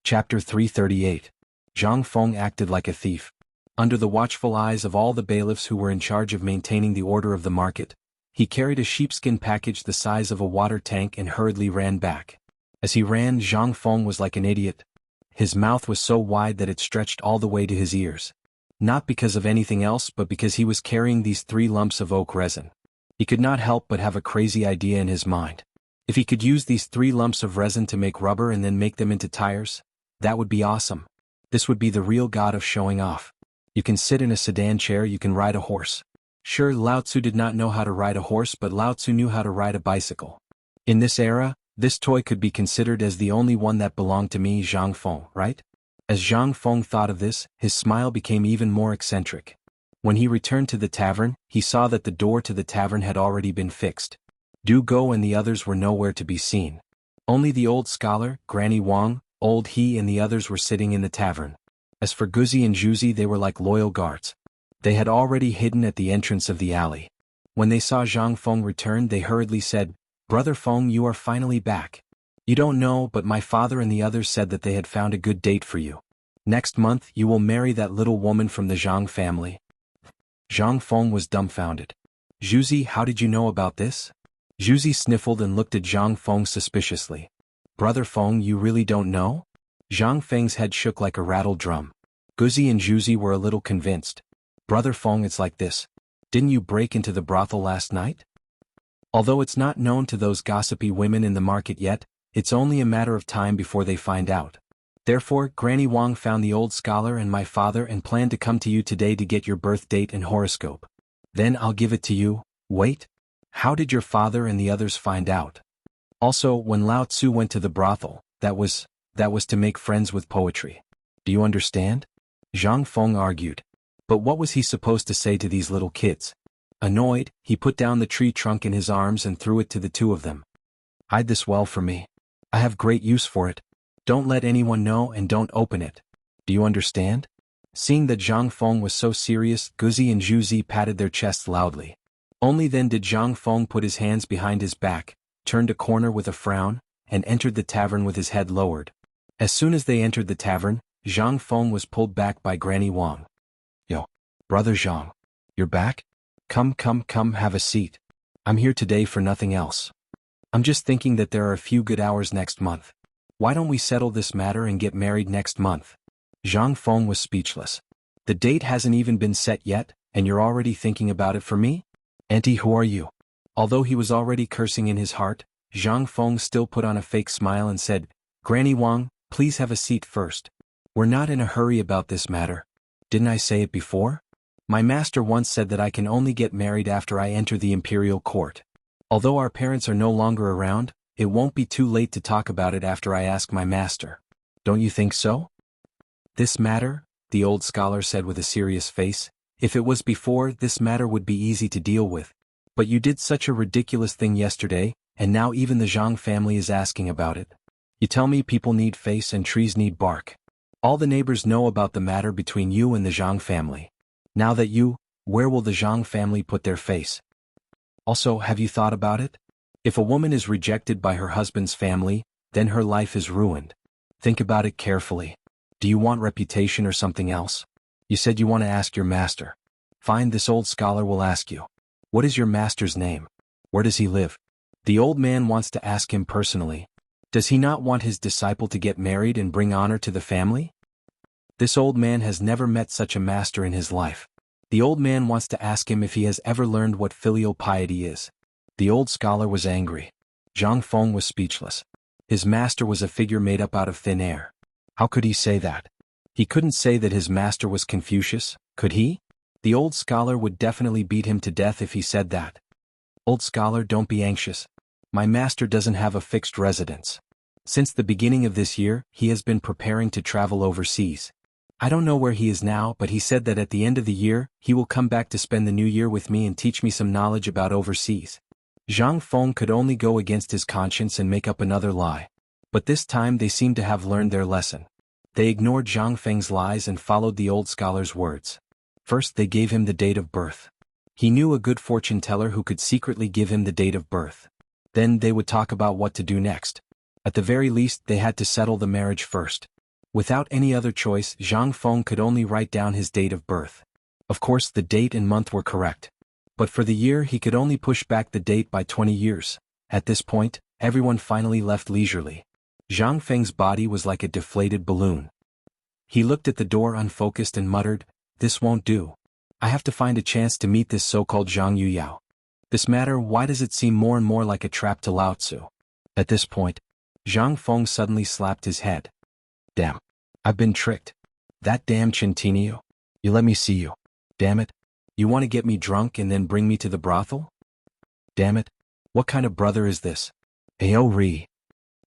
Chapter 338. Zhang Feng acted like a thief. Under the watchful eyes of all the bailiffs who were in charge of maintaining the order of the market, he carried a sheepskin package the size of a water tank and hurriedly ran back. As he ran, Zhang Feng was like an idiot. His mouth was so wide that it stretched all the way to his ears. Not because of anything else but because he was carrying these 3 lumps of oak resin. He could not help but have a crazy idea in his mind. If he could use these 3 lumps of resin to make rubber and then make them into tires, that would be awesome. This would be the real god of showing off. You can sit in a sedan chair, you can ride a horse. Sure, Lao Tzu did not know how to ride a horse, but Lao Tzu knew how to ride a bicycle. In this era, this toy could be considered as the only one that belonged to me, Zhang Feng, right? As Zhang Feng thought of this, his smile became even more eccentric. When he returned to the tavern, he saw that the door to the tavern had already been fixed. Du Go and the others were nowhere to be seen. Only the old scholar, Granny Wang, Old He and the others were sitting in the tavern. As for Guzi and Juzi, they were like loyal guards. They had already hidden at the entrance of the alley. When they saw Zhang Feng return, they hurriedly said, "Brother Feng, you are finally back. You don't know, but my father and the others said that they had found a good date for you. Next month, you will marry that little woman from the Zhang family." Zhang Feng was dumbfounded. "Juzi, how did you know about this?" Juzi sniffled and looked at Zhang Feng suspiciously. "Brother Feng, you really don't know?" Zhang Feng's head shook like a rattled drum. Guzi and Juzi were a little convinced. "Brother Feng, it's like this. Didn't you break into the brothel last night?" Although it's not known to those gossipy women in the market yet, it's only a matter of time before they find out. Therefore, Granny Wang found the old scholar and my father and planned to come to you today to get your birth date and horoscope. Then I'll give it to you. Wait. How did your father and the others find out? Also, when Lao Tzu went to the brothel, that was to make friends with poetry. Do you understand? Zhang Feng argued. But what was he supposed to say to these little kids? Annoyed, he put down the tree trunk in his arms and threw it to the 2 of them. "Hide this well for me. I have great use for it. Don't let anyone know and don't open it. Do you understand?" Seeing that Zhang Feng was so serious, Guzi and Juzi patted their chests loudly. Only then did Zhang Feng put his hands behind his back, turned a corner with a frown, and entered the tavern with his head lowered. As soon as they entered the tavern, Zhang Feng was pulled back by Granny Wang. "Yo, brother Zhang. You're back? Come, have a seat. I'm here today for nothing else. I'm just thinking that there are a few good hours next month. Why don't we settle this matter and get married next month?" Zhang Feng was speechless. "The date hasn't even been set yet, and you're already thinking about it for me? Auntie, who are you?" Although he was already cursing in his heart, Zhang Feng still put on a fake smile and said, "Granny Wang, please have a seat first. We're not in a hurry about this matter. Didn't I say it before? My master once said that I can only get married after I enter the imperial court. Although our parents are no longer around, it won't be too late to talk about it after I ask my master. Don't you think so?" "This matter," the old scholar said with a serious face, "if it was before, this matter would be easy to deal with. But you did such a ridiculous thing yesterday, and now even the Zhang family is asking about it. You tell me people need face and trees need bark. All the neighbors know about the matter between you and the Zhang family. Now that where will the Zhang family put their face? Also, have you thought about it? If a woman is rejected by her husband's family, then her life is ruined. Think about it carefully. Do you want reputation or something else? You said you want to ask your master. Fine, this old scholar will ask you. What is your master's name? Where does he live? The old man wants to ask him personally. Does he not want his disciple to get married and bring honor to the family? This old man has never met such a master in his life. The old man wants to ask him if he has ever learned what filial piety is." The old scholar was angry. Zhang Feng was speechless. His master was a figure made up out of thin air. How could he say that? He couldn't say that his master was Confucius, could he? The old scholar would definitely beat him to death if he said that. "Old scholar, don't be anxious. My master doesn't have a fixed residence. Since the beginning of this year, he has been preparing to travel overseas. I don't know where he is now, but he said that at the end of the year, he will come back to spend the new year with me and teach me some knowledge about overseas." Zhang Feng could only go against his conscience and make up another lie. But this time they seemed to have learned their lesson. They ignored Zhang Feng's lies and followed the old scholar's words. First they gave him the date of birth. He knew a good fortune teller who could secretly give him the date of birth. Then they would talk about what to do next. At the very least, they had to settle the marriage first. Without any other choice, Zhang Feng could only write down his date of birth. Of course, the date and month were correct. But for the year, he could only push back the date by 20 years. At this point, everyone finally left leisurely. Zhang Feng's body was like a deflated balloon. He looked at the door unfocused and muttered, "This won't do. I have to find a chance to meet this so-called Zhang Yuyao. This matter, why does it seem more and more like a trap to Lao Tzu?" At this point, Zhang Feng suddenly slapped his head. "Damn. I've been tricked. That damn Centineo. You let me see you. Damn it. You want to get me drunk and then bring me to the brothel? Damn it. What kind of brother is this?" Aori.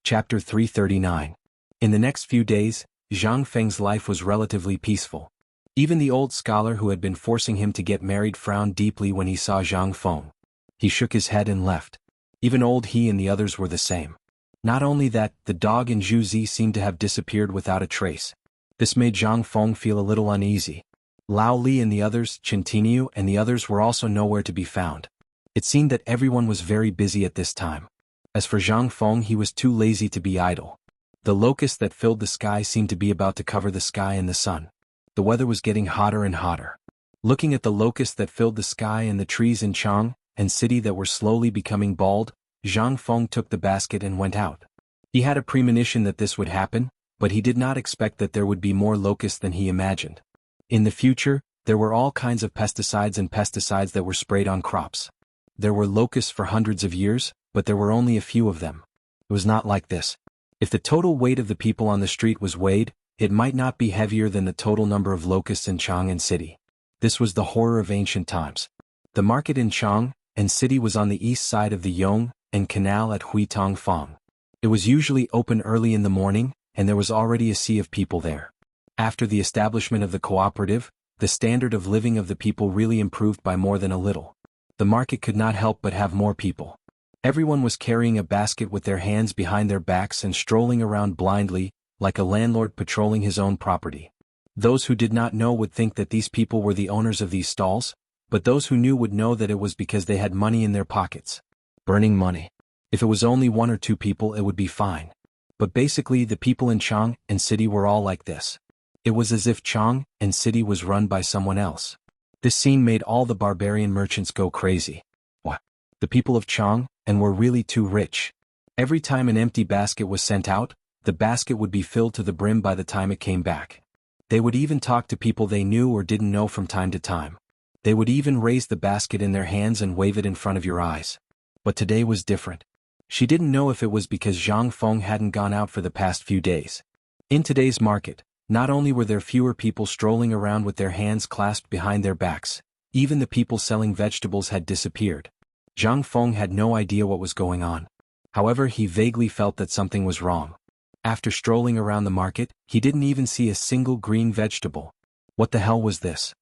Chapter 339. In the next few days, Zhang Feng's life was relatively peaceful. Even the old scholar who had been forcing him to get married frowned deeply when he saw Zhang Feng. He shook his head and left. Even old he and the others were the same. Not only that, the dog and Zhu Zi seemed to have disappeared without a trace. This made Zhang Feng feel a little uneasy. Lao Li and the others, Centineo and the others were also nowhere to be found. It seemed that everyone was very busy at this time. As for Zhang Feng, he was too lazy to be idle. The locust that filled the sky seemed to be about to cover the sky and the sun. The weather was getting hotter and hotter. Looking at the locust that filled the sky and the trees in Chang and city that were slowly becoming bald, Zhang Feng took the basket and went out. He had a premonition that this would happen, but he did not expect that there would be more locusts than he imagined. In the future, there were all kinds of pesticides that were sprayed on crops. There were locusts for hundreds of years, but there were only a few of them. It was not like this. If the total weight of the people on the street was weighed, it might not be heavier than the total number of locusts in Chang and city. This was the horror of ancient times. The market in Chang and city was on the east side of the Yong and canal at Huitong Fang. It was usually open early in the morning, and there was already a sea of people there. After the establishment of the cooperative, the standard of living of the people really improved by more than a little. The market could not help but have more people. Everyone was carrying a basket with their hands behind their backs and strolling around blindly, like a landlord patrolling his own property. Those who did not know would think that these people were the owners of these stalls, but those who knew would know that it was because they had money in their pockets. Burning money. If it was only one or two people, it would be fine. But basically, the people in Chang and city were all like this. It was as if Chang and city was run by someone else. This scene made all the barbarian merchants go crazy. What? The people of Chang and were really too rich. Every time an empty basket was sent out, the basket would be filled to the brim by the time it came back. They would even talk to people they knew or didn't know from time to time. They would even raise the basket in their hands and wave it in front of your eyes. But today was different. She didn't know if it was because Zhang Feng hadn't gone out for the past few days. In today's market, not only were there fewer people strolling around with their hands clasped behind their backs, even the people selling vegetables had disappeared. Zhang Feng had no idea what was going on. However, he vaguely felt that something was wrong. After strolling around the market, he didn't even see a single green vegetable. What the hell was this?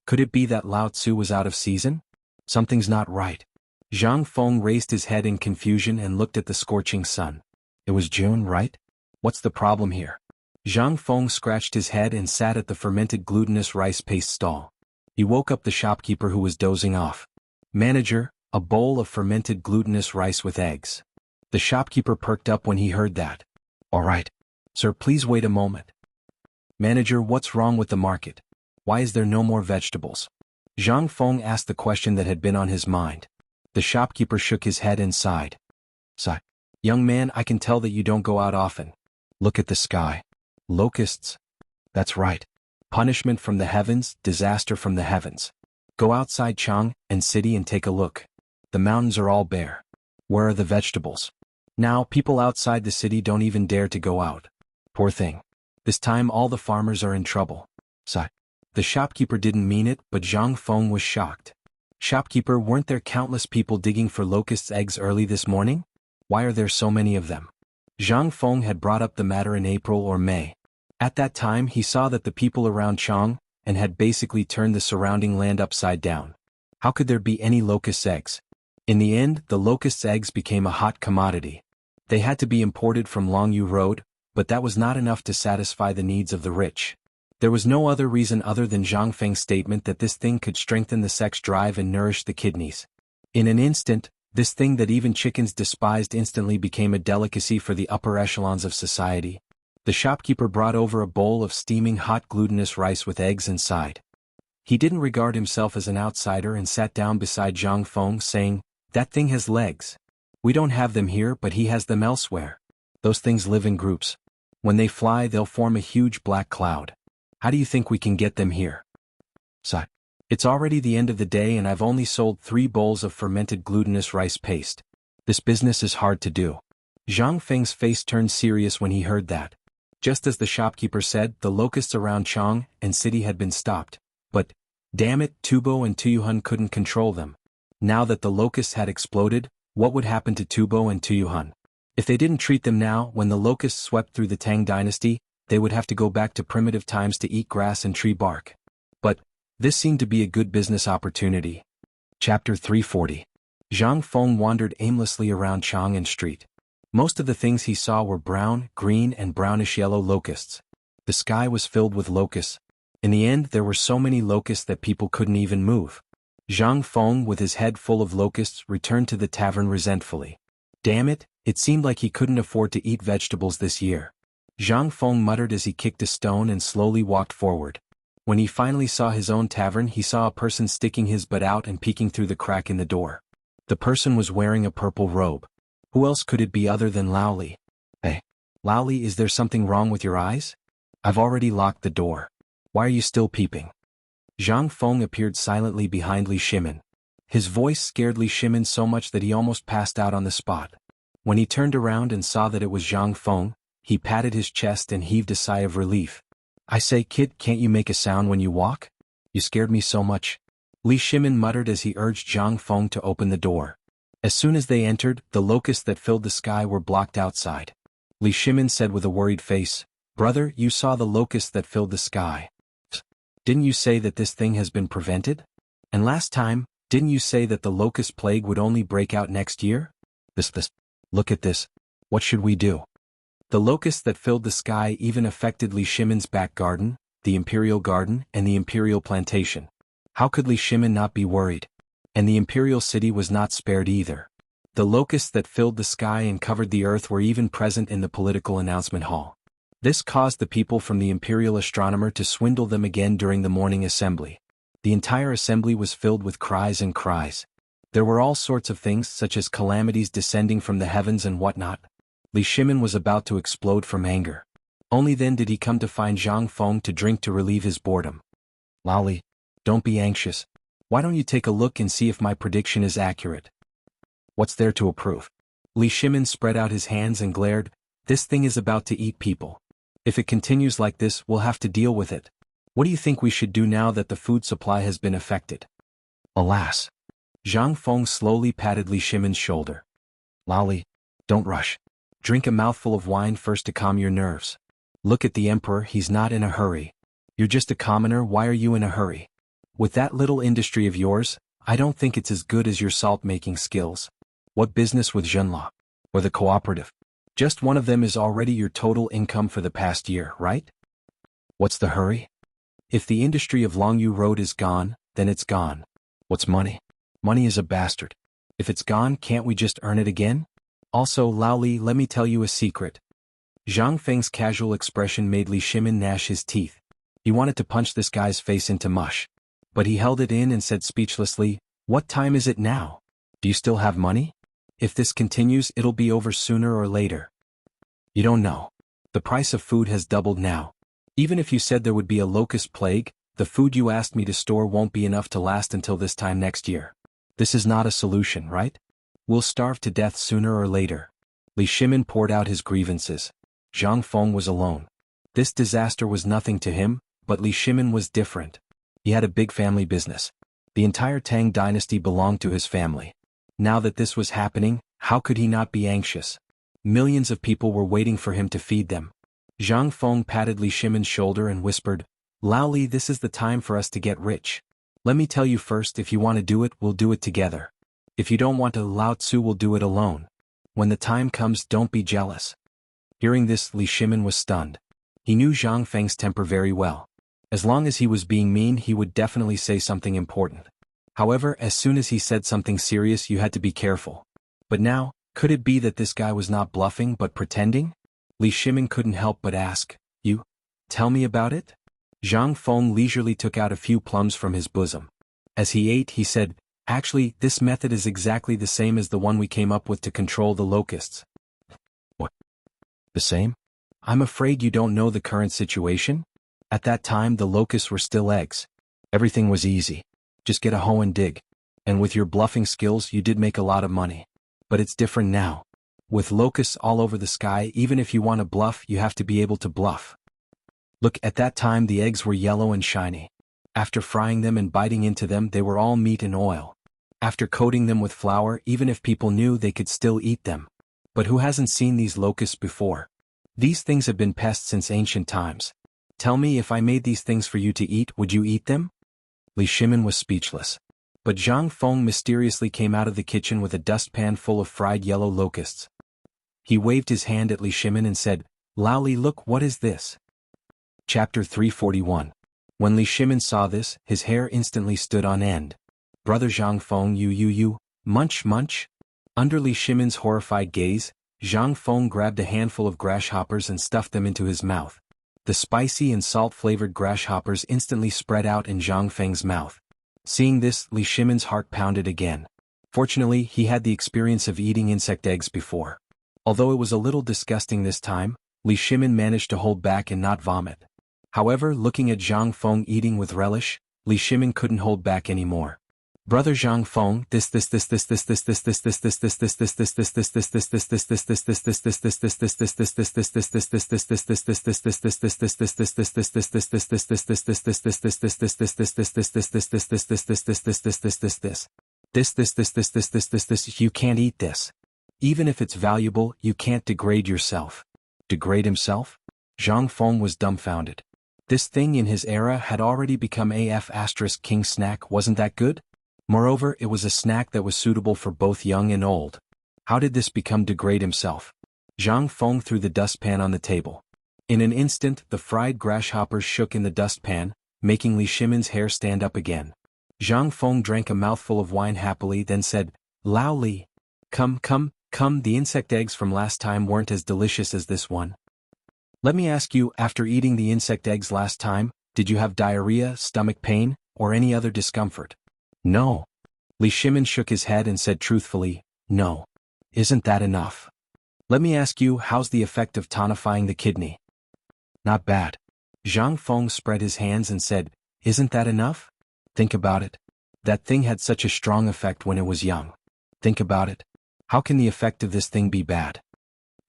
Could it be that Lao Tzu was out of season? Something's not right. Zhang Feng raised his head in confusion and looked at the scorching sun. It was June, right? What's the problem here? Zhang Feng scratched his head and sat at the fermented glutinous rice paste stall. He woke up the shopkeeper who was dozing off. "Manager, a bowl of fermented glutinous rice with eggs." The shopkeeper perked up when he heard that. "All right. Sir, please wait a moment." "Manager, what's wrong with the market? Why is there no more vegetables?" Zhang Feng asked the question that had been on his mind. The shopkeeper shook his head and sighed. "Sigh. Young man, I can tell that you don't go out often. Look at the sky. Locusts. That's right. Punishment from the heavens, disaster from the heavens. Go outside Chang and city and take a look. The mountains are all bare. Where are the vegetables? Now, people outside the city don't even dare to go out. Poor thing. This time all the farmers are in trouble." Sigh. The shopkeeper didn't mean it, but Zhang Feng was shocked. "Shopkeeper, weren't there countless people digging for locusts' eggs early this morning? Why are there so many of them?" Zhang Feng had brought up the matter in April or May. At that time he saw that the people around Chang and had basically turned the surrounding land upside down. How could there be any locust eggs? In the end, the locust eggs became a hot commodity. They had to be imported from Longyu Road, but that was not enough to satisfy the needs of the rich. There was no other reason other than Zhang Feng's statement that this thing could strengthen the sex drive and nourish the kidneys. In an instant, this thing that even chickens despised instantly became a delicacy for the upper echelons of society. The shopkeeper brought over a bowl of steaming hot glutinous rice with eggs inside. He didn't regard himself as an outsider and sat down beside Zhang Feng, saying, "That thing has legs. We don't have them here, but he has them elsewhere. Those things live in groups. When they fly, they'll form a huge black cloud. How do you think we can get them here?" So, it's already the end of the day and I've only sold 3 bowls of fermented glutinous rice paste. This business is hard to do. Zhang Feng's face turned serious when he heard that. Just as the shopkeeper said, the locusts around Chang and city had been stopped. But, damn it, Tubo and Tuyuhun couldn't control them. Now that the locusts had exploded, what would happen to Tubo and Tuyuhun? If they didn't treat them now, when the locusts swept through the Tang dynasty, they would have to go back to primitive times to eat grass and tree bark. But, this seemed to be a good business opportunity. Chapter 340. Zhang Feng wandered aimlessly around Chang'an Street. Most of the things he saw were brown, green and brownish-yellow locusts. The sky was filled with locusts. In the end, there were so many locusts that people couldn't even move. Zhang Feng, with his head full of locusts, returned to the tavern resentfully. Damn it, it seemed like he couldn't afford to eat vegetables this year. Zhang Feng muttered as he kicked a stone and slowly walked forward. When he finally saw his own tavern, he saw a person sticking his butt out and peeking through the crack in the door. The person was wearing a purple robe. Who else could it be other than Laoli? "Hey, Laoli, is there something wrong with your eyes? I've already locked the door. Why are you still peeping?" Zhang Feng appeared silently behind Li Shimin. His voice scared Li Shimin so much that he almost passed out on the spot. When he turned around and saw that it was Zhang Feng, he patted his chest and heaved a sigh of relief. "I say, kid, can't you make a sound when you walk? You scared me so much." Li Shimin muttered as he urged Zhang Feng to open the door. As soon as they entered, the locusts that filled the sky were blocked outside. Li Shimin said with a worried face, "Brother, you saw the locusts that filled the sky. Didn't you say that this thing has been prevented? And last time, didn't you say that the locust plague would only break out next year? This. Look at this. What should we do?" The locusts that filled the sky even affected Li Shimin's back garden, the Imperial Garden, and the Imperial Plantation. How could Li Shimin not be worried? And the Imperial City was not spared either. The locusts that filled the sky and covered the earth were even present in the political announcement hall. This caused the people from the Imperial Astronomer to swindle them again during the morning assembly. The entire assembly was filled with cries and cries. There were all sorts of things, such as calamities descending from the heavens and whatnot. Li Shimin was about to explode from anger. Only then did he come to find Zhang Feng to drink to relieve his boredom. "Laoli, don't be anxious. Why don't you take a look and see if my prediction is accurate?" "What's there to approve?" Li Shimin spread out his hands and glared. "This thing is about to eat people. If it continues like this, we'll have to deal with it. What do you think we should do now that the food supply has been affected?" "Alas." Zhang Feng slowly patted Li Shimin's shoulder. "Laoli, don't rush. Drink a mouthful of wine first to calm your nerves. Look at the emperor, he's not in a hurry. You're just a commoner, why are you in a hurry? With that little industry of yours, I don't think it's as good as your salt-making skills. What business with Zhenla? Or the cooperative? Just one of them is already your total income for the past year, right? What's the hurry? If the industry of Longyu Road is gone, then it's gone. What's money? Money is a bastard. If it's gone, can't we just earn it again? Also, Laoli, let me tell you a secret." Zhang Feng's casual expression made Li Shimin gnash his teeth. He wanted to punch this guy's face into mush. But he held it in and said speechlessly, "What time is it now? Do you still have money? If this continues, it'll be over sooner or later." "You don't know. The price of food has doubled now. Even if you said there would be a locust plague, the food you asked me to store won't be enough to last until this time next year. This is not a solution, right? We'll starve to death sooner or later." Li Shimin poured out his grievances. Zhang Feng was alone. This disaster was nothing to him, but Li Shimin was different. He had a big family business. The entire Tang dynasty belonged to his family. Now that this was happening, how could he not be anxious? Millions of people were waiting for him to feed them. Zhang Feng patted Li Shimin's shoulder and whispered, "Laoli, this is the time for us to get rich. Let me tell you first, if you want to do it, we'll do it together. If you don't want to, Lao Tzu will do it alone. When the time comes, don't be jealous." Hearing this, Li Shimin was stunned. He knew Zhang Feng's temper very well. As long as he was being mean, he would definitely say something important. However, as soon as he said something serious, you had to be careful. But now, could it be that this guy was not bluffing but pretending? Li Shimin couldn't help but ask, "You? Tell me about it?" Zhang Feng leisurely took out a few plums from his bosom. As he ate, he said, "Actually, this method is exactly the same as the one we came up with to control the locusts." "What? The same? I'm afraid you don't know the current situation? At that time the locusts were still eggs. Everything was easy. Just get a hoe and dig. And with your bluffing skills you did make a lot of money. But it's different now. With locusts all over the sky, even if you want to bluff, you have to be able to bluff. Look, at that time the eggs were yellow and shiny. After frying them and biting into them, they were all meat and oil. After coating them with flour, even if people knew, they could still eat them. But who hasn't seen these locusts before? These things have been pests since ancient times. Tell me, if I made these things for you to eat, would you eat them?" Li Shimin was speechless. But Zhang Feng mysteriously came out of the kitchen with a dustpan full of fried yellow locusts. He waved his hand at Li Shimin and said, "Lao Li, look, what is this?" Chapter 341. When Li Shimin saw this, his hair instantly stood on end. "Brother Zhang Feng, you, munch." Under Li Shimin's horrified gaze, Zhang Feng grabbed a handful of grasshoppers and stuffed them into his mouth. The spicy and salt-flavored grasshoppers instantly spread out in Zhang Feng's mouth. Seeing this, Li Shimin's heart pounded again. Fortunately, he had the experience of eating insect eggs before. Although it was a little disgusting this time, Li Shimin managed to hold back and not vomit. However, looking at Zhang Feng eating with relish, Li Shimin couldn't hold back anymore. "Brother Zhang Feng, this you can't eat this. Even if it's valuable, you can't degrade yourself." Degrade himself? Zhang Feng was dumbfounded. This thing in his era had already become king snack, wasn't that good? Moreover, it was a snack that was suitable for both young and old. How did this become degrade himself? Zhang Feng threw the dustpan on the table. In an instant, the fried grasshoppers shook in the dustpan, making Li Shimin's hair stand up again. Zhang Feng drank a mouthful of wine happily, then said, "Lao Li, come, the insect eggs from last time weren't as delicious as this one. Let me ask you, after eating the insect eggs last time, did you have diarrhea, stomach pain, or any other discomfort?" "No." Li Shimin shook his head and said truthfully, "No." "Isn't that enough? Let me ask you, how's the effect of tonifying the kidney?" "Not bad." Zhang Feng spread his hands and said, "Isn't that enough? Think about it. That thing had such a strong effect when it was young. Think about it. How can the effect of this thing be bad?"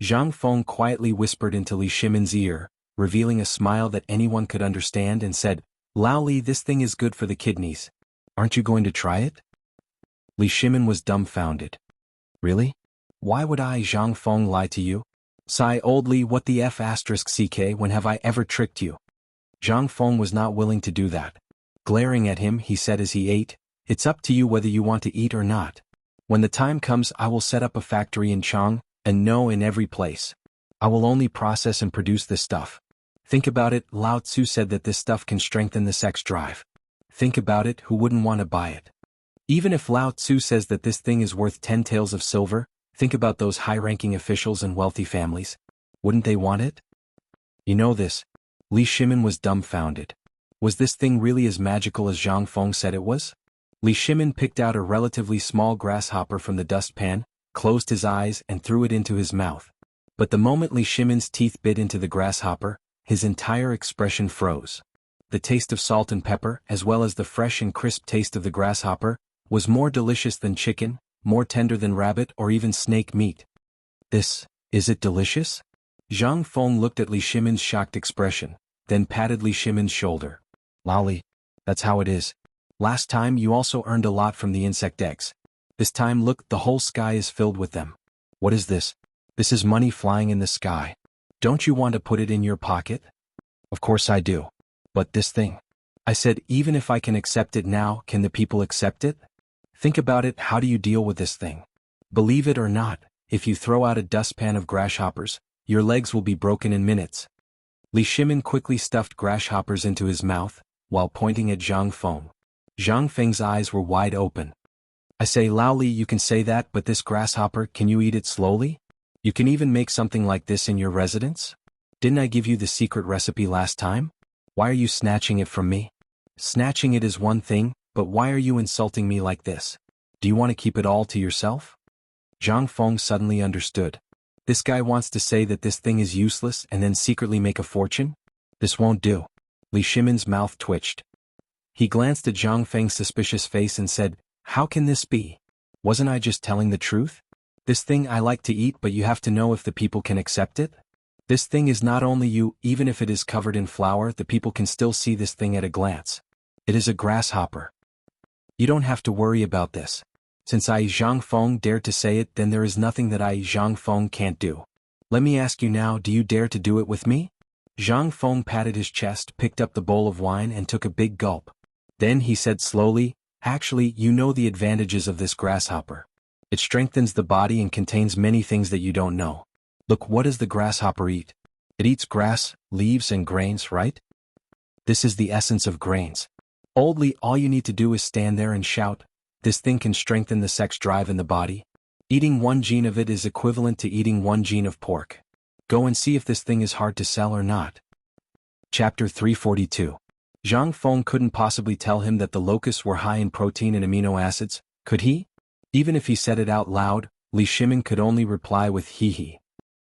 Zhang Feng quietly whispered into Li Shimin's ear, revealing a smile that anyone could understand, and said, "Lao Li, this thing is good for the kidneys. Aren't you going to try it?" Li Shimin was dumbfounded. "Really? Why would I, Zhang Feng, lie to you? Sigh, old Li, what the *ck, when have I ever tricked you?" Zhang Feng was not willing to do that. Glaring at him, he said as he ate, "It's up to you whether you want to eat or not. When the time comes, I will set up a factory in Chang, and no, in every place. I will only process and produce this stuff. Think about it, Lao Tzu said that this stuff can strengthen the sex drive. Think about it, who wouldn't want to buy it? Even if Lao Tzu says that this thing is worth 10 taels of silver, think about those high-ranking officials and wealthy families. Wouldn't they want it?" "You know this." Li Shimin was dumbfounded. Was this thing really as magical as Zhang Feng said it was? Li Shimin picked out a relatively small grasshopper from the dustpan, closed his eyes and threw it into his mouth. But the moment Li Shimin's teeth bit into the grasshopper, his entire expression froze. The taste of salt and pepper, as well as the fresh and crisp taste of the grasshopper, was more delicious than chicken, more tender than rabbit or even snake meat. Is it delicious?" Zhang Feng looked at Li Shimin's shocked expression, then patted Li Shimin's shoulder. "Lao Li, that's how it is. Last time you also earned a lot from the insect eggs. This time look, the whole sky is filled with them. What is this? This is money flying in the sky. Don't you want to put it in your pocket?" "Of course I do. But this thing," I said, "even if I can accept it now, can the people accept it? Think about it, how do you deal with this thing? Believe it or not, if you throw out a dustpan of grasshoppers, your legs will be broken in minutes." Li Shimin quickly stuffed grasshoppers into his mouth, while pointing at Zhang Feng. Zhang Feng's eyes were wide open. "I say, Lao Li, you can say that, but this grasshopper, can you eat it slowly?" You can even make something like this in your residence? Didn't I give you the secret recipe last time? Why are you snatching it from me? Snatching it is one thing, but why are you insulting me like this? Do you want to keep it all to yourself? Zhang Feng suddenly understood. This guy wants to say that this thing is useless and then secretly make a fortune? This won't do. Li Shimin's mouth twitched. He glanced at Zhang Feng's suspicious face and said, "How can this be? Wasn't I just telling the truth? This thing I like to eat, but you have to know if the people can accept it? This thing is not only you, even if it is covered in flour, the people can still see this thing at a glance. It is a grasshopper. You don't have to worry about this. Since I Zhang Feng dared to say it, then there is nothing that I Zhang Feng can't do. Let me ask you now, do you dare to do it with me?" Zhang Feng patted his chest, picked up the bowl of wine and took a big gulp. Then he said slowly, "Actually, you know the advantages of this grasshopper. It strengthens the body and contains many things that you don't know. Look, what does the grasshopper eat? It eats grass, leaves and grains, right? This is the essence of grains. Oldly, all you need to do is stand there and shout, 'This thing can strengthen the sex drive in the body.' Eating one gene of it is equivalent to eating one gene of pork. Go and see if this thing is hard to sell or not." Chapter 342. Zhang Feng couldn't possibly tell him that the locusts were high in protein and amino acids, could he? Even if he said it out loud, Li Shimin could only reply with hee.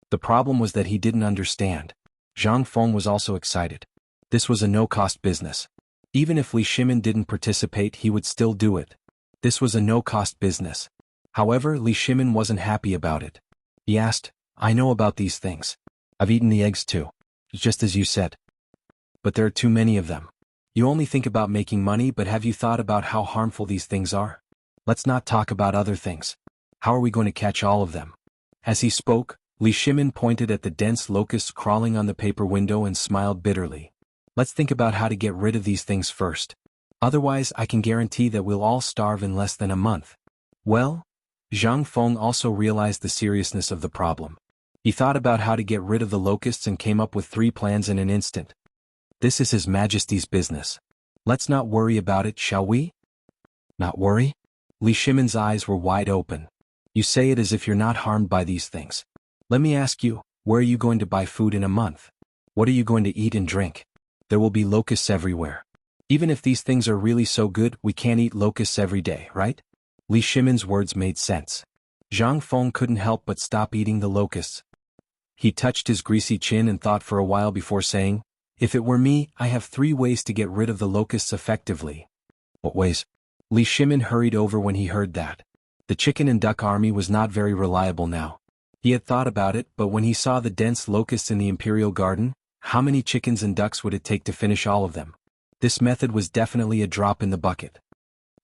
The problem was that he didn't understand. Zhang Feng was also excited. This was a no-cost business. Even if Li Shimin didn't participate, he would still do it. This was a no-cost business. However, Li Shimin wasn't happy about it. He asked, "I know about these things. I've eaten the eggs too. Just as you said. But there are too many of them. You only think about making money, but have you thought about how harmful these things are? Let's not talk about other things. How are we going to catch all of them?" As he spoke, Li Shimin pointed at the dense locusts crawling on the paper window and smiled bitterly. "Let's think about how to get rid of these things first. Otherwise, I can guarantee that we'll all starve in less than a month." Well, Zhang Feng also realized the seriousness of the problem. He thought about how to get rid of the locusts and came up with 3 plans in an instant. "This is His Majesty's business. Let's not worry about it, shall we?" "Not worry?" Li Shimin's eyes were wide open. "You say it as if you're not harmed by these things. Let me ask you, where are you going to buy food in a month? What are you going to eat and drink? There will be locusts everywhere. Even if these things are really so good, we can't eat locusts every day, right?" Li Shimin's words made sense. Zhang Feng couldn't help but stop eating the locusts. He touched his greasy chin and thought for a while before saying, "If it were me, I have 3 ways to get rid of the locusts effectively." "What ways?" Li Shimin hurried over when he heard that. The chicken and duck army was not very reliable now. He had thought about it, but when he saw the dense locusts in the Imperial Garden, how many chickens and ducks would it take to finish all of them? This method was definitely a drop in the bucket.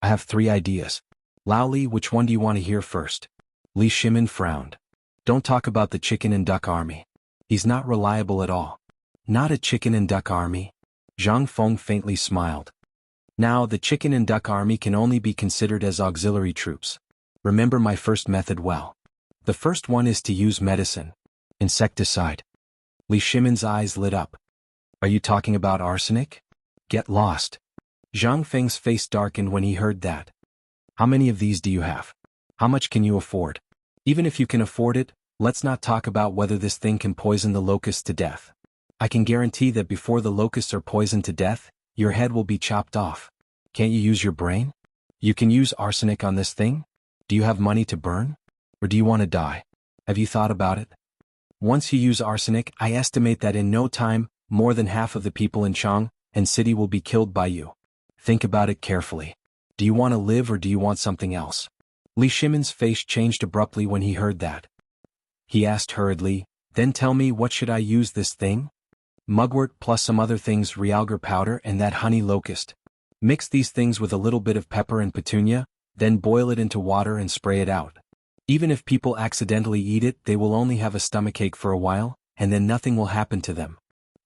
"I have 3 ideas. Lao Li, which one do you want to hear first?" Li Shimin frowned. "Don't talk about the chicken and duck army. He's not reliable at all." "Not a chicken and duck army?" Zhang Feng faintly smiled. "Now, the chicken and duck army can only be considered as auxiliary troops. Remember my first method well. The first one is to use medicine. Insecticide." Li Shimin's eyes lit up. "Are you talking about arsenic?" "Get lost." Zhang Feng's face darkened when he heard that. "How many of these do you have? How much can you afford? Even if you can afford it, let's not talk about whether this thing can poison the locusts to death. I can guarantee that before the locusts are poisoned to death, your head will be chopped off. Can't you use your brain? You can use arsenic on this thing? Do you have money to burn? Or do you want to die? Have you thought about it? Once you use arsenic, I estimate that in no time, more than half of the people in Chang and city will be killed by you. Think about it carefully. Do you want to live or do you want something else?" Li Shimin's face changed abruptly when he heard that. He asked hurriedly, "Then tell me, what should I use this thing?" "Mugwort plus some other things, realgar powder and that honey locust. Mix these things with a little bit of pepper and petunia, then boil it into water and spray it out. Even if people accidentally eat it, they will only have a stomachache for a while, and then nothing will happen to them.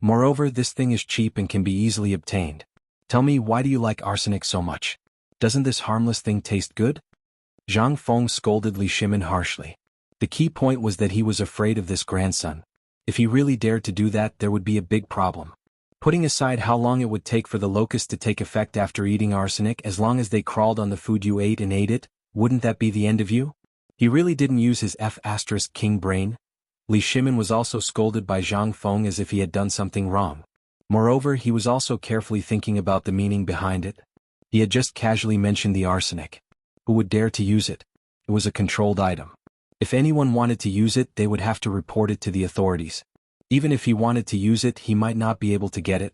Moreover, this thing is cheap and can be easily obtained. Tell me, why do you like arsenic so much? Doesn't this harmless thing taste good?" Zhang Feng scolded Li Shimin harshly. The key point was that he was afraid of this grandson. If he really dared to do that, there would be a big problem. Putting aside how long it would take for the locust to take effect after eating arsenic, as long as they crawled on the food you ate and ate it, wouldn't that be the end of you? He really didn't use his F*** king brain. Li Shimin was also scolded by Zhang Feng as if he had done something wrong. Moreover, he was also carefully thinking about the meaning behind it. He had just casually mentioned the arsenic. Who would dare to use it? It was a controlled item. If anyone wanted to use it, they would have to report it to the authorities. Even if he wanted to use it, he might not be able to get it.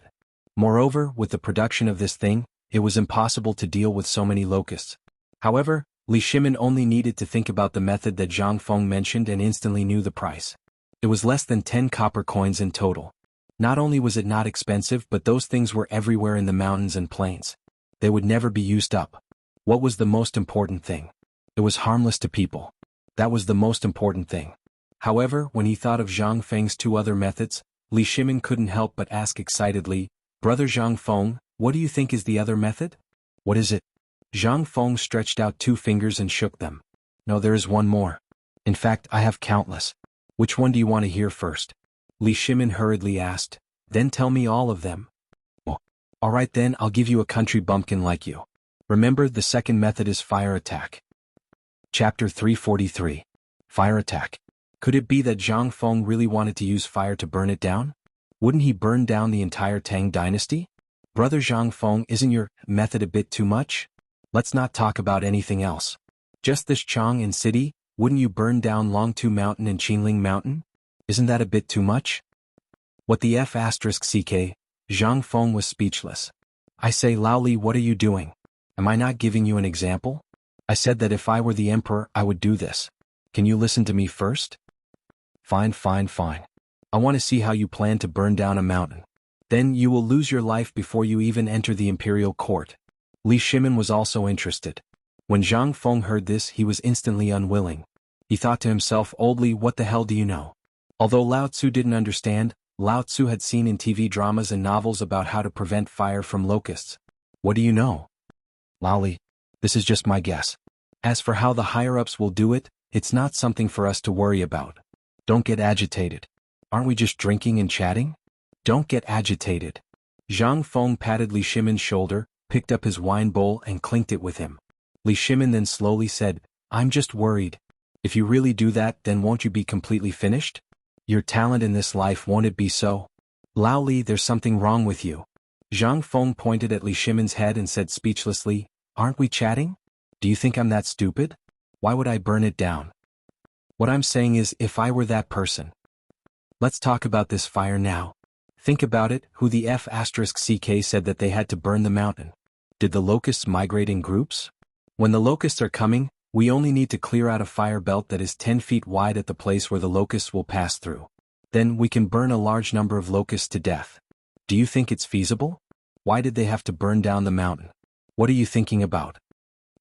Moreover, with the production of this thing, it was impossible to deal with so many locusts. However, Li Shimin only needed to think about the method that Zhang Feng mentioned and instantly knew the price. It was less than 10 copper coins in total. Not only was it not expensive, but those things were everywhere in the mountains and plains. They would never be used up. What was the most important thing? It was harmless to people. That was the most important thing. However, when he thought of Zhang Feng's two other methods, Li Shimin couldn't help but ask excitedly, "Brother Zhang Feng, what do you think is the other method?" "What is it?" Zhang Feng stretched out two fingers and shook them. "No, there is one more. In fact, I have countless. Which one do you want to hear first?" Li Shimin hurriedly asked. "Then tell me all of them." "Oh, all right then, I'll give you a country bumpkin like you. Remember, the second method is fire attack." Chapter 343. Fire attack. Could it be that Zhang Feng really wanted to use fire to burn it down? Wouldn't he burn down the entire Tang dynasty? "Brother Zhang Feng, isn't your method a bit too much? Let's not talk about anything else. Just this Chang and city, wouldn't you burn down Longtu Mountain and Qingling Mountain? Isn't that a bit too much?" What the F***ck? Zhang Feng was speechless. "I say, Lao Li, what are you doing? Am I not giving you an example? I said that if I were the emperor, I would do this. Can you listen to me first?" Fine. I want to see how you plan to burn down a mountain. Then you will lose your life before you even enter the imperial court." Li Shimin was also interested. When Zhang Feng heard this, he was instantly unwilling. He thought to himself, "Old Li, what the hell do you know?" Although Lao Tzu didn't understand, Lao Tzu had seen in TV dramas and novels about how to prevent fire from locusts. "What do you know?" "Lao Li, this is just my guess. As for how the higher-ups will do it, it's not something for us to worry about. Don't get agitated. Aren't we just drinking and chatting? Don't get agitated." Zhang Feng patted Li Shimin's shoulder, picked up his wine bowl and clinked it with him. Li Shimin then slowly said, "I'm just worried. If you really do that, then won't you be completely finished? Your talent in this life, won't it be so? Lao Li, there's something wrong with you." Zhang Feng pointed at Li Shimin's head and said speechlessly, "Aren't we chatting? Do you think I'm that stupid? Why would I burn it down? What I'm saying is, if I were that person. Let's talk about this fire now. Think about it, who the F***ck said that they had to burn the mountain? Did the locusts migrate in groups? When the locusts are coming, we only need to clear out a fire belt that is 10 feet wide at the place where the locusts will pass through. Then we can burn a large number of locusts to death. Do you think it's feasible? Why did they have to burn down the mountain? What are you thinking about?"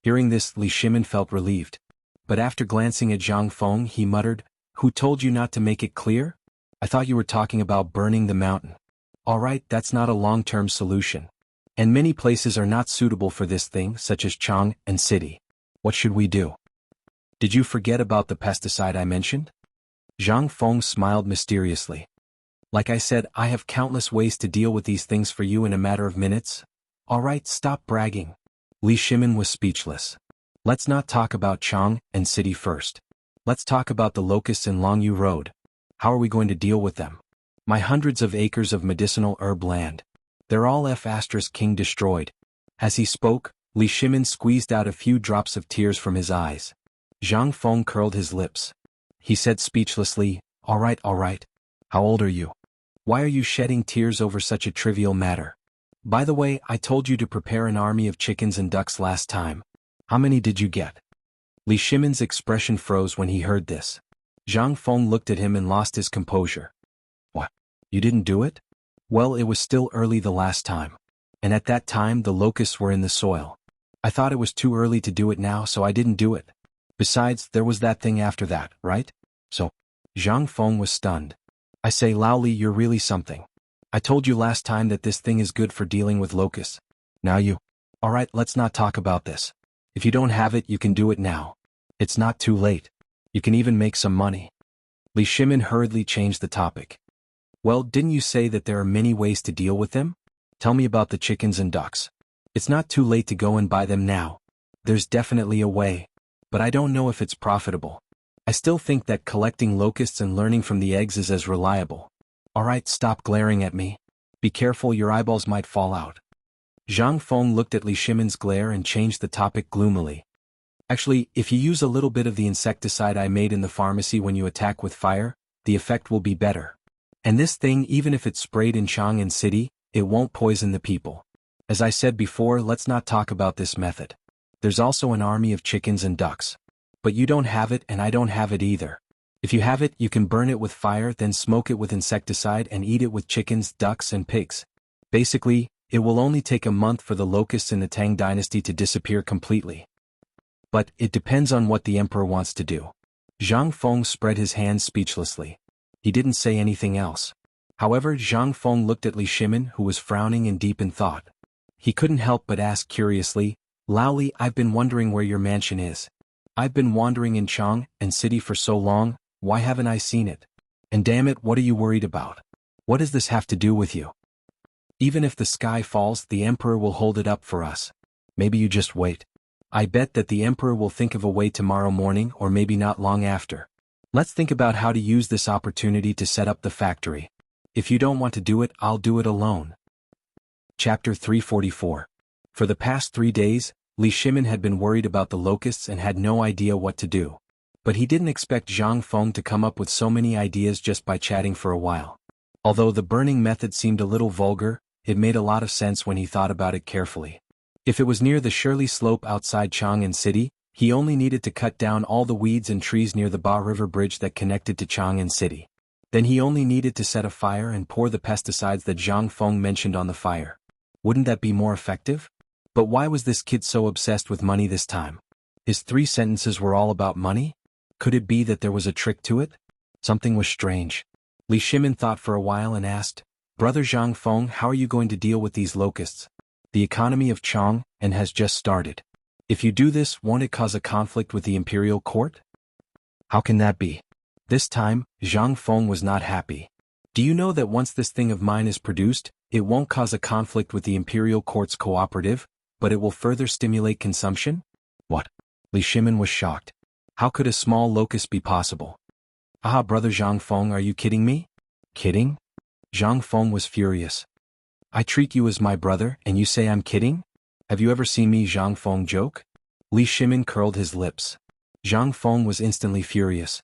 Hearing this, Li Shimin felt relieved. But after glancing at Zhang Feng, he muttered, "Who told you not to make it clear? I thought you were talking about burning the mountain." "All right, that's not a long-term solution. And many places are not suitable for this thing, such as Chang and city. What should we do? Did you forget about the pesticide I mentioned?" Zhang Feng smiled mysteriously. "Like I said, I have countless ways to deal with these things for you in a matter of minutes. All right, stop bragging." Li Shimin was speechless. "Let's not talk about Chang and city first. Let's talk about the locusts in Longyu Road. How are we going to deal with them? My hundreds of acres of medicinal herb land. They're all F***king destroyed." As he spoke, Li Shimin squeezed out a few drops of tears from his eyes. Zhang Feng curled his lips. He said speechlessly, all right. How old are you? Why are you shedding tears over such a trivial matter? By the way, I told you to prepare an army of chickens and ducks last time. How many did you get?" Li Shimin's expression froze when he heard this. Zhang Feng looked at him and lost his composure. "What? You didn't do it?" "Well, it was still early the last time. And at that time the locusts were in the soil. I thought it was too early to do it now, so I didn't do it. Besides, there was that thing after that, right? So..." Zhang Feng was stunned. "I say, Lao Li, you're really something. I told you last time that this thing is good for dealing with locusts. Now you... All right, let's not talk about this. If you don't have it, you can do it now. It's not too late. You can even make some money." Li Shimin hurriedly changed the topic. "Well, didn't you say that there are many ways to deal with them? Tell me about the chickens and ducks. It's not too late to go and buy them now. There's definitely a way. But I don't know if it's profitable. I still think that collecting locusts and learning from the eggs is as reliable. Alright, stop glaring at me. Be careful, your eyeballs might fall out. Zhang Feng looked at Li Shimin's glare and changed the topic gloomily. Actually, if you use a little bit of the insecticide I made in the pharmacy when you attack with fire, the effect will be better. And this thing, even if it's sprayed in Chang'an City, it won't poison the people. As I said before, let's not talk about this method. There's also an army of chickens and ducks. But you don't have it and I don't have it either. If you have it, you can burn it with fire, then smoke it with insecticide and eat it with chickens, ducks and pigs. Basically, it will only take a month for the locusts in the Tang dynasty to disappear completely. But it depends on what the emperor wants to do. Zhang Feng spread his hands speechlessly. He didn't say anything else. However, Zhang Feng looked at Li Shimin, who was frowning and deep in thought. He couldn't help but ask curiously, "Laoli, I've been wondering where your mansion is. I've been wandering in Chang'an City for so long, why haven't I seen it? And damn it, what are you worried about? What does this have to do with you? Even if the sky falls, the emperor will hold it up for us. Maybe you just wait. I bet that the emperor will think of a way tomorrow morning or maybe not long after. Let's think about how to use this opportunity to set up the factory. If you don't want to do it, I'll do it alone." Chapter 344. For the past 3 days, Li Shimin had been worried about the locusts and had no idea what to do. But he didn't expect Zhang Feng to come up with so many ideas just by chatting for a while. Although the burning method seemed a little vulgar, it made a lot of sense when he thought about it carefully. If it was near the Shirley Slope outside Chang'an City, he only needed to cut down all the weeds and trees near the Ba River Bridge that connected to Chang'an City. Then he only needed to set a fire and pour the pesticides that Zhang Feng mentioned on the fire. Wouldn't that be more effective? But why was this kid so obsessed with money this time? His 3 sentences were all about money? Could it be that there was a trick to it? Something was strange. Li Shimin thought for a while and asked, "Brother Zhang Feng, how are you going to deal with these locusts? The economy of Chang'an has just started. If you do this, won't it cause a conflict with the imperial court?" "How can that be?" This time, Zhang Feng was not happy. "Do you know that once this thing of mine is produced, it won't cause a conflict with the imperial court's cooperative, but it will further stimulate consumption?" "What?" Li Shimin was shocked. How could a small locust be possible? "Ah, brother Zhang Feng, are you kidding me?" "Kidding?" Zhang Feng was furious. "I treat you as my brother, and you say I'm kidding? Have you ever seen me Zhang Feng joke?" Li Shimin curled his lips. Zhang Feng was instantly furious.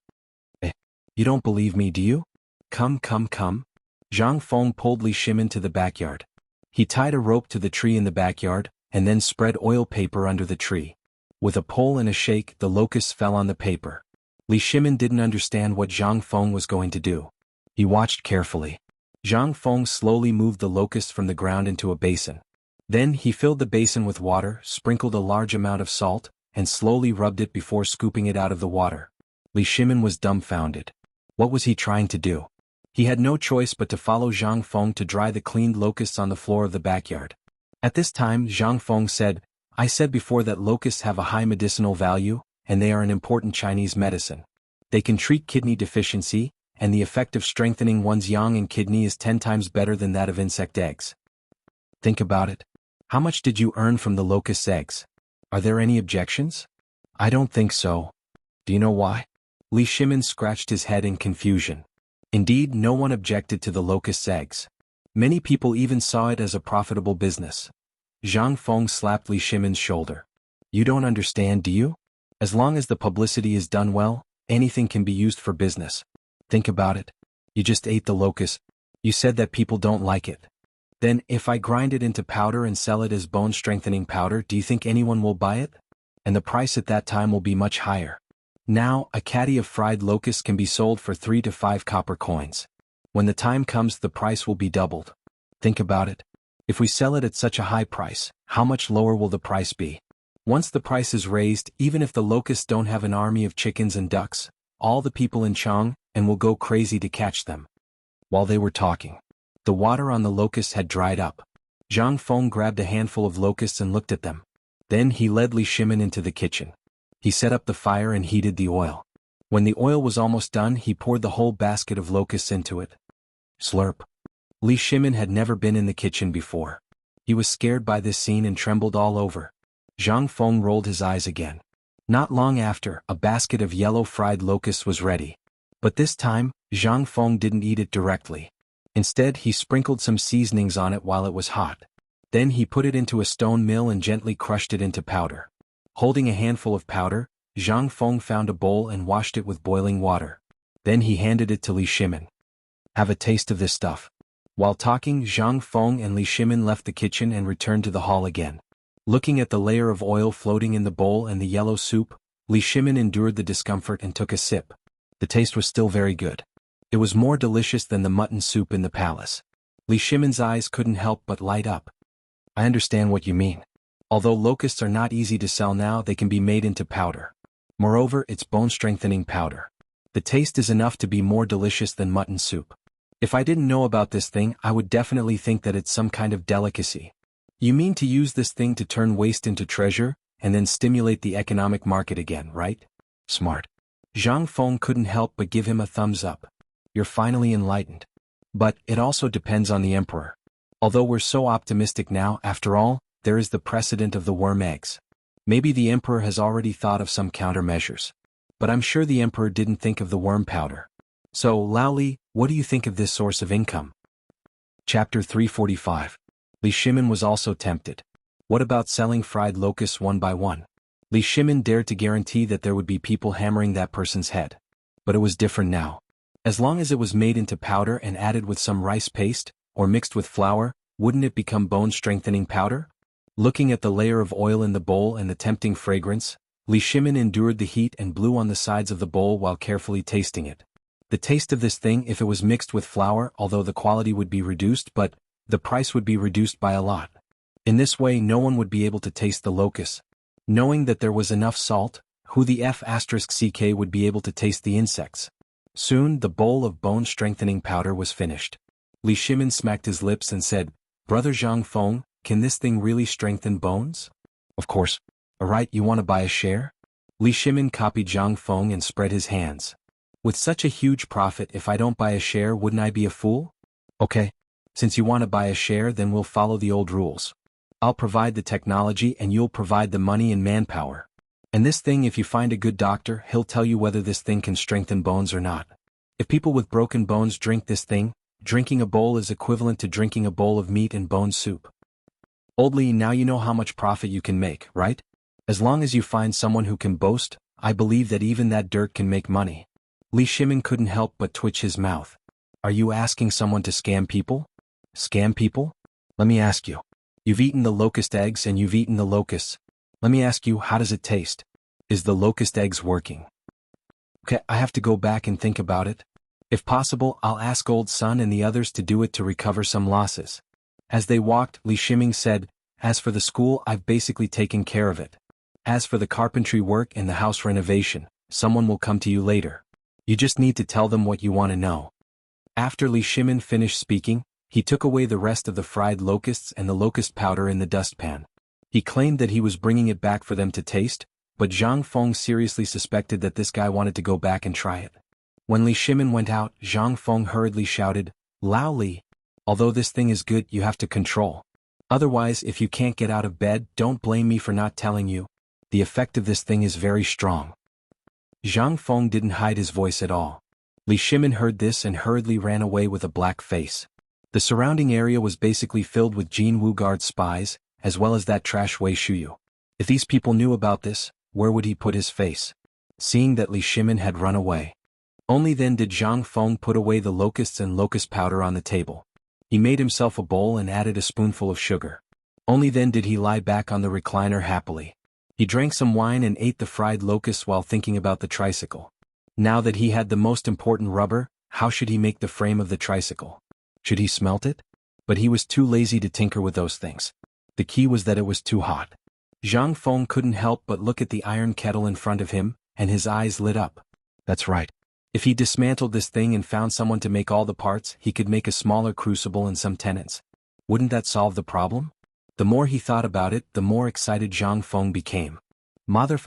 You don't believe me, do you? Come. Zhang Feng pulled Li Shimin to the backyard. He tied a rope to the tree in the backyard, and then spread oil paper under the tree. With a pull and a shake, the locusts fell on the paper. Li Shimin didn't understand what Zhang Feng was going to do. He watched carefully. Zhang Feng slowly moved the locusts from the ground into a basin. Then he filled the basin with water, sprinkled a large amount of salt, and slowly rubbed it before scooping it out of the water. Li Shimin was dumbfounded. What was he trying to do? He had no choice but to follow Zhang Feng to dry the cleaned locusts on the floor of the backyard. At this time, Zhang Feng said, "I said before that locusts have a high medicinal value, and they are an important Chinese medicine. They can treat kidney deficiency, and the effect of strengthening one's yang and kidney is 10 times better than that of insect eggs. Think about it. How much did you earn from the locust's eggs? Are there any objections?" "I don't think so. Do you know why?" Li Shimin scratched his head in confusion. Indeed, no one objected to the locust's eggs. Many people even saw it as a profitable business. Zhang Feng slapped Li Shimin's shoulder. "You don't understand, do you? As long as the publicity is done well, anything can be used for business. Think about it. You just ate the locust. You said that people don't like it. Then, if I grind it into powder and sell it as bone-strengthening powder, do you think anyone will buy it? And the price at that time will be much higher. Now, a caddy of fried locusts can be sold for 3 to 5 copper coins. When the time comes, the price will be doubled. Think about it. If we sell it at such a high price, how much lower will the price be? Once the price is raised, even if the locusts don't have an army of chickens and ducks, all the people in Chang'an will go crazy to catch them." While they were talking, the water on the locusts had dried up. Zhang Feng grabbed a handful of locusts and looked at them. Then he led Li Shimin into the kitchen. He set up the fire and heated the oil. When the oil was almost done, he poured the whole basket of locusts into it. Slurp. Li Shimin had never been in the kitchen before. He was scared by this scene and trembled all over. Zhang Feng rolled his eyes again. Not long after, a basket of yellow fried locusts was ready. But this time, Zhang Feng didn't eat it directly. Instead, he sprinkled some seasonings on it while it was hot. Then he put it into a stone mill and gently crushed it into powder. Holding a handful of powder, Zhang Feng found a bowl and washed it with boiling water. Then he handed it to Li Shimin. Have a taste of this stuff. While talking, Zhang Feng and Li Shimin left the kitchen and returned to the hall again. Looking at the layer of oil floating in the bowl and the yellow soup, Li Shimin endured the discomfort and took a sip. The taste was still very good. It was more delicious than the mutton soup in the palace. Li Shimin's eyes couldn't help but light up. I understand what you mean. Although locusts are not easy to sell now, they can be made into powder. Moreover, it's bone-strengthening powder. The taste is enough to be more delicious than mutton soup. If I didn't know about this thing, I would definitely think that it's some kind of delicacy. You mean to use this thing to turn waste into treasure, and then stimulate the economic market again, right? Smart. Zhang Feng couldn't help but give him a thumbs up. You're finally enlightened. But it also depends on the emperor. Although we're so optimistic now, after all, there is the precedent of the worm eggs. Maybe the emperor has already thought of some countermeasures. But I'm sure the emperor didn't think of the worm powder. So, Lao Li, what do you think of this source of income? Chapter 345. Li Shimin was also tempted. What about selling fried locusts one by one? Li Shimin dared to guarantee that there would be people hammering that person's head. But it was different now. As long as it was made into powder and added with some rice paste, or mixed with flour, wouldn't it become bone-strengthening powder? Looking at the layer of oil in the bowl and the tempting fragrance, Li Shimin endured the heat and blew on the sides of the bowl while carefully tasting it. The taste of this thing, if it was mixed with flour, although the quality would be reduced, but the price would be reduced by a lot. In this way, no one would be able to taste the locusts. Knowing that there was enough salt, who the F***ck would be able to taste the insects. Soon, the bowl of bone-strengthening powder was finished. Li Shimin smacked his lips and said, Brother Zhang Feng, can this thing really strengthen bones? Of course. Alright, you want to buy a share? Li Shimin copied Zhang Feng and spread his hands. With such a huge profit, if I don't buy a share, wouldn't I be a fool? Okay. Since you want to buy a share, then we'll follow the old rules. I'll provide the technology and you'll provide the money and manpower. And this thing, if you find a good doctor, he'll tell you whether this thing can strengthen bones or not. If people with broken bones drink this thing, drinking a bowl is equivalent to drinking a bowl of meat and bone soup. Old Li, now you know how much profit you can make, right? As long as you find someone who can boast, I believe that even that dirt can make money. Li Shimin couldn't help but twitch his mouth. Are you asking someone to scam people? Scam people? Let me ask you. You've eaten the locust eggs and you've eaten the locusts. Let me ask you, how does it taste? Is the locust eggs working? Okay, I have to go back and think about it. If possible, I'll ask Old Sun and the others to do it to recover some losses. As they walked, Li Shimin said, As for the school, I've basically taken care of it. As for the carpentry work and the house renovation, someone will come to you later. You just need to tell them what you want to know. After Li Shimin finished speaking, he took away the rest of the fried locusts and the locust powder in the dustpan. He claimed that he was bringing it back for them to taste, but Zhang Feng seriously suspected that this guy wanted to go back and try it. When Li Shimin went out, Zhang Feng hurriedly shouted, Lao Li, although this thing is good, you have to control. Otherwise, if you can't get out of bed, don't blame me for not telling you. The effect of this thing is very strong. Zhang Feng didn't hide his voice at all. Li Shimin heard this and hurriedly ran away with a black face. The surrounding area was basically filled with Jianghu guard spies, as well as that trash Wei Shuyu. If these people knew about this, where would he put his face? Seeing that Li Shimin had run away. Only then did Zhang Feng put away the locusts and locust powder on the table. He made himself a bowl and added a spoonful of sugar. Only then did he lie back on the recliner happily. He drank some wine and ate the fried locusts while thinking about the tricycle. Now that he had the most important rubber, how should he make the frame of the tricycle? Should he smelt it? But he was too lazy to tinker with those things. The key was that it was too hot. Zhang Feng couldn't help but look at the iron kettle in front of him, and his eyes lit up. That's right. If he dismantled this thing and found someone to make all the parts, he could make a smaller crucible and some tenants. Wouldn't that solve the problem? The more he thought about it, the more excited Zhang Feng became. Mother***,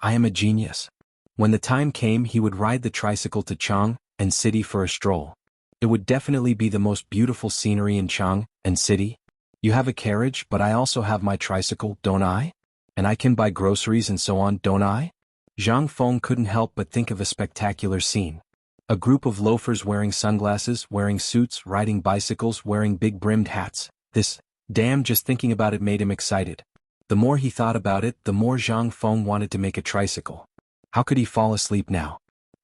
I am a genius. When the time came, he would ride the tricycle to Chang and City for a stroll. It would definitely be the most beautiful scenery in Chang and City. You have a carriage, but I also have my tricycle, don't I? And I can buy groceries and so on, don't I? Zhang Feng couldn't help but think of a spectacular scene. A group of loafers wearing sunglasses, wearing suits, riding bicycles, wearing big-brimmed hats. Just thinking about it made him excited. The more he thought about it, the more Zhang Feng wanted to make a tricycle. How could he fall asleep now?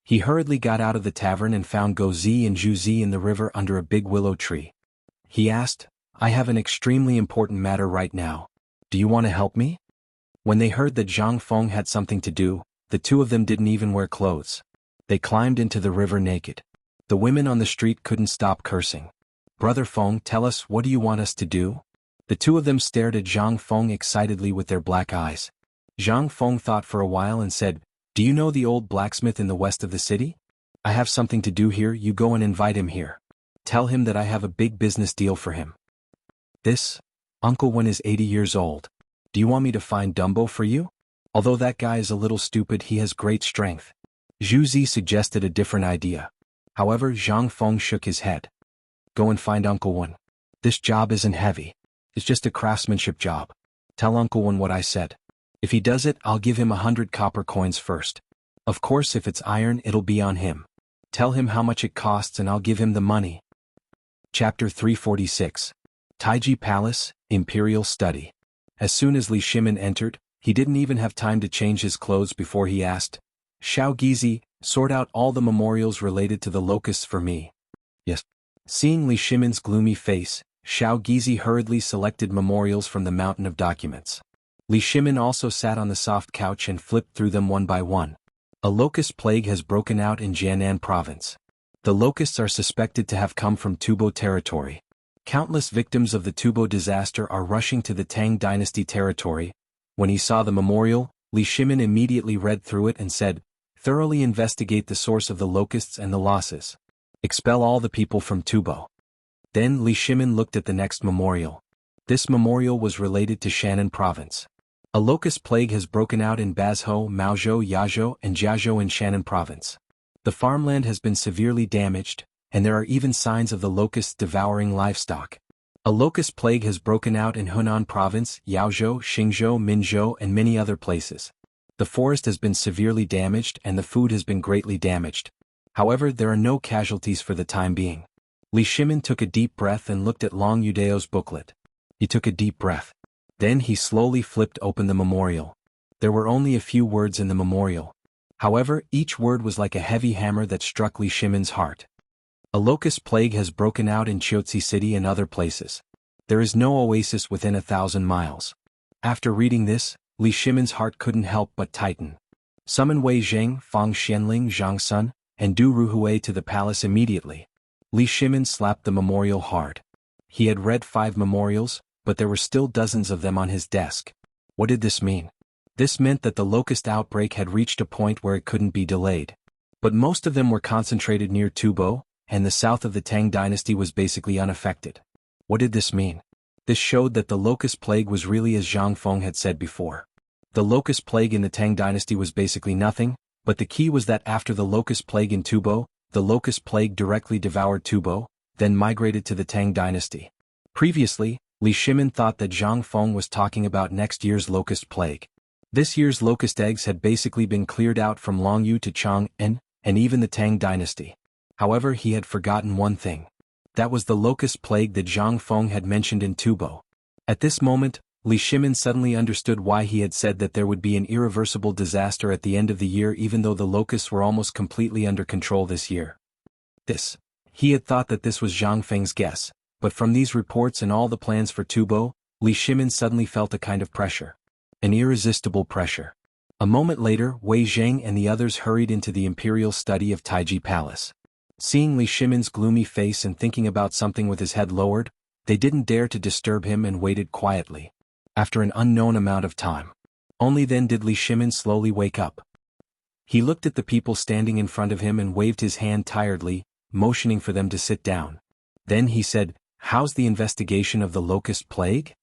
He hurriedly got out of the tavern and found Go Zi and Zhu Zi in the river under a big willow tree. He asked, I have an extremely important matter right now. Do you want to help me? When they heard that Zhang Feng had something to do, the two of them didn't even wear clothes. They climbed into the river naked. The women on the street couldn't stop cursing. Brother Feng, tell us, what do you want us to do? The two of them stared at Zhang Feng excitedly with their black eyes. Zhang Feng thought for a while and said, do you know the old blacksmith in the west of the city? I have something to do here, you go and invite him here. Tell him that I have a big business deal for him. Uncle Wen is 80 years old. Do you want me to find Dumbo for you? Although that guy is a little stupid, he has great strength. Zhu Zi suggested a different idea. However, Zhang Feng shook his head. Go and find Uncle Wen. This job isn't heavy. It's just a craftsmanship job. Tell Uncle Wen what I said. If he does it, I'll give him 100 copper coins first. Of course, if it's iron, it'll be on him. Tell him how much it costs and I'll give him the money. Chapter 346. Taiji Palace, Imperial Study. As soon as Li Shimin entered, he didn't even have time to change his clothes before he asked, Xiao Gizi, sort out all the memorials related to the locusts for me. Yes. Seeing Li Shimin's gloomy face, Xiao Gizi hurriedly selected memorials from the mountain of documents. Li Shimin also sat on the soft couch and flipped through them one by one. A locust plague has broken out in Jiangnan province. The locusts are suspected to have come from Tubo territory. Countless victims of the Tubo disaster are rushing to the Tang dynasty territory. When he saw the memorial, Li Shimin immediately read through it and said, thoroughly investigate the source of the locusts and the losses. Expel all the people from Tubo. Then Li Shimin looked at the next memorial. This memorial was related to Shannan province. A locust plague has broken out in Bazhou, Maozhou, Yazhou, and Jiazhou in Shannan province. The farmland has been severely damaged, and there are even signs of the locusts devouring livestock. A locust plague has broken out in Hunan province, Yaozhou, Xingzhou, Minzhou, and many other places. The forest has been severely damaged and the food has been greatly damaged. However, there are no casualties for the time being. Li Shimin took a deep breath and looked at Long Yudeo's booklet. He took a deep breath. Then he slowly flipped open the memorial. There were only a few words in the memorial. However, each word was like a heavy hammer that struck Li Shimin's heart. A locust plague has broken out in Chiotzi City and other places. There is no oasis within 1,000 miles. After reading this, Li Shimin's heart couldn't help but tighten. Summon Wei Zheng, Fang Xianling, Zhang Sun, and Du Ruhui to the palace immediately. Li Shimin slapped the memorial hard. He had read 5 memorials, but there were still dozens of them on his desk. What did this mean? This meant that the locust outbreak had reached a point where it couldn't be delayed. But most of them were concentrated near Tubo, and the south of the Tang dynasty was basically unaffected. What did this mean? This showed that the locust plague was really as Zhang Feng had said before. The locust plague in the Tang dynasty was basically nothing, but the key was that after the locust plague in Tubo, the locust plague directly devoured Tubo, then migrated to the Tang dynasty. Previously, Li Shimin thought that Zhang Feng was talking about next year's locust plague. This year's locust eggs had basically been cleared out from Longyu to Chang'an, and even the Tang dynasty. However, he had forgotten one thing. That was the locust plague that Zhang Feng had mentioned in Tubo. At this moment, Li Shimin suddenly understood why he had said that there would be an irreversible disaster at the end of the year even though the locusts were almost completely under control this year. He had thought that this was Zhang Feng's guess, but from these reports and all the plans for Tubo, Li Shimin suddenly felt a kind of pressure. An irresistible pressure. A moment later, Wei Zheng and the others hurried into the imperial study of Taiji Palace. Seeing Li Shimin's gloomy face and thinking about something with his head lowered, they didn't dare to disturb him and waited quietly. After an unknown amount of time. Only then did Li Shimin slowly wake up. He looked at the people standing in front of him and waved his hand tiredly, motioning for them to sit down. Then he said, "How's the investigation of the locust plague?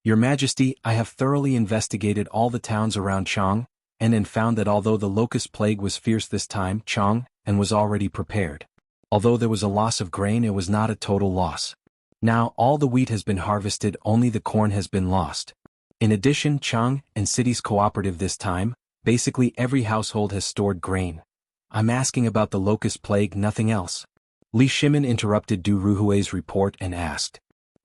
Your Majesty, I have thoroughly investigated all the towns around Chang'an and found that although the locust plague was fierce this time, Chang'an was already prepared. Although there was a loss of grain, it was not a total loss. Now all the wheat has been harvested, only the corn has been lost. In addition, Chang and city's cooperative this time, basically every household has stored grain. I'm asking about the locust plague, nothing else. Li Shimin interrupted Du Ruhui's report and asked.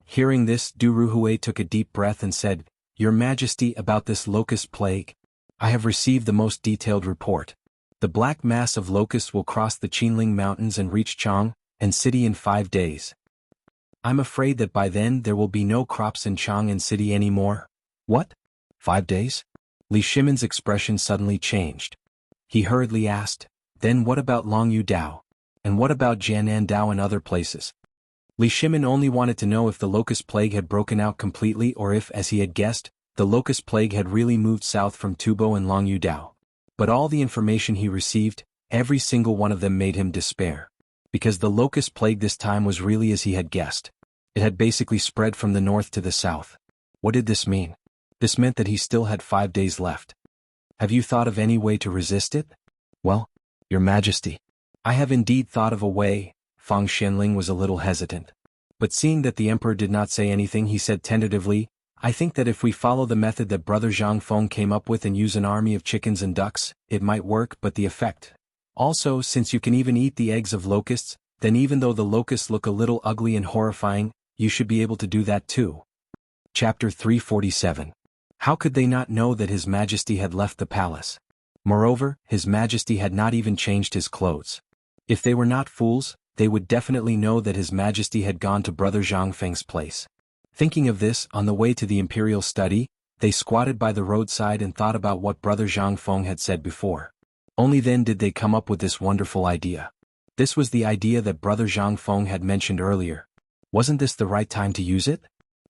Hearing this, Du Ruhui took a deep breath and said, Your Majesty, about this locust plague. I have received the most detailed report. The black mass of locusts will cross the Qinling Mountains and reach Chang and city in 5 days. I'm afraid that by then there will be no crops in Chang and city anymore. What? 5 days? Li Shimin's expression suddenly changed. He hurriedly asked, Then what about Longyu Dao? And what about Jianan Dao and other places? Li Shimin only wanted to know if the locust plague had broken out completely or if, as he had guessed, the locust plague had really moved south from Tubo and Longyu Dao. But all the information he received, every single one of them made him despair. Because the locust plague this time was really as he had guessed. It had basically spread from the north to the south. What did this mean? This meant that he still had 5 days left. Have you thought of any way to resist it? Well, Your Majesty, I have indeed thought of a way. Fang Xianling was a little hesitant. But seeing that the emperor did not say anything, he said tentatively, I think that if we follow the method that Brother Zhang Feng came up with and use an army of chickens and ducks, it might work, but the effect. Also, since you can even eat the eggs of locusts, then even though the locusts look a little ugly and horrifying, you should be able to do that too. Chapter 347. How could they not know that His Majesty had left the palace? Moreover, His Majesty had not even changed his clothes. If they were not fools, they would definitely know that His Majesty had gone to Brother Zhang Feng's place. Thinking of this, on the way to the imperial study, they squatted by the roadside and thought about what Brother Zhang Feng had said before. Only then did they come up with this wonderful idea. This was the idea that Brother Zhang Feng had mentioned earlier. Wasn't this the right time to use it?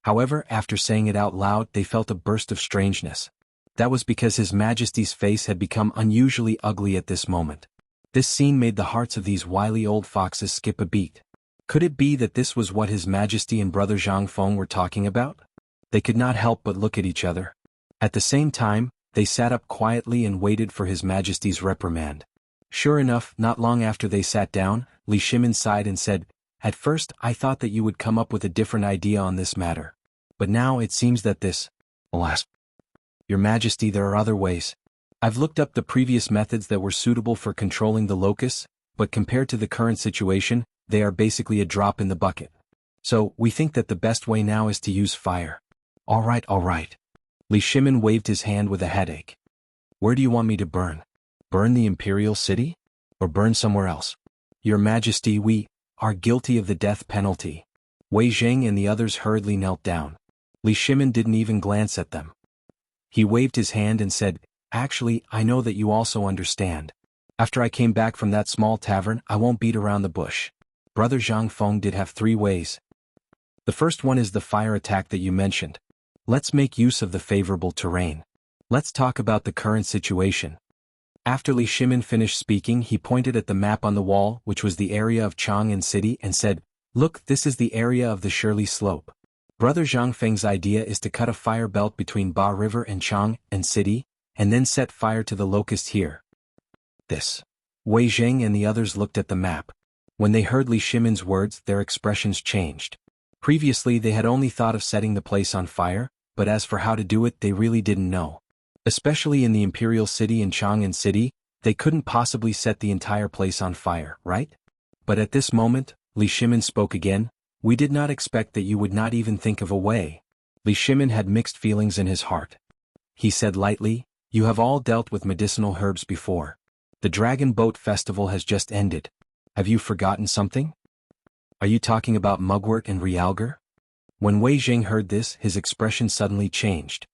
However, after saying it out loud, they felt a burst of strangeness. That was because His Majesty's face had become unusually ugly at this moment. This scene made the hearts of these wily old foxes skip a beat. Could it be that this was what His Majesty and Brother Zhang Feng were talking about? They could not help but look at each other. At the same time, they sat up quietly and waited for His Majesty's reprimand. Sure enough, not long after they sat down, Li Shimin sighed and said, At first, I thought that you would come up with a different idea on this matter. But now it seems that this... Alas, Your Majesty, there are other ways. I've looked up the previous methods that were suitable for controlling the locusts, but compared to the current situation, they are basically a drop in the bucket. So, we think that the best way now is to use fire. All right. Li Shimin waved his hand with a headache. Where do you want me to burn? Burn the imperial city? Or burn somewhere else? Your Majesty, we are guilty of the death penalty. Wei Zheng and the others hurriedly knelt down. Li Shimin didn't even glance at them. He waved his hand and said, Actually, I know that you also understand. After I came back from that small tavern, I won't beat around the bush. Brother Zhang Feng did have 3 ways. The first one is the fire attack that you mentioned. Let's make use of the favorable terrain. Let's talk about the current situation. After Li Shimin finished speaking, he pointed at the map on the wall, which was the area of Chang'an City, and said, Look, this is the area of the Shirley Slope. Brother Zhang Feng's idea is to cut a fire belt between Ba River and Chang'an City, and then set fire to the locust here. This. Wei Zheng and the others looked at the map. When they heard Li Shimin's words, their expressions changed. Previously they had only thought of setting the place on fire, but as for how to do it, they really didn't know. Especially in the imperial city in Chang'an City, they couldn't possibly set the entire place on fire, right? But at this moment, Li Shimin spoke again, We did not expect that you would not even think of a way. Li Shimin had mixed feelings in his heart. He said lightly, You have all dealt with medicinal herbs before. The Dragon Boat Festival has just ended. Have you forgotten something? Are you talking about mugwort and realgar? When Wei Zheng heard this, his expression suddenly changed.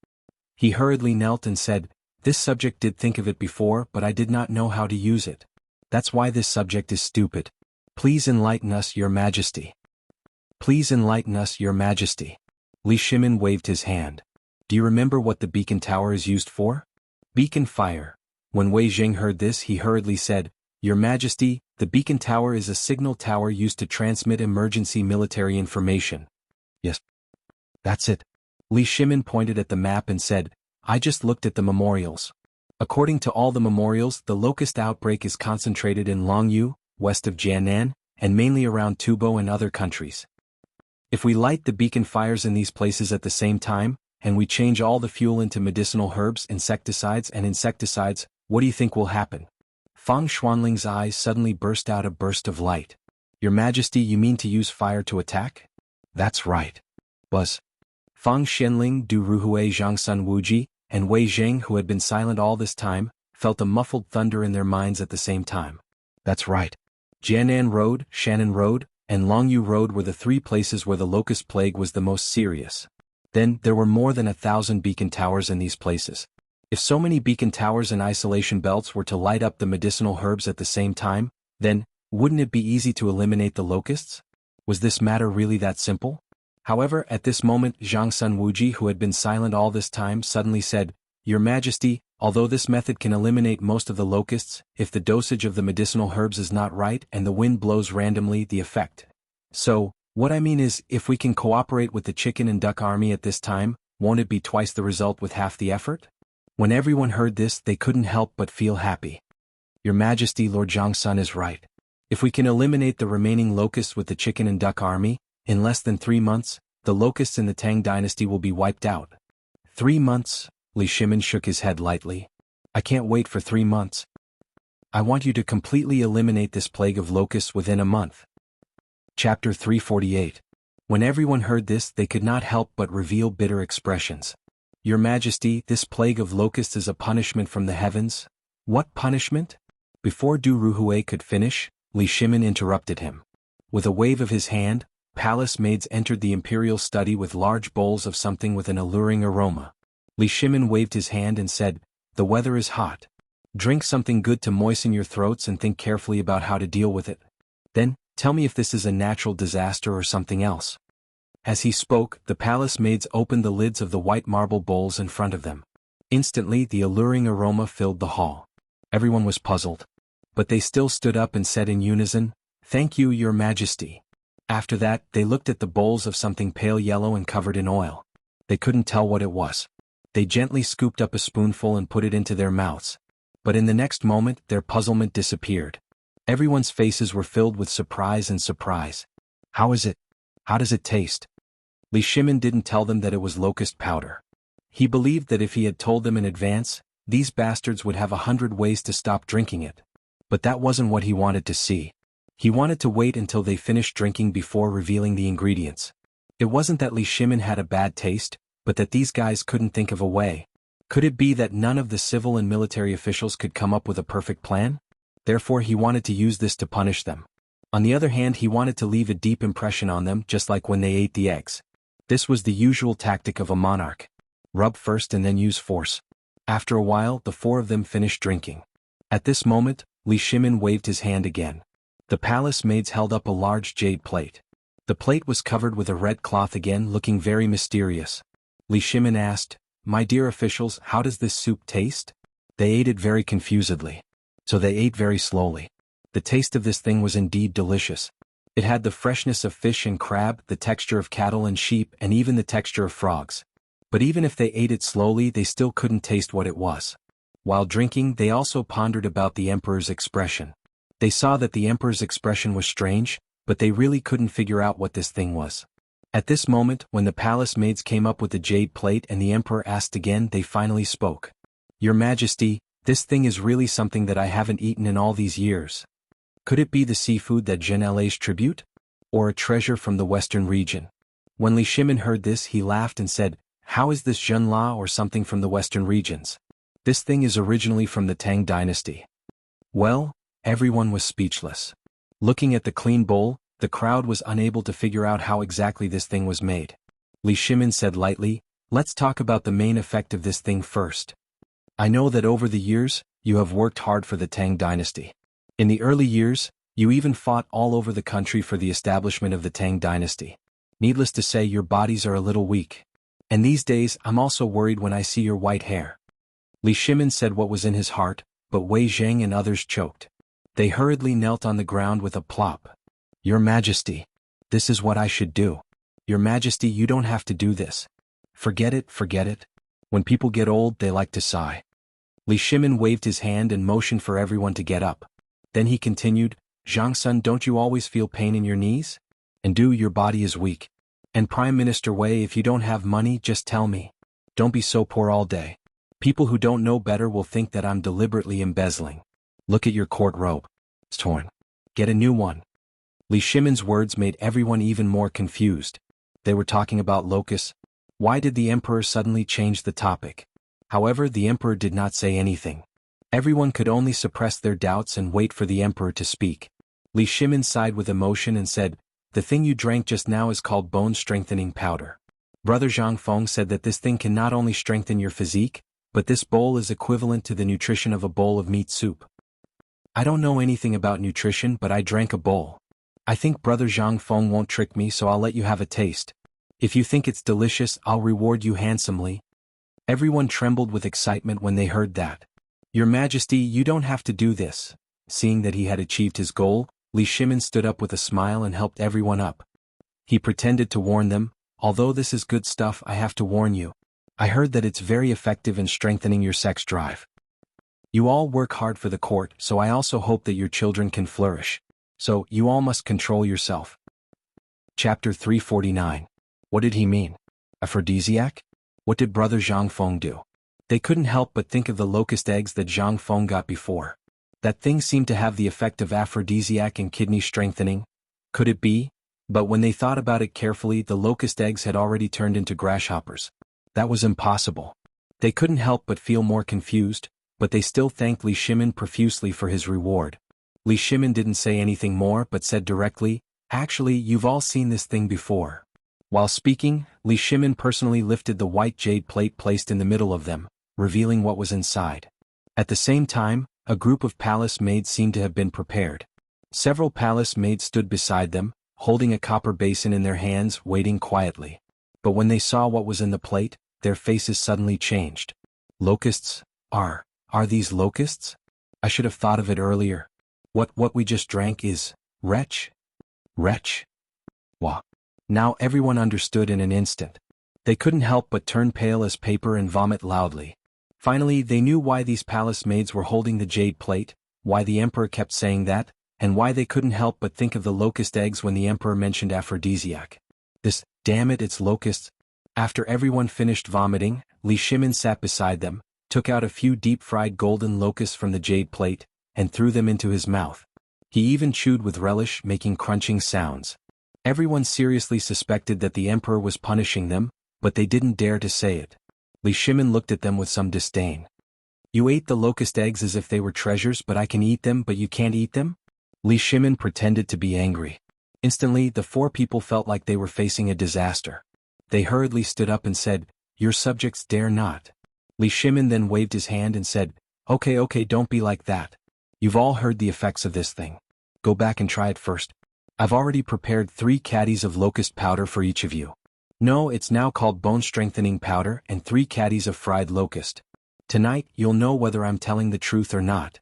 He hurriedly knelt and said, This subject did think of it before, but I did not know how to use it. That's why this subject is stupid. Please enlighten us, Your Majesty. Please enlighten us, Your Majesty. Li Shimin waved his hand. Do you remember what the beacon tower is used for? Beacon fire. When Wei Zheng heard this, he hurriedly said, Your Majesty, the beacon tower is a signal tower used to transmit emergency military information. Yes. That's it. Li Shimin pointed at the map and said, I just looked at the memorials. According to all the memorials, the locust outbreak is concentrated in Longyu, west of Jianan, and mainly around Tubo and other countries. If we light the beacon fires in these places at the same time, and we change all the fuel into medicinal herbs, insecticides, what do you think will happen? Fang Xuanling's eyes suddenly burst out a burst of light. Your Majesty, you mean to use fire to attack? That's right. Buzz. Fang Xianling, Du Ruhui, Zhangsun Wuji, and Wei Zheng, who had been silent all this time, felt a muffled thunder in their minds at the same time. That's right. Jianan Road, Shannon Road, and Longyu Road were the three places where the locust plague was the most serious. Then, there were more than 1,000 beacon towers in these places. If so many beacon towers and isolation belts were to light up the medicinal herbs at the same time, then, wouldn't it be easy to eliminate the locusts? Was this matter really that simple? However, at this moment, Zhangsun Wuji, who had been silent all this time, suddenly said, Your Majesty, although this method can eliminate most of the locusts, if the dosage of the medicinal herbs is not right and the wind blows randomly, the effect. So, what I mean is, if we can cooperate with the chicken and duck army at this time, won't it be twice the result with half the effort? When everyone heard this, they couldn't help but feel happy. Your Majesty, Lord Zhangsun is right. If we can eliminate the remaining locusts with the chicken and duck army, in less than 3 months, the locusts in the Tang dynasty will be wiped out. 3 months? Li Shimin shook his head lightly. I can't wait for 3 months. I want you to completely eliminate this plague of locusts within a month. Chapter 348. When everyone heard this, they could not help but reveal bitter expressions. Your Majesty, this plague of locusts is a punishment from the heavens. What punishment? Before Du Ruhui could finish, Li Shimin interrupted him. With a wave of his hand, palace maids entered the imperial study with large bowls of something with an alluring aroma. Li Shimin waved his hand and said, The weather is hot. Drink something good to moisten your throats and think carefully about how to deal with it. Then, tell me if this is a natural disaster or something else. As he spoke, the palace maids opened the lids of the white marble bowls in front of them. Instantly, the alluring aroma filled the hall. Everyone was puzzled. But they still stood up and said in unison, Thank you, Your Majesty. After that, they looked at the bowls of something pale yellow and covered in oil. They couldn't tell what it was. They gently scooped up a spoonful and put it into their mouths. But in the next moment, their puzzlement disappeared. Everyone's faces were filled with surprise and surprise. How is it? How does it taste? Li Shimin didn't tell them that it was locust powder. He believed that if he had told them in advance, these bastards would have 100 ways to stop drinking it. But that wasn't what he wanted to see. He wanted to wait until they finished drinking before revealing the ingredients. It wasn't that Li Shimin had a bad taste, but that these guys couldn't think of a way. Could it be that none of the civil and military officials could come up with a perfect plan? Therefore he wanted to use this to punish them. On the other hand, he wanted to leave a deep impression on them, just like when they ate the eggs. This was the usual tactic of a monarch. Rub first and then use force. After a while, the 4 of them finished drinking. At this moment, Li Shimin waved his hand again. The palace maids held up a large jade plate. The plate was covered with a red cloth again, looking very mysterious. Li Shimin asked, My dear officials, how does this soup taste? They ate it very confusedly. So they ate very slowly. The taste of this thing was indeed delicious. It had the freshness of fish and crab, the texture of cattle and sheep, and even the texture of frogs. But even if they ate it slowly, they still couldn't taste what it was. While drinking, they also pondered about the emperor's expression. They saw that the emperor's expression was strange, but they really couldn't figure out what this thing was. At this moment, when the palace maids came up with the jade plate and the emperor asked again, they finally spoke. Your Majesty, this thing is really something that I haven't eaten in all these years. Could it be the seafood that Zhenla's tribute? Or a treasure from the western region? When Li Shimin heard this, he laughed and said, How is this Zhenla or something from the western regions? This thing is originally from the Tang dynasty. Well, everyone was speechless. Looking at the clean bowl, the crowd was unable to figure out how exactly this thing was made. Li Shimin said lightly, Let's talk about the main effect of this thing first. I know that over the years, you have worked hard for the Tang dynasty. In the early years, you even fought all over the country for the establishment of the Tang dynasty. Needless to say, your bodies are a little weak. And these days, I'm also worried when I see your white hair. Li Shimin said what was in his heart, but Wei Zheng and others choked. They hurriedly knelt on the ground with a plop. Your Majesty, this is what I should do. Your Majesty, you don't have to do this. Forget it, forget it. When people get old, they like to sigh. Li Shimin waved his hand and motioned for everyone to get up. Then he continued, Zhangsun, don't you always feel pain in your knees? And your body is weak. And Prime Minister Wei, if you don't have money, just tell me. Don't be so poor all day. People who don't know better will think that I'm deliberately embezzling. Look at your court robe. It's torn. Get a new one. Li Shimin's words made everyone even more confused. They were talking about locusts. Why did the emperor suddenly change the topic? However, the emperor did not say anything. Everyone could only suppress their doubts and wait for the emperor to speak. Li Shimin sighed with emotion and said, "The thing you drank just now is called bone-strengthening powder. Brother Jiangfeng said that this thing can not only strengthen your physique, but this bowl is equivalent to the nutrition of a bowl of meat soup." I don't know anything about nutrition, but I drank a bowl. I think Brother Jiangfeng won't trick me, so I'll let you have a taste. If you think it's delicious, I'll reward you handsomely. Everyone trembled with excitement when they heard that. Your Majesty, you don't have to do this. Seeing that he had achieved his goal, Li Shimin stood up with a smile and helped everyone up. He pretended to warn them, "Although this is good stuff, I have to warn you. I heard that it's very effective in strengthening your sex drive. You all work hard for the court, so I also hope that your children can flourish. So, you all must control yourself." Chapter 349. What did he mean? Aphrodisiac? What did Brother Jiangfeng do? They couldn't help but think of the locust eggs that Jiangfeng got before. That thing seemed to have the effect of aphrodisiac and kidney strengthening. Could it be? But when they thought about it carefully, the locust eggs had already turned into grasshoppers. That was impossible. They couldn't help but feel more confused, but they still thanked Li Shimin profusely for his reward. Li Shimin didn't say anything more but said directly, "Actually, you've all seen this thing before." While speaking, Li Shimin personally lifted the white jade plate placed in the middle of them, revealing what was inside. At the same time, a group of palace maids seemed to have been prepared. Several palace maids stood beside them, holding a copper basin in their hands, waiting quietly. But when they saw what was in the plate, their faces suddenly changed. Locusts? Are these locusts? I should have thought of it earlier. What we just drank is wretch? Wah. Now everyone understood in an instant. They couldn't help but turn pale as paper and vomit loudly. Finally, they knew why these palace maids were holding the jade plate, why the emperor kept saying that, and why they couldn't help but think of the locust eggs when the emperor mentioned aphrodisiac. Damn it, it's locusts. After everyone finished vomiting, Li Shimin sat beside them, took out a few deep-fried golden locusts from the jade plate, and threw them into his mouth. He even chewed with relish, making crunching sounds. Everyone seriously suspected that the emperor was punishing them, but they didn't dare to say it. Li Shimin looked at them with some disdain. "You ate the locust eggs as if they were treasures, but I can eat them, but you can't eat them?" Li Shimin pretended to be angry. Instantly, the four people felt like they were facing a disaster. They hurriedly stood up and said, "Your subjects dare not." Li Shimin then waved his hand and said, Okay, don't be like that. You've all heard the effects of this thing. Go back and try it first. I've already prepared 3 caddies of locust powder for each of you. No, it's now called bone-strengthening powder and 3 caddies of fried locust. Tonight, you'll know whether I'm telling the truth or not.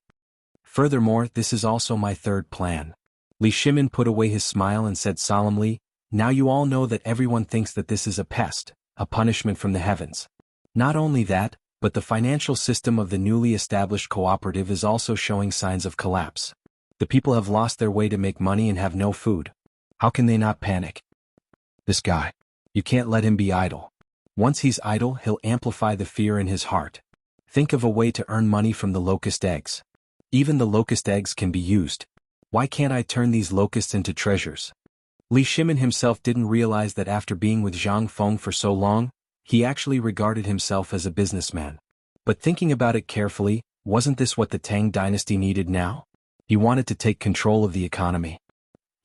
Furthermore, this is also my 3rd plan." Li Shimin put away his smile and said solemnly, "Now you all know that everyone thinks that this is a pest, a punishment from the heavens. Not only that, but the financial system of the newly established cooperative is also showing signs of collapse. The people have lost their way to make money and have no food. How can they not panic? This guy. You can't let him be idle. Once he's idle, he'll amplify the fear in his heart. Think of a way to earn money from the locust eggs. Even the locust eggs can be used. Why can't I turn these locusts into treasures?" Li Shimin himself didn't realize that after being with Zhang Feng for so long, he actually regarded himself as a businessman. But thinking about it carefully, wasn't this what the Tang dynasty needed now? He wanted to take control of the economy.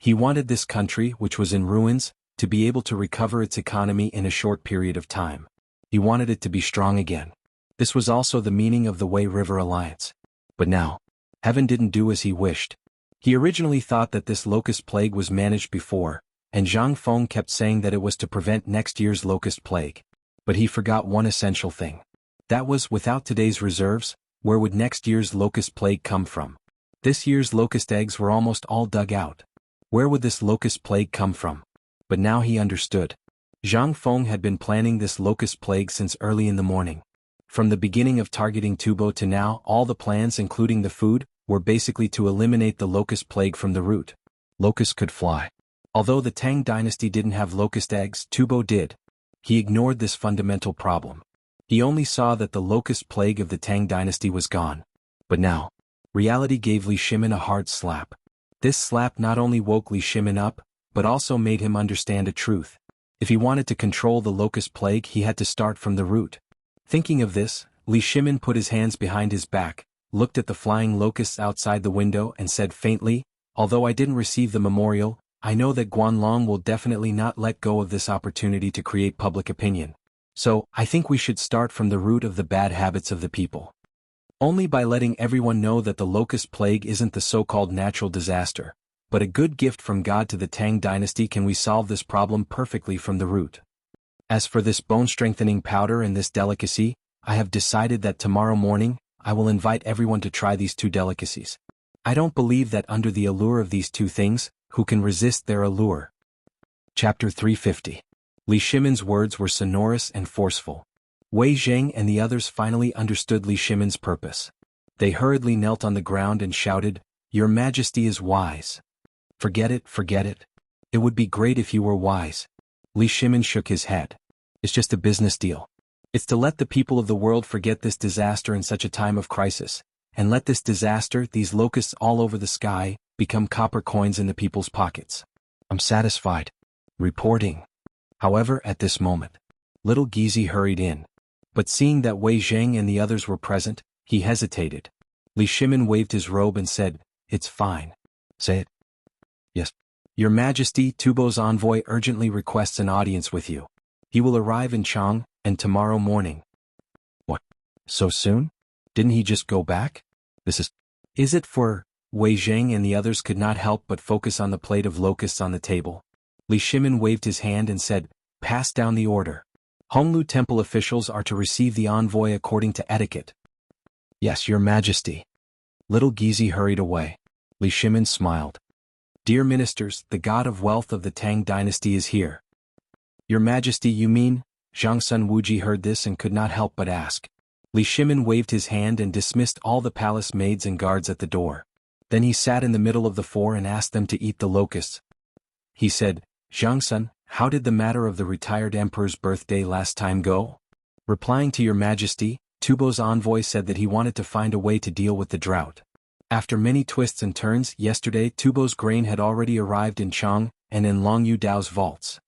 He wanted this country, which was in ruins, to be able to recover its economy in a short period of time. He wanted it to be strong again. This was also the meaning of the Wei River Alliance. But now, heaven didn't do as he wished. He originally thought that this locust plague was managed before, and Zhang Feng kept saying that it was to prevent next year's locust plague. But he forgot one essential thing. That was, without today's reserves, where would next year's locust plague come from? This year's locust eggs were almost all dug out. Where would this locust plague come from? But now he understood. Zhang Feng had been planning this locust plague since early in the morning. From the beginning of targeting Tubo to now, all the plans, including the food, were basically to eliminate the locust plague from the root. Locusts could fly. Although the Tang dynasty didn't have locust eggs, Tubo did. He ignored this fundamental problem. He only saw that the locust plague of the Tang dynasty was gone. But now, reality gave Li Shimin a hard slap. This slap not only woke Li Shimin up, but also made him understand a truth. If he wanted to control the locust plague, he had to start from the root. Thinking of this, Li Shimin put his hands behind his back, looked at the flying locusts outside the window and said faintly, "Although I didn't receive the memorial, I know that Guanlong will definitely not let go of this opportunity to create public opinion. So, I think we should start from the root of the bad habits of the people. Only by letting everyone know that the locust plague isn't the so-called natural disaster, but a good gift from God to the Tang dynasty can we solve this problem perfectly from the root. As for this bone-strengthening powder and this delicacy, I have decided that tomorrow morning, I will invite everyone to try these two delicacies. I don't believe that under the allure of these two things, who can resist their allure?" Chapter 350. Li Shimin's words were sonorous and forceful. Wei Zheng and the others finally understood Li Shimin's purpose. They hurriedly knelt on the ground and shouted, "Your Majesty is wise." Forget it, forget it. It would be great if you were wise." Li Shimin shook his head. "It's just a business deal. It's to let the people of the world forget this disaster in such a time of crisis, and let this disaster, these locusts all over the sky, become copper coins in the people's pockets. I'm satisfied." Reporting. However, at this moment, little Gizi hurried in. But seeing that Wei Zheng and the others were present, he hesitated. Li Shimin waved his robe and said, "It's fine." "Say it." "Yes. Your Majesty, Tubo's envoy urgently requests an audience with you. He will arrive in Chang, and tomorrow morning." "What? So soon? Didn't he just go back?" Is it for—" Wei Zheng and the others could not help but focus on the plate of locusts on the table. Li Shimin waved his hand and said, "Pass down the order. Honglu temple officials are to receive the envoy according to etiquette." "Yes, Your Majesty." Little Gizi hurried away. Li Shimin smiled. "Dear ministers, the god of wealth of the Tang dynasty is here." "Your Majesty, you mean?" Zhang Sun Wuji heard this and could not help but ask. Li Shimin waved his hand and dismissed all the palace maids and guards at the door. Then he sat in the middle of the four and asked them to eat the locusts. He said, "Zhang Sun, how did the matter of the retired emperor's birthday last time go?" Replying to Your Majesty, Tubo's envoy said that he wanted to find a way to deal with the drought. After many twists and turns, yesterday Tubo's grain had already arrived in Chang and in Long Yu Dao's vaults.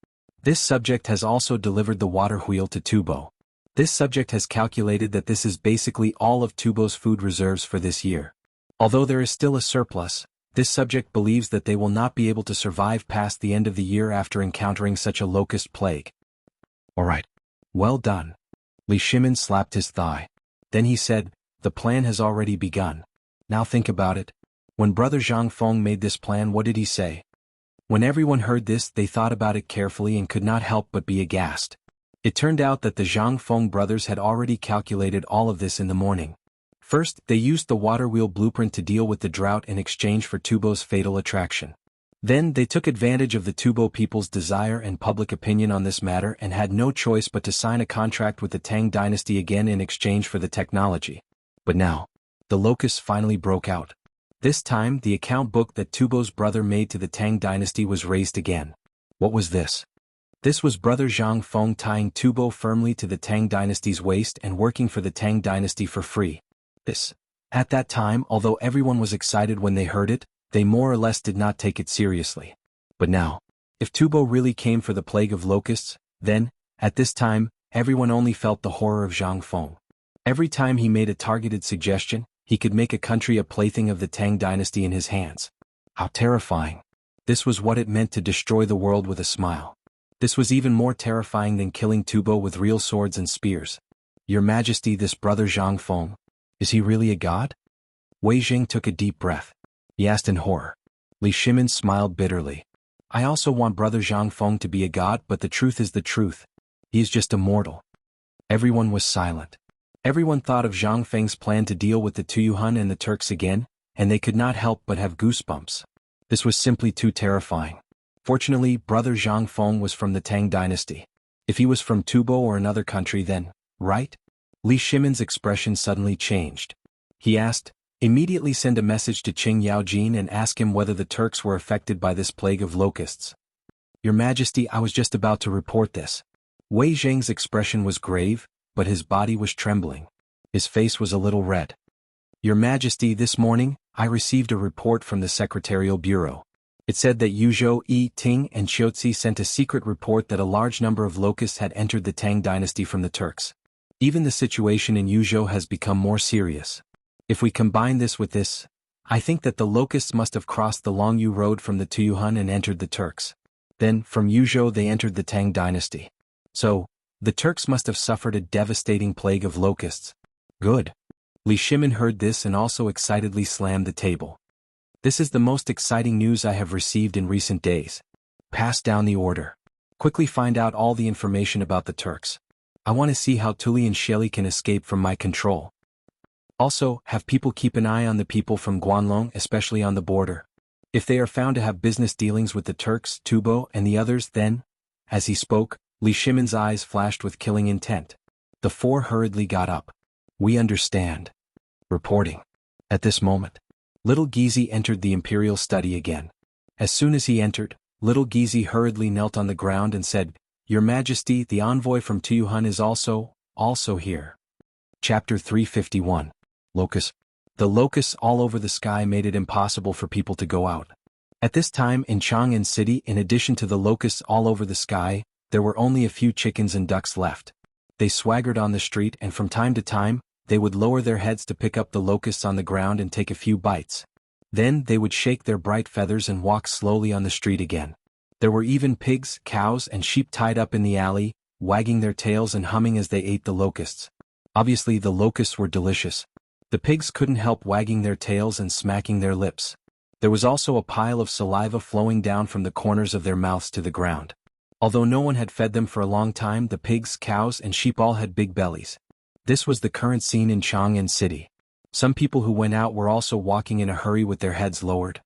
This subject has also delivered the water wheel to Tubo. This subject has calculated that this is basically all of Tubo's food reserves for this year. Although there is still a surplus, this subject believes that they will not be able to survive past the end of the year after encountering such a locust plague. "All right. Well done." Li Shimin slapped his thigh. Then he said, "The plan has already begun. Now think about it. When Brother Zhang Feng made this plan, what did he say?" When everyone heard this, they thought about it carefully and could not help but be aghast. It turned out that the Zhang Feng brothers had already calculated all of this in the morning. First, they used the water wheel blueprint to deal with the drought in exchange for Tubo's fatal attraction. Then, they took advantage of the Tubo people's desire and public opinion on this matter and had no choice but to sign a contract with the Tang dynasty again in exchange for the technology. But now, the locusts finally broke out. This time, the account book that Tubo's brother made to the Tang dynasty was raised again. What was this? This was Brother Zhang Feng tying Tubo firmly to the Tang dynasty's waist and working for the Tang dynasty for free. At that time, although everyone was excited when they heard it, they more or less did not take it seriously. But now, if Tubo really came for the plague of locusts, then, at this time, everyone only felt the horror of Zhang Feng. Every time he made a targeted suggestion, he could make a country a plaything of the Tang dynasty in his hands. How terrifying. This was what it meant to destroy the world with a smile. This was even more terrifying than killing Tubo with real swords and spears. Your Majesty, this Brother Zhang Feng, is he really a god? Wei Zheng took a deep breath. He asked in horror. Li Shimin smiled bitterly. I also want Brother Zhang Feng to be a god, but the truth is the truth. He is just a mortal. Everyone was silent. Everyone thought of Zhang Feng's plan to deal with the Tuyuhun and the Turks again, and they could not help but have goosebumps. This was simply too terrifying. Fortunately, Brother Zhang Feng was from the Tang dynasty. If he was from Tubo or another country then, right? Li Shimin's expression suddenly changed. He asked, immediately send a message to Qing Yaojin and ask him whether the Turks were affected by this plague of locusts. Your Majesty, I was just about to report this. Wei Zheng's expression was grave, but his body was trembling. His face was a little red. Your Majesty, this morning, I received a report from the Secretarial Bureau. It said that Yuzhou, Ting, and Xiaozi sent a secret report that a large number of locusts had entered the Tang dynasty from the Turks. Even the situation in Yuzhou has become more serious. If we combine this with this, I think that the locusts must have crossed the Longyu Road from the Tuyuhun and entered the Turks. Then, from Yuzhou they entered the Tang dynasty. So, the Turks must have suffered a devastating plague of locusts. Good. Li Shimin heard this and also excitedly slammed the table. This is the most exciting news I have received in recent days. Pass down the order. Quickly find out all the information about the Turks. I want to see how Tuli and Shelly can escape from my control. Also, have people keep an eye on the people from Guanlong, especially on the border. If they are found to have business dealings with the Turks, Tubo, and the others, then, as he spoke, Li Shimin's eyes flashed with killing intent. The four hurriedly got up. We understand. Reporting. At this moment, Little Gizi entered the imperial study again. As soon as he entered, Little Gizi hurriedly knelt on the ground and said, Your Majesty, the envoy from Tuyuhun is also here. Chapter 351. Locusts. The locusts all over the sky made it impossible for people to go out. At this time in Chang'an City, in addition to the locusts all over the sky, there were only a few chickens and ducks left. They swaggered on the street and from time to time, they would lower their heads to pick up the locusts on the ground and take a few bites. Then they would shake their bright feathers and walk slowly on the street again. There were even pigs, cows, and sheep tied up in the alley, wagging their tails and humming as they ate the locusts. Obviously the locusts were delicious. The pigs couldn't help wagging their tails and smacking their lips. There was also a pile of saliva flowing down from the corners of their mouths to the ground. Although no one had fed them for a long time, the pigs, cows, and sheep all had big bellies. This was the current scene in Chang'an City. Some people who went out were also walking in a hurry with their heads lowered.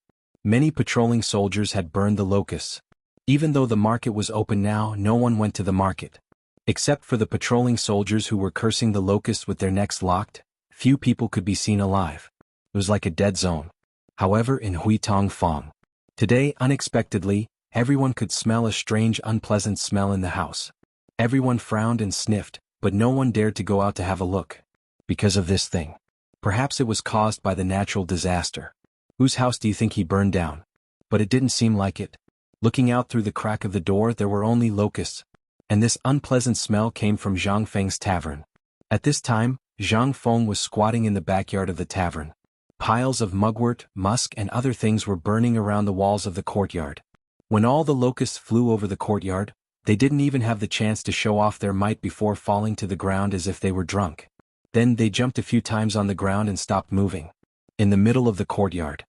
Many patrolling soldiers had burned the locusts. Even though the market was open now, no one went to the market. Except for the patrolling soldiers who were cursing the locusts with their necks locked, few people could be seen alive. It was like a dead zone. However, in Huitong Fong, today, unexpectedly, everyone could smell a strange, unpleasant smell in the house. Everyone frowned and sniffed, but no one dared to go out to have a look. Because of this thing. Perhaps it was caused by the natural disaster. Whose house do you think he burned down? But it didn't seem like it. Looking out through the crack of the door, there were only locusts. And this unpleasant smell came from Zhang Feng's tavern. At this time, Zhang Feng was squatting in the backyard of the tavern. Piles of mugwort, musk, and other things were burning around the walls of the courtyard. When all the locusts flew over the courtyard, they didn't even have the chance to show off their might before falling to the ground as if they were drunk. Then they jumped a few times on the ground and stopped moving. In the middle of the courtyard,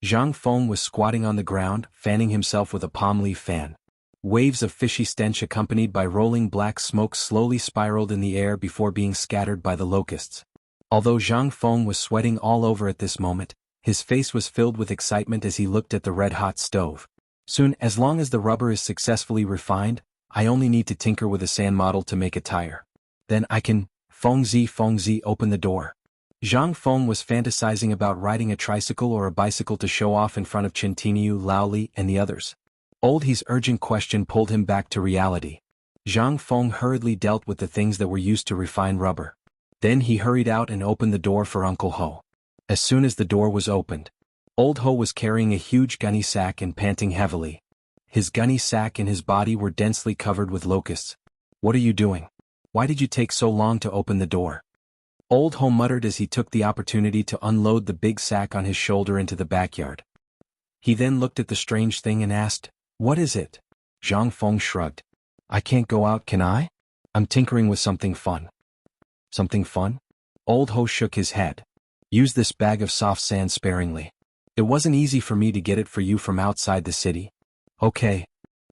Zhang Feng was squatting on the ground, fanning himself with a palm leaf fan. Waves of fishy stench accompanied by rolling black smoke slowly spiraled in the air before being scattered by the locusts. Although Zhang Feng was sweating all over at this moment, his face was filled with excitement as he looked at the red-hot stove. Soon, as long as the rubber is successfully refined, I only need to tinker with a sand model to make a tire. Then I can, Fengzi, open the door. Zhang Feng was fantasizing about riding a tricycle or a bicycle to show off in front of Chen Tiniu, Lao Li, and the others. Old He's urgent question pulled him back to reality. Zhang Feng hurriedly dealt with the things that were used to refine rubber. Then he hurried out and opened the door for Uncle Ho. As soon as the door was opened, Old Ho was carrying a huge gunny sack and panting heavily. His gunny sack and his body were densely covered with locusts. What are you doing? Why did you take so long to open the door? Old Ho muttered as he took the opportunity to unload the big sack on his shoulder into the backyard. He then looked at the strange thing and asked, What is it? Zhang Feng shrugged. I can't go out, can I? I'm tinkering with something fun. Something fun? Old Ho shook his head. Use this bag of soft sand sparingly. It wasn't easy for me to get it for you from outside the city. Okay.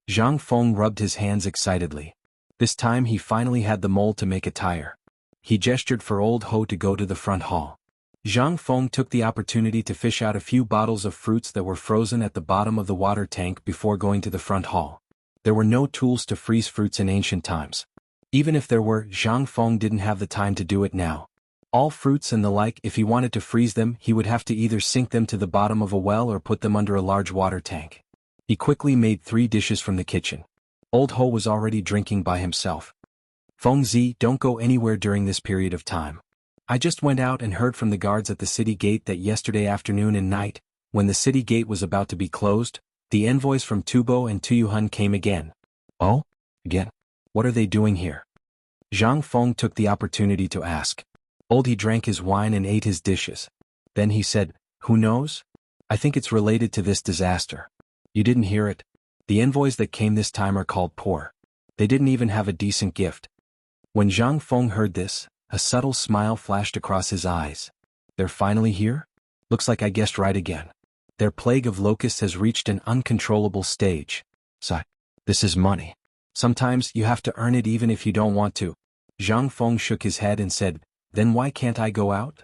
Zhang Feng rubbed his hands excitedly. This time he finally had the mold to make a tire. He gestured for Old Ho to go to the front hall. Zhang Feng took the opportunity to fish out a few bottles of fruits that were frozen at the bottom of the water tank before going to the front hall. There were no tools to freeze fruits in ancient times. Even if there were, Zhang Feng didn't have the time to do it now. All fruits and the like, if he wanted to freeze them, he would have to either sink them to the bottom of a well or put them under a large water tank. He quickly made 3 dishes from the kitchen. Old Ho was already drinking by himself. Fengzi, don't go anywhere during this period of time. I just went out and heard from the guards at the city gate that yesterday afternoon and night, when the city gate was about to be closed, the envoys from Tubo and Tuyuhun came again. Oh? Again? What are they doing here? Zhang Feng took the opportunity to ask. He drank his wine and ate his dishes. Then he said, who knows? I think it's related to this disaster. You didn't hear it? The envoys that came this time are called poor. They didn't even have a decent gift. When Zhang Feng heard this, a subtle smile flashed across his eyes. They're finally here? Looks like I guessed right again. Their plague of locusts has reached an uncontrollable stage. Sigh. This is money. Sometimes you have to earn it even if you don't want to. Zhang Feng shook his head and said, then why can't I go out?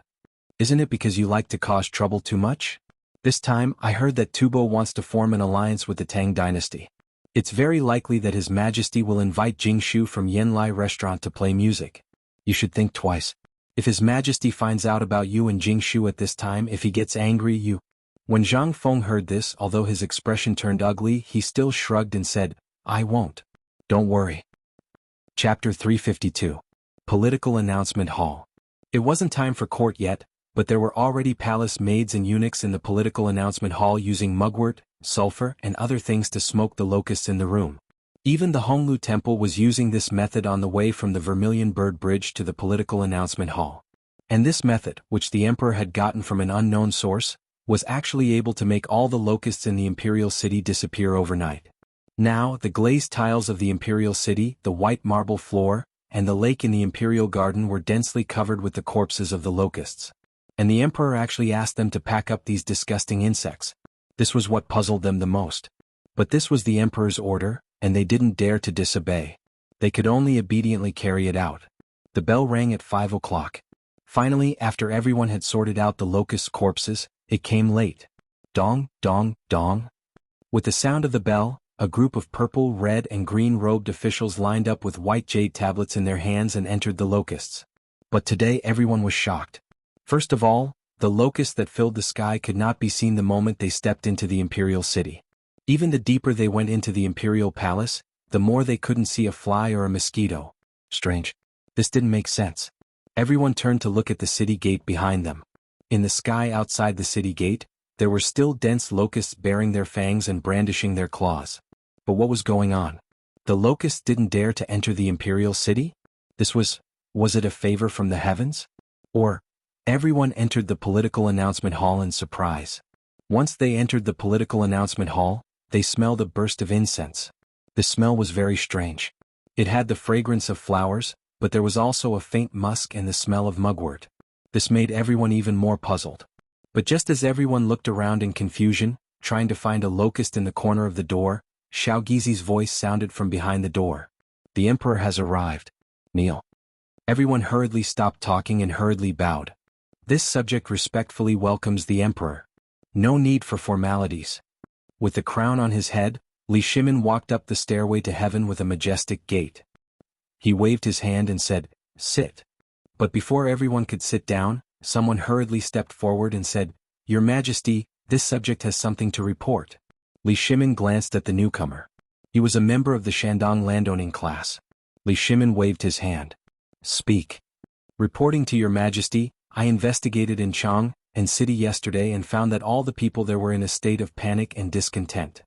Isn't it because you like to cause trouble too much? This time, I heard that Tubo wants to form an alliance with the Tang dynasty. It's very likely that His Majesty will invite Jingshu from Yanlai restaurant to play music. You should think twice. If His Majesty finds out about you and Jingshu at this time, if he gets angry, you... When Zhang Feng heard this, although his expression turned ugly, he still shrugged and said, I won't. Don't worry. Chapter 352. Political Announcement Hall. It wasn't time for court yet, but there were already palace maids and eunuchs in the political announcement hall using mugwort, sulfur, and other things to smoke the locusts in the room. Even the Honglu Temple was using this method on the way from the Vermilion Bird Bridge to the political announcement hall. And this method, which the emperor had gotten from an unknown source, was actually able to make all the locusts in the imperial city disappear overnight. Now, the glazed tiles of the imperial city, the white marble floor, and the lake in the imperial garden were densely covered with the corpses of the locusts. And the emperor actually asked them to pack up these disgusting insects. This was what puzzled them the most. But this was the emperor's order, and they didn't dare to disobey. They could only obediently carry it out. The bell rang at 5 o'clock. Finally, after everyone had sorted out the locust corpses, it came late. Dong, dong, dong. With the sound of the bell, a group of purple, red, and green-robed officials lined up with white jade tablets in their hands and entered the locusts. But today everyone was shocked. First of all, the locusts that filled the sky could not be seen the moment they stepped into the imperial city. Even the deeper they went into the imperial palace, the more they couldn't see a fly or a mosquito. Strange. This didn't make sense. Everyone turned to look at the city gate behind them. In the sky outside the city gate, there were still dense locusts baring their fangs and brandishing their claws. But what was going on? The locusts didn't dare to enter the imperial city? Was it a favor from the heavens? Or, everyone entered the political announcement hall in surprise. Once they entered the political announcement hall, they smelled a burst of incense. The smell was very strange. It had the fragrance of flowers, but there was also a faint musk and the smell of mugwort. This made everyone even more puzzled. But just as everyone looked around in confusion, trying to find a locust in the corner of the door, Xiao Gizi's voice sounded from behind the door. The emperor has arrived. Kneel. Everyone hurriedly stopped talking and hurriedly bowed. This subject respectfully welcomes the emperor. No need for formalities. With the crown on his head, Li Shimin walked up the stairway to heaven with a majestic gait. He waved his hand and said, sit. But before everyone could sit down, someone hurriedly stepped forward and said, Your Majesty, this subject has something to report. Li Shimin glanced at the newcomer. He was a member of the Shandong landowning class. Li Shimin waved his hand. Speak. Reporting to Your Majesty, I investigated in Chang and city yesterday and found that all the people there were in a state of panic and discontent.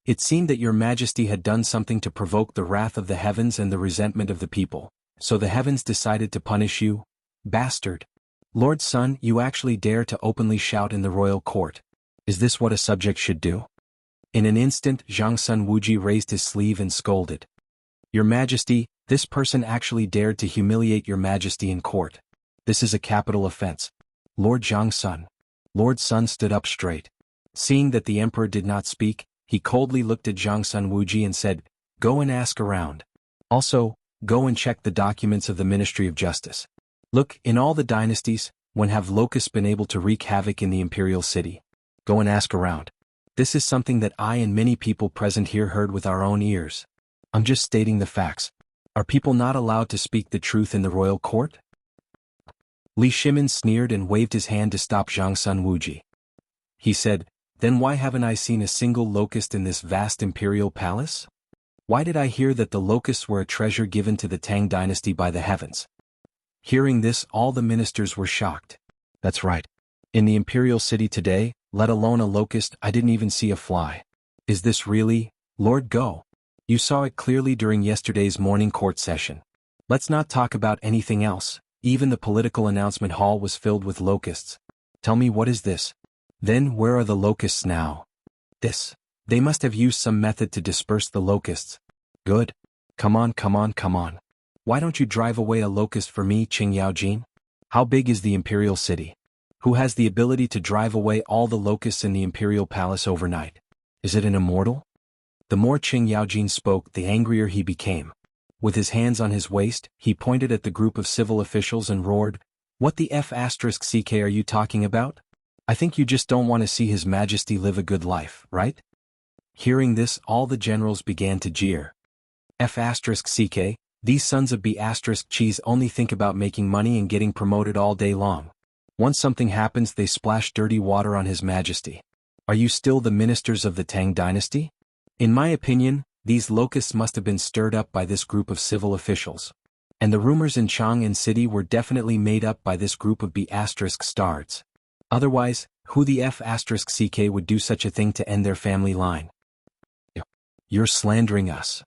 It seemed that Your Majesty had done something to provoke the wrath of the heavens and the resentment of the people, so the heavens decided to punish you. Bastard. Lord Sun, you actually dare to openly shout in the royal court. Is this what a subject should do? In an instant, Zhang Sun Wuji raised his sleeve and scolded. Your Majesty, this person actually dared to humiliate Your Majesty in court. This is a capital offense. Lord Zhang Sun. Lord Sun stood up straight. Seeing that the emperor did not speak, he coldly looked at Zhang Sun Wuji and said, Go and ask around. Also, go and check the documents of the Ministry of Justice. Look, in all the dynasties, when have locusts been able to wreak havoc in the imperial city? Go and ask around. This is something that I and many people present here heard with our own ears. I'm just stating the facts. Are people not allowed to speak the truth in the royal court? Li Shimin sneered and waved his hand to stop Zhang Sun Wuji. He said, Then why haven't I seen a single locust in this vast imperial palace? Why did I hear that the locusts were a treasure given to the Tang dynasty by the heavens? Hearing this, all the ministers were shocked. That's right. In the imperial city today, let alone a locust, I didn't even see a fly. Is this really, Lord Go? You saw it clearly during yesterday's morning court session. Let's not talk about anything else. Even the political announcement hall was filled with locusts. Tell me, what is this? Then where are the locusts now? This. They must have used some method to disperse the locusts. Good. Come on, come on, come on. Why don't you drive away a locust for me, Qing Yaojin? How big is the imperial city? Who has the ability to drive away all the locusts in the imperial palace overnight? Is it an immortal? The more Qing Yaojin spoke, the angrier he became. With his hands on his waist, he pointed at the group of civil officials and roared, "What the F***ck are you talking about? I think you just don't want to see His Majesty live a good life, right?" Hearing this, all the generals began to jeer. F***ck, these sons of B***cheese only think about making money and getting promoted all day long. Once something happens, they splash dirty water on His Majesty. Are you still the ministers of the Tang dynasty? In my opinion, these locusts must have been stirred up by this group of civil officials. And the rumors in Chang'an City were definitely made up by this group of B***stards. Otherwise, who the F***ck would do such a thing to end their family line? You're slandering us.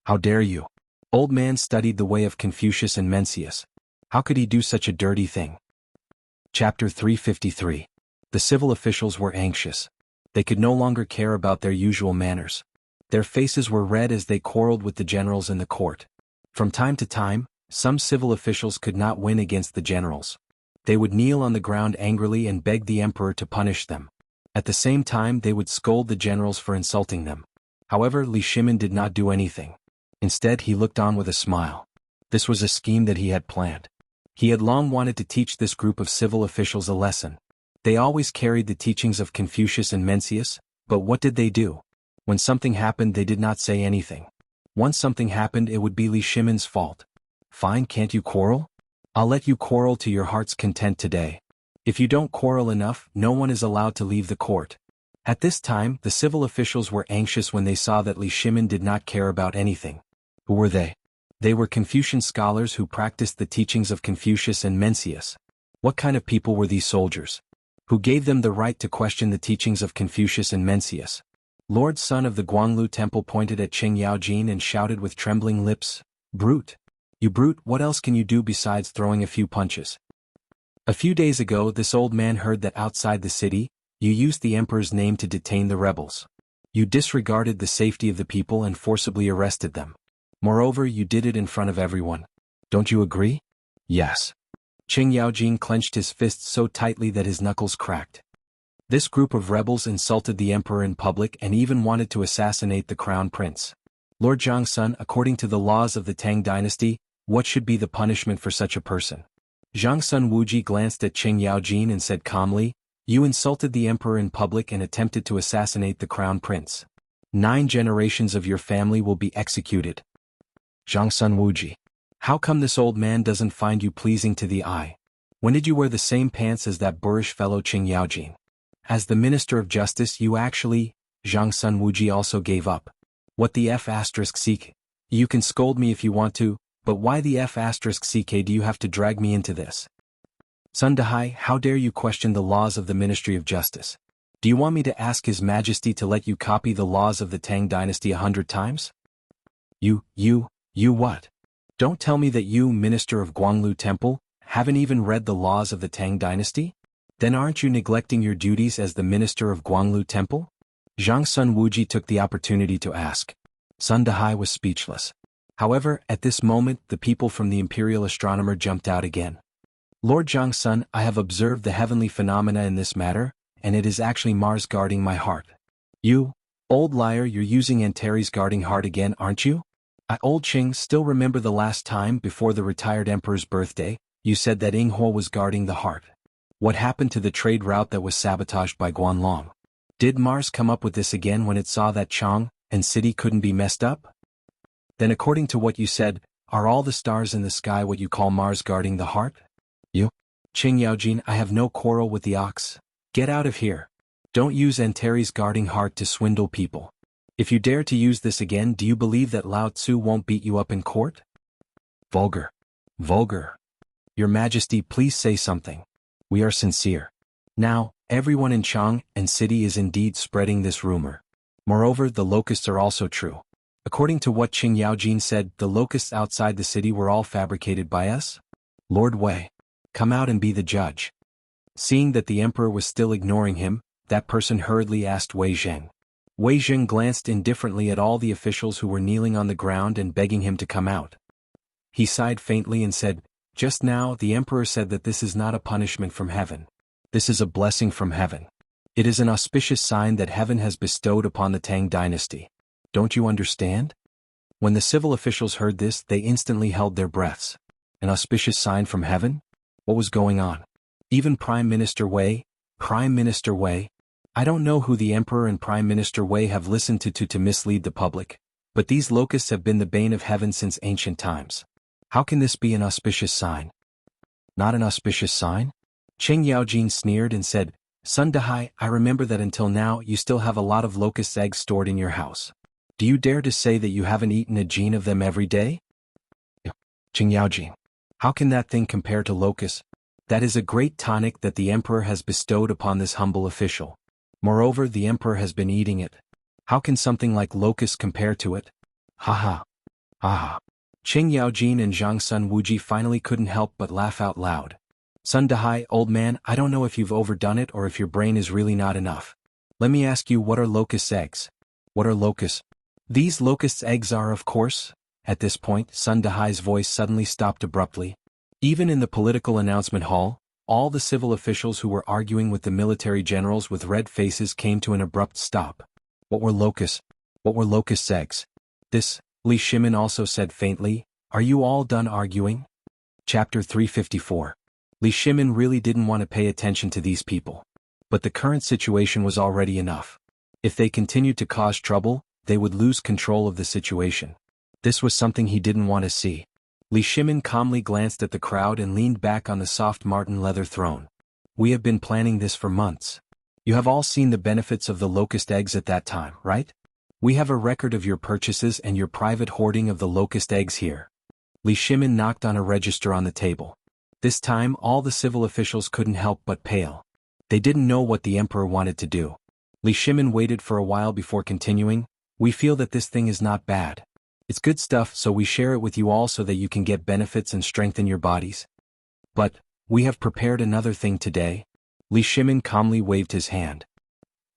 How dare you? Old man studied the way of Confucius and Mencius. How could he do such a dirty thing? Chapter 353. The civil officials were anxious. They could no longer care about their usual manners. Their faces were red as they quarreled with the generals in the court. From time to time, some civil officials could not win against the generals. They would kneel on the ground angrily and beg the emperor to punish them. At the same time, they would scold the generals for insulting them. However, Li Shimin did not do anything. Instead, he looked on with a smile. This was a scheme that he had planned. He had long wanted to teach this group of civil officials a lesson. They always carried the teachings of Confucius and Mencius, but what did they do? When something happened, they did not say anything. Once something happened, it would be Li Shimin's fault. Fine, can't you quarrel? I'll let you quarrel to your heart's content today. If you don't quarrel enough, no one is allowed to leave the court. At this time, the civil officials were anxious when they saw that Li Shimin did not care about anything. Who were they? They were Confucian scholars who practiced the teachings of Confucius and Mencius. What kind of people were these soldiers? Who gave them the right to question the teachings of Confucius and Mencius? Lord Sun of the Guanglu Temple pointed at Qing Yaojin and shouted with trembling lips, "Brute! You brute, what else can you do besides throwing a few punches?" A few days ago, this old man heard that outside the city, you used the emperor's name to detain the rebels. You disregarded the safety of the people and forcibly arrested them. Moreover, you did it in front of everyone. Don't you agree? Yes. Qing Yaojin clenched his fists so tightly that his knuckles cracked. This group of rebels insulted the emperor in public and even wanted to assassinate the crown prince. Lord Zhang, according to the laws of the Tang dynasty, what should be the punishment for such a person? Zhang Wuji glanced at Qing Yaojin and said calmly, "You insulted the emperor in public and attempted to assassinate the crown prince. 9 generations of your family will be executed." Zhang Wuji. How come this old man doesn't find you pleasing to the eye? When did you wear the same pants as that boorish fellow Qing Yaojin? As the Minister of Justice, you actually, Zhang Wuji also gave up. What the F***ck? You can scold me if you want to, but why the F***ck do you have to drag me into this? Sun Dahai, how dare you question the laws of the Ministry of Justice? Do you want me to ask His Majesty to let you copy the laws of the Tang dynasty 100 times? You what? Don't tell me that you, Minister of Guanglu Temple, haven't even read the laws of the Tang dynasty? Then aren't you neglecting your duties as the Minister of Guanglu Temple? Zhang Wuji took the opportunity to ask. Sun Dahai was speechless. However, at this moment, the people from the Imperial Astronomer jumped out again. Lord Zhang, I have observed the heavenly phenomena in this matter, and it is actually Mars guarding my heart. You, old liar, you're using Antares guarding heart again, aren't you? Old Qing, still remember the last time before the retired emperor's birthday, you said that Yinghuo was guarding the heart. What happened to the trade route that was sabotaged by Guanlong? Did Mars come up with this again when it saw that Chang'an City couldn't be messed up? Then according to what you said, are all the stars in the sky what you call Mars guarding the heart? You? Qing Yaojin, I have no quarrel with the ox. Get out of here. Don't use Antares guarding heart to swindle people. If you dare to use this again, do you believe that Lao Tzu won't beat you up in court? Vulgar. Vulgar. Your Majesty, please say something. We are sincere. Now, everyone in Chang and city is indeed spreading this rumor. Moreover, the locusts are also true. According to what Qing Yaojin said, the locusts outside the city were all fabricated by us? Lord Wei, come out and be the judge. Seeing that the emperor was still ignoring him, that person hurriedly asked Wei Zheng. Wei Zheng glanced indifferently at all the officials who were kneeling on the ground and begging him to come out. He sighed faintly and said, "Just now the emperor said that this is not a punishment from heaven. This is a blessing from heaven. It is an auspicious sign that heaven has bestowed upon the Tang dynasty. Don't you understand?" When the civil officials heard this, they instantly held their breaths. An auspicious sign from heaven? What was going on? Even Prime Minister Wei? I don't know who the Emperor and Prime Minister Wei have listened to mislead the public, but these locusts have been the bane of heaven since ancient times. How can this be an auspicious sign? Not an auspicious sign? Qing Yaojin sneered and said, "Sun Dahai, I remember that until now you still have a lot of locust eggs stored in your house. Do you dare to say that you haven't eaten a gene of them every day?" Qing Yaojin. How can that thing compare to locusts? That is a great tonic that the emperor has bestowed upon this humble official. Moreover, the emperor has been eating it. How can something like locusts compare to it? Ha ha. Ha ha. Qing Yaojin and Zhang Sun Wuji finally couldn't help but laugh out loud. Sun Dahai, old man, I don't know if you've overdone it or if your brain is really not enough. Let me ask you, what are locust eggs? What are locusts? These locusts' eggs are, of course. At this point, Sun Dahai's voice suddenly stopped abruptly. Even in the political announcement hall, all the civil officials who were arguing with the military generals with red faces came to an abrupt stop. What were locusts? What were locusts' eggs? This, Li Shimin also said faintly. Are you all done arguing? Chapter 354. Li Shimin really didn't want to pay attention to these people. But the current situation was already enough. If they continued to cause trouble, they would lose control of the situation. This was something he didn't want to see. Li Shimin calmly glanced at the crowd and leaned back on the soft marten leather throne. We have been planning this for months. You have all seen the benefits of the locust eggs at that time, right? We have a record of your purchases and your private hoarding of the locust eggs here. Li Shimin knocked on a register on the table. This time all the civil officials couldn't help but pale. They didn't know what the emperor wanted to do. Li Shimin waited for a while before continuing. We feel that this thing is not bad. It's good stuff, so we share it with you all so that you can get benefits and strengthen your bodies. But, we have prepared another thing today. Li Shimin calmly waved his hand.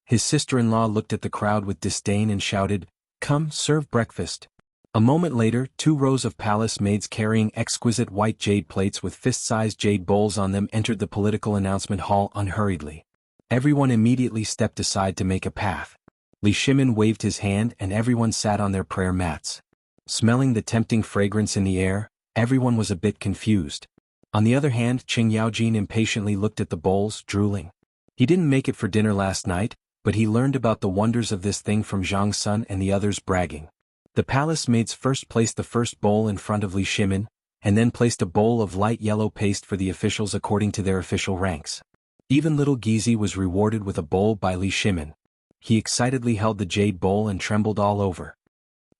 His sister-in-law looked at the crowd with disdain and shouted, "Come, serve breakfast." A moment later, 2 rows of palace maids carrying exquisite white jade plates with fist-sized jade bowls on them entered the political announcement hall unhurriedly. Everyone immediately stepped aside to make a path. Li Shimin waved his hand and everyone sat on their prayer mats. Smelling the tempting fragrance in the air, everyone was a bit confused. On the other hand, Qing Yaojin impatiently looked at the bowls, drooling. He didn't make it for dinner last night, but he learned about the wonders of this thing from Zhang Sun and the others bragging. The palace maids first placed the first bowl in front of Li Shimin, and then placed a bowl of light yellow paste for the officials according to their official ranks. Even little Gizi was rewarded with a bowl by Li Shimin. He excitedly held the jade bowl and trembled all over.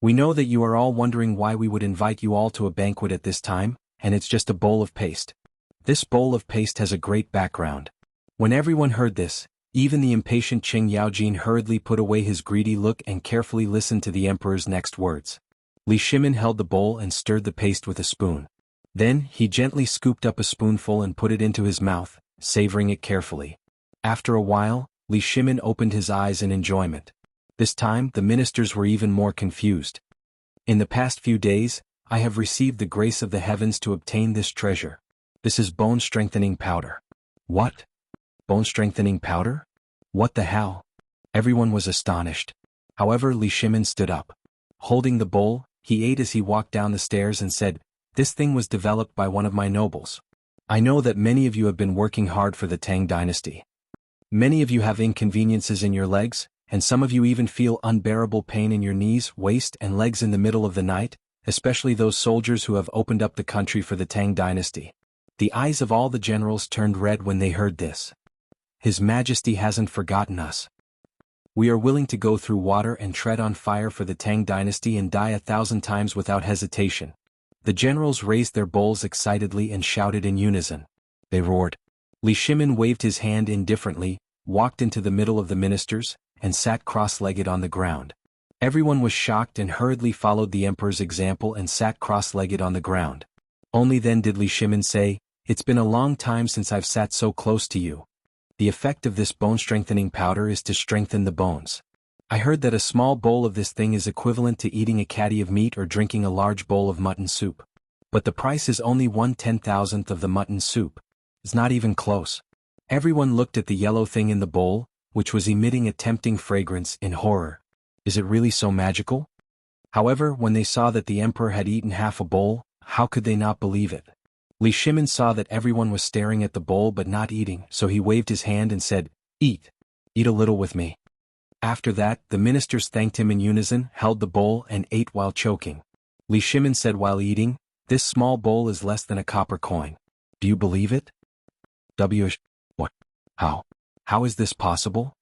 We know that you are all wondering why we would invite you all to a banquet at this time, and it's just a bowl of paste. This bowl of paste has a great background. When everyone heard this, even the impatient Qing Yaojin hurriedly put away his greedy look and carefully listened to the emperor's next words. Li Shimin held the bowl and stirred the paste with a spoon. Then, he gently scooped up a spoonful and put it into his mouth, savoring it carefully. After a while, Li Shimin opened his eyes in enjoyment. This time, the ministers were even more confused. In the past few days, I have received the grace of the heavens to obtain this treasure. This is bone-strengthening powder. What? Bone-strengthening powder? What the hell? Everyone was astonished. However, Li Shimin stood up. Holding the bowl, he ate as he walked down the stairs and said, "This thing was developed by one of my nobles. I know that many of you have been working hard for the Tang dynasty. Many of you have inconveniences in your legs, and some of you even feel unbearable pain in your knees, waist, and legs in the middle of the night, especially those soldiers who have opened up the country for the Tang dynasty." The eyes of all the generals turned red when they heard this. His Majesty hasn't forgotten us. We are willing to go through water and tread on fire for the Tang dynasty and die 1,000 times without hesitation. The generals raised their bowls excitedly and shouted in unison. They roared. Li Shimin waved his hand indifferently, walked into the middle of the ministers, and sat cross-legged on the ground. Everyone was shocked and hurriedly followed the emperor's example and sat cross-legged on the ground. Only then did Li Shimin say, "It's been a long time since I've sat so close to you. The effect of this bone-strengthening powder is to strengthen the bones. I heard that a small bowl of this thing is equivalent to eating a caddy of meat or drinking a large bowl of mutton soup. But the price is only 1/10,000th of the mutton soup. It's not even close." Everyone looked at the yellow thing in the bowl, which was emitting a tempting fragrance, in horror. Is it really so magical? However, when they saw that the emperor had eaten half a bowl, how could they not believe it? Li Shimin saw that everyone was staring at the bowl but not eating, so he waved his hand and said, "Eat. Eat a little with me." After that, the ministers thanked him in unison, held the bowl and ate while choking. Li Shimin said while eating, "This small bowl is less than a copper coin. Do you believe it?" What? How? How is this possible?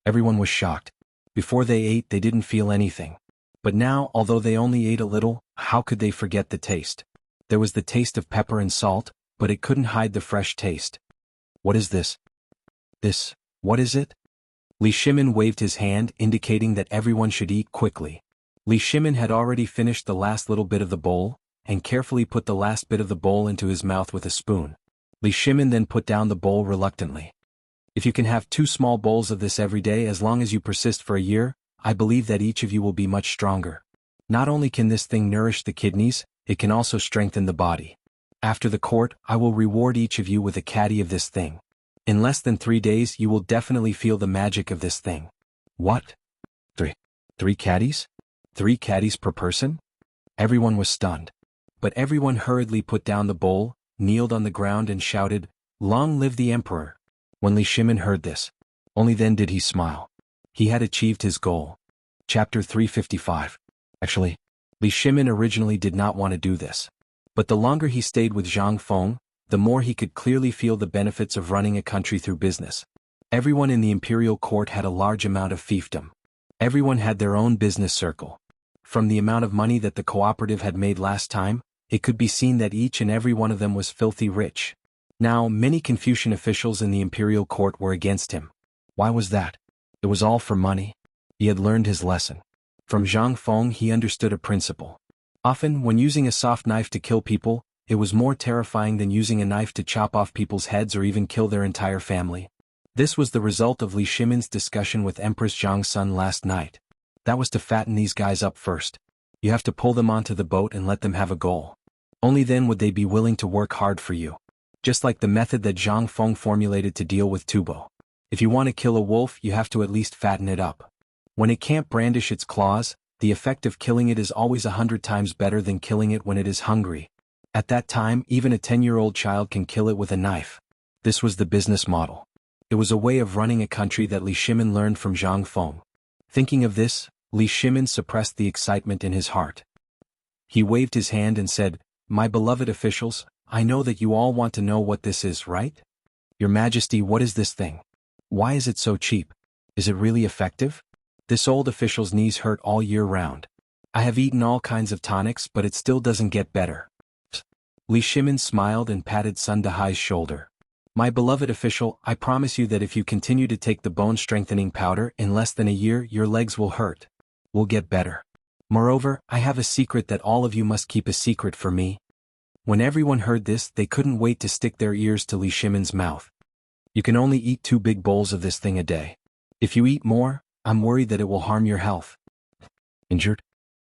Everyone was shocked. Before they ate they didn't feel anything. But now, although they only ate a little, how could they forget the taste? There was the taste of pepper and salt, but it couldn't hide the fresh taste. What is this? What is it? Li Shimin waved his hand, indicating that everyone should eat quickly. Li Shimin had already finished the last little bit of the bowl, and carefully put the last bit of the bowl into his mouth with a spoon. Li Shimin then put down the bowl reluctantly. "If you can have 2 small bowls of this every day as long as you persist for a year, I believe that each of you will be much stronger. Not only can this thing nourish the kidneys, it can also strengthen the body. After the court, I will reward each of you with a caddy of this thing. In less than 3 days you will definitely feel the magic of this thing." What? Three caddies? 3 caddies per person? Everyone was stunned. But everyone hurriedly put down the bowl, kneeled on the ground and shouted, "Long live the emperor!" When Li Shimin heard this, only then did he smile. He had achieved his goal. Chapter 355. Actually, Li Shimin originally did not want to do this. But the longer he stayed with Zhang Feng, the more he could clearly feel the benefits of running a country through business. Everyone in the imperial court had a large amount of fiefdom. Everyone had their own business circle. From the amount of money that the cooperative had made last time, it could be seen that each and every one of them was filthy rich. Now, many Confucian officials in the imperial court were against him. Why was that? It was all for money. He had learned his lesson. From Zhang Feng he understood a principle. Often, when using a soft knife to kill people, it was more terrifying than using a knife to chop off people's heads or even kill their entire family. This was the result of Li Shimin's discussion with Empress Zhang's son last night. That was to fatten these guys up first. You have to pull them onto the boat and let them have a goal. Only then would they be willing to work hard for you. Just like the method that Zhang Feng formulated to deal with Tubo. If you want to kill a wolf, you have to at least fatten it up. When it can't brandish its claws, the effect of killing it is always 100 times better than killing it when it is hungry. At that time, even a 10-year-old child can kill it with a knife. This was the business model. It was a way of running a country that Li Shimin learned from Zhang Feng. Thinking of this, Li Shimin suppressed the excitement in his heart. He waved his hand and said, "My beloved officials, I know that you all want to know what this is, right? Your Majesty, what is this thing? Why is it so cheap? Is it really effective? This old official's knees hurt all year round. I have eaten all kinds of tonics but it still doesn't get better." Li Shimin smiled and patted Sun Dahai's shoulder. "My beloved official, I promise you that if you continue to take the bone-strengthening powder, in less than a year your legs will hurt. Will get better. Moreover, I have a secret that all of you must keep a secret for me." When everyone heard this, they couldn't wait to stick their ears to Li Shimin's mouth. "You can only eat 2 big bowls of this thing a day. If you eat more, I'm worried that it will harm your health." Injured?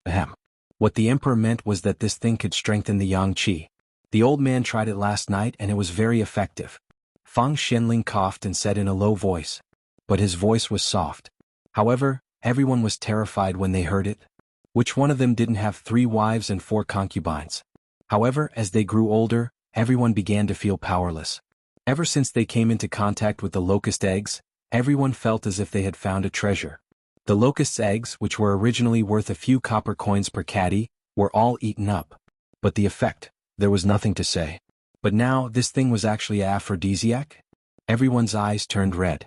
Ahem. What the emperor meant was that this thing could strengthen the yang qi. The old man tried it last night and it was very effective. Fang Xianling coughed and said in a low voice. But his voice was soft. However, everyone was terrified when they heard it. Which one of them didn't have 3 wives and 4 concubines? However, as they grew older, everyone began to feel powerless. Ever since they came into contact with the locust eggs, everyone felt as if they had found a treasure. The locust's eggs, which were originally worth a few copper coins per caddy, were all eaten up. But the effect, there was nothing to say. But now, this thing was actually an aphrodisiac? Everyone's eyes turned red.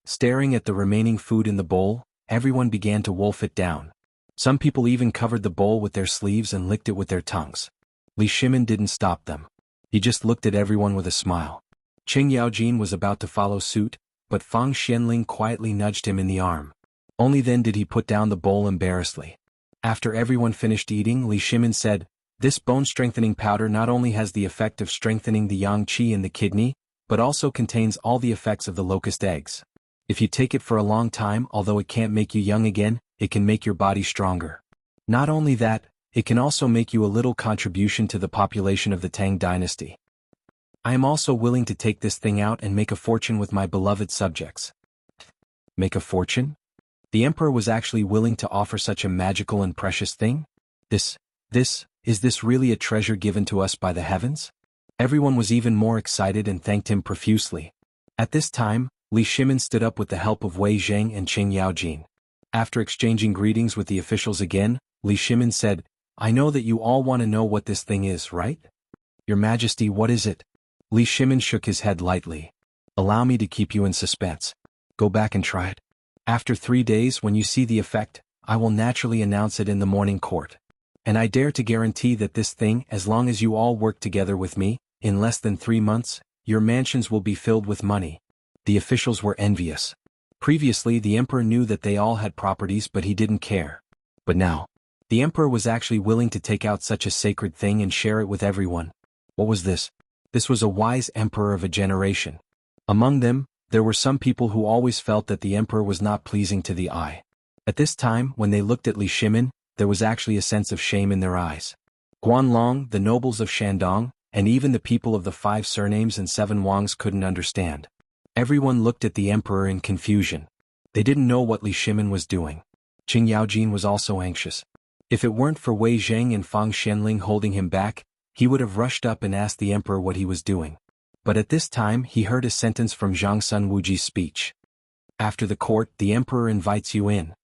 Staring at the remaining food in the bowl, everyone began to wolf it down. Some people even covered the bowl with their sleeves and licked it with their tongues. Li Shimin didn't stop them. He just looked at everyone with a smile. Qing Yaojin was about to follow suit, but Fang Xianling quietly nudged him in the arm. Only then did he put down the bowl embarrassedly. After everyone finished eating, Li Shimin said, "This bone-strengthening powder not only has the effect of strengthening the yang qi in the kidney, but also contains all the effects of the locust eggs. If you take it for a long time, although it can't make you young again, it can make your body stronger. Not only that, it can also make you a little contribution to the population of the Tang dynasty. I am also willing to take this thing out and make a fortune with my beloved subjects." Make a fortune? The emperor was actually willing to offer such a magical and precious thing? Is this really a treasure given to us by the heavens? Everyone was even more excited and thanked him profusely. At this time, Li Shimin stood up with the help of Wei Zheng and Qing Yaojin. After exchanging greetings with the officials again, Li Shimin said, "I know that you all want to know what this thing is, right? Your Majesty, what is it?" Li Shimin shook his head lightly. "Allow me to keep you in suspense. Go back and try it. After 3 days, when you see the effect, I will naturally announce it in the morning court. And I dare to guarantee that this thing, as long as you all work together with me, in less than 3 months, your mansions will be filled with money." The officials were envious. Previously, the emperor knew that they all had properties, but he didn't care. But now, the emperor was actually willing to take out such a sacred thing and share it with everyone. What was this? This was a wise emperor of a generation. Among them, there were some people who always felt that the emperor was not pleasing to the eye. At this time, when they looked at Li Shimin, there was actually a sense of shame in their eyes. Guanlong, the nobles of Shandong, and even the people of the 5 surnames and 7 Wangs couldn't understand. Everyone looked at the emperor in confusion. They didn't know what Li Shimin was doing. Qing Yaojin was also anxious. If it weren't for Wei Zheng and Fang Xianling holding him back, he would have rushed up and asked the emperor what he was doing. But at this time he heard a sentence from Zhang Sun Wuji's speech. After the court, the emperor invites you in.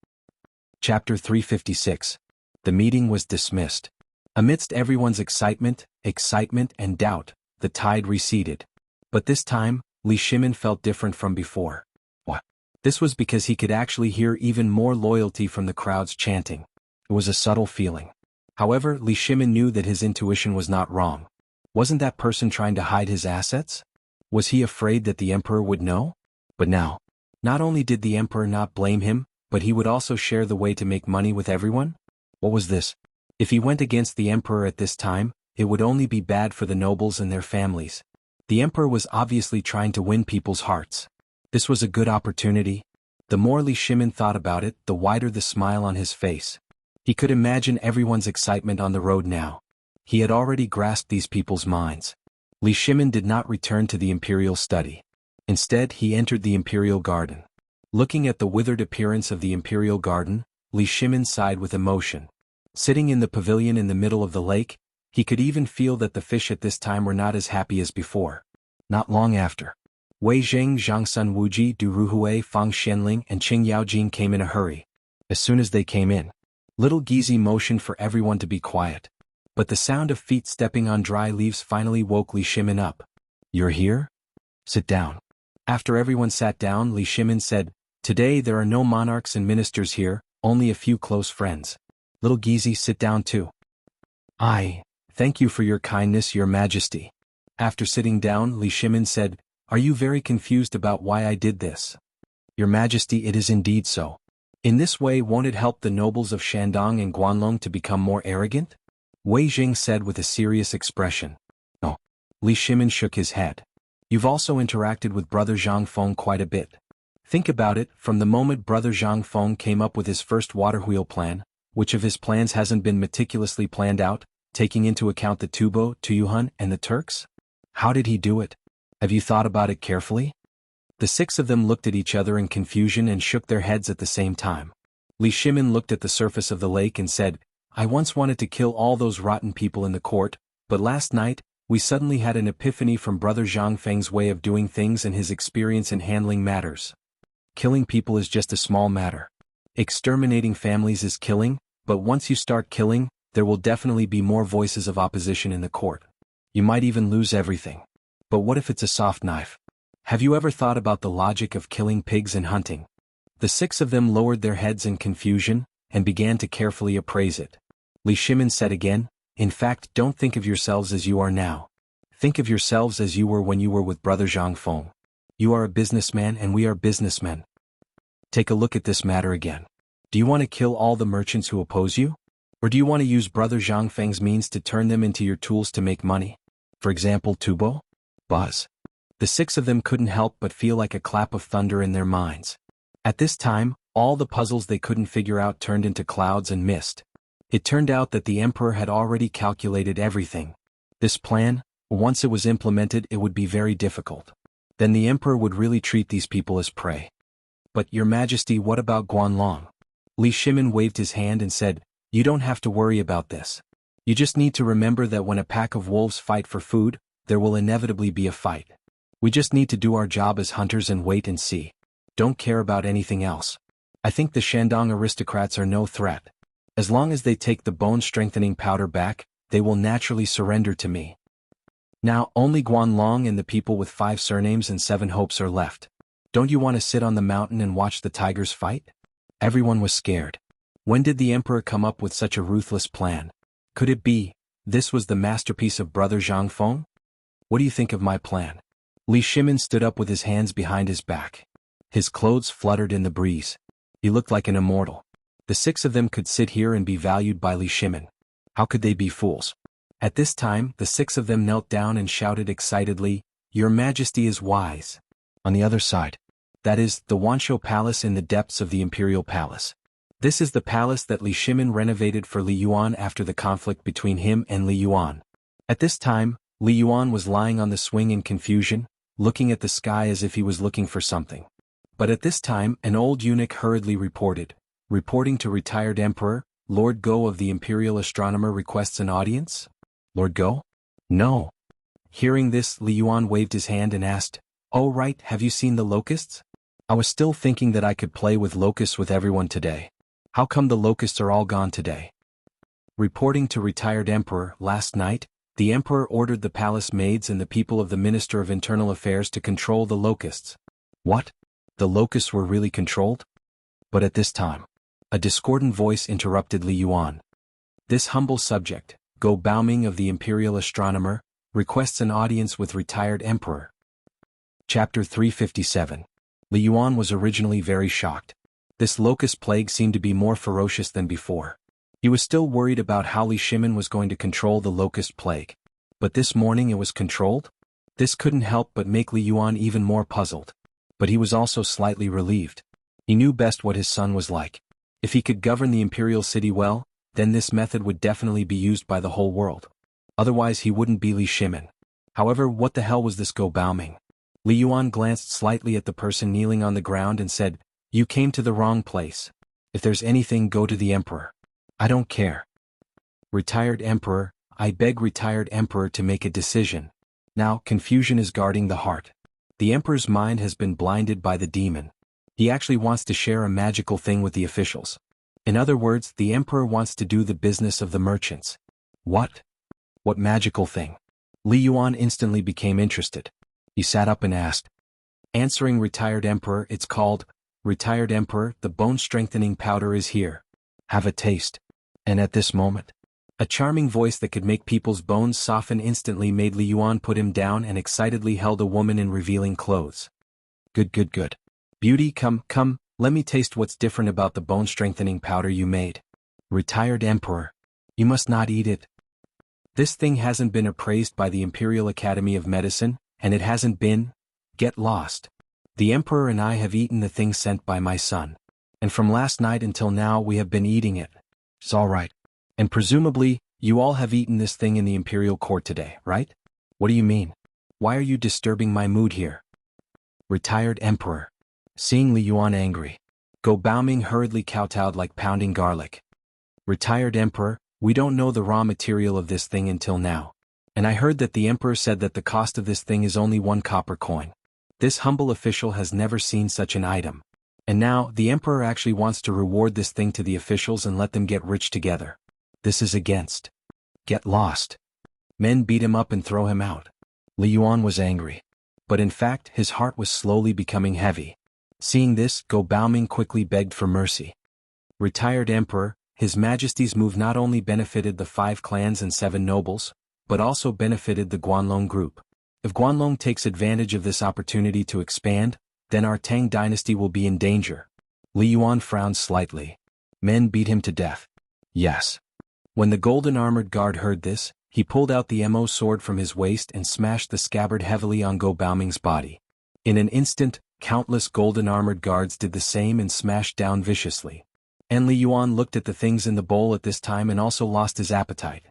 Chapter 356. The meeting was dismissed. Amidst everyone's excitement and doubt, the tide receded. But this time, Li Shimin felt different from before. What? This was because he could actually hear even more loyalty from the crowds chanting. It was a subtle feeling. However, Li Shimin knew that his intuition was not wrong. Wasn't that person trying to hide his assets? Was he afraid that the emperor would know? But now, not only did the emperor not blame him, but he would also share the way to make money with everyone? What was this? If he went against the emperor at this time, it would only be bad for the nobles and their families. The emperor was obviously trying to win people's hearts. This was a good opportunity. The more Li Shimin thought about it, the wider the smile on his face. He could imagine everyone's excitement on the road now. He had already grasped these people's minds. Li Shimin did not return to the imperial study. Instead, he entered the imperial garden. Looking at the withered appearance of the imperial garden, Li Shimin sighed with emotion. Sitting in the pavilion in the middle of the lake, he could even feel that the fish at this time were not as happy as before. Not long after, Wei Zheng, Zhang Sun Wuji, Du Ruhui, Fang Xianling, and Qing Yaojin came in a hurry. As soon as they came in, little Gizi motioned for everyone to be quiet. But the sound of feet stepping on dry leaves finally woke Li Shimin up. "You're here? Sit down." After everyone sat down, Li Shimin said, "Today there are no monarchs and ministers here, only a few close friends. Little Gizi, sit down too." Thank you for your kindness, Your Majesty." After sitting down, Li Shimin said, "Are you very confused about why I did this?" "Your Majesty, it is indeed so. In this way, won't it help the nobles of Shandong and Guanlong to become more arrogant?" Wei Zheng said with a serious expression. "No." Li Shimin shook his head. "You've also interacted with Brother Zhang Feng quite a bit. Think about it, from the moment Brother Zhang Feng came up with his first water wheel plan, which of his plans hasn't been meticulously planned out, taking into account the Tubo, Tuyuhun, and the Turks? How did he do it? Have you thought about it carefully?" The 6 of them looked at each other in confusion and shook their heads at the same time. Li Shimin looked at the surface of the lake and said, "I once wanted to kill all those rotten people in the court, but last night, we suddenly had an epiphany from Brother Zhang Feng's way of doing things and his experience in handling matters. Killing people is just a small matter. Exterminating families is killing, but once you start killing, there will definitely be more voices of opposition in the court. You might even lose everything. But what if it's a soft knife? Have you ever thought about the logic of killing pigs and hunting? The six of them lowered their heads in confusion, and began to carefully appraise it. Li Shimin said again, in fact, don't think of yourselves as you are now. Think of yourselves as you were when you were with Brother Zhang Feng. You are a businessman and we are businessmen. Take a look at this matter again. Do you want to kill all the merchants who oppose you? Or do you want to use Brother Zhang Feng's means to turn them into your tools to make money? For example, Tubo? Buzz. The six of them couldn't help but feel like a clap of thunder in their minds. At this time, all the puzzles they couldn't figure out turned into clouds and mist. It turned out that the emperor had already calculated everything. This plan, once it was implemented, it would be very difficult. Then the emperor would really treat these people as prey. But, Your Majesty, what about Guanlong? Li Shimin waved his hand and said, you don't have to worry about this. You just need to remember that when a pack of wolves fight for food, there will inevitably be a fight. We just need to do our job as hunters and wait and see. Don't care about anything else. I think the Shandong aristocrats are no threat. As long as they take the bone-strengthening powder back, they will naturally surrender to me. Now, only Guanlong and the people with 5 surnames and 7 hopes are left. Don't you want to sit on the mountain and watch the tigers fight? Everyone was scared. When did the emperor come up with such a ruthless plan? Could it be, this was the masterpiece of Brother Zhang Feng? What do you think of my plan? Li Shimin stood up with his hands behind his back. His clothes fluttered in the breeze. He looked like an immortal. The 6 of them could sit here and be valued by Li Shimin. How could they be fools? At this time, the 6 of them knelt down and shouted excitedly, Your Majesty is wise. On the other side. That is, the Wanshou Palace in the depths of the Imperial Palace. This is the palace that Li Shimin renovated for Li Yuan after the conflict between him and Li Yuan. At this time, Li Yuan was lying on the swing in confusion, looking at the sky as if he was looking for something. But at this time, an old eunuch hurriedly reporting to retired Emperor, Lord Go of the Imperial Astronomer requests an audience? Lord Go? No. Hearing this, Li Yuan waved his hand and asked, Oh right, have you seen the locusts? I was still thinking that I could play with locusts with everyone today. How come the locusts are all gone today? Reporting to retired Emperor, last night, the Emperor ordered the palace maids and the people of the Minister of Internal Affairs to control the locusts. What? The locusts were really controlled? But at this time, a discordant voice interrupted Li Yuan. This humble subject, Go Baoming of the Imperial Astronomer, requests an audience with retired Emperor. Chapter 357. Li Yuan was originally very shocked. This locust plague seemed to be more ferocious than before. He was still worried about how Li Shimin was going to control the locust plague. But this morning it was controlled? This couldn't help but make Li Yuan even more puzzled. But he was also slightly relieved. He knew best what his son was like. If he could govern the imperial city well, then this method would definitely be used by the whole world. Otherwise he wouldn't be Li Shimin. However, what the hell was this Go Baoming? Li Yuan glanced slightly at the person kneeling on the ground and said, You came to the wrong place. If there's anything, go to the Emperor. I don't care. Retired Emperor, I beg retired Emperor to make a decision. Now, confusion is guarding the heart. The Emperor's mind has been blinded by the demon. He actually wants to share a magical thing with the officials. In other words, the Emperor wants to do the business of the merchants. What? What magical thing? Li Yuan instantly became interested. He sat up and asked. Answering retired Emperor, it's called, Retired Emperor, the bone-strengthening powder is here. Have a taste. And at this moment, a charming voice that could make people's bones soften instantly made Li Yuan put him down and excitedly held a woman in revealing clothes. Good. Beauty, come, let me taste what's different about the bone-strengthening powder you made. Retired Emperor. You must not eat it. This thing hasn't been appraised by the Imperial Academy of Medicine, and it hasn't been. Get lost. The Emperor and I have eaten the thing sent by my son. And from last night until now we have been eating it. It's all right. And presumably, you all have eaten this thing in the Imperial Court today, right? What do you mean? Why are you disturbing my mood here? Retired Emperor. Seeing Li Yuan angry, Go Baoming hurriedly kowtowed like pounding garlic. Retired Emperor, we don't know the raw material of this thing until now. And I heard that the Emperor said that the cost of this thing is only 1 copper coin. This humble official has never seen such an item. And now, the Emperor actually wants to reward this thing to the officials and let them get rich together. This is against. Get lost. Men beat him up and throw him out. Li Yuan was angry. but in fact his heart was slowly becoming heavy. Seeing this, Go Baoming quickly begged for mercy. Retired Emperor, His Majesty's move not only benefited the 5 clans and 7 nobles, but also benefited the Guanlong group. If Guanlong takes advantage of this opportunity to expand, then our Tang dynasty will be in danger. Li Yuan frowned slightly. Men beat him to death. Yes. When the golden armored guard heard this, he pulled out the Mo sword from his waist and smashed the scabbard heavily on Go Baoming's body. In an instant, countless golden armored guards did the same and smashed down viciously. And Li Yuan looked at the things in the bowl at this time and also lost his appetite.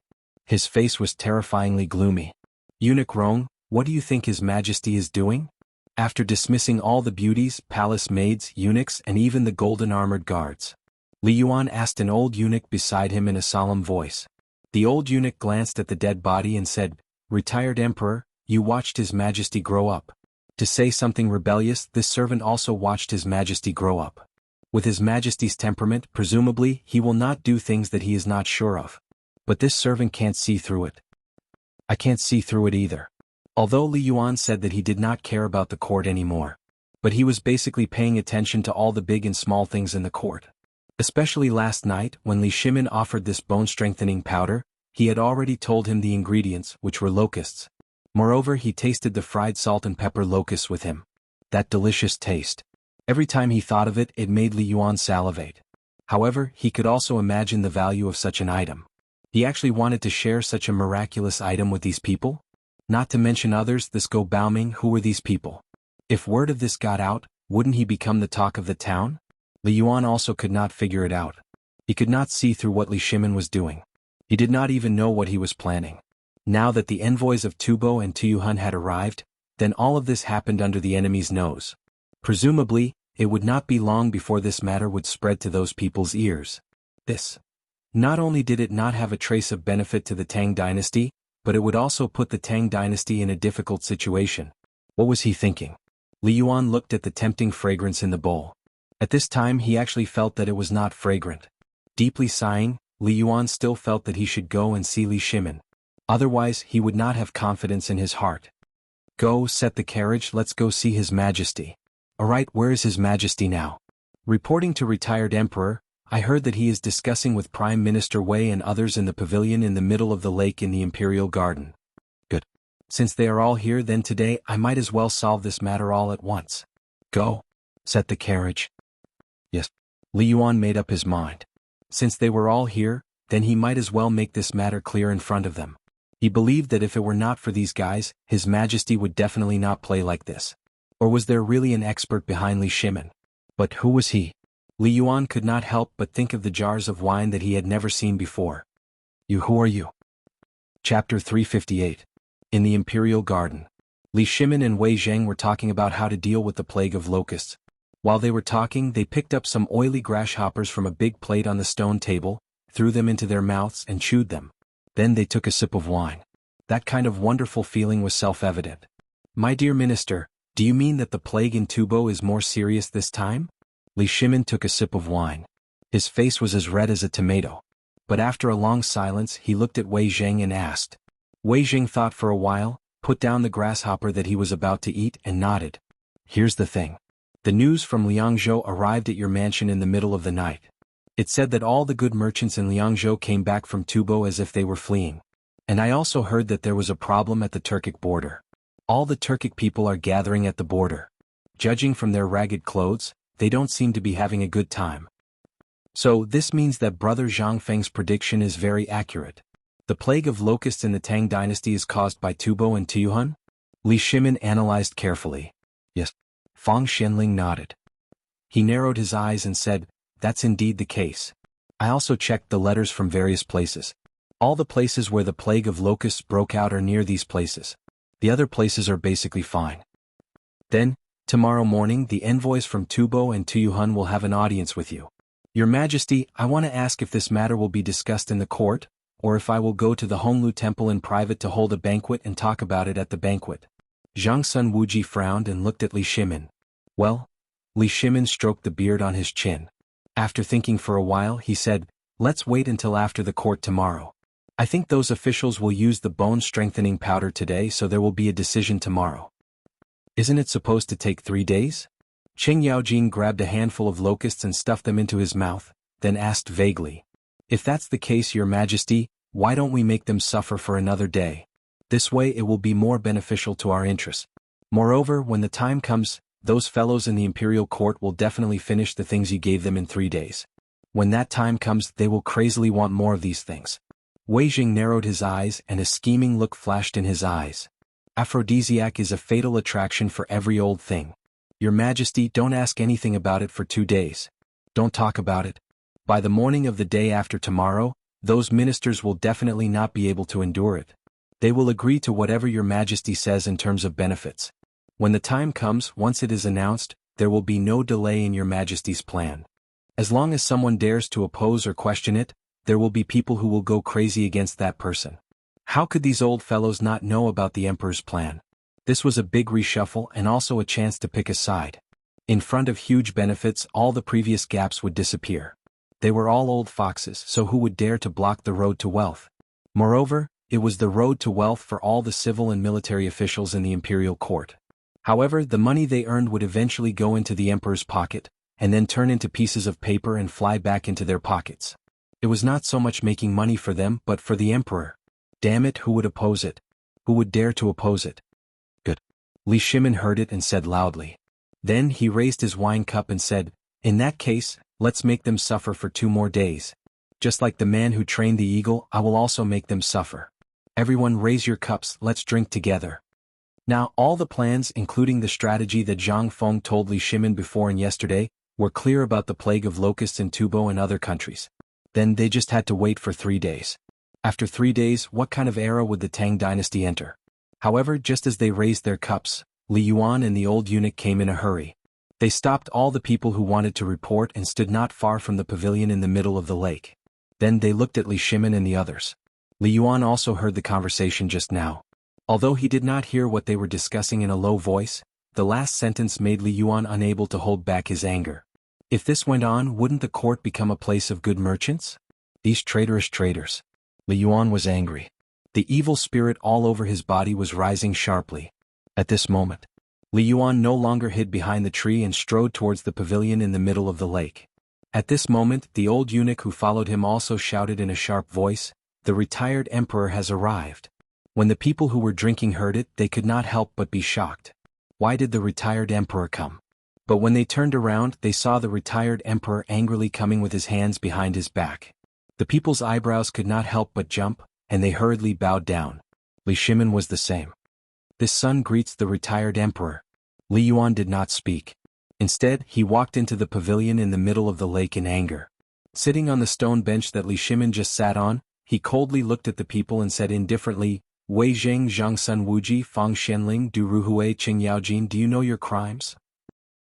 His face was terrifyingly gloomy. Eunuch Rong, what do you think His Majesty is doing? After dismissing all the beauties, palace maids, eunuchs, and even the golden armored guards, Li Yuan asked an old eunuch beside him in a solemn voice. The old eunuch glanced at the dead body and said, "Retired Emperor, you watched His Majesty grow up." To say something rebellious, this servant also watched His Majesty grow up. With His Majesty's temperament, presumably, he will not do things that he is not sure of. But this servant can't see through it. I can't see through it either. Although Li Yuan said that he did not care about the court anymore. But he was basically paying attention to all the big and small things in the court. Especially last night, when Li Shimin offered this bone-strengthening powder, he had already told him the ingredients, which were locusts. Moreover, he tasted the fried salt and pepper locusts with him. That delicious taste. Every time he thought of it, it made Li Yuan salivate. However, he could also imagine the value of such an item. He actually wanted to share such a miraculous item with these people? Not to mention others, this Go Baoming, who were these people? If word of this got out, wouldn't he become the talk of the town? Li Yuan also could not figure it out. He could not see through what Li Shimin was doing. He did not even know what he was planning. Now that the envoys of Tubo and Tuyuhun had arrived, then all of this happened under the enemy's nose. Presumably, it would not be long before this matter would spread to those people's ears. This. Not only did it not have a trace of benefit to the Tang dynasty, but it would also put the Tang dynasty in a difficult situation. What was he thinking? Li Yuan looked at the tempting fragrance in the bowl. At this time he actually felt that it was not fragrant. Deeply sighing, Li Yuan still felt that he should go and see Li Shimin. Otherwise he would not have confidence in his heart. Go, set the carriage, let's go see His Majesty. Alright, where is His Majesty now? Reporting to retired Emperor, I heard that he is discussing with Prime Minister Wei and others in the pavilion in the middle of the lake in the Imperial Garden. Good. Since they are all here, then today I might as well solve this matter all at once. Go. Set the carriage. Yes. Li Yuan made up his mind. Since they were all here, then he might as well make this matter clear in front of them. He believed that if it were not for these guys, His Majesty would definitely not play like this. Or was there really an expert behind Li Shimin? But who was he? Li Yuan could not help but think of the jars of wine that he had never seen before. Who are you? Chapter 358. In the Imperial Garden. Li Shimin and Wei Zheng were talking about how to deal with the plague of locusts. While they were talking, they picked up some oily grasshoppers from a big plate on the stone table, threw them into their mouths and chewed them. Then they took a sip of wine. That kind of wonderful feeling was self-evident. My dear Minister, do you mean that the plague in Tubo is more serious this time? Li Shimin took a sip of wine. His face was as red as a tomato. But after a long silence he looked at Wei Zheng and asked. Wei Zheng thought for a while, put down the grasshopper that he was about to eat and nodded. Here's the thing. The news from Liangzhou arrived at your mansion in the middle of the night. It said that all the good merchants in Liangzhou came back from Tubo as if they were fleeing. And I also heard that there was a problem at the Turkic border. All the Turkic people are gathering at the border. Judging from their ragged clothes, they don't seem to be having a good time. So this means that Brother Zhang Feng's prediction is very accurate. The plague of locusts in the Tang dynasty is caused by Tubo and Tuyuhun? Li Shimin analyzed carefully. Yes. Fang Xianling nodded. He narrowed his eyes and said, that's indeed the case. I also checked the letters from various places. All the places where the plague of locusts broke out are near these places. The other places are basically fine. Then, tomorrow morning the envoys from Tubo and Tuyuhun will have an audience with you. Your Majesty, I want to ask if this matter will be discussed in the court, or if I will go to the Honglu Temple in private to hold a banquet and talk about it at the banquet. Zhang Sun Wuji frowned and looked at Li Shimin. Well? Li Shimin stroked the beard on his chin. After thinking for a while he said, let's wait until after the court tomorrow. I think those officials will use the bone-strengthening powder today, so there will be a decision tomorrow. Isn't it supposed to take 3 days? Qing Yaojing grabbed a handful of locusts and stuffed them into his mouth, then asked vaguely. If that's the case, Your Majesty, why don't we make them suffer for another day? This way it will be more beneficial to our interests. Moreover, when the time comes, those fellows in the imperial court will definitely finish the things you gave them in 3 days. When that time comes, they will crazily want more of these things. Wei Jing narrowed his eyes and a scheming look flashed in his eyes. Aphrodisiac is a fatal attraction for every old thing. Your Majesty, don't ask anything about it for 2 days. Don't talk about it. By the morning of the day after tomorrow, those ministers will definitely not be able to endure it. They will agree to whatever Your Majesty says in terms of benefits. When the time comes, once it is announced, there will be no delay in Your Majesty's plan. As long as someone dares to oppose or question it, there will be people who will go crazy against that person. How could these old fellows not know about the Emperor's plan? This was a big reshuffle and also a chance to pick a side. In front of huge benefits, all the previous gaps would disappear. They were all old foxes, so who would dare to block the road to wealth? Moreover, it was the road to wealth for all the civil and military officials in the imperial court. However, the money they earned would eventually go into the emperor's pocket, and then turn into pieces of paper and fly back into their pockets. It was not so much making money for them but for the emperor. Damn it, who would oppose it? Who would dare to oppose it? Good. Li Shimin heard it and said loudly. Then he raised his wine cup and said, in that case, let's make them suffer for 2 more days. Just like the man who trained the eagle, I will also make them suffer. Everyone raise your cups, let's drink together. Now all the plans, including the strategy that Zhang Feng told Li Shimin before and yesterday, were clear about the plague of locusts in Tubo and other countries. Then they just had to wait for 3 days. After 3 days, what kind of era would the Tang dynasty enter? However, just as they raised their cups, Li Yuan and the old eunuch came in a hurry. They stopped all the people who wanted to report and stood not far from the pavilion in the middle of the lake. Then they looked at Li Shimin and the others. Li Yuan also heard the conversation just now. Although he did not hear what they were discussing in a low voice, the last sentence made Li Yuan unable to hold back his anger. If this went on, wouldn't the court become a place of good merchants? These traitorous traitors. Li Yuan was angry. The evil spirit all over his body was rising sharply. At this moment, Li Yuan no longer hid behind the tree and strode towards the pavilion in the middle of the lake. At this moment, the old eunuch who followed him also shouted in a sharp voice, the retired emperor has arrived. When the people who were drinking heard it, they could not help but be shocked. Why did the retired emperor come? But when they turned around, they saw the retired emperor angrily coming with his hands behind his back. The people's eyebrows could not help but jump, and they hurriedly bowed down. Li Shimin was the same. This son greets the retired emperor. Li Yuan did not speak. Instead, he walked into the pavilion in the middle of the lake in anger. Sitting on the stone bench that Li Shimin just sat on, he coldly looked at the people and said indifferently, Wei Zheng Zhang Sun Wuji Fang Shenling Du Ruhui Qing Yaojin, do you know your crimes?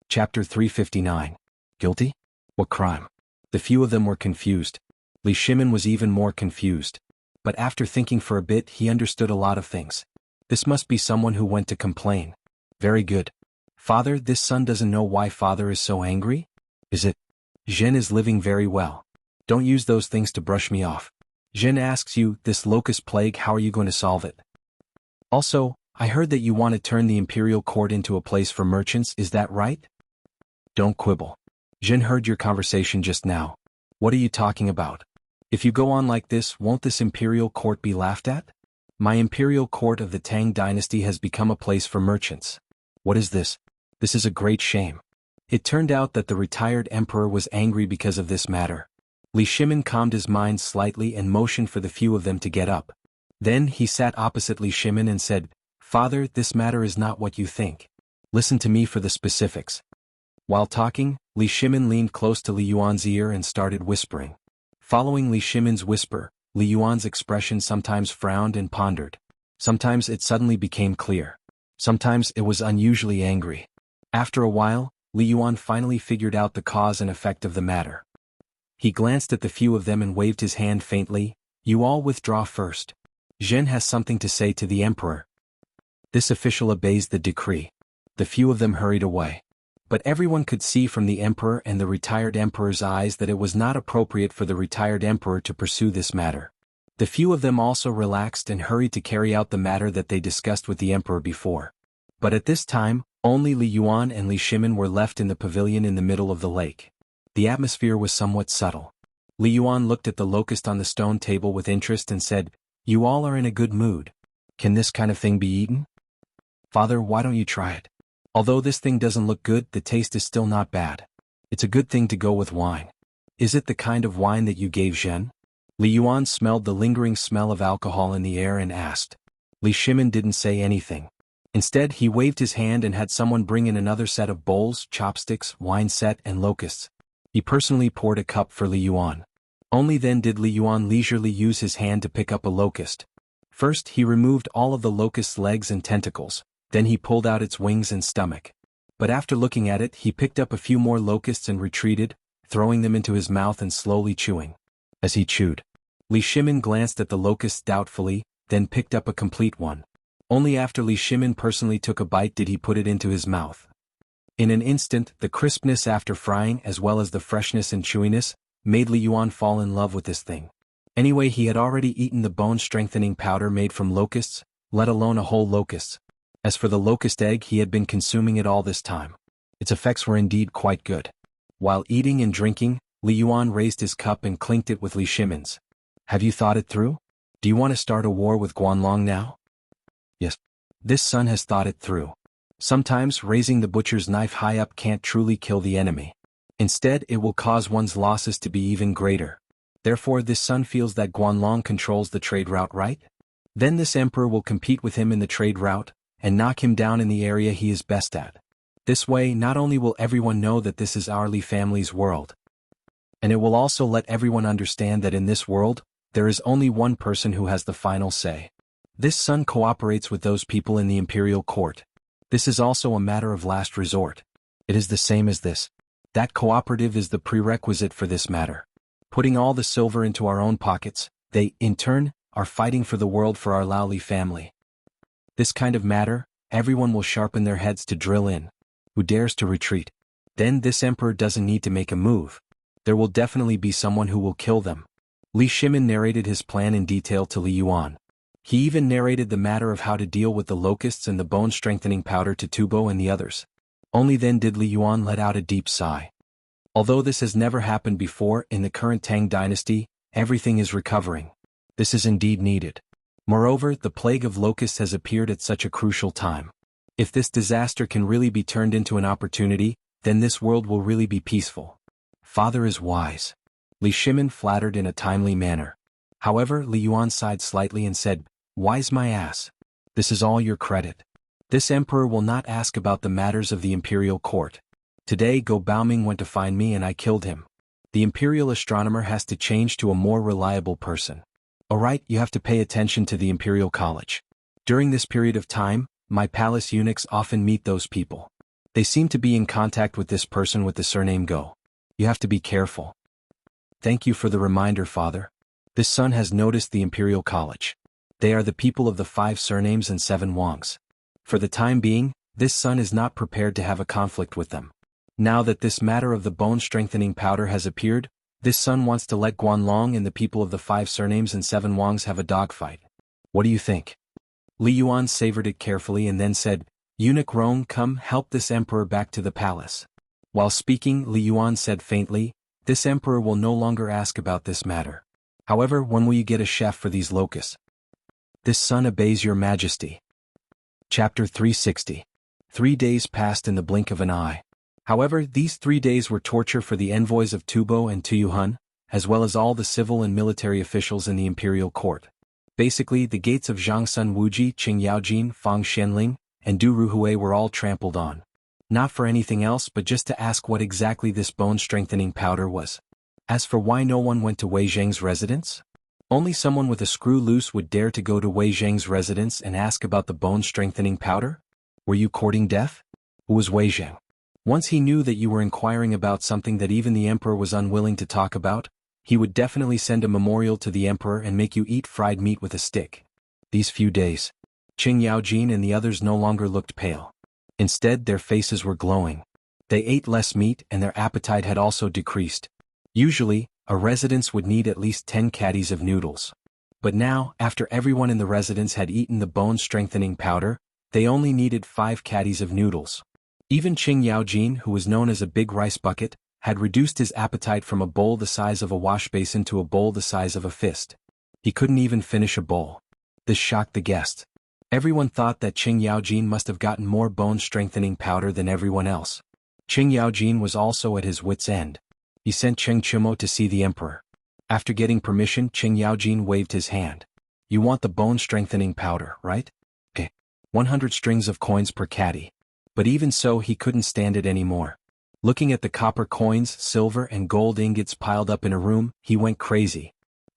Chapter 359. Guilty? What crime? The few of them were confused. Li Shimin was even more confused. But after thinking for a bit, he understood a lot of things. This must be someone who went to complain. Very good. Father, this son doesn't know why father is so angry? Is it? Zhen is living very well. Don't use those things to brush me off. Zhen asks you, this locust plague, how are you going to solve it? Also, I heard that you want to turn the imperial court into a place for merchants, is that right? Don't quibble. Zhen heard your conversation just now. What are you talking about? If you go on like this, won't this imperial court be laughed at? My imperial court of the Tang dynasty has become a place for merchants. What is this? This is a great shame. It turned out that the retired emperor was angry because of this matter. Li Shimin calmed his mind slightly and motioned for the few of them to get up. Then he sat opposite Li Shimin and said, Father, this matter is not what you think. Listen to me for the specifics. While talking, Li Shimin leaned close to Li Yuan's ear and started whispering. Following Li Shimin's whisper, Li Yuan's expression sometimes frowned and pondered. Sometimes it suddenly became clear. Sometimes it was unusually angry. After a while, Li Yuan finally figured out the cause and effect of the matter. He glanced at the few of them and waved his hand faintly, you all withdraw first. Zhen has something to say to the emperor. This official obeys the decree. The few of them hurried away. But everyone could see from the emperor and the retired emperor's eyes that it was not appropriate for the retired emperor to pursue this matter. The few of them also relaxed and hurried to carry out the matter that they discussed with the emperor before. But at this time, Only Li Yuan and Li Shimin were left in the pavilion in the middle of the lake. The atmosphere was somewhat subtle. Li Yuan looked at the locust on the stone table with interest and said, "You all are in a good mood. Can this kind of thing be eaten? Father, why don't you try it? Although this thing doesn't look good, the taste is still not bad. It's a good thing to go with wine. Is it the kind of wine that you gave Zhen?" Li Yuan smelled the lingering smell of alcohol in the air and asked. Li Shimin didn't say anything. Instead, he waved his hand and had someone bring in another set of bowls, chopsticks, wine set, and locusts. He personally poured a cup for Li Yuan. Only then did Li Yuan leisurely use his hand to pick up a locust. First, he removed all of the locust's legs and tentacles, then he pulled out its wings and stomach. But after looking at it, he picked up a few more locusts and retreated, throwing them into his mouth and slowly chewing. As he chewed, Li Shimin glanced at the locusts doubtfully, then picked up a complete one. Only after Li Shimin personally took a bite did he put it into his mouth. In an instant, the crispness after frying as well as the freshness and chewiness made Li Yuan fall in love with this thing. Anyway, he had already eaten the bone-strengthening powder made from locusts, let alone a whole locust. As for the locust egg, he had been consuming it all this time. Its effects were indeed quite good. While eating and drinking, Li Yuan raised his cup and clinked it with Li Shimin's. "Have you thought it through? Do you want to start a war with Guanlong now?" "Yes. This son has thought it through. Sometimes raising the butcher's knife high up can't truly kill the enemy. Instead, it will cause one's losses to be even greater. Therefore, this son feels that Guanlong controls the trade route, right? Then this emperor will compete with him in the trade route, and knock him down in the area he is best at. This way, not only will everyone know that this is our Li family's world, and it will also let everyone understand that in this world, there is only one person who has the final say. This son cooperates with those people in the imperial court. This is also a matter of last resort. It is the same as this. That cooperative is the prerequisite for this matter. Putting all the silver into our own pockets, they, in turn, are fighting for the world for our Lao Li family. This kind of matter, everyone will sharpen their heads to drill in. Who dares to retreat? Then this emperor doesn't need to make a move. There will definitely be someone who will kill them." Li Shimin narrated his plan in detail to Li Yuan. He even narrated the matter of how to deal with the locusts and the bone-strengthening powder to Tubo and the others. Only then did Li Yuan let out a deep sigh. Although this has never happened before in the current Tang dynasty, everything is recovering. This is indeed needed. Moreover, the plague of locusts has appeared at such a crucial time. If this disaster can really be turned into an opportunity, then this world will really be peaceful. Father is wise. Li Shimin flattered in a timely manner. However, Li Yuan sighed slightly and said, "Wise my ass. This is all your credit. This emperor will not ask about the matters of the imperial court. Today Go Baoming went to find me and I killed him. The imperial astronomer has to change to a more reliable person. Alright, you have to pay attention to the imperial college. During this period of time, my palace eunuchs often meet those people. They seem to be in contact with this person with the surname Go. You have to be careful." "Thank you for the reminder, Father. This son has noticed the imperial college. They are the people of the 5 surnames and 7 Wangs. For the time being, this son is not prepared to have a conflict with them. Now that this matter of the bone-strengthening powder has appeared, this son wants to let Guanlong and the people of the 5 surnames and 7 Wangs have a dogfight. What do you think?" Li Yuan savored it carefully and then said, "Eunuch Rong, come help this emperor back to the palace." While speaking, Li Yuan said faintly, "This emperor will no longer ask about this matter. However, when will you get a chef for these locusts?" "This son obeys your majesty." Chapter 360. 3 days passed in the blink of an eye. However, these 3 days were torture for the envoys of Tubo and Tuyuhun, as well as all the civil and military officials in the imperial court. Basically, the gates of Zhangsun Wuji, Qing Yaojin, Fang Xianling, and Du Ruhui were all trampled on. Not for anything else but just to ask what exactly this bone-strengthening powder was. As for why no one went to Wei Zheng's residence? Only someone with a screw loose would dare to go to Wei Zheng's residence and ask about the bone-strengthening powder? Were you courting death? Who was Wei Zheng? Once he knew that you were inquiring about something that even the emperor was unwilling to talk about, he would definitely send a memorial to the emperor and make you eat fried meat with a stick. These few days, Qing Yaojin and the others no longer looked pale. Instead, their faces were glowing. They ate less meat and their appetite had also decreased. Usually, a residence would need at least 10 caddies of noodles. But now, after everyone in the residence had eaten the bone-strengthening powder, they only needed 5 caddies of noodles. Even Qing Yaojin, who was known as a big rice bucket, had reduced his appetite from a bowl the size of a wash basin to a bowl the size of a fist. He couldn't even finish a bowl. This shocked the guests. Everyone thought that Qing Yaojin must have gotten more bone-strengthening powder than everyone else. Qing Yaojin was also at his wits' end. He sent Cheng Chimo to see the emperor. After getting permission, Qing Yaojin waved his hand. You want the bone-strengthening powder, right? Okay. 100 strings of coins per caddy. But even so, he couldn't stand it anymore. Looking at the copper coins, silver and gold ingots piled up in a room, he went crazy.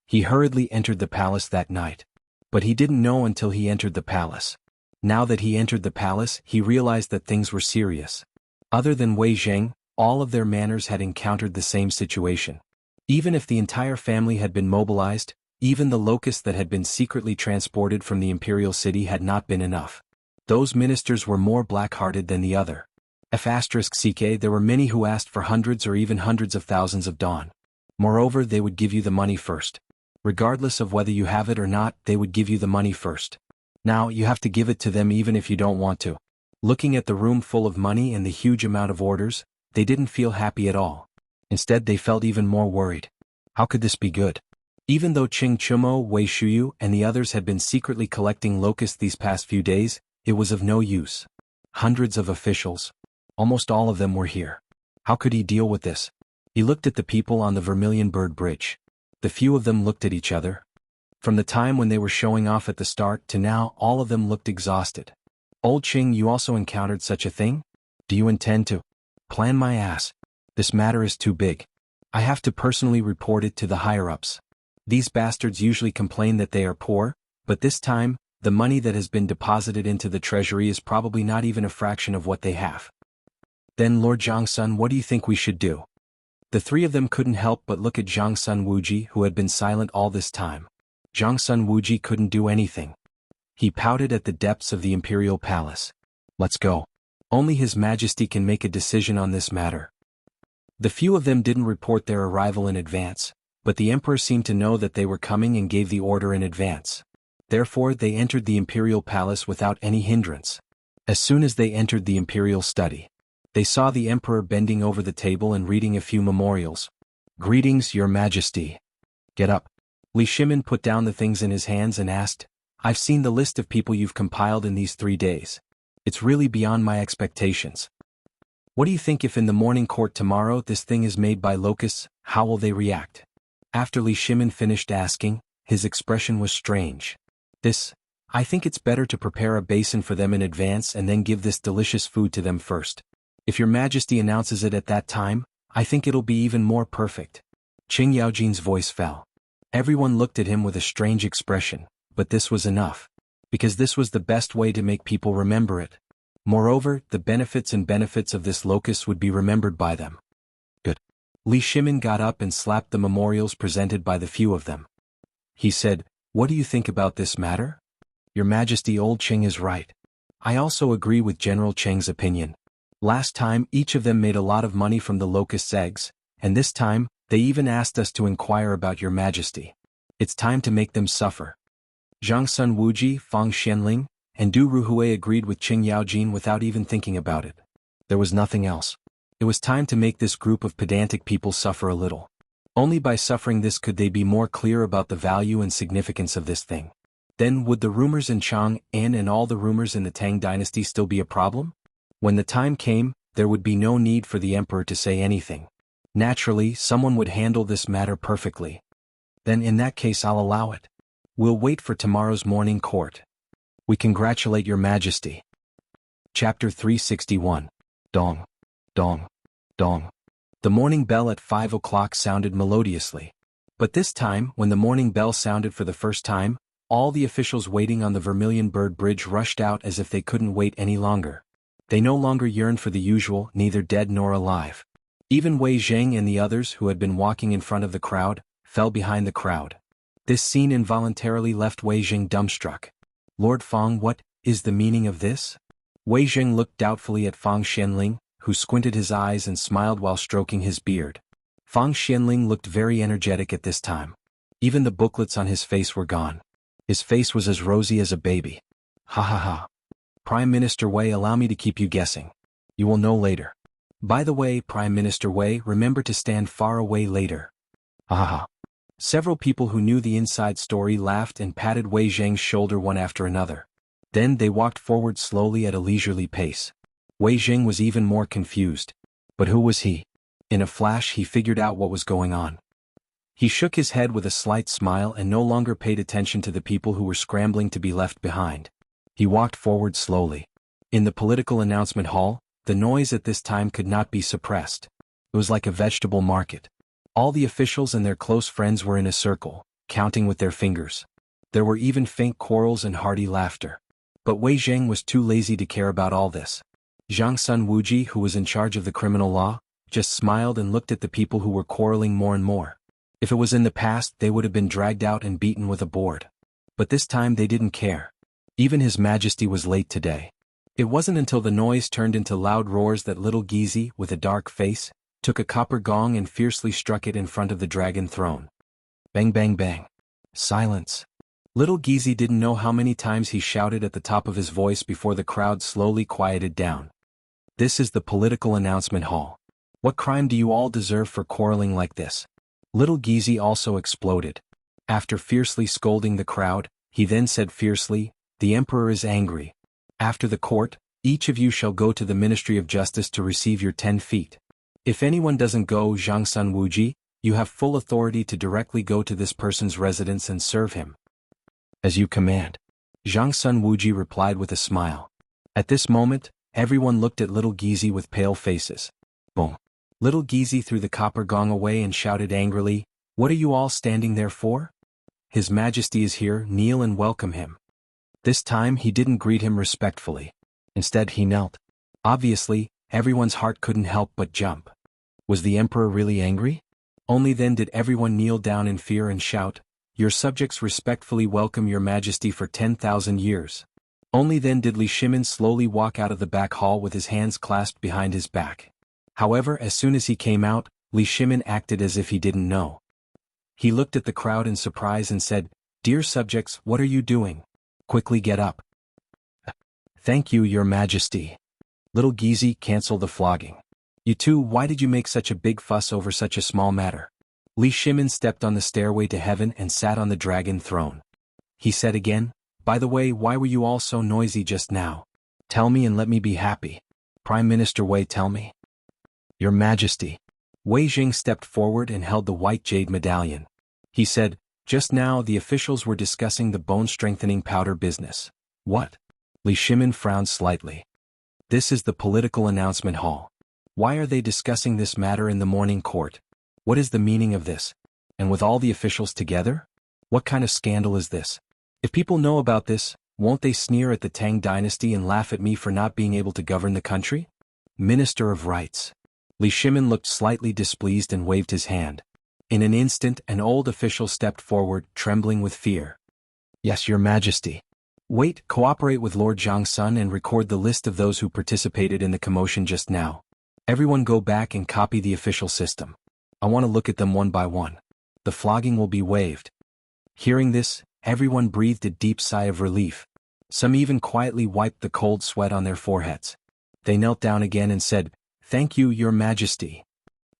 He hurriedly entered the palace that night. But he didn't know until he entered the palace. Now that he entered the palace, he realized that things were serious. Other than Wei Zheng, all of their manors had encountered the same situation. Even if the entire family had been mobilized, even the locusts that had been secretly transported from the imperial city had not been enough. Those ministers were more black-hearted than the other. *CK There were many who asked for hundreds or even hundreds of thousands of dawn. Moreover, they would give you the money first. Regardless of whether you have it or not, they would give you the money first. Now, you have to give it to them even if you don't want to. Looking at the room full of money and the huge amount of orders, they didn't feel happy at all. Instead, they felt even more worried. How could this be good? Even though Qing Chumo, Wei Shuyu, and the others had been secretly collecting locusts these past few days, it was of no use. Hundreds of officials. Almost all of them were here. How could he deal with this? He looked at the people on the Vermilion Bird Bridge. The few of them looked at each other. From the time when they were showing off at the start to now, all of them looked exhausted. Old Qing, you also encountered such a thing? Do you intend to? Plan my ass. This matter is too big. I have to personally report it to the higher-ups. These bastards usually complain that they are poor, but this time, the money that has been deposited into the treasury is probably not even a fraction of what they have. Then Lord Zhangsun, what do you think we should do? The three of them couldn't help but look at Zhangsun Wuji, who had been silent all this time. Zhangsun Wuji couldn't do anything. He pouted at the depths of the imperial palace. Let's go. Only His Majesty can make a decision on this matter. The few of them didn't report their arrival in advance, but the emperor seemed to know that they were coming and gave the order in advance. Therefore, they entered the imperial palace without any hindrance. As soon as they entered the imperial study, they saw the emperor bending over the table and reading a few memorials. Greetings, Your Majesty. Get up. Li Shimin put down the things in his hands and asked, I've seen the list of people you've compiled in these 3 days. It's really beyond my expectations. What do you think if in the morning court tomorrow this thing is made by locusts, how will they react? After Li Shimin finished asking, his expression was strange. I think it's better to prepare a basin for them in advance and then give this delicious food to them first. If Your Majesty announces it at that time, I think it'll be even more perfect. Qing Yaojin's voice fell. Everyone looked at him with a strange expression, but this was enough. Because this was the best way to make people remember it. Moreover, the benefits of this locust would be remembered by them. Good. Li Shimin got up and slapped the memorials presented by the few of them. He said, What do you think about this matter? Your Majesty, old Qing is right. I also agree with General Cheng's opinion. Last time, each of them made a lot of money from the locust's eggs, and this time, they even asked us to inquire about Your Majesty. It's time to make them suffer. Zhangsun Wuji, Fang Xianling, and Du Ruhui agreed with Qing Yaojin without even thinking about it. There was nothing else. It was time to make this group of pedantic people suffer a little. Only by suffering this could they be more clear about the value and significance of this thing. Then would the rumors in Chang'an and all the rumors in the Tang dynasty still be a problem? When the time came, there would be no need for the emperor to say anything. Naturally, someone would handle this matter perfectly. Then in that case I'll allow it. We'll wait for tomorrow's morning court. We congratulate Your Majesty. Chapter 361. Dong. Dong. Dong. The morning bell at 5 o'clock sounded melodiously. But this time, when the morning bell sounded for the first time, all the officials waiting on the Vermilion Bird Bridge rushed out as if they couldn't wait any longer. They no longer yearned for the usual, neither dead nor alive. Even Wei Zheng and the others who had been walking in front of the crowd, fell behind the crowd. This scene involuntarily left Wei Zheng dumbstruck. Lord Fang, what is the meaning of this? Wei Zheng looked doubtfully at Fang Xianling, who squinted his eyes and smiled while stroking his beard. Fang Xianling looked very energetic at this time. Even the booklets on his face were gone. His face was as rosy as a baby. Ha ha ha. Prime Minister Wei, allow me to keep you guessing. You will know later. By the way, Prime Minister Wei, remember to stand far away later. Haha. Several people who knew the inside story laughed and patted Wei Zheng's shoulder one after another. Then they walked forward slowly at a leisurely pace. Wei Zheng was even more confused. But who was he? In a flash he figured out what was going on. He shook his head with a slight smile and no longer paid attention to the people who were scrambling to be left behind. He walked forward slowly. In the political announcement hall, the noise at this time could not be suppressed. It was like a vegetable market. All the officials and their close friends were in a circle, counting with their fingers. There were even faint quarrels and hearty laughter. But Wei Zheng was too lazy to care about all this. Zhang Sun Wuji, who was in charge of the criminal law, just smiled and looked at the people who were quarreling more and more. If it was in the past, they would have been dragged out and beaten with a board. But this time they didn't care. Even His Majesty was late today. It wasn't until the noise turned into loud roars that little Gizi, with a dark face, took a copper gong and fiercely struck it in front of the dragon throne. Bang bang bang. Silence. Little Gizi didn't know how many times he shouted at the top of his voice before the crowd slowly quieted down. This is the political announcement hall. What crime do you all deserve for quarreling like this? Little Gizi also exploded. After fiercely scolding the crowd, he then said fiercely, "The Emperor is angry. After the court, each of you shall go to the Ministry of Justice to receive your 10 feet. If anyone doesn't go, Zhang Sun Wuji, you have full authority to directly go to this person's residence and serve him." As you command. Zhang Sun Wuji replied with a smile. At this moment, everyone looked at little Gizi with pale faces. Boom. Little Gizi threw the copper gong away and shouted angrily, "What are you all standing there for? His Majesty is here, kneel and welcome him." This time he didn't greet him respectfully. Instead he knelt. Obviously, everyone's heart couldn't help but jump. Was the Emperor really angry? Only then did everyone kneel down in fear and shout, "Your subjects respectfully welcome your Majesty for 10,000 years. Only then did Li Shimin slowly walk out of the back hall with his hands clasped behind his back. However, as soon as he came out, Li Shimin acted as if he didn't know. He looked at the crowd in surprise and said, "Dear subjects, what are you doing? Quickly get up." "Thank you, Your Majesty." Little Gizi, cancel the flogging. "You two, why did you make such a big fuss over such a small matter?" Li Shimin stepped on the stairway to heaven and sat on the dragon throne. He said again, "By the way, why were you all so noisy just now? Tell me and let me be happy. Prime Minister Wei, tell me." "Your Majesty." Wei Jing stepped forward and held the white jade medallion. He said, "Just now the officials were discussing the bone-strengthening powder business." "What?" Li Shimin frowned slightly. "This is the political announcement hall. Why are they discussing this matter in the morning court? What is the meaning of this? And with all the officials together? What kind of scandal is this? If people know about this, won't they sneer at the Tang dynasty and laugh at me for not being able to govern the country?" Minister of Rights. Li Shimin looked slightly displeased and waved his hand. In an instant, an old official stepped forward, trembling with fear. "Yes, Your Majesty." "Wait, cooperate with Lord Zhang Sun and record the list of those who participated in the commotion just now. Everyone go back and copy the official system. I want to look at them one by one. The flogging will be waived." Hearing this, everyone breathed a deep sigh of relief. Some even quietly wiped the cold sweat on their foreheads. They knelt down again and said, "Thank you, Your Majesty."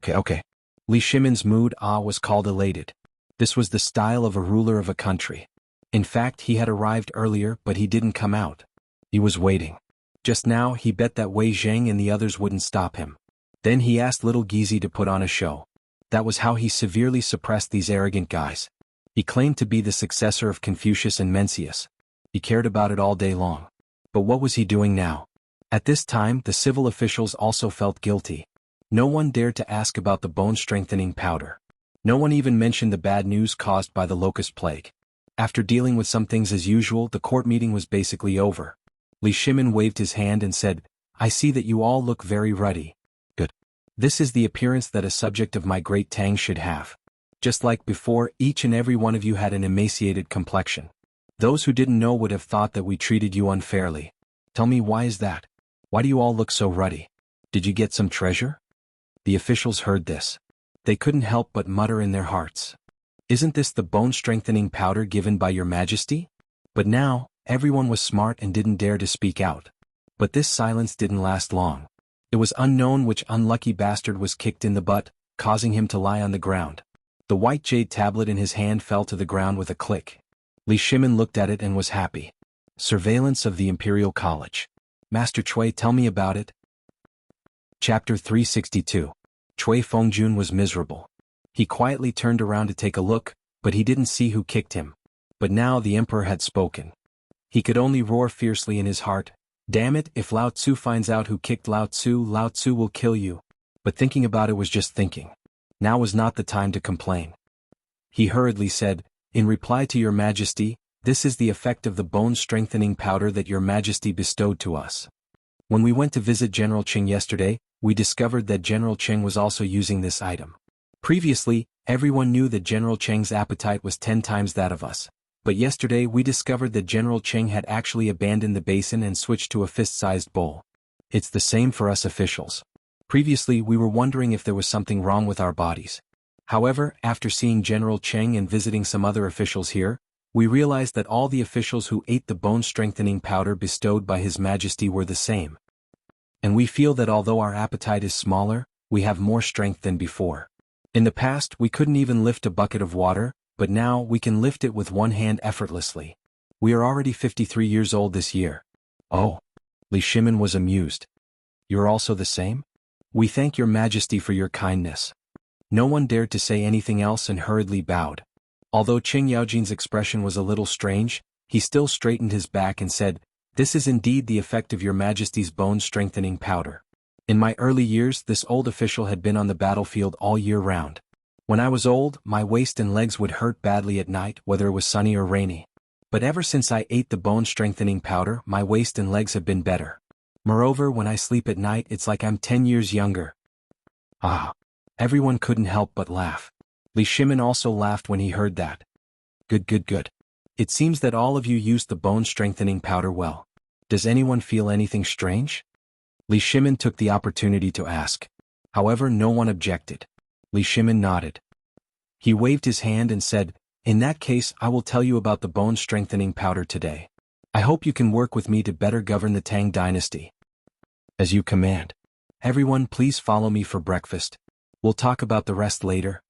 Okay. Li Shimin's mood was called elated. This was the style of a ruler of a country. In fact, he had arrived earlier, but he didn't come out. He was waiting. Just now, he bet that Wei Zheng and the others wouldn't stop him. Then he asked little Gizi to put on a show. That was how he severely suppressed these arrogant guys. He claimed to be the successor of Confucius and Mencius. He cared about it all day long. But what was he doing now? At this time, the civil officials also felt guilty. No one dared to ask about the bone-strengthening powder. No one even mentioned the bad news caused by the locust plague. After dealing with some things as usual, the court meeting was basically over. Li Shimin waved his hand and said, "I see that you all look very ruddy. Good. This is the appearance that a subject of my great Tang should have. Just like before, each and every one of you had an emaciated complexion. Those who didn't know would have thought that we treated you unfairly. Tell me, why is that? Why do you all look so ruddy? Did you get some treasure?" The officials heard this. They couldn't help but mutter in their hearts, "Isn't this the bone-strengthening powder given by Your Majesty?" But now, everyone was smart and didn't dare to speak out. But this silence didn't last long. It was unknown which unlucky bastard was kicked in the butt, causing him to lie on the ground. The white jade tablet in his hand fell to the ground with a click. Li Shimin looked at it and was happy. Surveillance of the Imperial College. Master Cui, tell me about it. Chapter 362. Cui Fengjun was miserable. He quietly turned around to take a look, but he didn't see who kicked him. But now the emperor had spoken. He could only roar fiercely in his heart, "Damn it, if Lao Tzu finds out who kicked Lao Tzu will kill you." But thinking about it was just thinking. Now was not the time to complain. He hurriedly said, "In reply to your majesty, this is the effect of the bone-strengthening powder that your majesty bestowed to us. When we went to visit General Qing yesterday, we discovered that General Qing was also using this item. Previously, everyone knew that General Cheng's appetite was 10 times that of us. But yesterday we discovered that General Qing had actually abandoned the basin and switched to a fist-sized bowl. It's the same for us officials. Previously we were wondering if there was something wrong with our bodies. However, after seeing General Qing and visiting some other officials here, we realized that all the officials who ate the bone-strengthening powder bestowed by His Majesty were the same. And we feel that although our appetite is smaller, we have more strength than before. In the past we couldn't even lift a bucket of water, but now we can lift it with one hand effortlessly. We are already 53 years old this year." "Oh." Li Shimin was amused. "You're also the same? We thank your majesty for your kindness." No one dared to say anything else and hurriedly bowed. Although Qing Yaojin's expression was a little strange, he still straightened his back and said, "This is indeed the effect of your majesty's bone-strengthening powder. In my early years this old official had been on the battlefield all year round. When I was old, my waist and legs would hurt badly at night whether it was sunny or rainy. But ever since I ate the bone-strengthening powder, my waist and legs have been better. Moreover, when I sleep at night it's like I'm 10 years younger." Ah! Everyone couldn't help but laugh. Li Shimin also laughed when he heard that. Good. It seems that all of you used the bone-strengthening powder well. Does anyone feel anything strange? Li Shimin took the opportunity to ask. However, no one objected. Li Shimin nodded. He waved his hand and said, "In that case I will tell you about the bone-strengthening powder today. I hope you can work with me to better govern the Tang dynasty." "As you command. Everyone please follow me for breakfast. We'll talk about the rest later."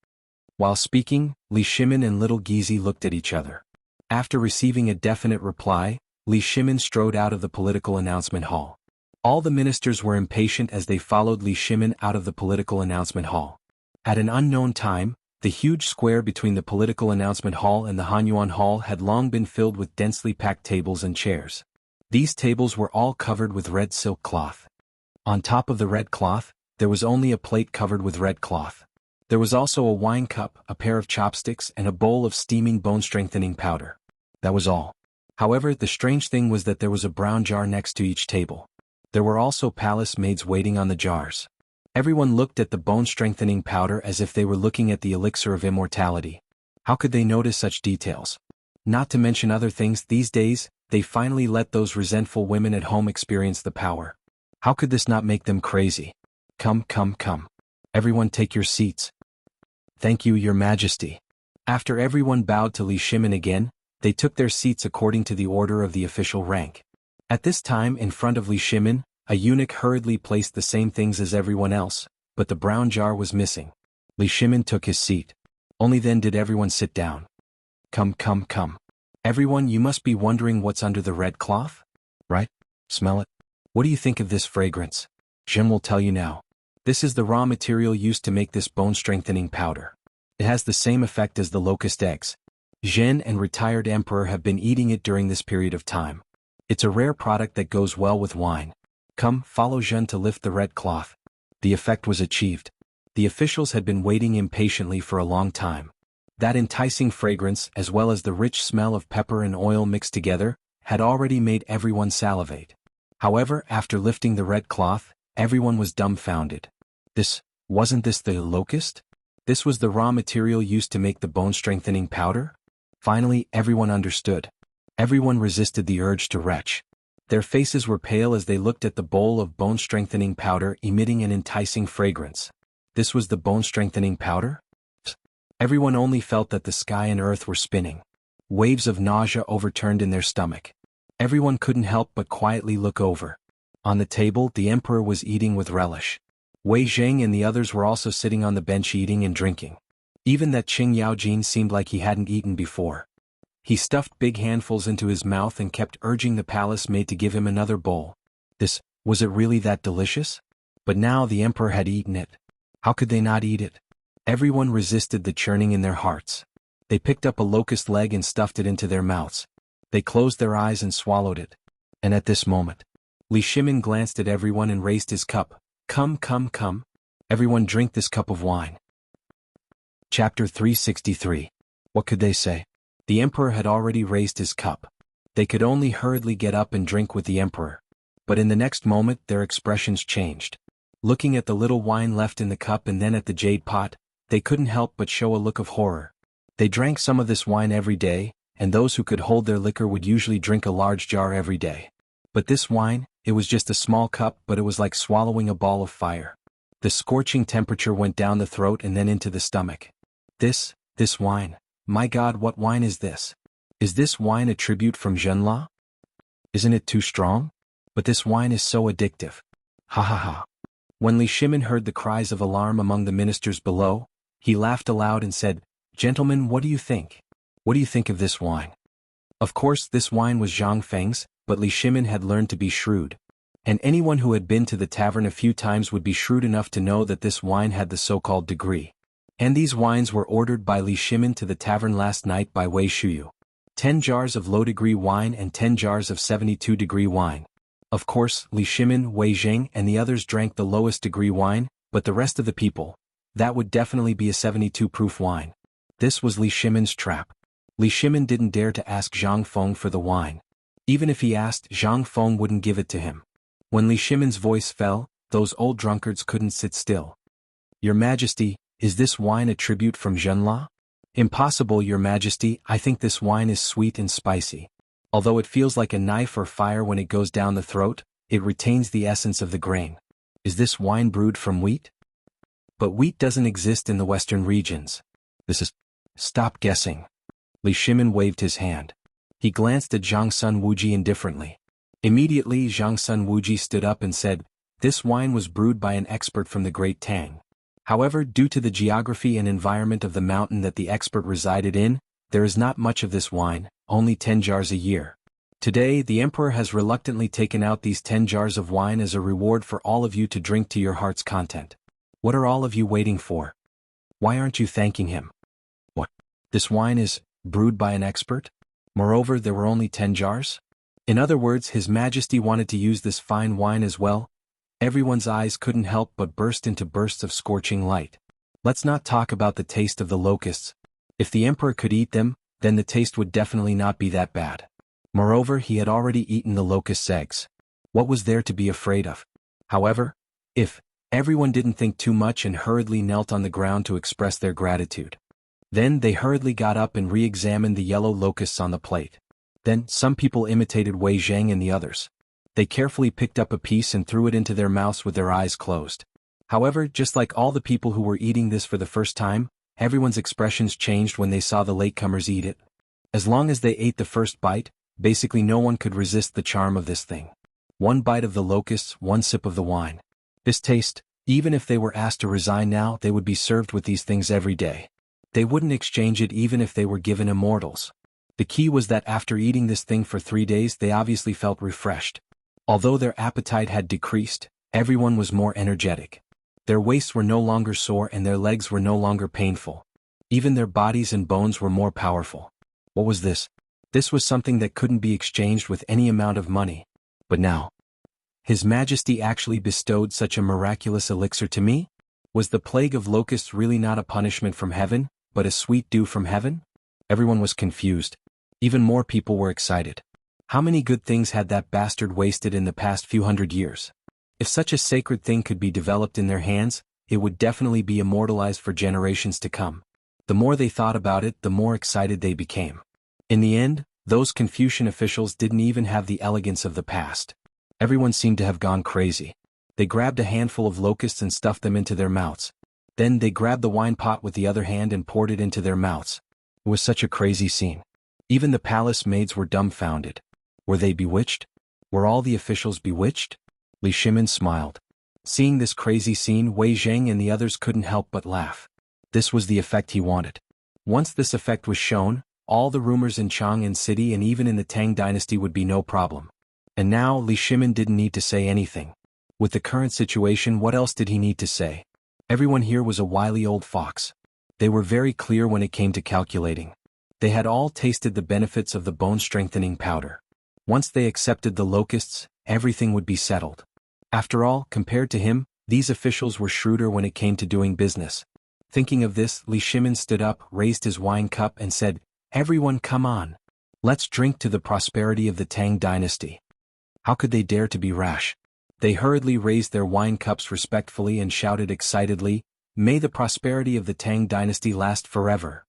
While speaking, Li Shimin and Little Gizi looked at each other. After receiving a definite reply, Li Shimin strode out of the political announcement hall. All the ministers were impatient as they followed Li Shimin out of the political announcement hall. At an unknown time, the huge square between the political announcement hall and the Hanyuan Hall had long been filled with densely packed tables and chairs. These tables were all covered with red silk cloth. On top of the red cloth, there was only a plate covered with red cloth. There was also a wine cup, a pair of chopsticks and a bowl of steaming bone-strengthening powder. That was all. However, the strange thing was that there was a brown jar next to each table. There were also palace maids waiting on the jars. Everyone looked at the bone-strengthening powder as if they were looking at the elixir of immortality. How could they notice such details? Not to mention other things, these days, they finally let those resentful women at home experience the power. How could this not make them crazy? Come. Everyone take your seats. Thank you, Your Majesty." After everyone bowed to Li Shimin again, they took their seats according to the order of the official rank. At this time, in front of Li Shimin, a eunuch hurriedly placed the same things as everyone else, but the brown jar was missing. Li Shimin took his seat. Only then did everyone sit down. Come. Everyone, you must be wondering what's under the red cloth? Right? Smell it. What do you think of this fragrance? Jin will tell you now. This is the raw material used to make this bone-strengthening powder. It has the same effect as the locust eggs. Zhen and retired emperor have been eating it during this period of time. It's a rare product that goes well with wine. Come, follow Zhen to lift the red cloth. The effect was achieved. The officials had been waiting impatiently for a long time. That enticing fragrance, as well as the rich smell of pepper and oil mixed together, had already made everyone salivate. However, after lifting the red cloth, everyone was dumbfounded. Wasn't this the locust? This was the raw material used to make the bone-strengthening powder? Finally, everyone understood. Everyone resisted the urge to retch. Their faces were pale as they looked at the bowl of bone-strengthening powder emitting an enticing fragrance. This was the bone-strengthening powder? Everyone only felt that the sky and earth were spinning. Waves of nausea overturned in their stomach. Everyone couldn't help but quietly look over. On the table, the emperor was eating with relish. Wei Zheng and the others were also sitting on the bench eating and drinking. Even that Qing Yaojin seemed like he hadn't eaten before. He stuffed big handfuls into his mouth and kept urging the palace maid to give him another bowl. Was it really that delicious? But now the emperor had eaten it. How could they not eat it? Everyone resisted the churning in their hearts. They picked up a locust leg and stuffed it into their mouths. They closed their eyes and swallowed it. And at this moment, Li Shimin glanced at everyone and raised his cup. Come, come, come. Everyone drink this cup of wine. Chapter 363. What could they say? The emperor had already raised his cup. They could only hurriedly get up and drink with the emperor. But in the next moment their expressions changed. Looking at the little wine left in the cup and then at the jade pot, they couldn't help but show a look of horror. They drank some of this wine every day, and those who could hold their liquor would usually drink a large jar every day. But this wine, it was just a small cup, but it was like swallowing a ball of fire. The scorching temperature went down the throat and then into the stomach. This wine. My God, what wine is this? Is this wine a tribute from Zhenla? Isn't it too strong? But this wine is so addictive. Ha ha ha. When Li Shimin heard the cries of alarm among the ministers below, he laughed aloud and said, Gentlemen, what do you think? What do you think of this wine? Of course, this wine was Zhang Feng's, but Li Shimin had learned to be shrewd. And anyone who had been to the tavern a few times would be shrewd enough to know that this wine had the so-called degree. And these wines were ordered by Li Shimin to the tavern last night by Wei Shuyu. 10 jars of low-degree wine and 10 jars of 72-degree wine. Of course, Li Shimin, Wei Zheng, and the others drank the lowest degree wine, but the rest of the people, that would definitely be a 72-proof wine. This was Li Shimin's trap. Li Shimin didn't dare to ask Zhang Feng for the wine. Even if he asked, Zhang Feng wouldn't give it to him. When Li Shimin's voice fell, those old drunkards couldn't sit still. Your Majesty, is this wine a tribute from Zhenla? Impossible, Your Majesty, I think this wine is sweet and spicy. Although it feels like a knife or fire when it goes down the throat, it retains the essence of the grain. Is this wine brewed from wheat? But wheat doesn't exist in the western regions. Stop guessing. Li Shimin waved his hand. He glanced at Zhang Sun Wuji indifferently. Immediately Zhang Sun Wuji stood up and said, This wine was brewed by an expert from the great Tang. However, due to the geography and environment of the mountain that the expert resided in, there is not much of this wine, only 10 jars a year. Today, the emperor has reluctantly taken out these 10 jars of wine as a reward for all of you to drink to your heart's content. What are all of you waiting for? Why aren't you thanking him? What? This wine is brewed by an expert? Moreover, there were only 10 jars? In other words, His Majesty wanted to use this fine wine as well? Everyone's eyes couldn't help but burst into bursts of scorching light. Let's not talk about the taste of the locusts. If the emperor could eat them, then the taste would definitely not be that bad. Moreover, he had already eaten the locust's eggs. What was there to be afraid of? However, if everyone didn't think too much and hurriedly knelt on the ground to express their gratitude. Then they hurriedly got up and re-examined the yellow locusts on the plate. Then some people imitated Wei Zheng and the others. They carefully picked up a piece and threw it into their mouths with their eyes closed. However, just like all the people who were eating this for the first time, everyone's expressions changed when they saw the latecomers eat it. As long as they ate the first bite, basically no one could resist the charm of this thing. One bite of the locusts, one sip of the wine. This taste, even if they were asked to resign now, they would be served with these things every day. They wouldn't exchange it even if they were given immortals. The key was that after eating this thing for 3 days they obviously felt refreshed. Although their appetite had decreased, everyone was more energetic. Their waists were no longer sore and their legs were no longer painful. Even their bodies and bones were more powerful. What was this? This was something that couldn't be exchanged with any amount of money. But now, His Majesty actually bestowed such a miraculous elixir to me? Was the plague of locusts really not a punishment from heaven, but a sweet dew from heaven? Everyone was confused. Even more people were excited. How many good things had that bastard wasted in the past few hundred years? If such a sacred thing could be developed in their hands, it would definitely be immortalized for generations to come. The more they thought about it, the more excited they became. In the end, those Confucian officials didn't even have the elegance of the past. Everyone seemed to have gone crazy. They grabbed a handful of locusts and stuffed them into their mouths. Then they grabbed the wine pot with the other hand and poured it into their mouths. It was such a crazy scene. Even the palace maids were dumbfounded. Were they bewitched? Were all the officials bewitched? Li Shimin smiled. Seeing this crazy scene, Wei Zheng and the others couldn't help but laugh. This was the effect he wanted. Once this effect was shown, all the rumors in Chang'an City and even in the Tang dynasty would be no problem. And now Li Shimin didn't need to say anything. With the current situation, what else did he need to say? Everyone here was a wily old fox. They were very clear when it came to calculating. They had all tasted the benefits of the bone-strengthening powder. Once they accepted the locusts, everything would be settled. After all, compared to him, these officials were shrewder when it came to doing business. Thinking of this, Li Shimin stood up, raised his wine cup and said, "Everyone come on. Let's drink to the prosperity of the Tang dynasty." How could they dare to be rash? They hurriedly raised their wine cups respectfully and shouted excitedly, "May the prosperity of the Tang dynasty last forever."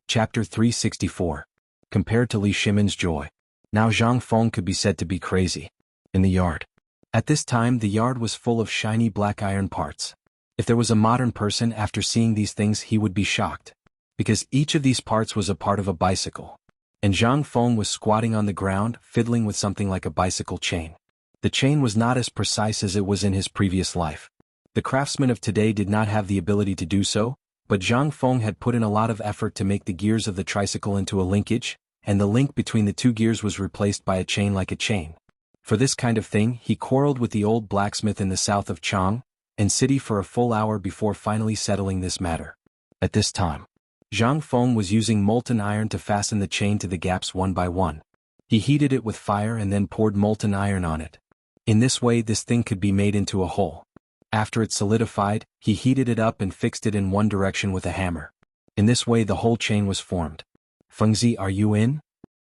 Chapter 364. Compared to Li Shimin's joy, now Zhang Feng could be said to be crazy. In the yard. At this time the yard was full of shiny black iron parts. If there was a modern person after seeing these things he would be shocked. Because each of these parts was a part of a bicycle. And Zhang Feng was squatting on the ground, fiddling with something like a bicycle chain. The chain was not as precise as it was in his previous life. The craftsmen of today did not have the ability to do so, but Zhang Feng had put in a lot of effort to make the gears of the tricycle into a linkage, and the link between the two gears was replaced by a chain like a chain. For this kind of thing, he quarreled with the old blacksmith in the south of Chang'an City for a full hour before finally settling this matter. At this time, Zhang Feng was using molten iron to fasten the chain to the gaps one by one. He heated it with fire and then poured molten iron on it. In this way this thing could be made into a hole. After it solidified, he heated it up and fixed it in one direction with a hammer. In this way the whole chain was formed. "Fengzi, are you in?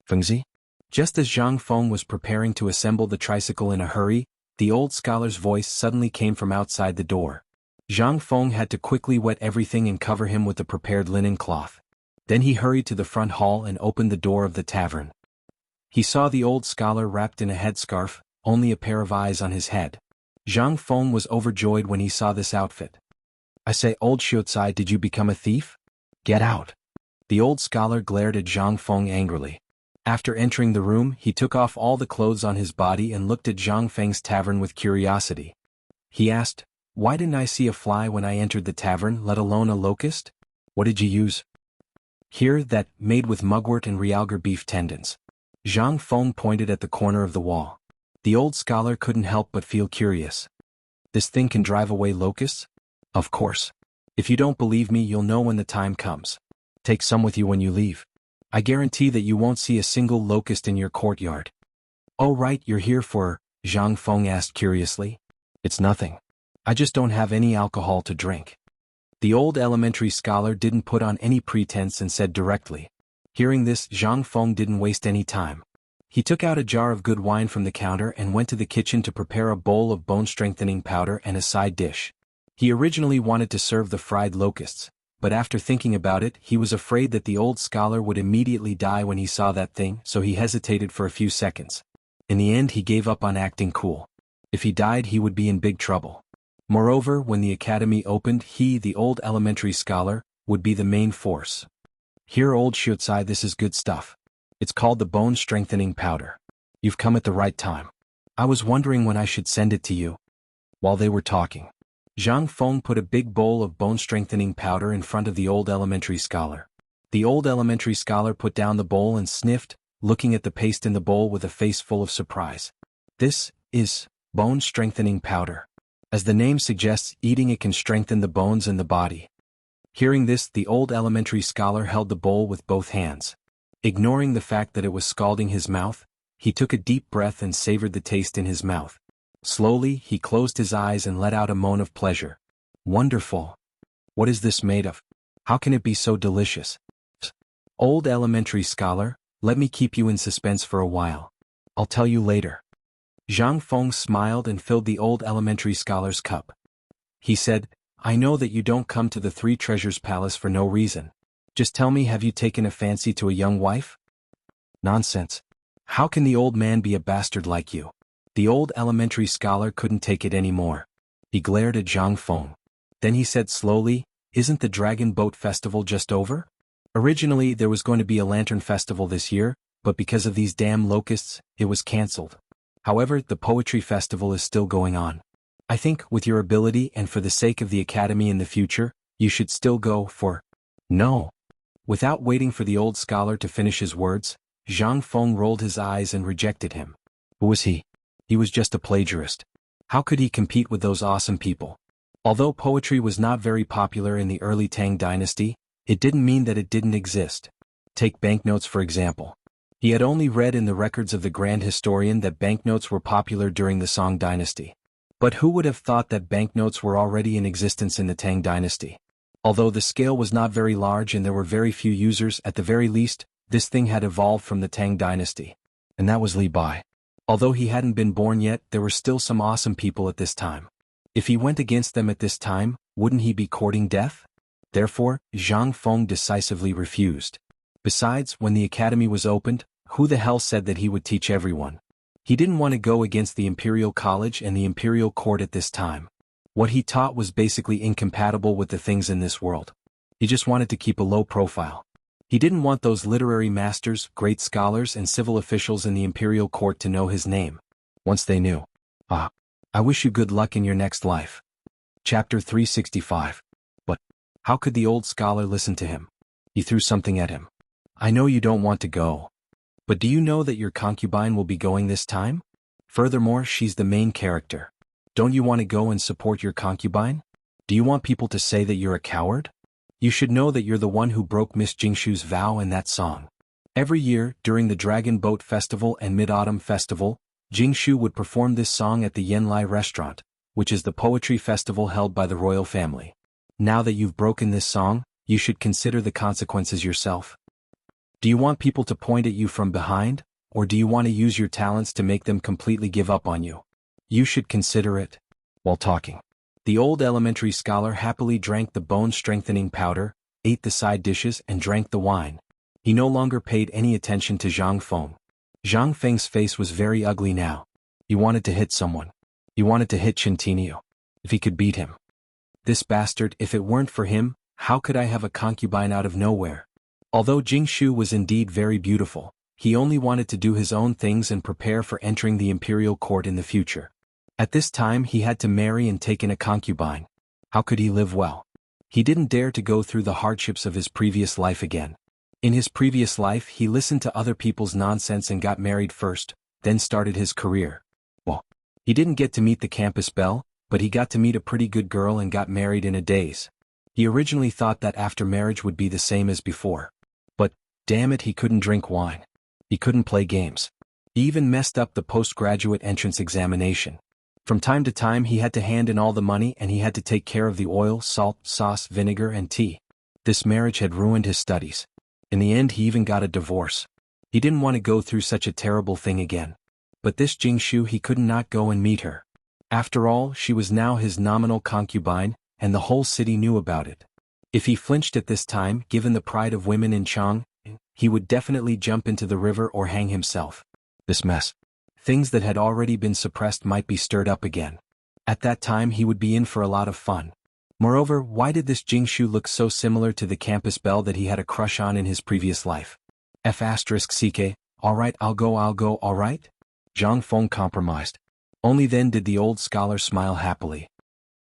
Fengzi?" Just as Zhang Feng was preparing to assemble the tricycle in a hurry, the old scholar's voice suddenly came from outside the door. Zhang Feng had to quickly wet everything and cover him with the prepared linen cloth. Then he hurried to the front hall and opened the door of the tavern. He saw the old scholar wrapped in a headscarf, only a pair of eyes on his head. Zhang Feng was overjoyed when he saw this outfit. "I say, old Xiuzai, did you become a thief? Get out." The old scholar glared at Zhang Feng angrily. After entering the room, he took off all the clothes on his body and looked at Zhang Feng's tavern with curiosity. He asked, "Why didn't I see a fly when I entered the tavern, let alone a locust? What did you use?" "Here, that, made with mugwort and realgar beef tendons." Zhang Feng pointed at the corner of the wall. The old scholar couldn't help but feel curious. "This thing can drive away locusts?" "Of course. If you don't believe me, you'll know when the time comes. Take some with you when you leave. I guarantee that you won't see a single locust in your courtyard." "Oh right, you're here for," Zhang Feng asked curiously. "It's nothing. I just don't have any alcohol to drink." The old elementary scholar didn't put on any pretense and said directly. Hearing this, Zhang Feng didn't waste any time. He took out a jar of good wine from the counter and went to the kitchen to prepare a bowl of bone-strengthening powder and a side dish. He originally wanted to serve the fried locusts, but after thinking about it, he was afraid that the old scholar would immediately die when he saw that thing, so he hesitated for a few seconds. In the end he gave up on acting cool. If he died he would be in big trouble. Moreover, when the academy opened, he, the old elementary scholar, would be the main force. "Here, old Xiuzai, this is good stuff. It's called the bone-strengthening powder. You've come at the right time. I was wondering when I should send it to you." While they were talking, Zhang Feng put a big bowl of bone-strengthening powder in front of the old elementary scholar. The old elementary scholar put down the bowl and sniffed, looking at the paste in the bowl with a face full of surprise. "This is bone-strengthening powder. As the name suggests, eating it can strengthen the bones and the body." Hearing this, the old elementary scholar held the bowl with both hands. Ignoring the fact that it was scalding his mouth, he took a deep breath and savored the taste in his mouth. Slowly, he closed his eyes and let out a moan of pleasure. "Wonderful! What is this made of? How can it be so delicious?" "Old elementary scholar, let me keep you in suspense for a while. I'll tell you later." Zhang Feng smiled and filled the old elementary scholar's cup. He said, "I know that you don't come to the Three Treasures Palace for no reason. Just tell me, have you taken a fancy to a young wife?" "Nonsense. How can the old man be a bastard like you?" The old elementary scholar couldn't take it anymore. He glared at Zhang Feng. Then he said slowly, "Isn't the Dragon Boat Festival just over? Originally there was going to be a lantern festival this year, but because of these damn locusts, it was cancelled." However, the poetry festival is still going on. I think, with your ability and for the sake of the academy in the future, you should still go for. No. Without waiting for the old scholar to finish his words, Zhang Feng rolled his eyes and rejected him. Who was he? He was just a plagiarist. How could he compete with those awesome people? Although poetry was not very popular in the early Tang dynasty, it didn't mean that it didn't exist. Take banknotes for example. He had only read in the records of the grand historian that banknotes were popular during the Song dynasty. But who would have thought that banknotes were already in existence in the Tang dynasty? Although the scale was not very large and there were very few users, at the very least, this thing had evolved from the Tang dynasty. And that was Li Bai. Although he hadn't been born yet, there were still some awesome people at this time. If he went against them at this time, wouldn't he be courting death? Therefore, Zhang Feng decisively refused. Besides, when the academy was opened, who the hell said that he would teach everyone? He didn't want to go against the Imperial College and the Imperial Court at this time. What he taught was basically incompatible with the things in this world. He just wanted to keep a low profile. He didn't want those literary masters, great scholars and civil officials in the Imperial Court to know his name. Once they knew. I wish you good luck in your next life. Chapter 365. But how could the old scholar listen to him? He threw something at him. I know you don't want to go. But do you know that your concubine will be going this time? Furthermore, she's the main character. Don't you want to go and support your concubine? Do you want people to say that you're a coward? You should know that you're the one who broke Miss Jingshu's vow in that song. Every year, during the Dragon Boat Festival and Mid-Autumn Festival, Jingshu would perform this song at the Yanlai restaurant, which is the poetry festival held by the royal family. Now that you've broken this song, you should consider the consequences yourself. Do you want people to point at you from behind, or do you want to use your talents to make them completely give up on you? You should consider it. While talking, the old elementary scholar happily drank the bone-strengthening powder, ate the side dishes and drank the wine. He no longer paid any attention to Zhang Feng. Zhang Feng's face was very ugly now. He wanted to hit someone. He wanted to hit Chintinio. If he could beat him. This bastard, if it weren't for him, how could I have a concubine out of nowhere? Although Jingshu was indeed very beautiful, he only wanted to do his own things and prepare for entering the imperial court in the future. At this time he had to marry and take in a concubine. How could he live well? He didn't dare to go through the hardships of his previous life again. In his previous life he listened to other people's nonsense and got married first, then started his career. Well, he didn't get to meet the campus belle, but he got to meet a pretty good girl and got married in a daze. He originally thought that after marriage would be the same as before. But, damn it, he couldn't drink wine. He couldn't play games. He even messed up the postgraduate entrance examination. From time to time he had to hand in all the money and he had to take care of the oil, salt, sauce, vinegar and tea. This marriage had ruined his studies. In the end he even got a divorce. He didn't want to go through such a terrible thing again. But this Jingshu, he could not go and meet her. After all, she was now his nominal concubine, and the whole city knew about it. If he flinched at this time, given the pride of women in Chang, he would definitely jump into the river or hang himself. This mess. Things that had already been suppressed might be stirred up again. At that time he would be in for a lot of fun. Moreover, why did this Jingshu look so similar to the campus belle that he had a crush on in his previous life? F***ck, alright I'll go alright? Zhang Feng compromised. Only then did the old scholar smile happily.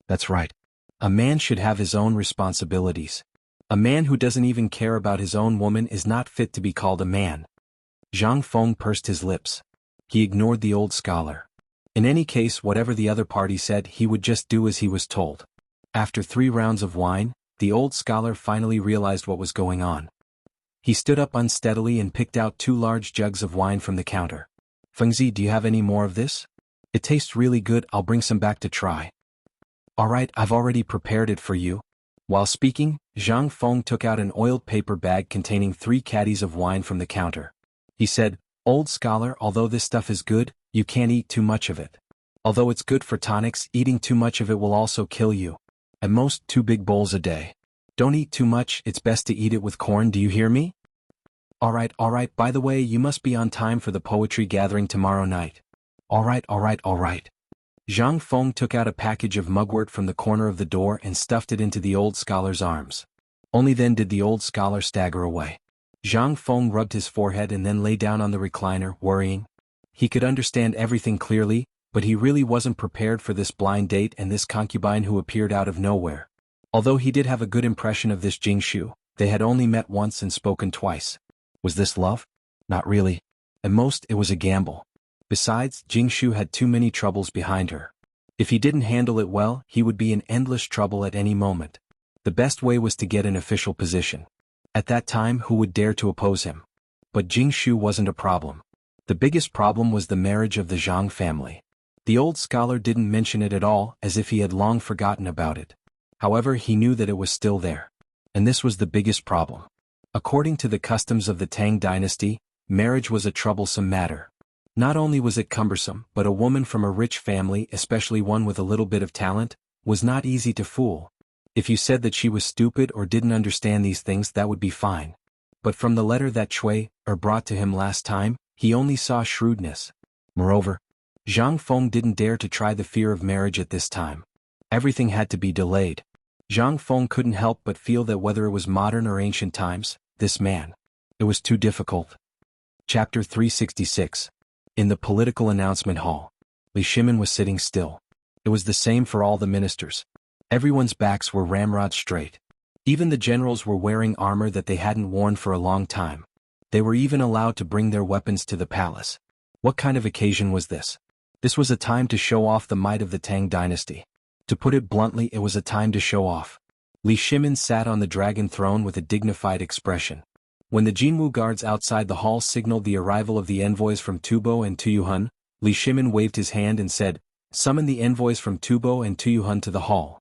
That's right. A man should have his own responsibilities. A man who doesn't even care about his own woman is not fit to be called a man. Zhang Feng pursed his lips. He ignored the old scholar. In any case, whatever the other party said, he would just do as he was told. After 3 rounds of wine, the old scholar finally realized what was going on. He stood up unsteadily and picked out 2 large jugs of wine from the counter. Fengzi, do you have any more of this? It tastes really good, I'll bring some back to try. Alright, I've already prepared it for you. While speaking, Zhang Feng took out an oiled paper bag containing 3 caddies of wine from the counter. He said, Old scholar, although this stuff is good, you can't eat too much of it. Although it's good for tonics, eating too much of it will also kill you. At most 2 big bowls a day. Don't eat too much, it's best to eat it with corn, do you hear me? Alright, by the way, you must be on time for the poetry gathering tomorrow night. Alright. Zhang Feng took out a package of mugwort from the corner of the door and stuffed it into the old scholar's arms. Only then did the old scholar stagger away. Zhang Feng rubbed his forehead and then lay down on the recliner, worrying. He could understand everything clearly, but he really wasn't prepared for this blind date and this concubine who appeared out of nowhere. Although he did have a good impression of this Jingshu, they had only met once and spoken twice. Was this love? Not really. At most, it was a gamble. Besides, Jingshu had too many troubles behind her. If he didn't handle it well, he would be in endless trouble at any moment. The best way was to get an official position. At that time, who would dare to oppose him? But Jingshu wasn't a problem. The biggest problem was the marriage of the Zhang family. The old scholar didn't mention it at all, as if he had long forgotten about it. However, he knew that it was still there. And this was the biggest problem. According to the customs of the Tang dynasty, marriage was a troublesome matter. Not only was it cumbersome, but a woman from a rich family, especially one with a little bit of talent, was not easy to fool. If you said that she was stupid or didn't understand these things, that would be fine. But from the letter that Cui brought to him last time, he only saw shrewdness. Moreover, Zhang Feng didn't dare to try the fear of marriage at this time. Everything had to be delayed. Zhang Feng couldn't help but feel that whether it was modern or ancient times, this man. It was too difficult. Chapter 366. In the political announcement hall, Li Shimin was sitting still. It was the same for all the ministers. Everyone's backs were ramrod straight. Even the generals were wearing armor that they hadn't worn for a long time. They were even allowed to bring their weapons to the palace. What kind of occasion was this? This was a time to show off the might of the Tang dynasty. To put it bluntly, it was a time to show off. Li Shimin sat on the dragon throne with a dignified expression. When the Jianghu guards outside the hall signaled the arrival of the envoys from Tubo and Tuyuhun, Li Shimin waved his hand and said, "Summon the envoys from Tubo and Tuyuhun to the hall."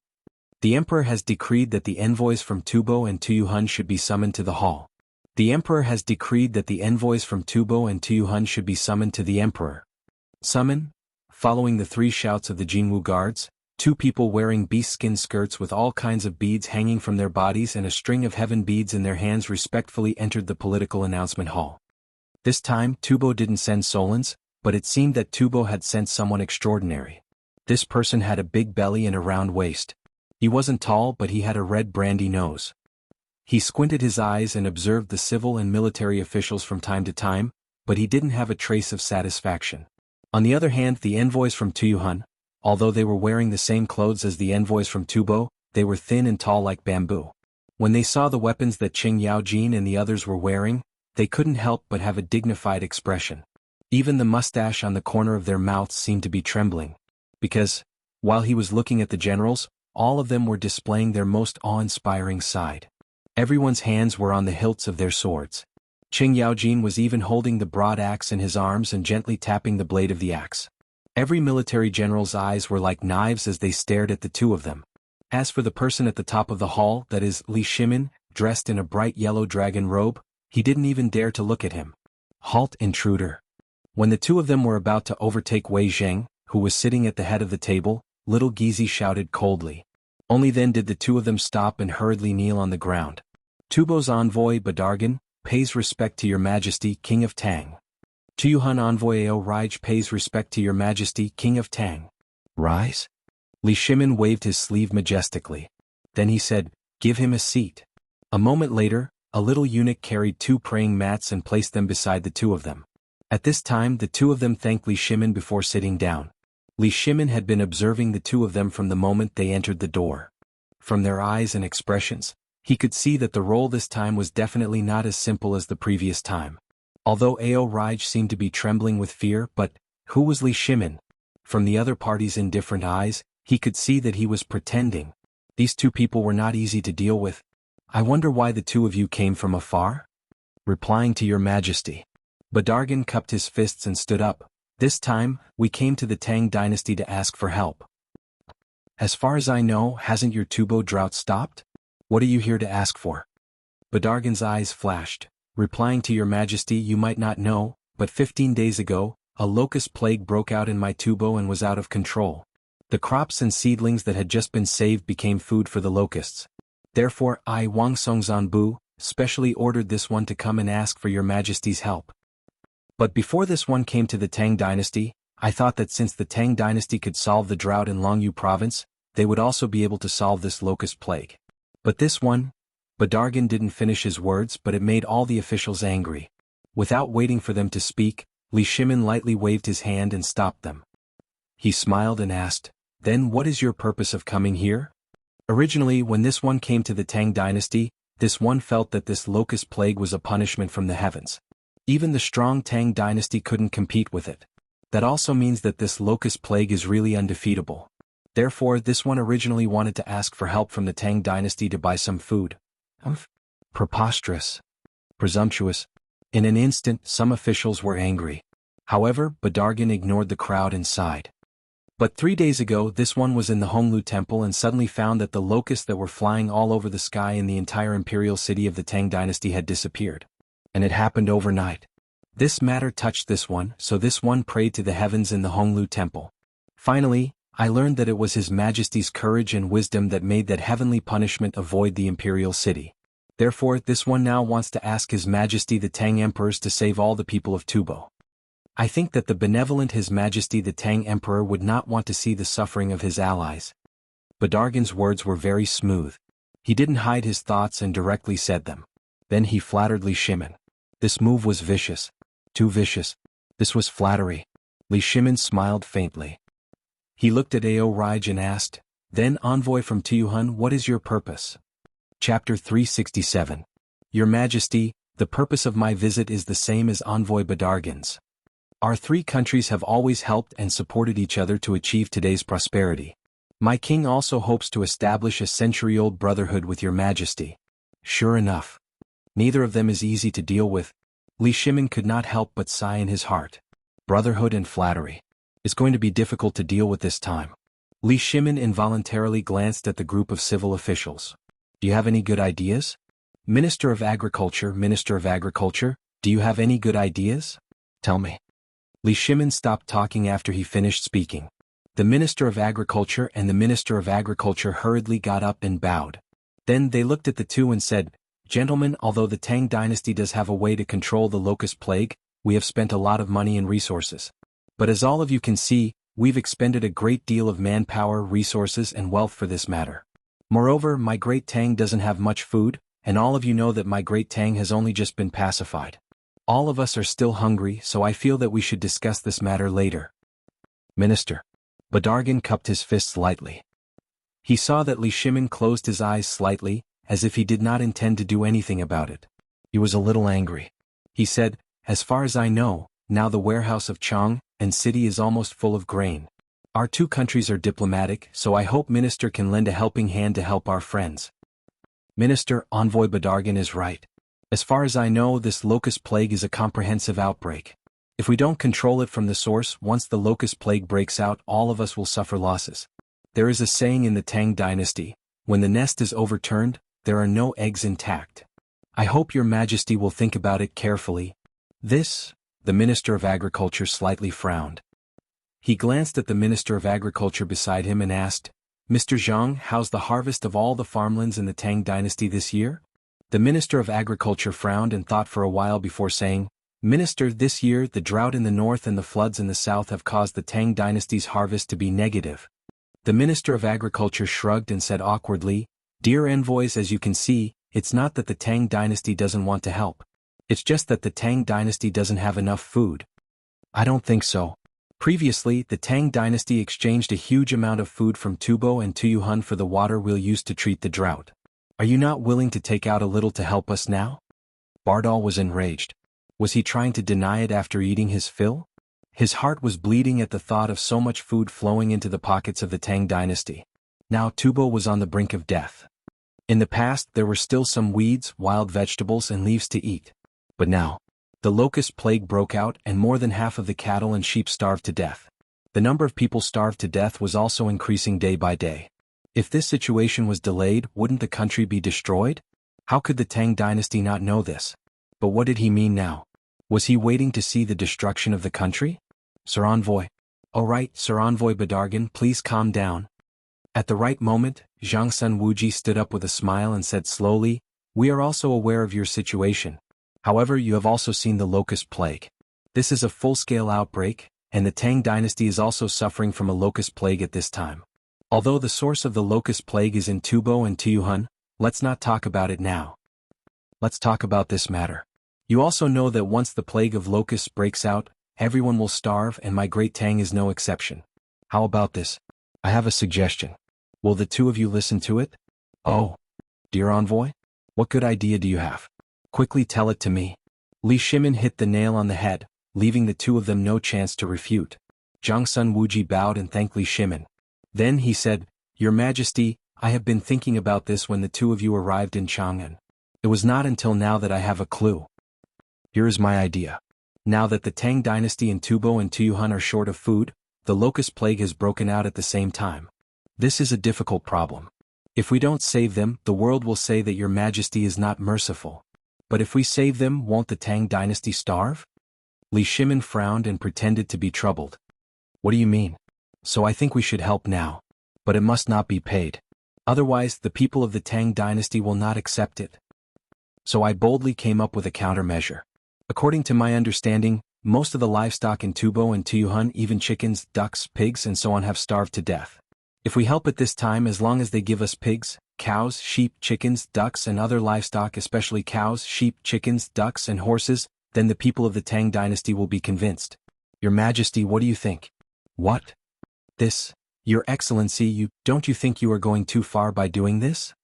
The emperor has decreed that the envoys from Tubo and Tuyuhun should be summoned to the hall. The emperor has decreed that the envoys from Tubo and Tuyuhun should be summoned to the emperor. Summon? Following the three shouts of the Jianghu guards, two people wearing beast-skin skirts with all kinds of beads hanging from their bodies and a string of heaven beads in their hands respectfully entered the political announcement hall. This time, Tubo didn't send Solons, but it seemed that Tubo had sent someone extraordinary. This person had a big belly and a round waist. He wasn't tall, but he had a red brandy nose. He squinted his eyes and observed the civil and military officials from time to time, but he didn't have a trace of satisfaction. On the other hand, the envoys from Tuyuhun, although they were wearing the same clothes as the envoys from Tubo, they were thin and tall like bamboo. When they saw the weapons that Qing Yaojin and the others were wearing, they couldn't help but have a dignified expression. Even the mustache on the corner of their mouths seemed to be trembling. Because, while he was looking at the generals, all of them were displaying their most awe-inspiring side. Everyone's hands were on the hilts of their swords. Qing Yaojin was even holding the broad axe in his arms and gently tapping the blade of the axe. Every military general's eyes were like knives as they stared at the two of them. As for the person at the top of the hall, that is, Li Shimin, dressed in a bright yellow dragon robe, he didn't even dare to look at him. Halt, intruder. When the two of them were about to overtake Wei Zheng, who was sitting at the head of the table, little Gizi shouted coldly. Only then did the two of them stop and hurriedly kneel on the ground. Tubo's envoy Badargan pays respect to your majesty, King of Tang. Tuyuhun envoy Ao Raj pays respect to your majesty, King of Tang. Rise? Li Shimin waved his sleeve majestically. Then he said, "Give him a seat." A moment later, a little eunuch carried two praying mats and placed them beside the two of them. At this time the two of them thanked Li Shimin before sitting down. Li Shimin had been observing the two of them from the moment they entered the door. From their eyes and expressions, he could see that the role this time was definitely not as simple as the previous time. Although Ao Raj seemed to be trembling with fear, but who was Li Shimin? From the other party's indifferent eyes, he could see that he was pretending. These two people were not easy to deal with. I wonder why the two of you came from afar? Replying to your majesty. Badargan cupped his fists and stood up. This time, we came to the Tang dynasty to ask for help. As far as I know, hasn't your Tubo drought stopped? What are you here to ask for? Badargan's eyes flashed. Replying to your majesty, you might not know, but 15 days ago, a locust plague broke out in my Tubo and was out of control. The crops and seedlings that had just been saved became food for the locusts. Therefore I, Wang Songzanbu, specially ordered this one to come and ask for your majesty's help. But before this one came to the Tang dynasty, I thought that since the Tang dynasty could solve the drought in Longyu province, they would also be able to solve this locust plague. But this one... Badargan didn't finish his words, but it made all the officials angry. Without waiting for them to speak, Li Shimin lightly waved his hand and stopped them. He smiled and asked, "Then what is your purpose of coming here?" Originally, when this one came to the Tang dynasty, this one felt that this locust plague was a punishment from the heavens. Even the strong Tang dynasty couldn't compete with it. That also means that this locust plague is really undefeatable. Therefore, this one originally wanted to ask for help from the Tang dynasty to buy some food. Preposterous. Presumptuous. In an instant, some officials were angry. However, Badargan ignored the crowd and sighed. But 3 days ago, this one was in the Honglu temple and suddenly found that the locusts that were flying all over the sky in the entire imperial city of the Tang dynasty had disappeared. And it happened overnight. This matter touched this one, so this one prayed to the heavens in the Honglu temple. Finally, I learned that it was His Majesty's courage and wisdom that made that heavenly punishment avoid the imperial city. Therefore, this one now wants to ask His Majesty the Tang Emperors to save all the people of Tubo. I think that the benevolent His Majesty the Tang Emperor would not want to see the suffering of his allies. Badargan's words were very smooth. He didn't hide his thoughts and directly said them. Then he flattered Li Shimin. This move was vicious. Too vicious. This was flattery. Li Shimin smiled faintly. He looked at Ao Raj and asked, "Then, envoy from Tuyuhun, what is your purpose?" Chapter 367. Your Majesty, the purpose of my visit is the same as envoy Badargan's. Our 3 countries have always helped and supported each other to achieve today's prosperity. My king also hopes to establish a century-old brotherhood with your Majesty. Sure enough. Neither of them is easy to deal with. Li Shimin could not help but sigh in his heart. Brotherhood and flattery. It's going to be difficult to deal with this time. Li Shimin involuntarily glanced at the group of civil officials. Do you have any good ideas? Minister of Agriculture, do you have any good ideas? Tell me. Li Shimin stopped talking after he finished speaking. The Minister of Agriculture and the Minister of Agriculture hurriedly got up and bowed. Then they looked at the two and said, "Gentlemen, although the Tang dynasty does have a way to control the locust plague, we have spent a lot of money and resources. But as all of you can see, we've expended a great deal of manpower, resources and wealth for this matter. Moreover, my great Tang doesn't have much food, and all of you know that my great Tang has only just been pacified. All of us are still hungry, so I feel that we should discuss this matter later." Minister. Badargan cupped his fists lightly. He saw that Li Shimin closed his eyes slightly, as if he did not intend to do anything about it. He was a little angry. He said, "As far as I know, now the warehouse of Chang and city is almost full of grain. Our 2 countries are diplomatic, so I hope Minister can lend a helping hand to help our friends." Minister, envoy Badargan is right. As far as I know, this locust plague is a comprehensive outbreak. If we don't control it from the source, once the locust plague breaks out, all of us will suffer losses. There is a saying in the Tang dynasty, when the nest is overturned, there are no eggs intact. I hope your Majesty will think about it carefully. The Minister of Agriculture slightly frowned. He glanced at the Minister of Agriculture beside him and asked, "Mr. Zhang, how's the harvest of all the farmlands in the Tang dynasty this year?" The Minister of Agriculture frowned and thought for a while before saying, "Minister, this year the drought in the north and the floods in the south have caused the Tang dynasty's harvest to be negative." The Minister of Agriculture shrugged and said awkwardly, "Dear envoys, as you can see, it's not that the Tang dynasty doesn't want to help. It's just that the Tang dynasty doesn't have enough food." "I don't think so. Previously, the Tang dynasty exchanged a huge amount of food from Tubo and Tuyuhun for the water we'll use to treat the drought. Are you not willing to take out a little to help us now?" Bardal was enraged. Was he trying to deny it after eating his fill? His heart was bleeding at the thought of so much food flowing into the pockets of the Tang dynasty. Now Tubo was on the brink of death. In the past, there were still some weeds, wild vegetables and leaves to eat. But now, the locust plague broke out and more than half of the cattle and sheep starved to death. The number of people starved to death was also increasing day by day. If this situation was delayed, wouldn't the country be destroyed? How could the Tang dynasty not know this? But what did he mean now? Was he waiting to see the destruction of the country? "Sir Envoy." "All right, Sir Envoy Badargan, please calm down." At the right moment, Zhang Sun Wuji stood up with a smile and said slowly, "We are also aware of your situation. However, you have also seen the locust plague. This is a full-scale outbreak, and the Tang dynasty is also suffering from a locust plague at this time. Although the source of the locust plague is in Tubo and Tuyuhun, let's not talk about it now. Let's talk about this matter. You also know that once the plague of locusts breaks out, everyone will starve and my great Tang is no exception. How about this? I have a suggestion. Will the two of you listen to it? Oh, dear envoy? What good idea do you have? Quickly tell it to me. Li Shimin hit the nail on the head, leaving the two of them no chance to refute. Zhang Sun Wuji bowed and thanked Li Shimin. Then he said, Your Majesty, I have been thinking about this when the two of you arrived in Chang'an. It was not until now that I have a clue. Here is my idea. Now that the Tang dynasty in Tubo and Tuyuhan are short of food, the locust plague has broken out at the same time. This is a difficult problem. If we don't save them, the world will say that Your Majesty is not merciful. But if we save them, won't the Tang dynasty starve? Li Shimin frowned and pretended to be troubled. What do you mean? So I think we should help now. But it must not be paid. Otherwise, the people of the Tang dynasty will not accept it. So I boldly came up with a countermeasure. According to my understanding, most of the livestock in Tubo and Tuyuhan, even chickens, ducks, pigs and so on have starved to death. If we help at this time, as long as they give us pigs, cows, sheep, chickens, ducks and other livestock, especially cows, sheep, chickens, ducks and horses, then the people of the Tang dynasty will be convinced. Your Majesty, what do you think? What? This? Your Excellency, don't you think you are going too far by doing this?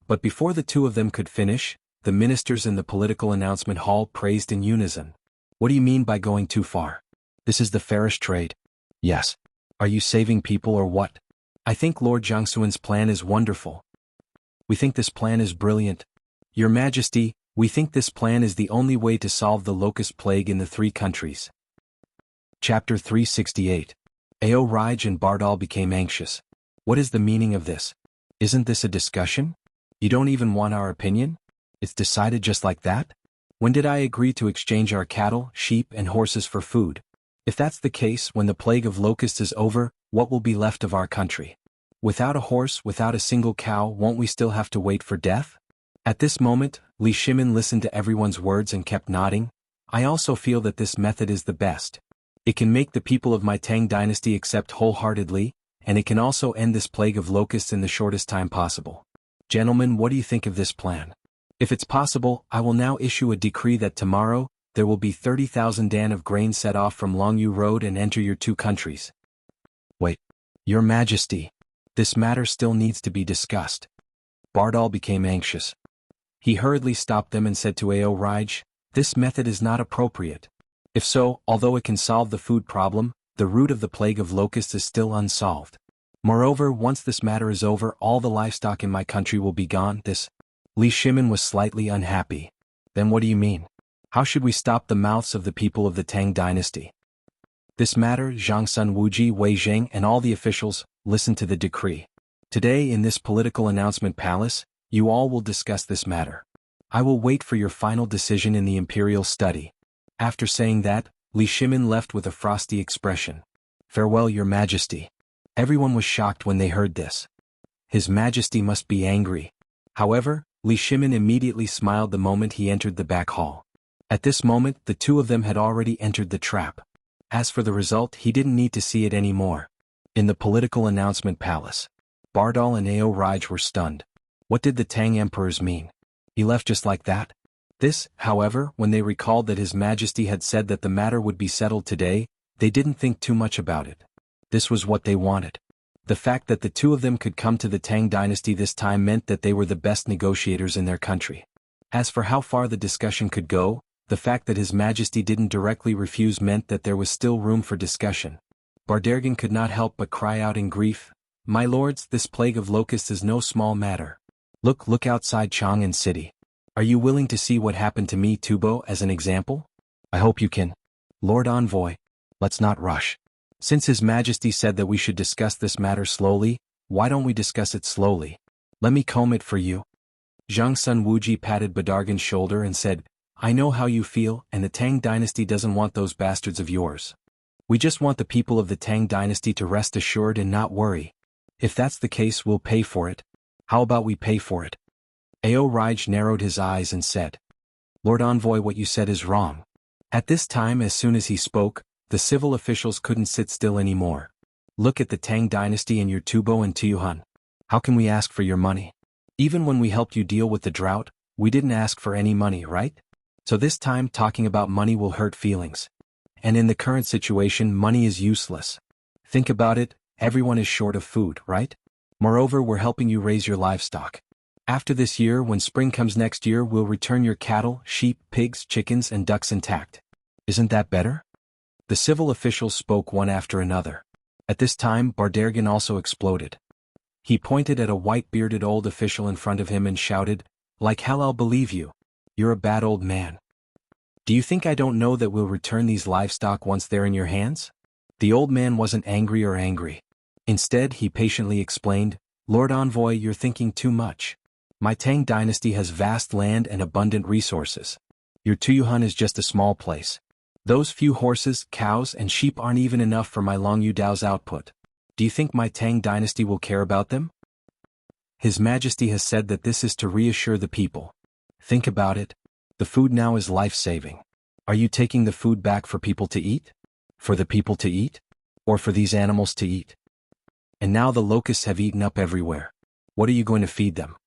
But before the two of them could finish, the ministers in the political announcement hall praised in unison. What do you mean by going too far? This is the fairest trade. Yes. Are you saving people or what? I think Lord Jiangsuan's plan is wonderful. We think this plan is brilliant. Your Majesty, we think this plan is the only way to solve the locust plague in the three countries. Chapter 368. Ao Raj and Bardal became anxious. What is the meaning of this? Isn't this a discussion? You don't even want our opinion? It's decided just like that? When did I agree to exchange our cattle, sheep and horses for food? If that's the case, when the plague of locusts is over, what will be left of our country? Without a horse, without a single cow, won't we still have to wait for death? At this moment, Li Shimin listened to everyone's words and kept nodding. I also feel that this method is the best. It can make the people of my Tang dynasty accept wholeheartedly, and it can also end this plague of locusts in the shortest time possible. Gentlemen, what do you think of this plan? If it's possible, I will now issue a decree that tomorrow, there will be 30,000 dan of grain set off from Longyu Road and enter your two countries. Wait. Your Majesty. This matter still needs to be discussed. Bardal became anxious. He hurriedly stopped them and said to Ao Raj, This method is not appropriate. If so, although it can solve the food problem, the root of the plague of locusts is still unsolved. Moreover, once this matter is over, all the livestock in my country will be gone. Li Shimin was slightly unhappy. Then what do you mean? How should we stop the mouths of the people of the Tang dynasty? This matter, Zhang Sun Wuji, Wei Zheng and all the officials, listen to the decree. Today in this political announcement palace, you all will discuss this matter. I will wait for your final decision in the imperial study. After saying that, Li Shimin left with a frosty expression. Farewell, Your Majesty. Everyone was shocked when they heard this. His Majesty must be angry. However, Li Shimin immediately smiled the moment he entered the back hall. At this moment, the two of them had already entered the trap. As for the result, he didn't need to see it anymore. In the political announcement palace, Bardal and Ao Raj were stunned. What did the Tang emperors mean? He left just like that? This, however, when they recalled that His Majesty had said that the matter would be settled today, they didn't think too much about it. This was what they wanted. The fact that the two of them could come to the Tang dynasty this time meant that they were the best negotiators in their country. As for how far the discussion could go, the fact that His Majesty didn't directly refuse meant that there was still room for discussion. Bardergan could not help but cry out in grief, My lords, this plague of locusts is no small matter. Look outside Chang'an City. Are you willing to see what happened to me, Tubo, as an example? I hope you can. Lord Envoy, let's not rush. Since His Majesty said that we should discuss this matter slowly, why don't we discuss it slowly? Let me comb it for you. Zhang Sun Wuji patted Badargan's shoulder and said, I know how you feel, and the Tang dynasty doesn't want those bastards of yours. We just want the people of the Tang dynasty to rest assured and not worry. If that's the case, we'll pay for it. How about we pay for it? Ao Raj narrowed his eyes and said, Lord Envoy, what you said is wrong. At this time, as soon as he spoke, the civil officials couldn't sit still anymore. Look at the Tang dynasty and your Tubo and Tuyuhan. How can we ask for your money? Even when we helped you deal with the drought, we didn't ask for any money, right? So this time talking about money will hurt feelings. and in the current situation money is useless. Think about it, everyone is short of food, right? Moreover, we're helping you raise your livestock. After this year, when spring comes next year, we'll return your cattle, sheep, pigs, chickens, and ducks intact. Isn't that better? The civil officials spoke one after another. At this time, Bardergan also exploded. He pointed at a white-bearded old official in front of him and shouted, "Like hell I'll believe you. You're a bad old man. Do you think I don't know that we'll return these livestock once they're in your hands?" The old man wasn't angry. Instead, he patiently explained, "Lord Envoy, you're thinking too much. My Tang dynasty has vast land and abundant resources. Your Tuyuhun is just a small place. Those few horses, cows, and sheep aren't even enough for my Long Yudao's output. Do you think my Tang dynasty will care about them? His Majesty has said that this is to reassure the people. Think about it. The food now is life-saving. Are you taking the food back for people to eat? For the people to eat? Or for these animals to eat? And now the locusts have eaten up everywhere. What are you going to feed them?"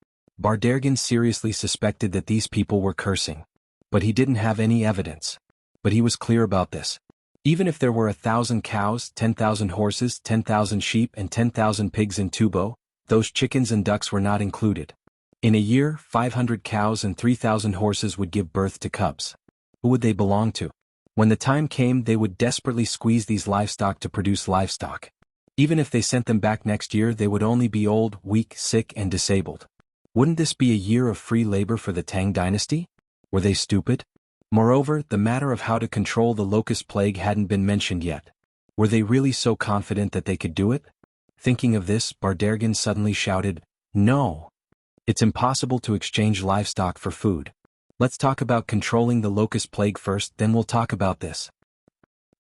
Bardergan seriously suspected that these people were cursing. But he didn't have any evidence. But he was clear about this. Even if there were 1,000 cows, 10,000 horses, 10,000 sheep, and 10,000 pigs in Tubo, those chickens and ducks were not included. In a year, 500 cows and 3,000 horses would give birth to cubs. Who would they belong to? When the time came, they would desperately squeeze these livestock to produce livestock. Even if they sent them back next year, they would only be old, weak, sick, and disabled. Wouldn't this be a year of free labor for the Tang dynasty? Were they stupid? Moreover, the matter of how to control the locust plague hadn't been mentioned yet. Were they really so confident that they could do it? Thinking of this, Bardergan suddenly shouted, "No! It's impossible to exchange livestock for food. Let's talk about controlling the locust plague first, then we'll talk about this."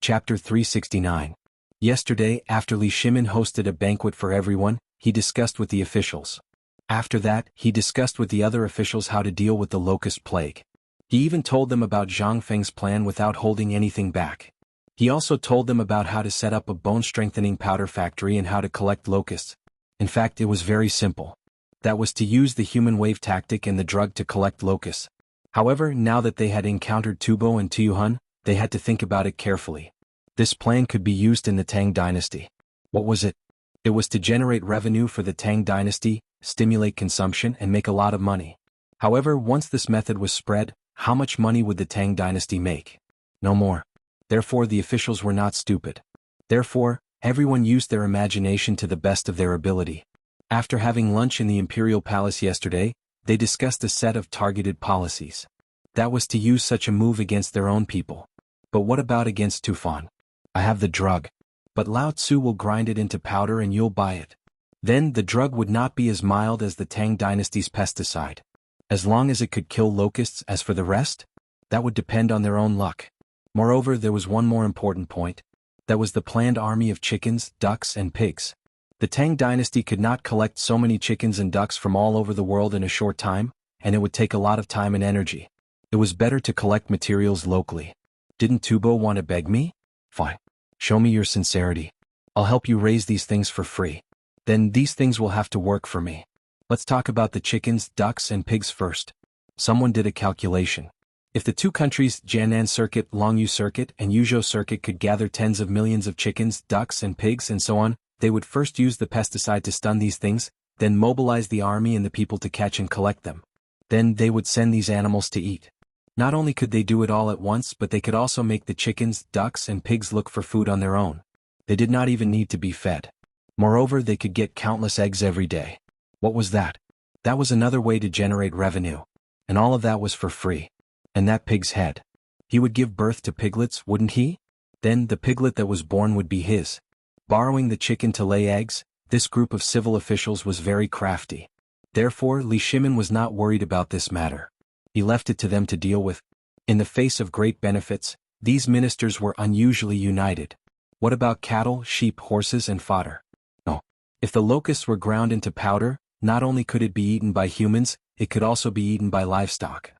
Chapter 369. Yesterday, after Li Shimin hosted a banquet for everyone, he discussed with the officials. After that, he discussed with the other officials how to deal with the locust plague. He even told them about Zhang Feng's plan without holding anything back. He also told them about how to set up a bone-strengthening powder factory and how to collect locusts. In fact, it was very simple. That was to use the human wave tactic and the drug to collect locusts. However, now that they had encountered Tubo and Tuyuhun, they had to think about it carefully. This plan could be used in the Tang dynasty. What was it? It was to generate revenue for the Tang dynasty, stimulate consumption, and make a lot of money. However, once this method was spread, how much money would the Tang dynasty make? No more. Therefore, the officials were not stupid. Therefore, everyone used their imagination to the best of their ability. After having lunch in the Imperial Palace yesterday, they discussed a set of targeted policies. That was to use such a move against their own people. But what about against Tufan? I have the drug. But Lao Tzu will grind it into powder and you'll buy it. Then the drug would not be as mild as the Tang dynasty's pesticide. As long as it could kill locusts, as for the rest, that would depend on their own luck. Moreover, there was one more important point. That was the planned army of chickens, ducks, and pigs. The Tang dynasty could not collect so many chickens and ducks from all over the world in a short time, and it would take a lot of time and energy. It was better to collect materials locally. Didn't Tubo want to beg me? Fine. Show me your sincerity. I'll help you raise these things for free. Then these things will have to work for me. Let's talk about the chickens, ducks, and pigs first. Someone did a calculation. If the two countries, Jiannan Circuit, Longyu Circuit, and Yuzhou Circuit could gather tens of millions of chickens, ducks, and pigs and so on, they would first use the pesticide to stun these things, then mobilize the army and the people to catch and collect them. Then they would send these animals to eat. Not only could they do it all at once, but they could also make the chickens, ducks, and pigs look for food on their own. They did not even need to be fed. Moreover, they could get countless eggs every day. What was that? That was another way to generate revenue. And all of that was for free. And that pig's head. He would give birth to piglets, wouldn't he? Then the piglet that was born would be his. Borrowing the chicken to lay eggs, this group of civil officials was very crafty. Therefore, Li Shimin was not worried about this matter. He left it to them to deal with. In the face of great benefits, these ministers were unusually united. What about cattle, sheep, horses, and fodder? No. If the locusts were ground into powder, not only could it be eaten by humans, it could also be eaten by livestock.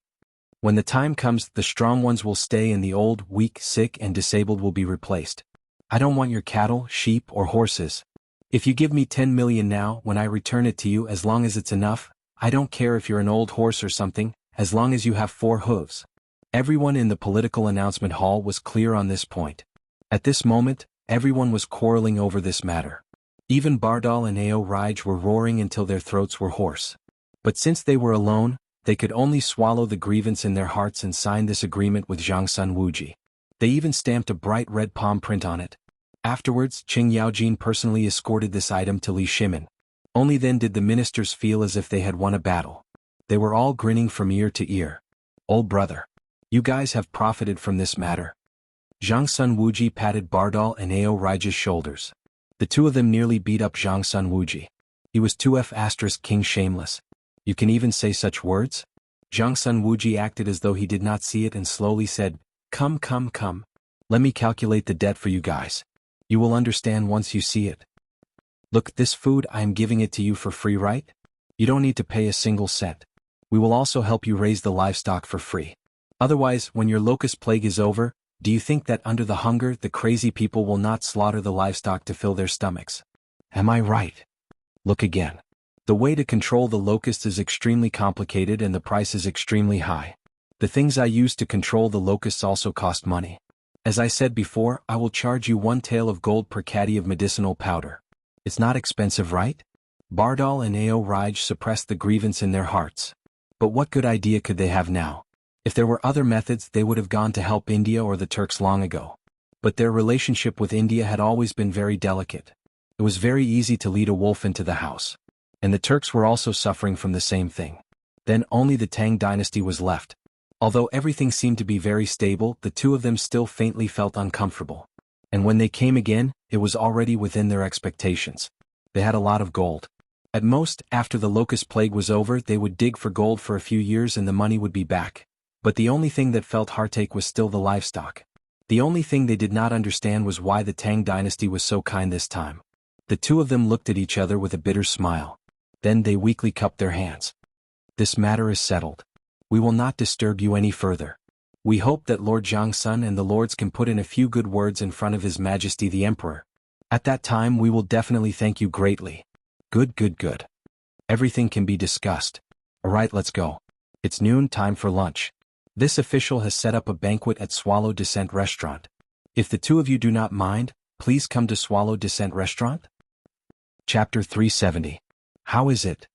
When the time comes, the strong ones will stay and the old, weak, sick, and disabled will be replaced. I don't want your cattle, sheep, or horses. If you give me 10 million now, when I return it to you, as long as it's enough, I don't care if you're an old horse or something, as long as you have 4 hooves. Everyone in the political announcement hall was clear on this point. At this moment, everyone was quarreling over this matter. Even Bardal and Ao Raj were roaring until their throats were hoarse. But since they were alone, they could only swallow the grievance in their hearts and sign this agreement with Zhang Sun Wuji. They even stamped a bright red palm print on it. Afterwards, Qing Yaojin personally escorted this item to Li Shimin. Only then did the ministers feel as if they had won a battle. They were all grinning from ear to ear. "Old brother. You guys have profited from this matter." Zhang Sun Wuji patted Bardal and Ao Raj's shoulders. The two of them nearly beat up Zhang Sun Wuji. He was 2F** king shameless. "You can even say such words?" Zhang Sun Wuji acted as though he did not see it and slowly said, Come. Let me calculate the debt for you guys. You will understand once you see it. Look, this food, I am giving it to you for free, right? You don't need to pay a single cent. We will also help you raise the livestock for free. Otherwise, when your locust plague is over, do you think that under the hunger the crazy people will not slaughter the livestock to fill their stomachs? Am I right? Look again. The way to control the locusts is extremely complicated and the price is extremely high. The things I use to control the locusts also cost money. As I said before, I will charge you 1 tael of gold per caddy of medicinal powder. It's not expensive, right? Bardal and Ao Raj suppressed the grievance in their hearts. But what good idea could they have now? If there were other methods, they would have gone to help India or the Turks long ago. But their relationship with India had always been very delicate. It was very easy to lead a wolf into the house. And the Turks were also suffering from the same thing. Then only the Tang dynasty was left. Although everything seemed to be very stable, the two of them still faintly felt uncomfortable. And when they came again, it was already within their expectations. They had a lot of gold. At most, after the locust plague was over, they would dig for gold for a few years and the money would be back. But the only thing that felt heartache was still the livestock. The only thing they did not understand was why the Tang dynasty was so kind this time. The two of them looked at each other with a bitter smile. Then they weakly cupped their hands. This matter is settled. We will not disturb you any further. We hope that Lord Zhang Sun and the lords can put in a few good words in front of His Majesty the Emperor. At that time we will definitely thank you greatly. Good. Everything can be discussed. Alright, let's go. It's noon, time for lunch. This official has set up a banquet at Swallow Descent Restaurant. If the two of you do not mind, please come to Swallow Descent Restaurant. Chapter 370. How is it?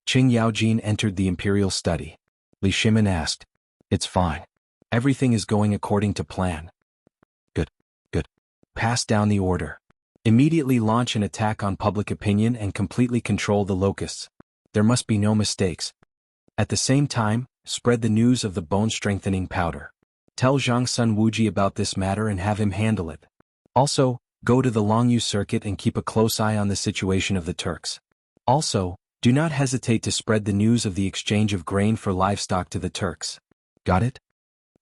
Qing Yaojin entered the imperial study. Li Shimin asked. It's fine. Everything is going according to plan. Good. Pass down the order. Immediately launch an attack on public opinion and completely control the locusts. There must be no mistakes. At the same time, spread the news of the bone-strengthening powder. Tell Zhang Sun Wuji about this matter and have him handle it. Also, go to the Longyu circuit and keep a close eye on the situation of the Turks. Also, do not hesitate to spread the news of the exchange of grain for livestock to the Turks. Got it?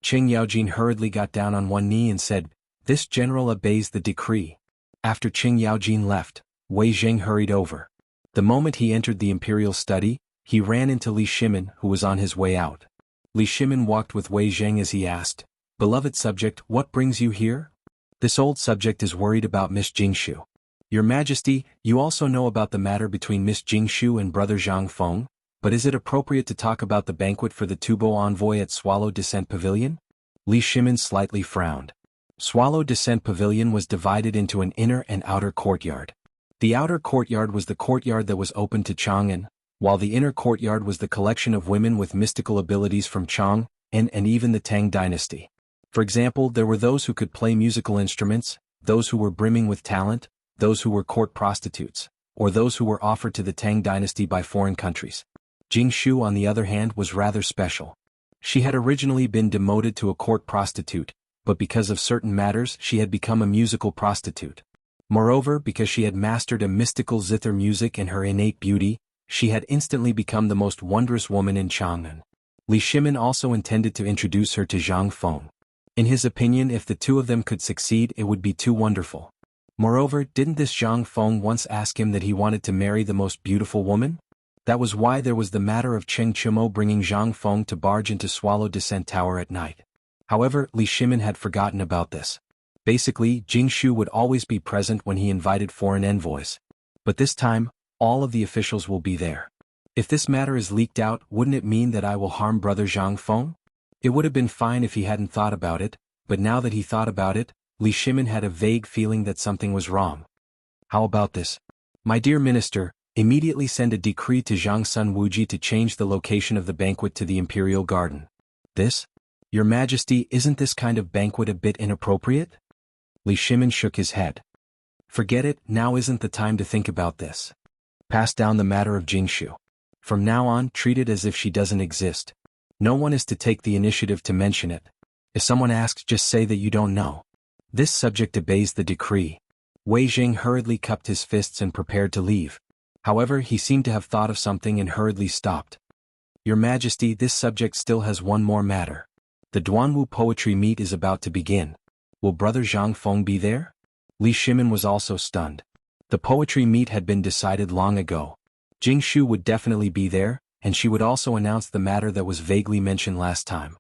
Qing Yaojin hurriedly got down on one knee and said, This general obeys the decree. After Qing Yaojin left, Wei Zheng hurried over. The moment he entered the imperial study, he ran into Li Shimin, who was on his way out. Li Shimin walked with Wei Zheng as he asked, Beloved subject, what brings you here? This old subject is worried about Miss Jingshu. Your Majesty, you also know about the matter between Miss Jingshu and brother Zhang Feng, but is it appropriate to talk about the banquet for the Tubo envoy at Swallow Descent Pavilion? Li Shimin slightly frowned. Swallow Descent Pavilion was divided into an inner and outer courtyard. The outer courtyard was the courtyard that was open to Chang'an, while the inner courtyard was the collection of women with mystical abilities from Chang, and even the Tang dynasty. For example, there were those who could play musical instruments, those who were brimming with talent, those who were court prostitutes, or those who were offered to the Tang dynasty by foreign countries. Jingshu, on the other hand, was rather special. She had originally been demoted to a court prostitute, but because of certain matters she had become a musical prostitute. Moreover, because she had mastered a mystical zither music and her innate beauty, she had instantly become the most wondrous woman in Chang'an. Li Shimin also intended to introduce her to Zhang Feng. In his opinion, if the two of them could succeed, it would be too wonderful. Moreover, didn't this Zhang Feng once ask him that he wanted to marry the most beautiful woman? That was why there was the matter of Cheng Chumo bringing Zhang Feng to barge into Swallow Descent Tower at night. However, Li Shimin had forgotten about this. Basically, Jingshu would always be present when he invited foreign envoys. But this time, all of the officials will be there. If this matter is leaked out, wouldn't it mean that I will harm brother Zhang Feng? It would have been fine if he hadn't thought about it, but now that he thought about it, Li Shimin had a vague feeling that something was wrong. How about this? My dear minister, immediately send a decree to Zhang Sun Wuji to change the location of the banquet to the Imperial Garden. This? Your Majesty, isn't this kind of banquet a bit inappropriate? Li Shimin shook his head. Forget it, now isn't the time to think about this. Pass down the matter of Jingshu. From now on, treat it as if she doesn't exist. No one is to take the initiative to mention it. If someone asks, just say that you don't know. This subject obeys the decree. Wei Jing hurriedly cupped his fists and prepared to leave. However, he seemed to have thought of something and hurriedly stopped. Your Majesty, this subject still has one more matter. The Duanwu poetry meet is about to begin. Will Brother Zhang Feng be there? Li Shimin was also stunned. The poetry meet had been decided long ago. Jingshu would definitely be there, and she would also announce the matter that was vaguely mentioned last time.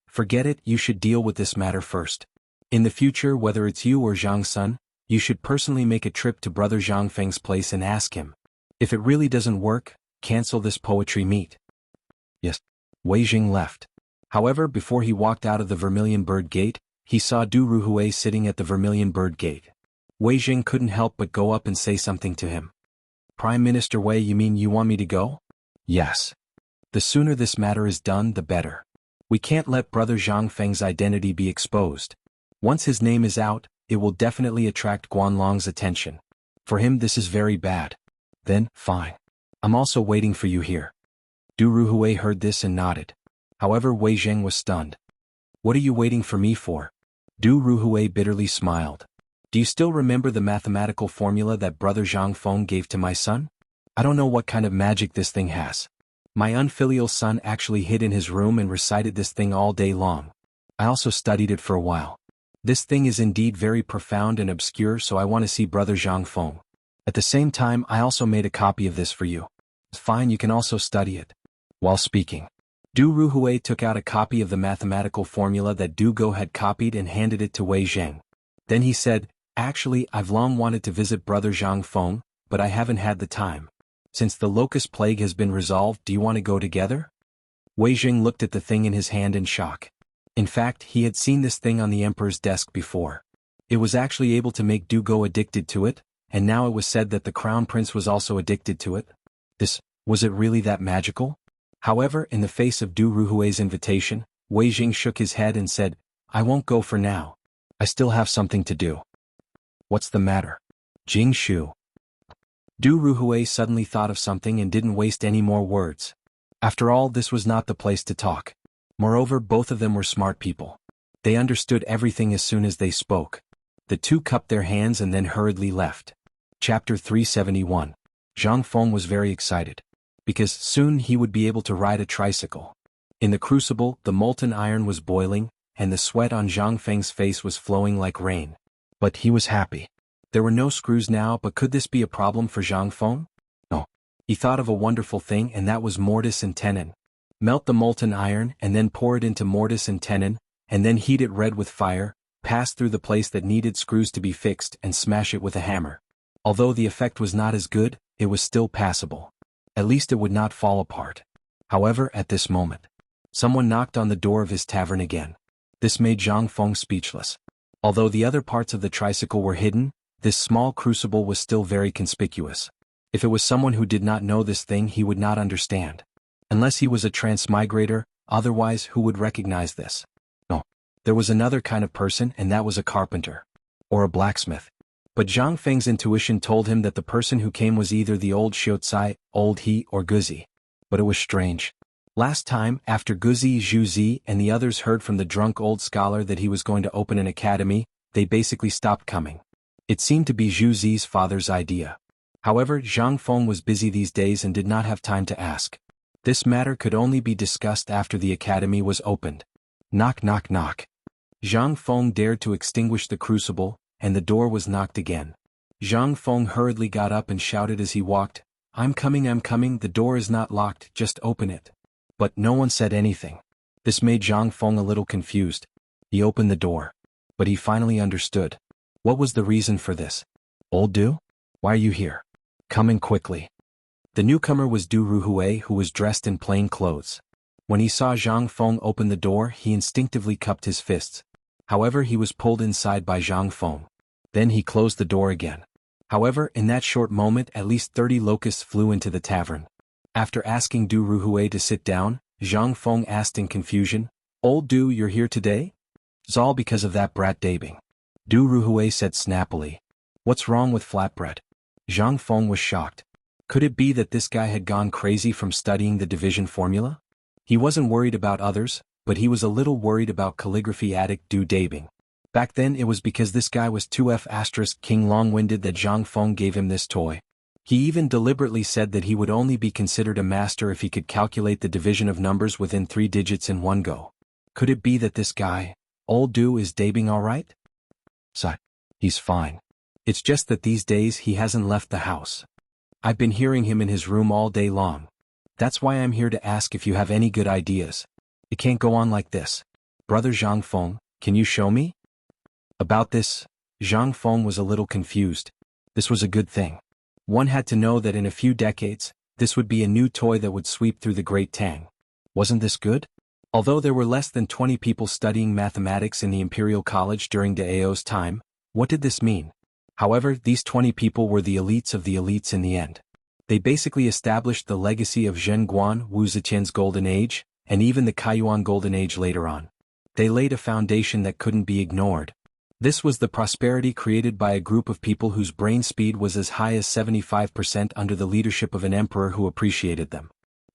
Forget it, you should deal with this matter first. In the future, whether it's you or Zhang Sun, you should personally make a trip to Brother Zhang Feng's place and ask him. If it really doesn't work, cancel this poetry meet. Yes. Wei Jing left. However, before he walked out of the Vermilion Bird Gate, he saw Du Ruhui sitting at the Vermilion Bird Gate. Wei Jing couldn't help but go up and say something to him. Prime Minister Wei, you mean you want me to go? Yes. The sooner this matter is done, the better. We can't let Brother Zhang Feng's identity be exposed. Once his name is out, it will definitely attract Guanlong's attention. For him this is very bad. Then, fine. I'm also waiting for you here. Du Ruhui heard this and nodded. However, Wei Jing was stunned. What are you waiting for me for? Du Ruhui bitterly smiled. Do you still remember the mathematical formula that Brother Zhang Feng gave to my son? I don't know what kind of magic this thing has. My unfilial son actually hid in his room and recited this thing all day long. I also studied it for a while. This thing is indeed very profound and obscure, so I want to see Brother Zhang Feng. At the same time, I also made a copy of this for you. Fine, you can also study it. While speaking, Du Ruhui took out a copy of the mathematical formula that Du Go had copied and handed it to Wei Zheng. Then he said, actually, I've long wanted to visit Brother Zhang Feng, but I haven't had the time. Since the locust plague has been resolved, do you want to go together? Wei Jing looked at the thing in his hand in shock. In fact, he had seen this thing on the Emperor's desk before. It was actually able to make Du Go addicted to it, and now it was said that the Crown Prince was also addicted to it. Was it really that magical? However, in the face of Du Ruhui's invitation, Wei Jing shook his head and said, I won't go for now. I still have something to do. What's the matter? Jingshu. Du Ruhui suddenly thought of something and didn't waste any more words. After all, this was not the place to talk. Moreover, both of them were smart people. They understood everything as soon as they spoke. The two cupped their hands and then hurriedly left. Chapter 371. Zhang Feng was very excited. Because soon he would be able to ride a tricycle. In the crucible, the molten iron was boiling, and the sweat on Zhang Feng's face was flowing like rain. But he was happy. There were no screws now, but could this be a problem for Zhang Feng? No. He thought of a wonderful thing, and that was mortise and tenon. Melt the molten iron and then pour it into mortise and tenon, and then heat it red with fire, pass through the place that needed screws to be fixed and smash it with a hammer. Although the effect was not as good, it was still passable. At least it would not fall apart. However, at this moment, someone knocked on the door of his tavern again. This made Zhang Feng speechless. Although the other parts of the tricycle were hidden, this small crucible was still very conspicuous. If it was someone who did not know this thing, he would not understand. Unless he was a transmigrator, otherwise who would recognize this? No. There was another kind of person, and that was a carpenter. Or a blacksmith. But Zhang Feng's intuition told him that the person who came was either the old Xiucai, old He, or Guzi. But it was strange. Last time, after Guzi, Zhu Zi, and the others heard from the drunk old scholar that he was going to open an academy, they basically stopped coming. It seemed to be Zhu Zi's father's idea. However, Zhang Feng was busy these days and did not have time to ask. This matter could only be discussed after the academy was opened. Knock, knock, knock. Zhang Feng dared to extinguish the crucible, and the door was knocked again. Zhang Feng hurriedly got up and shouted as he walked, I'm coming, the door is not locked, just open it. But no one said anything. This made Zhang Feng a little confused. He opened the door. But he finally understood. What was the reason for this? Old Du? Why are you here? Come in quickly. The newcomer was Du Ruhui, who was dressed in plain clothes. When he saw Zhang Feng open the door, he instinctively cupped his fists. However, he was pulled inside by Zhang Feng. Then he closed the door again. However, in that short moment at least 30 locusts flew into the tavern. After asking Du Ruhui to sit down, Zhang Feng asked in confusion, "Old Du, you're here today?" "It's all because of that brat Dabing," Du Ruhui said snappily. "What's wrong with flatbread?" Zhang Feng was shocked. Could it be that this guy had gone crazy from studying the division formula? He wasn't worried about others, but he was a little worried about calligraphy addict Du Dabing. Back then it was because this guy was 2F King long-winded that Zhang Feng gave him this toy. He even deliberately said that he would only be considered a master if he could calculate the division of numbers within 3 digits in one go. Could it be that this guy, Old Du, is Dabing alright? So, he's fine. It's just that these days he hasn't left the house. I've been hearing him in his room all day long. That's why I'm here to ask if you have any good ideas. It can't go on like this. Brother Zhang Feng, can you show me? About this, Zhang Feng was a little confused. This was a good thing. One had to know that in a few decades, this would be a new toy that would sweep through the Great Tang. Wasn't this good? Although there were less than 20 people studying mathematics in the Imperial College during Dao's time, what did this mean? However, these 20 people were the elites of the elites in the end. They basically established the legacy of Zhenguan Wu Ziqian's Golden Age, and even the Kaiyuan Golden Age later on. They laid a foundation that couldn't be ignored. This was the prosperity created by a group of people whose brain speed was as high as 75% under the leadership of an emperor who appreciated them.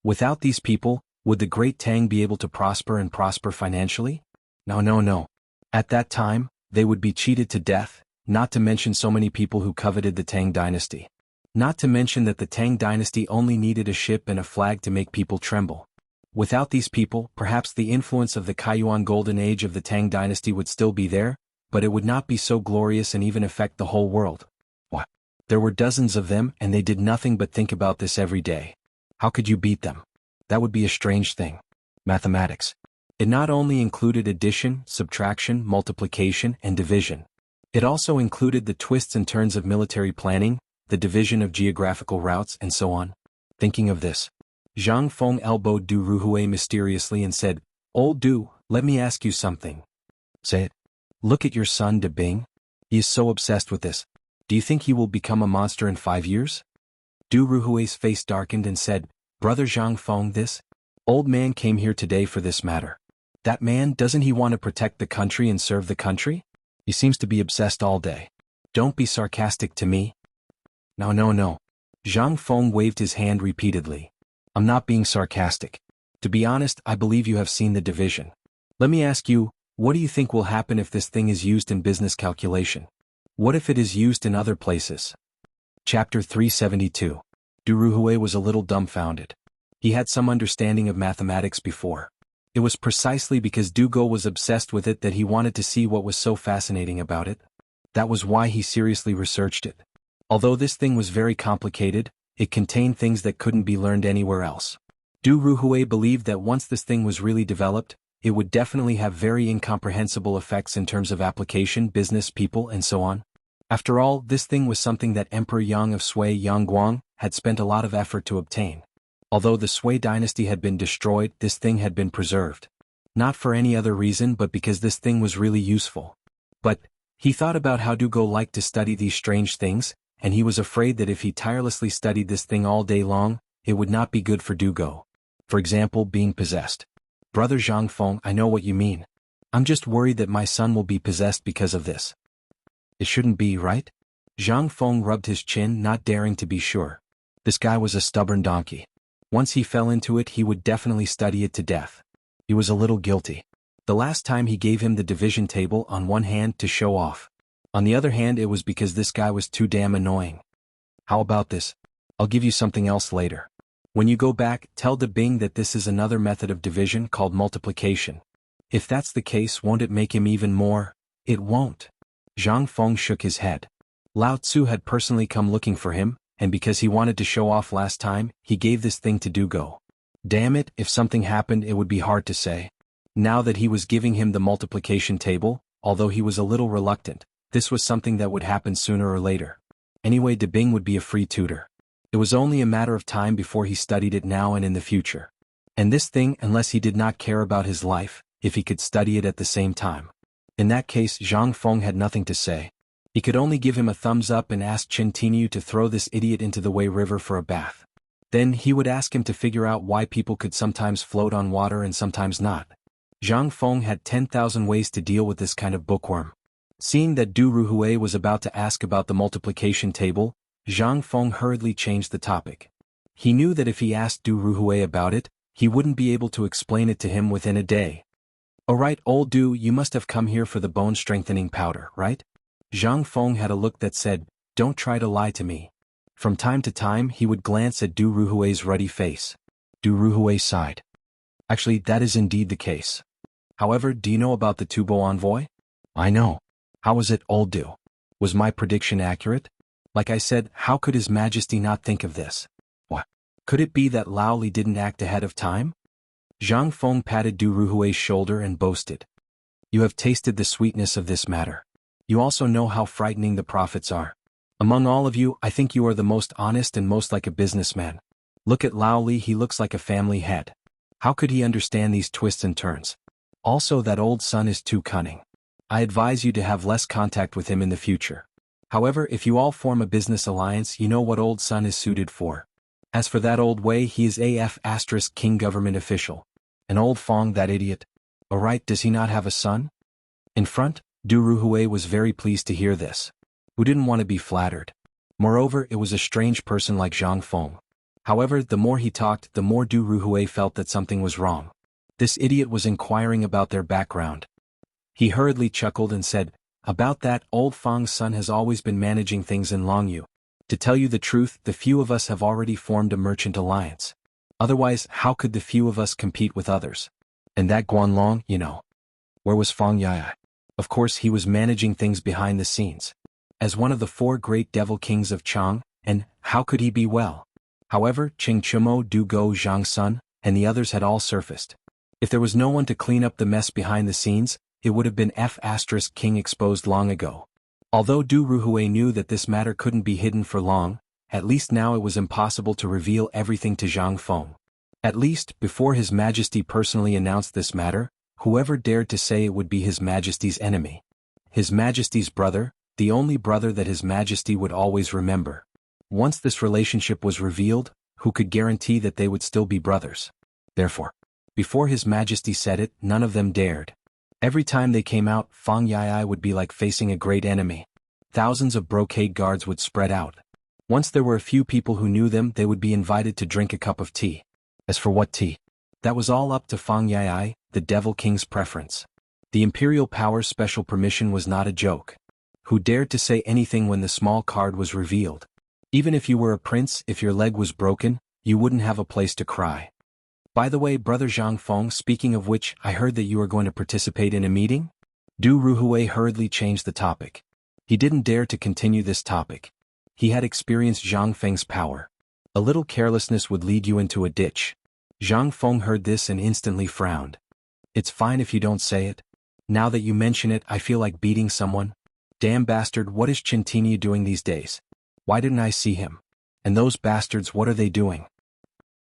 Without these people, would the Great Tang be able to prosper and prosper financially? No. At that time, they would be cheated to death, not to mention so many people who coveted the Tang dynasty. Not to mention that the Tang dynasty only needed a ship and a flag to make people tremble. Without these people, perhaps the influence of the Kaiyuan Golden Age of the Tang dynasty would still be there, but it would not be so glorious and even affect the whole world. What? There were dozens of them and they did nothing but think about this every day. How could you beat them? That would be a strange thing. Mathematics. It not only included addition, subtraction, multiplication, and division. It also included the twists and turns of military planning, the division of geographical routes, and so on. Thinking of this, Zhang Feng elbowed Du Ruhui mysteriously and said, "Old Du, let me ask you something." "Say it." "Look at your son De Bing. He is so obsessed with this. Do you think he will become a monster in 5 years?" Du Ruhui's face darkened and said, "Brother Zhang Feng, this old man came here today for this matter. That man, doesn't he want to protect the country and serve the country? He seems to be obsessed all day. Don't be sarcastic to me." No. Zhang Feng waved his hand repeatedly. "I'm not being sarcastic. To be honest, I believe you have seen the division. Let me ask you, what do you think will happen if this thing is used in business calculation? What if it is used in other places?" Chapter 372. Du Ruhui was a little dumbfounded. He had some understanding of mathematics before. It was precisely because Dugo was obsessed with it that he wanted to see what was so fascinating about it. That was why he seriously researched it. Although this thing was very complicated, it contained things that couldn't be learned anywhere else. Du Ruhui believed that once this thing was really developed, it would definitely have very incomprehensible effects in terms of application, business, people, and so on. After all, this thing was something that Emperor Yang of Sui Yangguang had spent a lot of effort to obtain. Although the Sui dynasty had been destroyed, this thing had been preserved. Not for any other reason but because this thing was really useful. But, he thought about how Dugo liked to study these strange things, and he was afraid that if he tirelessly studied this thing all day long, it would not be good for Dugo. For example, being possessed. "Brother Zhang Feng, I know what you mean. I'm just worried that my son will be possessed because of this." "It shouldn't be, right?" Zhang Feng rubbed his chin, not daring to be sure. This guy was a stubborn donkey. Once he fell into it, he would definitely study it to death. He was a little guilty. The last time he gave him the division table on one hand to show off. On the other hand, it was because this guy was too damn annoying. "How about this? I'll give you something else later. When you go back, tell De Bing that this is another method of division called multiplication. If that's the case, won't it make him even more?" "It won't." Zhang Feng shook his head. Lao Tzu had personally come looking for him, and because he wanted to show off last time, he gave this thing to Dugo. Damn it, if something happened it would be hard to say. Now that he was giving him the multiplication table, although he was a little reluctant, this was something that would happen sooner or later. Anyway, De Bing would be a free tutor. It was only a matter of time before he studied it now and in the future. And this thing, unless he did not care about his life, if he could study it at the same time. In that case, Zhang Feng had nothing to say. He could only give him a thumbs up and ask Chen Tinyu to throw this idiot into the Wei River for a bath. Then he would ask him to figure out why people could sometimes float on water and sometimes not. Zhang Feng had 10,000 ways to deal with this kind of bookworm. Seeing that Du Ruhui was about to ask about the multiplication table, Zhang Feng hurriedly changed the topic. He knew that if he asked Du Ruhui about it, he wouldn't be able to explain it to him within a day. "Alright, old Du, you must have come here for the bone-strengthening powder, right?" Zhang Feng had a look that said, "Don't try to lie to me." From time to time he would glance at Du Ruhui's ruddy face. Du Ruhui sighed. "Actually, that is indeed the case. However, do you know about the Tubo envoy?" "I know. How was it, old Du? Was my prediction accurate? Like I said, how could His Majesty not think of this? What? Could it be that Lao Li didn't act ahead of time?" Zhang Feng patted Du Ruhui's shoulder and boasted. "You have tasted the sweetness of this matter. You also know how frightening the prophets are. Among all of you, I think you are the most honest and most like a businessman. Look at Lao Li, he looks like a family head. How could he understand these twists and turns? Also, that old son is too cunning. I advise you to have less contact with him in the future. However, if you all form a business alliance, you know what old son is suited for. As for that old Wei, he is AF** king government official. And old Fong, that idiot. Alright, does he not have a son?" In front, Du Ruhui was very pleased to hear this. Who didn't want to be flattered? Moreover, it was a strange person like Zhang Feng. However, the more he talked, the more Du Ruhui felt that something was wrong. This idiot was inquiring about their background. He hurriedly chuckled and said, "About that, old Feng's son has always been managing things in Longyu. To tell you the truth, the few of us have already formed a merchant alliance. Otherwise, how could the few of us compete with others? And that Guanlong, you know. Where was Feng Yai? Of course, he was managing things behind the scenes. As one of the 4 great devil kings of Chang, and how could he be well? However, Qing Chumo, Du Go, Zhang Sun, and the others had all surfaced. If there was no one to clean up the mess behind the scenes, it would have been F** king exposed long ago. Although Du Ruhui knew that this matter couldn't be hidden for long, at least now it was impossible to reveal everything to Zhang Feng. At least, before His Majesty personally announced this matter, whoever dared to say it would be His Majesty's enemy. His Majesty's brother, the only brother that His Majesty would always remember. Once this relationship was revealed, who could guarantee that they would still be brothers? Therefore, before His Majesty said it, none of them dared. Every time they came out, Feng Yai would be like facing a great enemy. Thousands of brocade guards would spread out. Once there were a few people who knew them, they would be invited to drink a cup of tea. As for what tea? That was all up to Feng Yai, the Devil King's preference. The Imperial Power's special permission was not a joke. Who dared to say anything when the small card was revealed? Even if you were a prince, if your leg was broken, you wouldn't have a place to cry. By the way, Brother Zhang Feng, speaking of which, I heard that you are going to participate in a meeting? Du Ruhui hurriedly changed the topic. He didn't dare to continue this topic. He had experienced Zhang Feng's power. A little carelessness would lead you into a ditch. Zhang Feng heard this and instantly frowned. "It's fine if you don't say it. Now that you mention it, I feel like beating someone. Damn bastard, what is Chintini doing these days? Why didn't I see him? And those bastards, what are they doing?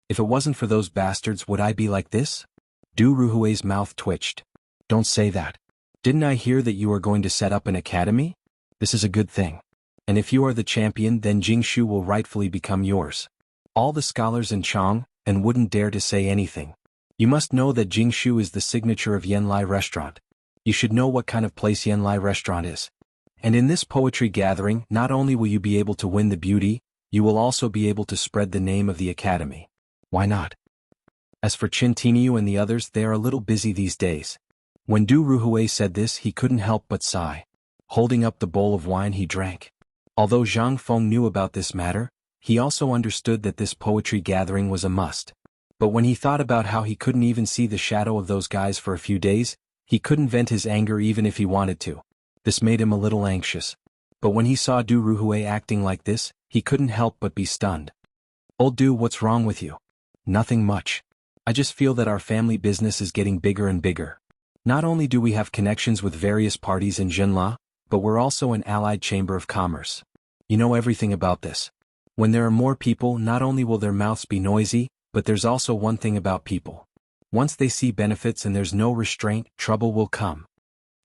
If it wasn't for those bastards, would I be like this?" Du Ruhui's mouth twitched. "Don't say that. Didn't I hear that you are going to set up an academy? This is a good thing. And if you are the champion, then Jingshu will rightfully become yours. All the scholars in Chang, and wouldn't dare to say anything. You must know that Jingshu is the signature of Yanlai Restaurant. You should know what kind of place Yanlai Restaurant is. And in this poetry gathering, not only will you be able to win the beauty, you will also be able to spread the name of the academy. Why not? As for Chintiniu and the others, they are a little busy these days." When Du Ruhui said this, he couldn't help but sigh. Holding up the bowl of wine he drank. Although Zhang Feng knew about this matter, he also understood that this poetry gathering was a must. But when he thought about how he couldn't even see the shadow of those guys for a few days, he couldn't vent his anger even if he wanted to. This made him a little anxious. But when he saw Du Ruhui acting like this, he couldn't help but be stunned. "Old Du, what's wrong with you?" "Nothing much. I just feel that our family business is getting bigger and bigger. Not only do we have connections with various parties in Jinla, but we're also an allied chamber of commerce. You know everything about this. When there are more people, not only will their mouths be noisy, but there's also one thing about people. Once they see benefits and there's no restraint, trouble will come.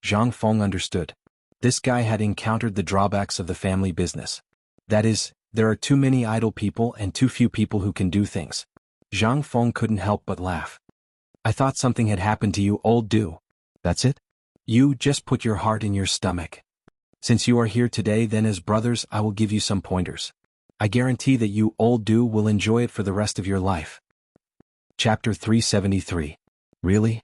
Zhang Feng understood. This guy had encountered the drawbacks of the family business. That is, there are too many idle people and too few people who can do things. Zhang Feng couldn't help but laugh. I thought something had happened to you, old Du. That's it? You just put your heart in your stomach. Since you are here today, then as brothers I will give you some pointers. I guarantee that you, old Du, will enjoy it for the rest of your life. Chapter 373. Really?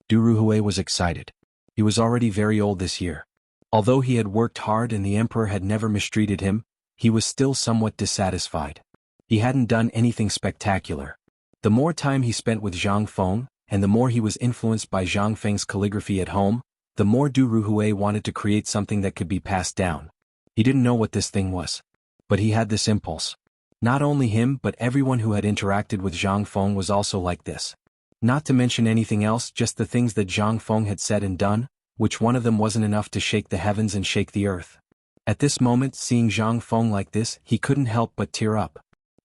Du Ruhui was excited. He was already very old this year. Although he had worked hard and the emperor had never mistreated him, he was still somewhat dissatisfied. He hadn't done anything spectacular. The more time he spent with Zhang Feng, and the more he was influenced by Zhang Feng's calligraphy at home, the more Du Ruhui wanted to create something that could be passed down. He didn't know what this thing was. But he had this impulse. Not only him but everyone who had interacted with Zhang Feng was also like this. Not to mention anything else, just the things that Zhang Feng had said and done, which one of them wasn't enough to shake the heavens and shake the earth. At this moment, seeing Zhang Feng like this, he couldn't help but tear up.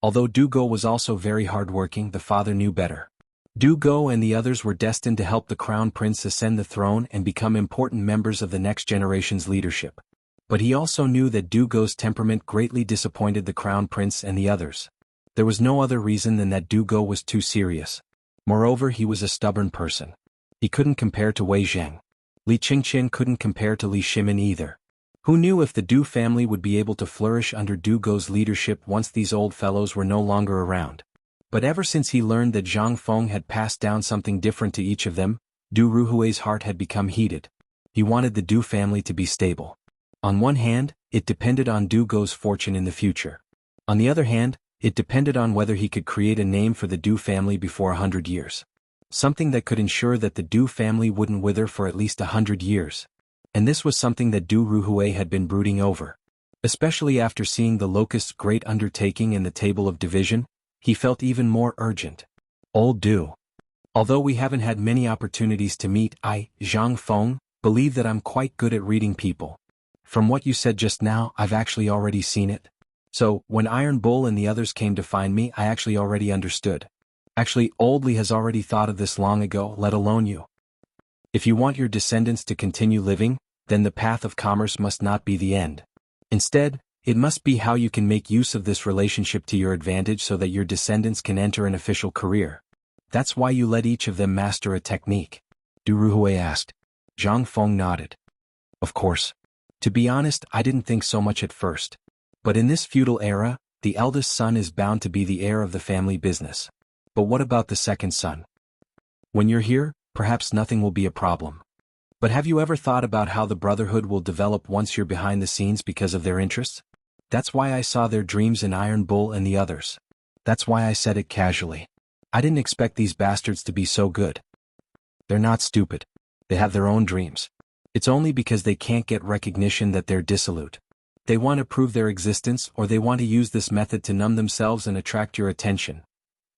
Although Du Go was also very hard-working, the father knew better. Du Go and the others were destined to help the crown prince ascend the throne and become important members of the next generation's leadership. But he also knew that Du Go's temperament greatly disappointed the crown prince and the others. There was no other reason than that Du Go was too serious. Moreover, he was a stubborn person. He couldn't compare to Wei Zheng. Li Qingqian couldn't compare to Li Shimin either. Who knew if the Du family would be able to flourish under Du Go's leadership once these old fellows were no longer around? But ever since he learned that Zhang Feng had passed down something different to each of them, Du Ruhui's heart had become heated. He wanted the Du family to be stable. On one hand, it depended on Du Go's fortune in the future. On the other hand, it depended on whether he could create a name for the Du family before 100 years. Something that could ensure that the Du family wouldn't wither for at least 100 years. And this was something that Du Ruhui had been brooding over. Especially after seeing the Locust's great undertaking in the Table of Division, he felt even more urgent. Old Du. Although we haven't had many opportunities to meet, I, Zhang Feng, believe that I'm quite good at reading people. From what you said just now, I've actually already seen it. So, when Iron Bull and the others came to find me, I actually already understood. Actually, Old Li has already thought of this long ago, let alone you. If you want your descendants to continue living, then the path of commerce must not be the end. Instead, it must be how you can make use of this relationship to your advantage so that your descendants can enter an official career. That's why you let each of them master a technique. Du Ruhui asked. Zhang Feng nodded. Of course. To be honest, I didn't think so much at first. But in this feudal era, the eldest son is bound to be the heir of the family business. But what about the second son? When you're here, perhaps nothing will be a problem. But have you ever thought about how the brotherhood will develop once you're behind the scenes because of their interests? That's why I saw their dreams in Iron Bull and the others. That's why I said it casually. I didn't expect these bastards to be so good. They're not stupid. They have their own dreams. It's only because they can't get recognition that they're dissolute. They want to prove their existence, or they want to use this method to numb themselves and attract your attention.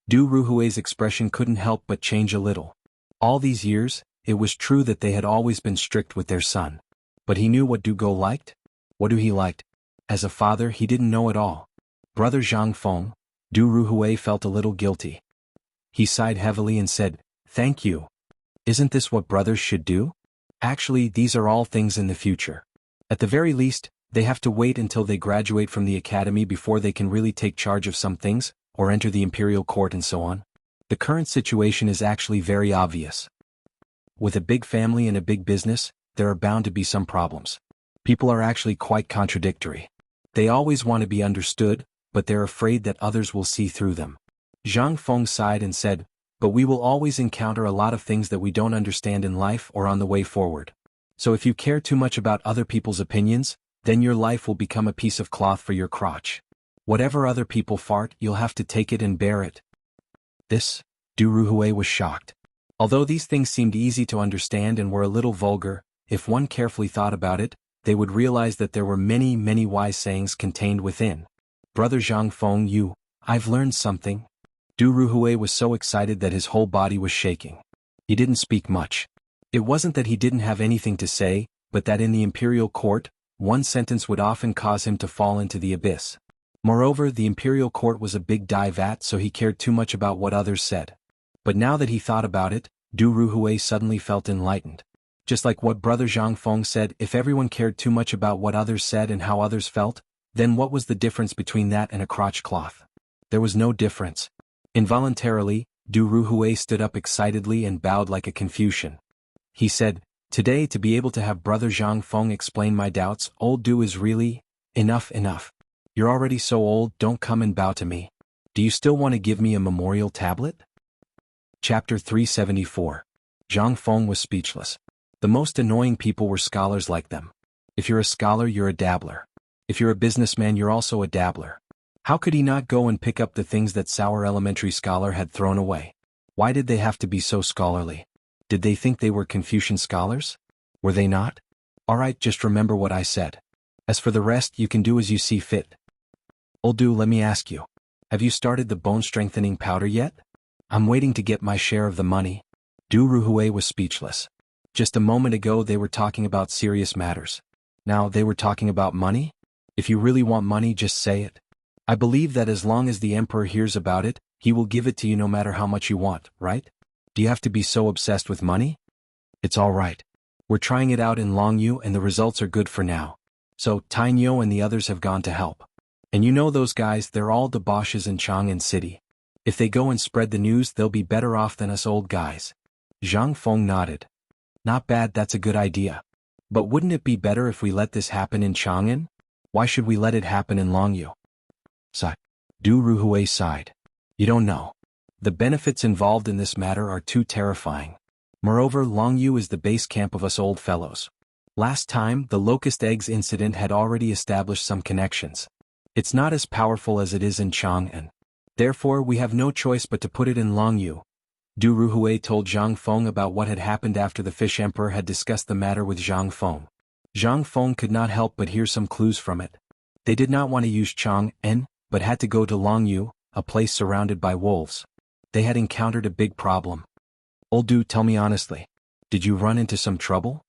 Du Ruhui's expression couldn't help but change a little. All these years, it was true that they had always been strict with their son. But he knew what Du Go liked? What do he liked? As a father, he didn't know it all. Brother Zhang Feng, Du Ruhui felt a little guilty. He sighed heavily and said, "Thank you. Isn't this what brothers should do? Actually, these are all things in the future. At the very least, they have to wait until they graduate from the academy before they can really take charge of some things, or enter the imperial court and so on. The current situation is actually very obvious. With a big family and a big business, there are bound to be some problems. People are actually quite contradictory. They always want to be understood, but they're afraid that others will see through them." Zhang Feng sighed and said, "But we will always encounter a lot of things that we don't understand in life or on the way forward. So if you care too much about other people's opinions, then your life will become a piece of cloth for your crotch. Whatever other people fart, you'll have to take it and bear it." This, Du Ruhui was shocked. Although these things seemed easy to understand and were a little vulgar, if one carefully thought about it, they would realize that there were many, many wise sayings contained within. "Brother Zhang Feng, I've learned something." Du Ruhui was so excited that his whole body was shaking. He didn't speak much. It wasn't that he didn't have anything to say, but that in the imperial court, one sentence would often cause him to fall into the abyss. Moreover, the imperial court was a big dye vat, so he cared too much about what others said. But now that he thought about it, Du Ruhui suddenly felt enlightened. Just like what Brother Zhang Feng said, if everyone cared too much about what others said and how others felt, then what was the difference between that and a crotch cloth? There was no difference. Involuntarily, Du Ruhui stood up excitedly and bowed like a Confucian. He said, "Today, to be able to have Brother Zhang Feng explain my doubts, old Du is really, enough. You're already so old, don't come and bow to me. Do you still want to give me a memorial tablet?" Chapter 374. Zhang Feng was speechless. The most annoying people were scholars like them. If you're a scholar, you're a dabbler. If you're a businessman, you're also a dabbler. How could he not go and pick up the things that sour elementary scholar had thrown away? Why did they have to be so scholarly? Did they think they were Confucian scholars? Were they not? Alright, just remember what I said. As for the rest, you can do as you see fit. Old Du, let me ask you. Have you started the bone-strengthening powder yet? I'm waiting to get my share of the money. Du Ruhui was speechless. Just a moment ago they were talking about serious matters. Now they were talking about money? If you really want money, just say it. I believe that as long as the emperor hears about it, he will give it to you no matter how much you want, right? Do you have to be so obsessed with money? It's all right. We're trying it out in Longyu and the results are good for now. So Tainyo and the others have gone to help. And you know those guys, they're all debauches in Chang'an City. If they go and spread the news, they'll be better off than us old guys. Zhang Feng nodded. Not bad, that's a good idea. But wouldn't it be better if we let this happen in Chang'an? Why should we let it happen in Longyu? Sigh. Du Ruhui sighed. You don't know. The benefits involved in this matter are too terrifying. Moreover, Longyu is the base camp of us old fellows. Last time, the locust eggs incident had already established some connections. It's not as powerful as it is in Chang'an. Therefore, we have no choice but to put it in Longyu. Du Ruhui told Zhang Feng about what had happened after the Fish Emperor had discussed the matter with Zhang Feng. Zhang Feng could not help but hear some clues from it. They did not want to use Chang'an, but had to go to Longyu, a place surrounded by wolves. They had encountered a big problem. Old Du, tell me honestly. Did you run into some trouble?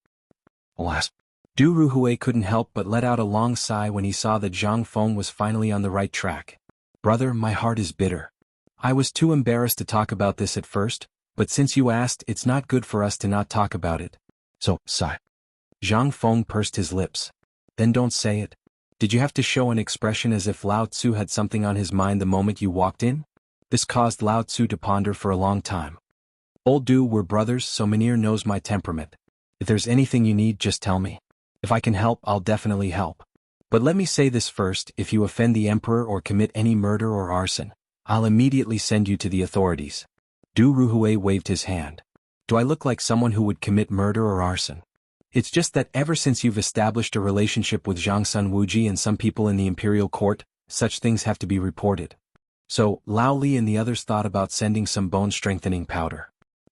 Alas. Du Ruhui couldn't help but let out a long sigh when he saw that Zhang Feng was finally on the right track. Brother, my heart is bitter. I was too embarrassed to talk about this at first, but since you asked, it's not good for us to not talk about it. So, sigh. Zhang Feng pursed his lips. Then don't say it. Did you have to show an expression as if Lao Tzu had something on his mind the moment you walked in? This caused Lao Tzu to ponder for a long time. Old Du, we're brothers, so Mynheer knows my temperament. If there's anything you need, just tell me. If I can help, I'll definitely help. But let me say this first, if you offend the emperor or commit any murder or arson, I'll immediately send you to the authorities. Du Ruhui waved his hand. Do I look like someone who would commit murder or arson? It's just that ever since you've established a relationship with Zhangsun Wuji and some people in the imperial court, such things have to be reported. So, Lao Li and the others thought about sending some bone-strengthening powder.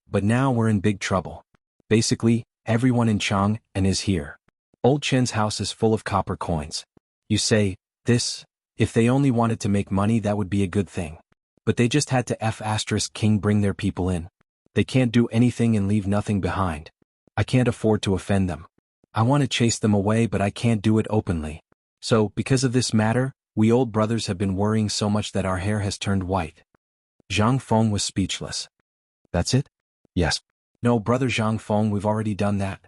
But now we're in big trouble. Basically, everyone in Chang'an is here. Old Chen's house is full of copper coins. You say, this, if they only wanted to make money, that would be a good thing. But they just had to F***king bring their people in. They can't do anything and leave nothing behind. I can't afford to offend them. I want to chase them away, but I can't do it openly. So, because of this matter, we old brothers have been worrying so much that our hair has turned white. Zhang Feng was speechless. That's it? Yes. No, Brother Zhang Feng, we've already done that.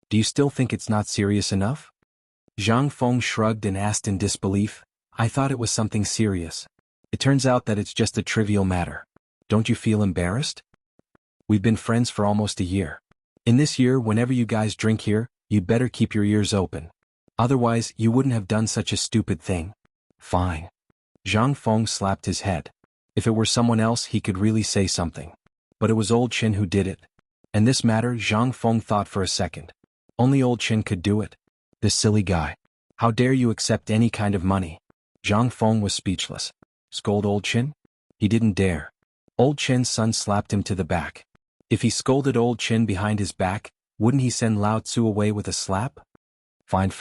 Do you still think it's not serious enough? Zhang Feng shrugged and asked in disbelief, I thought it was something serious. It turns out that it's just a trivial matter. Don't you feel embarrassed? We've been friends for almost a year. In this year, whenever you guys drink here, you'd better keep your ears open. Otherwise, you wouldn't have done such a stupid thing. Fine. Zhang Feng slapped his head. If it were someone else, he could really say something. But it was old Chen who did it. And this matter, Zhang Feng thought for a second. Only old Chen could do it. This silly guy. How dare you accept any kind of money? Zhang Feng was speechless. Scold old Chen? He didn't dare. Old Chen's son slapped him to the back. If he scolded old Chen behind his back, wouldn't he send Lao Tzu away with a slap? Fine.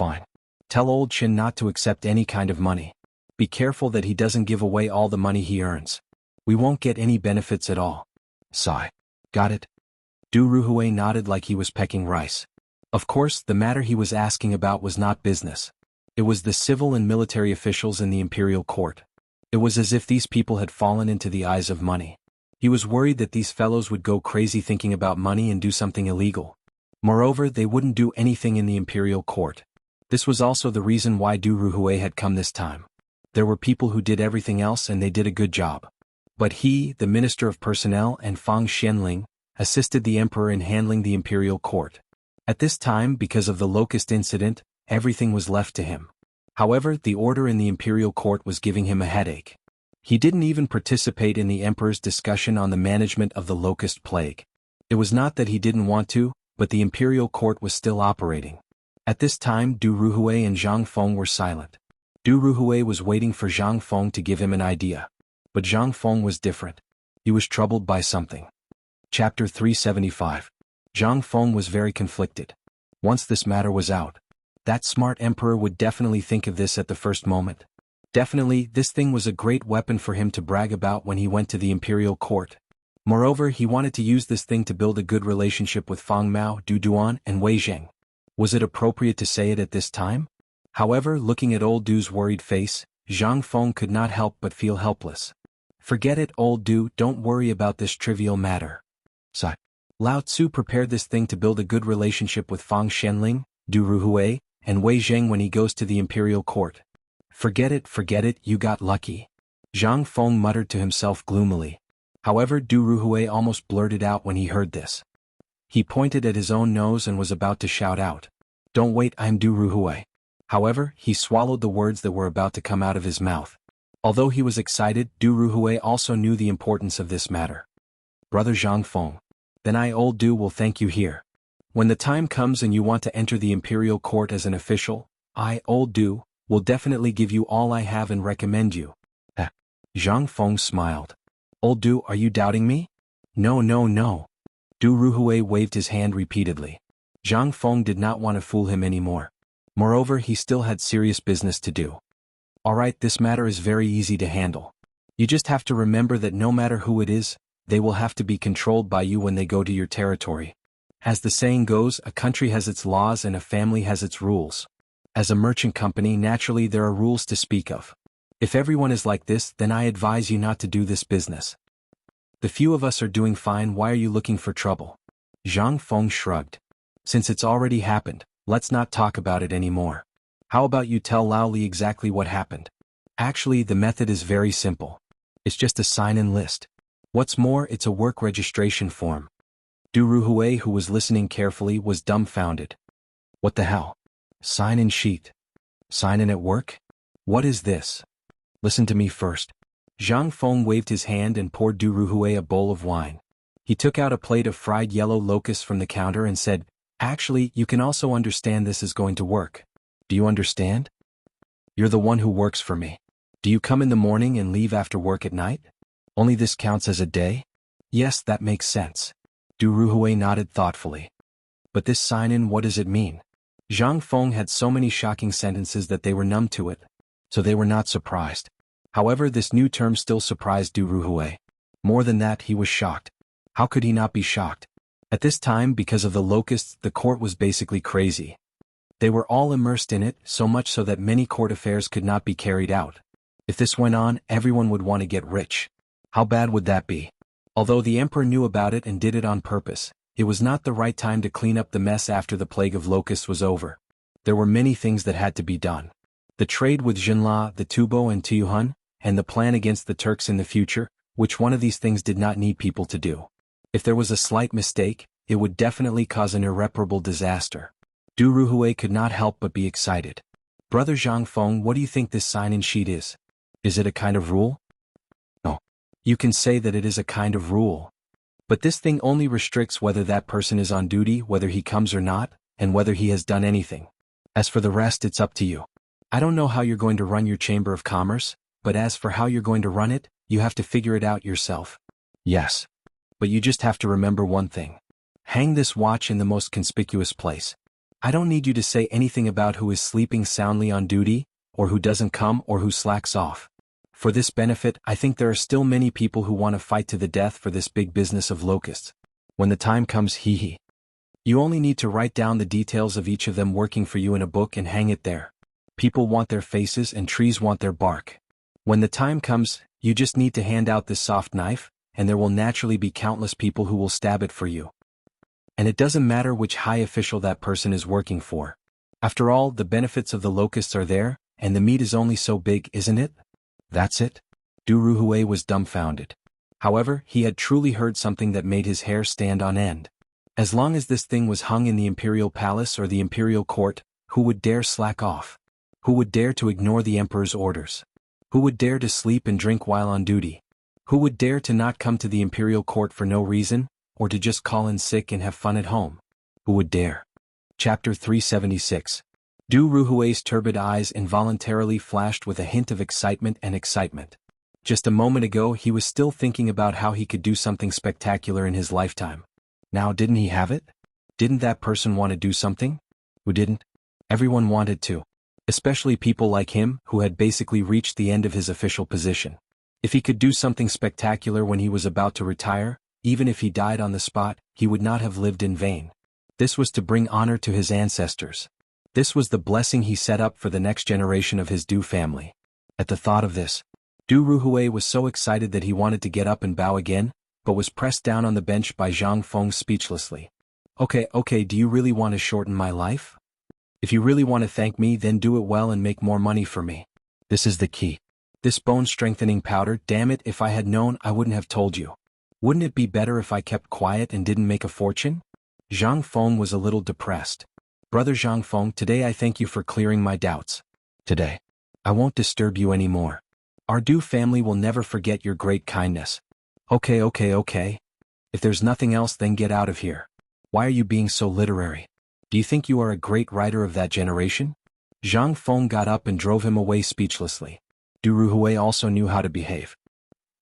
Tell old Chen not to accept any kind of money. Be careful that he doesn't give away all the money he earns. We won't get any benefits at all. Sigh. Got it? Du Ruhui nodded like he was pecking rice. Of course, the matter he was asking about was not business. It was the civil and military officials in the imperial court. It was as if these people had fallen into the eyes of money. He was worried that these fellows would go crazy thinking about money and do something illegal. Moreover, they wouldn't do anything in the imperial court. This was also the reason why Du Ruhui had come this time. There were people who did everything else and they did a good job. But he, the Minister of Personnel, and Fang Xianling, assisted the emperor in handling the imperial court. At this time, because of the locust incident, everything was left to him. However, the order in the imperial court was giving him a headache. He didn't even participate in the emperor's discussion on the management of the locust plague. It was not that he didn't want to, but the imperial court was still operating. At this time, Du Ruhui and Zhang Feng were silent. Du Ruhui was waiting for Zhang Feng to give him an idea. But Zhang Feng was different. He was troubled by something. Chapter 375. Zhang Feng was very conflicted. Once this matter was out, that smart emperor would definitely think of this at the first moment. Definitely, this thing was a great weapon for him to brag about when he went to the imperial court. Moreover, he wanted to use this thing to build a good relationship with Fang Mao, Du Duan, and Wei Zheng. Was it appropriate to say it at this time? However, looking at old Du's worried face, Zhang Feng could not help but feel helpless. Forget it, old Du, don't worry about this trivial matter. Sigh. Lao Tzu prepared this thing to build a good relationship with Fang Xianling, Du Ruhui, and Wei Zheng when he goes to the imperial court. Forget it, you got lucky. Zhang Feng muttered to himself gloomily. However, Du Ruhui almost blurted out when he heard this. He pointed at his own nose and was about to shout out. Don't wait, I'm Du Ruhui. However, he swallowed the words that were about to come out of his mouth. Although he was excited, Du Ruhui also knew the importance of this matter. Brother Zhang Feng. Then I, old Du, will thank you here. When the time comes and you want to enter the imperial court as an official, I, old Du, will definitely give you all I have and recommend you. Zhang Feng smiled. Old Du, are you doubting me? No. Du Ruhui waved his hand repeatedly. Zhang Feng did not want to fool him anymore. Moreover, he still had serious business to do. Alright, this matter is very easy to handle. You just have to remember that no matter who it is, they will have to be controlled by you when they go to your territory. As the saying goes, a country has its laws and a family has its rules. As a merchant company, naturally there are rules to speak of. If everyone is like this, then I advise you not to do this business. The few of us are doing fine, why are you looking for trouble? Zhang Feng shrugged. Since it's already happened, let's not talk about it anymore. How about you tell Lao Li exactly what happened? Actually, the method is very simple. It's just a sign-in list. What's more, it's a work registration form. Du Ruhui, who was listening carefully, was dumbfounded. What the hell? Sign-in sheet. Sign-in at work? What is this? Listen to me first. Zhang Feng waved his hand and poured Du Ruhui a bowl of wine. He took out a plate of fried yellow locusts from the counter and said, Actually, you can also understand this is going to work. Do you understand? You're the one who works for me. Do you come in the morning and leave after work at night? Only this counts as a day? Yes, that makes sense. Du Ruhui nodded thoughtfully. But this sign-in, what does it mean? Zhang Feng had so many shocking sentences that they were numb to it, so they were not surprised. However, this new term still surprised Du Ruhui. More than that, he was shocked. How could he not be shocked? At this time, because of the locusts, the court was basically crazy. They were all immersed in it, so much so that many court affairs could not be carried out. If this went on, everyone would want to get rich. How bad would that be? Although the emperor knew about it and did it on purpose, it was not the right time to clean up the mess after the plague of locusts was over. There were many things that had to be done. The trade with Jinla, the Tubo and Tuyuhun, and the plan against the Turks in the future, which one of these things did not need people to do. If there was a slight mistake, it would definitely cause an irreparable disaster. Du Ruhui could not help but be excited. Brother Zhang Feng, what do you think this sign-in sheet is? Is it a kind of rule? No. You can say that it is a kind of rule. But this thing only restricts whether that person is on duty, whether he comes or not, and whether he has done anything. As for the rest, it's up to you. I don't know how you're going to run your Chamber of Commerce, but as for how you're going to run it, you have to figure it out yourself. Yes. But you just have to remember one thing. Hang this watch in the most conspicuous place. I don't need you to say anything about who is sleeping soundly on duty, or who doesn't come, or who slacks off. For this benefit, I think there are still many people who want to fight to the death for this big business of locusts. When the time comes, hee. You only need to write down the details of each of them working for you in a book and hang it there. People want their faces and trees want their bark. When the time comes, you just need to hand out this soft knife, and there will naturally be countless people who will stab it for you. And it doesn't matter which high official that person is working for. After all, the benefits of the locusts are there, and the meat is only so big, isn't it? That's it? Du Ruhui was dumbfounded. However, he had truly heard something that made his hair stand on end. As long as this thing was hung in the imperial palace or the imperial court, who would dare slack off? Who would dare to ignore the emperor's orders? Who would dare to sleep and drink while on duty? Who would dare to not come to the imperial court for no reason, or to just call in sick and have fun at home? Who would dare? Chapter 376. Du Ruhui's turbid eyes involuntarily flashed with a hint of excitement. Just a moment ago he was still thinking about how he could do something spectacular in his lifetime. Now didn't he have it? Didn't that person want to do something? Who didn't? Everyone wanted to. Especially people like him who had basically reached the end of his official position. If he could do something spectacular when he was about to retire, even if he died on the spot, he would not have lived in vain. This was to bring honor to his ancestors. This was the blessing he set up for the next generation of his Du family. At the thought of this, Du Ruhui was so excited that he wanted to get up and bow again, but was pressed down on the bench by Zhang Feng speechlessly. Okay, do you really want to shorten my life? If you really want to thank me, then do it well and make more money for me. This is the key. This bone-strengthening powder, damn it, if I had known I wouldn't have told you. Wouldn't it be better if I kept quiet and didn't make a fortune? Zhang Feng was a little depressed. Brother Zhang Feng, today I thank you for clearing my doubts. Today, I won't disturb you anymore. Our Du family will never forget your great kindness. Okay. If there's nothing else, then get out of here. Why are you being so literary? Do you think you are a great writer of that generation? Zhang Feng got up and drove him away speechlessly. Du Ruhui also knew how to behave.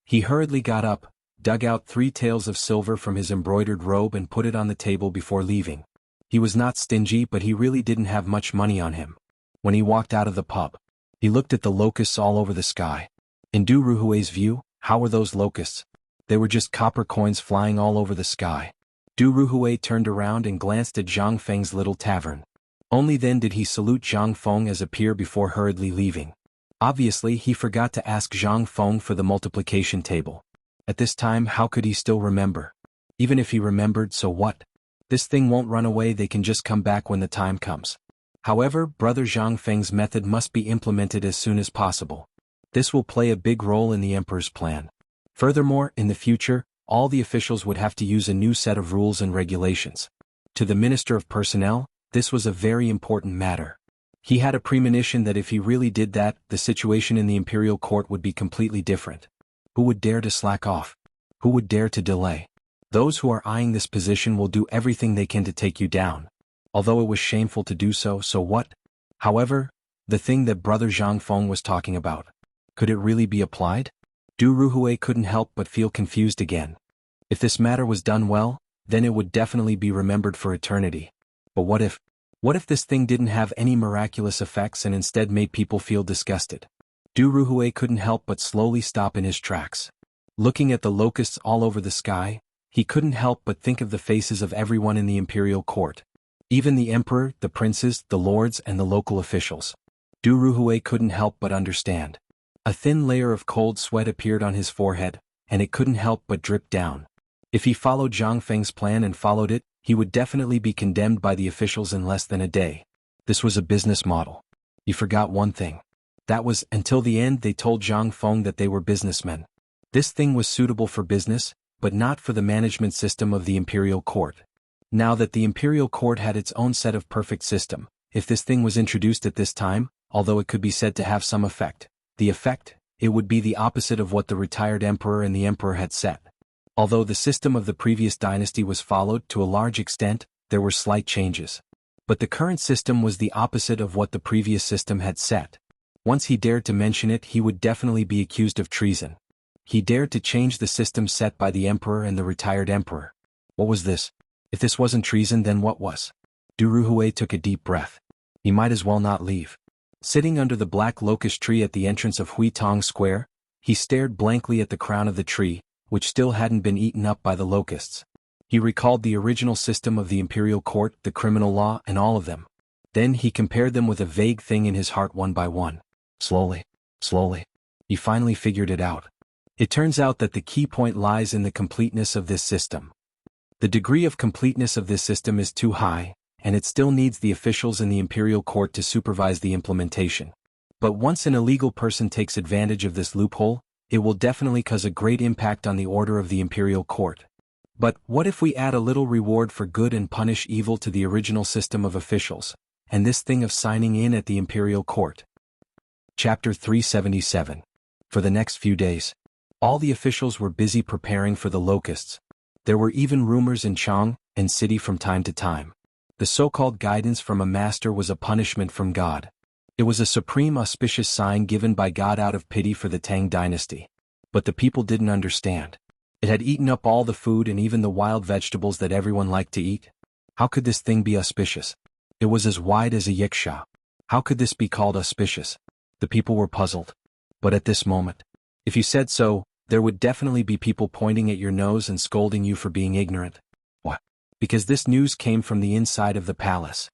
He hurriedly got up, dug out 3 taels of silver from his embroidered robe and put it on the table before leaving. He was not stingy, but he really didn't have much money on him. When he walked out of the pub, he looked at the locusts all over the sky. In Du Ruhui's view, how were those locusts? They were just copper coins flying all over the sky. Du Ruhui turned around and glanced at Zhang Feng's little tavern. Only then did he salute Zhang Feng as a peer before hurriedly leaving. Obviously, he forgot to ask Zhang Feng for the multiplication table. At this time, how could he still remember? Even if he remembered, so what? This thing won't run away, they can just come back when the time comes. However, Brother Zhang Feng's method must be implemented as soon as possible. This will play a big role in the emperor's plan. Furthermore, in the future, all the officials would have to use a new set of rules and regulations. To the Minister of Personnel, this was a very important matter. He had a premonition that if he really did that, the situation in the imperial court would be completely different. Who would dare to slack off? Who would dare to delay? Those who are eyeing this position will do everything they can to take you down. Although it was shameful to do so, so what? However, the thing that Brother Zhang Feng was talking about, could it really be applied? Du Ruhui couldn't help but feel confused again. If this matter was done well, then it would definitely be remembered for eternity. But what if this thing didn't have any miraculous effects and instead made people feel disgusted? Du Ruhui couldn't help but slowly stop in his tracks. Looking at the locusts all over the sky, he couldn't help but think of the faces of everyone in the imperial court. Even the emperor, the princes, the lords, and the local officials. Du Ruhui couldn't help but understand. A thin layer of cold sweat appeared on his forehead, and it couldn't help but drip down. If he followed Zhang Feng's plan and followed it, he would definitely be condemned by the officials in less than a day. This was a business model. He forgot one thing. That was, until the end they told Zhang Feng that they were businessmen. This thing was suitable for business, but not for the management system of the imperial court. Now that the imperial court had its own set of perfect system, if this thing was introduced at this time, although it could be said to have some effect, it would be the opposite of what the retired emperor and the emperor had set. Although the system of the previous dynasty was followed to a large extent, there were slight changes. But the current system was the opposite of what the previous system had set. Once he dared to mention it, he would definitely be accused of treason. He dared to change the system set by the emperor and the retired emperor. What was this? If this wasn't treason, then what was? Du Ruhui took a deep breath. He might as well not leave. Sitting under the black locust tree at the entrance of Huitong Square, he stared blankly at the crown of the tree, which still hadn't been eaten up by the locusts. He recalled the original system of the imperial court, the criminal law, and all of them. Then he compared them with a vague thing in his heart one by one. Slowly, he finally figured it out. It turns out that the key point lies in the completeness of this system. The degree of completeness of this system is too high, and it still needs the officials in the imperial court to supervise the implementation. But once an illegal person takes advantage of this loophole, it will definitely cause a great impact on the order of the imperial court. But what if we add a little reward for good and punish evil to the original system of officials, and this thing of signing in at the imperial court? Chapter 377. For the next few days, all the officials were busy preparing for the locusts. There were even rumors in Chang and city from time to time. The so-called guidance from a master was a punishment from God. It was a supreme auspicious sign given by God out of pity for the Tang dynasty. But the people didn't understand. It had eaten up all the food and even the wild vegetables that everyone liked to eat. How could this thing be auspicious? It was as wide as a yiksha. How could this be called auspicious? The people were puzzled. But at this moment, if you said so, there would definitely be people pointing at your nose and scolding you for being ignorant. What? Because this news came from the inside of the palace.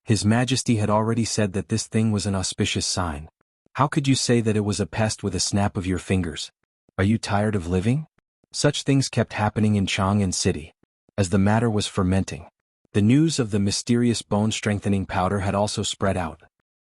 His Majesty had already said that this thing was an auspicious sign. How could you say that it was a pest with a snap of your fingers? Are you tired of living? Such things kept happening in Chang'an City. As the matter was fermenting, the news of the mysterious bone-strengthening powder had also spread out.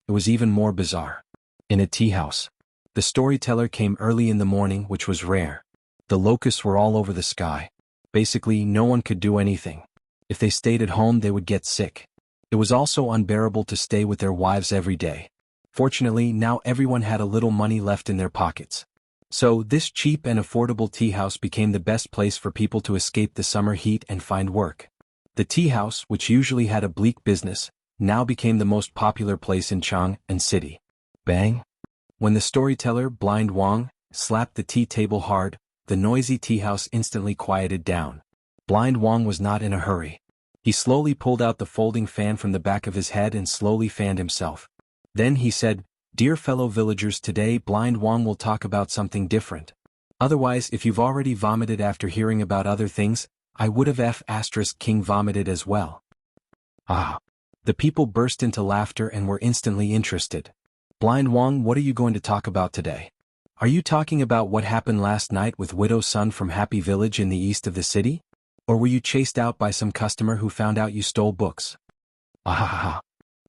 It was even more bizarre. In a tea house, the storyteller came early in the morning, which was rare. The locusts were all over the sky. Basically, no one could do anything. If they stayed at home, they would get sick. It was also unbearable to stay with their wives every day. Fortunately, now everyone had a little money left in their pockets. So, this cheap and affordable tea house became the best place for people to escape the summer heat and find work. The tea house, which usually had a bleak business, now became the most popular place in Chang'an City. Bang! When the storyteller, Blind Wang, slapped the tea table hard, the noisy tea house instantly quieted down. Blind Wang was not in a hurry. He slowly pulled out the folding fan from the back of his head and slowly fanned himself. Then he said, "Dear fellow villagers, today Blind Wang will talk about something different. Otherwise, if you've already vomited after hearing about other things, I would have King vomited as well." Ah! The people burst into laughter and were instantly interested. "Blind Wang, what are you going to talk about today? Are you talking about what happened last night with Widow Sun from Happy Village in the east of the city? Or were you chased out by some customer who found out you stole books?" Ah!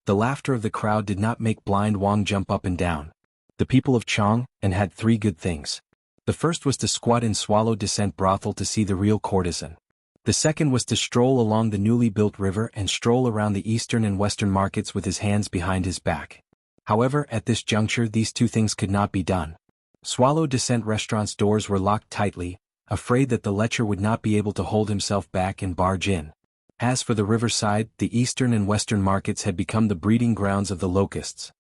The laughter of the crowd did not make Blind Wang jump up and down. The people of Chang'an had three good things. The first was to squat in Swallow Descent brothel to see the real courtesan. The second was to stroll along the newly built river and stroll around the eastern and western markets with his hands behind his back. However, at this juncture these two things could not be done. Swallow Descent restaurant's doors were locked tightly, afraid that the lecher would not be able to hold himself back and barge in. As for the riverside, the eastern and western markets had become the breeding grounds of the locusts.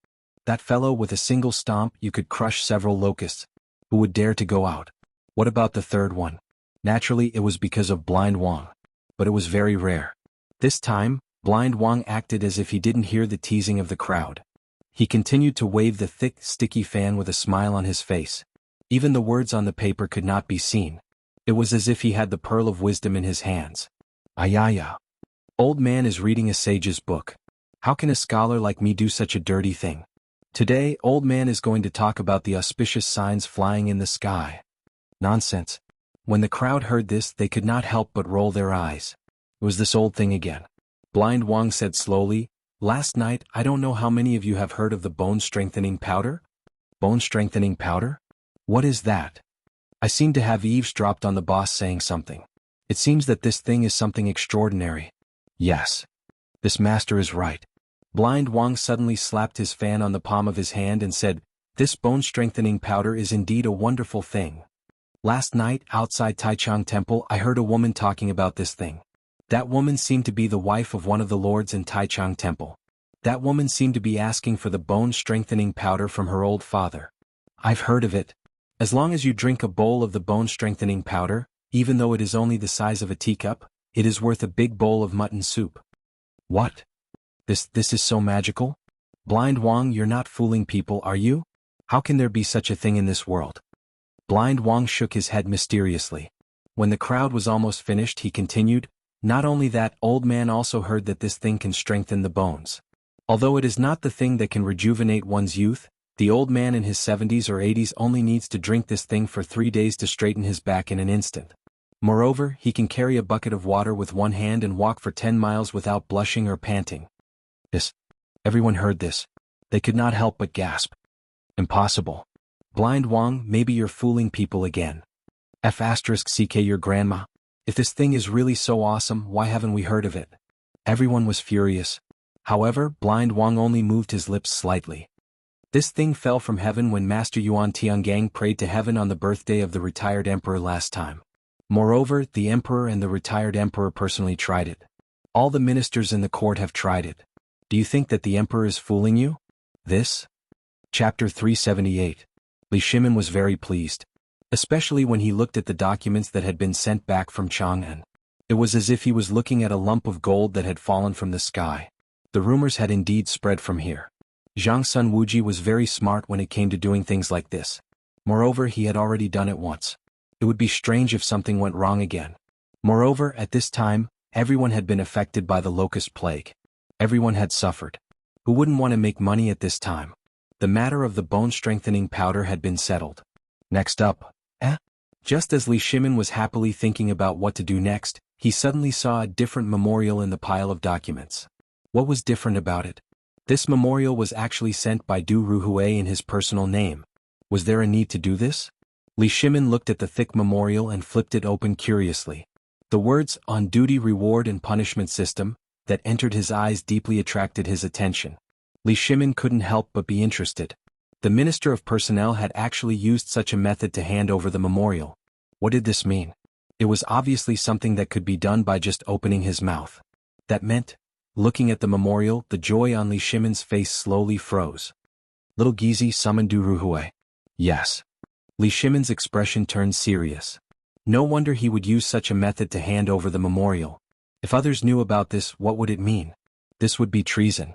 That fellow, with a single stomp you could crush several locusts. Who would dare to go out? What about the third one? Naturally it was because of Blind Wang. But it was very rare. This time, Blind Wang acted as if he didn't hear the teasing of the crowd. He continued to wave the thick, sticky fan with a smile on his face. Even the words on the paper could not be seen. It was as if he had the pearl of wisdom in his hands. Ayaya. Old man is reading a sage's book. How can a scholar like me do such a dirty thing? Today, old man is going to talk about the auspicious signs flying in the sky. Nonsense. When the crowd heard this, they could not help but roll their eyes. It was this old thing again. Blind Wang said slowly, "Last night, I don't know how many of you have heard of the bone-strengthening powder?" Bone-strengthening powder? What is that? I seem to have eavesdropped on the boss saying something. It seems that this thing is something extraordinary. Yes. This master is right. Blind Wang suddenly slapped his fan on the palm of his hand and said, "This bone-strengthening powder is indeed a wonderful thing. Last night, outside Taichung Temple, I heard a woman talking about this thing. That woman seemed to be the wife of one of the lords in Taichung Temple. That woman seemed to be asking for the bone-strengthening powder from her old father. I've heard of it. As long as you drink a bowl of the bone-strengthening powder, even though it is only the size of a teacup, it is worth a big bowl of mutton soup." What? This is so magical? Blind Wang, you're not fooling people, are you? How can there be such a thing in this world? Blind Wang shook his head mysteriously. When the crowd was almost finished, he continued, "Not only that, old man also heard that this thing can strengthen the bones. Although it is not the thing that can rejuvenate one's youth, The old man in his 70s or 80s only needs to drink this thing for 3 days to straighten his back in an instant. Moreover, he can carry a bucket of water with one hand and walk for 10 miles without blushing or panting. This. Everyone heard this. They could not help but gasp. Impossible. Blind Wang, maybe you're fooling people again. *CK your grandma. If this thing is really so awesome, why haven't we heard of it? Everyone was furious. However, Blind Wang only moved his lips slightly. This thing fell from heaven when Master Yuan Tiangang prayed to heaven on the birthday of the retired emperor last time. Moreover, the emperor and the retired emperor personally tried it. All the ministers in the court have tried it. Do you think that the emperor is fooling you? This? Chapter 378. Li Shimin was very pleased. Especially when he looked at the documents that had been sent back from Chang'an. It was as if he was looking at a lump of gold that had fallen from the sky. The rumors had indeed spread from here. Zhang Sun Wuji was very smart when it came to doing things like this. Moreover, he had already done it once. It would be strange if something went wrong again. Moreover, at this time, everyone had been affected by the locust plague. Everyone had suffered. Who wouldn't want to make money at this time? The matter of the bone-strengthening powder had been settled. Next up, Just as Li Shimin was happily thinking about what to do next, he suddenly saw a different memorial in the pile of documents. What was different about it? This memorial was actually sent by Du Ruhui in his personal name. Was there a need to do this? Li Shimin looked at the thick memorial and flipped it open curiously. The words, "On Duty Reward and Punishment System," that entered his eyes deeply attracted his attention. Li Shimin couldn't help but be interested. The Minister of Personnel had actually used such a method to hand over the memorial. What did this mean? It was obviously something that could be done by just opening his mouth. That meant, looking at the memorial, the joy on Li Shimin's face slowly froze. Little Gizi summoned Du Ruhui. Yes. Li Shimin's expression turned serious. No wonder he would use such a method to hand over the memorial. If others knew about this, what would it mean? This would be treason.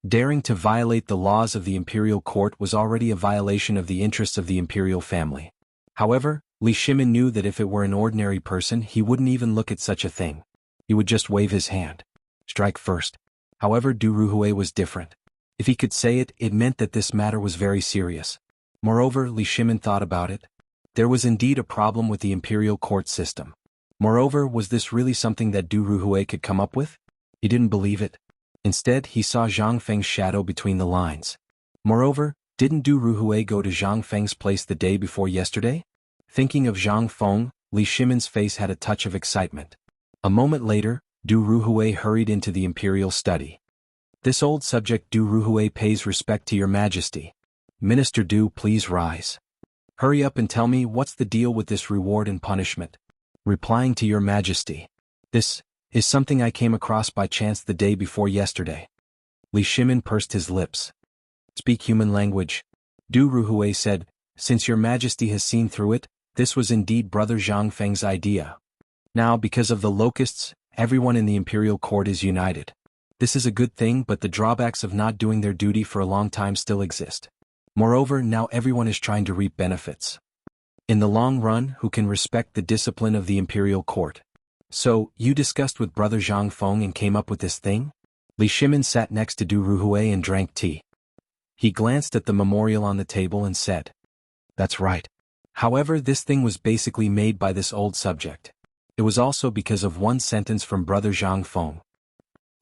Daring to violate the laws of the imperial court was already a violation of the interests of the imperial family. However, Li Shimin knew that if it were an ordinary person, he wouldn't even look at such a thing. He would just wave his hand. Strike first. However, Du Ruhui was different. If he could say it, it meant that this matter was very serious. Moreover, Li Shimin thought about it. There was indeed a problem with the imperial court system. Moreover, was this really something that Du Ruhui could come up with? He didn't believe it. Instead, he saw Zhang Feng's shadow between the lines. Moreover, didn't Du Ruhui go to Zhang Feng's place the day before yesterday? Thinking of Zhang Feng, Li Shimin's face had a touch of excitement. A moment later, Du Ruhui hurried into the imperial study. This old subject Du Ruhui pays respect to your majesty. Minister Du, please rise. Hurry up and tell me what's the deal with this reward and punishment. Replying to your majesty. This is something I came across by chance the day before yesterday. Li Shimin pursed his lips. Speak human language. Du Ruhui said, since your majesty has seen through it, this was indeed Brother Zhang Feng's idea. Now, because of the locusts, everyone in the imperial court is united. This is a good thing, but the drawbacks of not doing their duty for a long time still exist. Moreover, now everyone is trying to reap benefits. In the long run, who can respect the discipline of the imperial court? So, you discussed with Brother Zhang Feng and came up with this thing? Li Shimin sat next to Du Ruhui and drank tea. He glanced at the memorial on the table and said, that's right. However, this thing was basically made by this old subject. It was also because of one sentence from Brother Zhang Feng.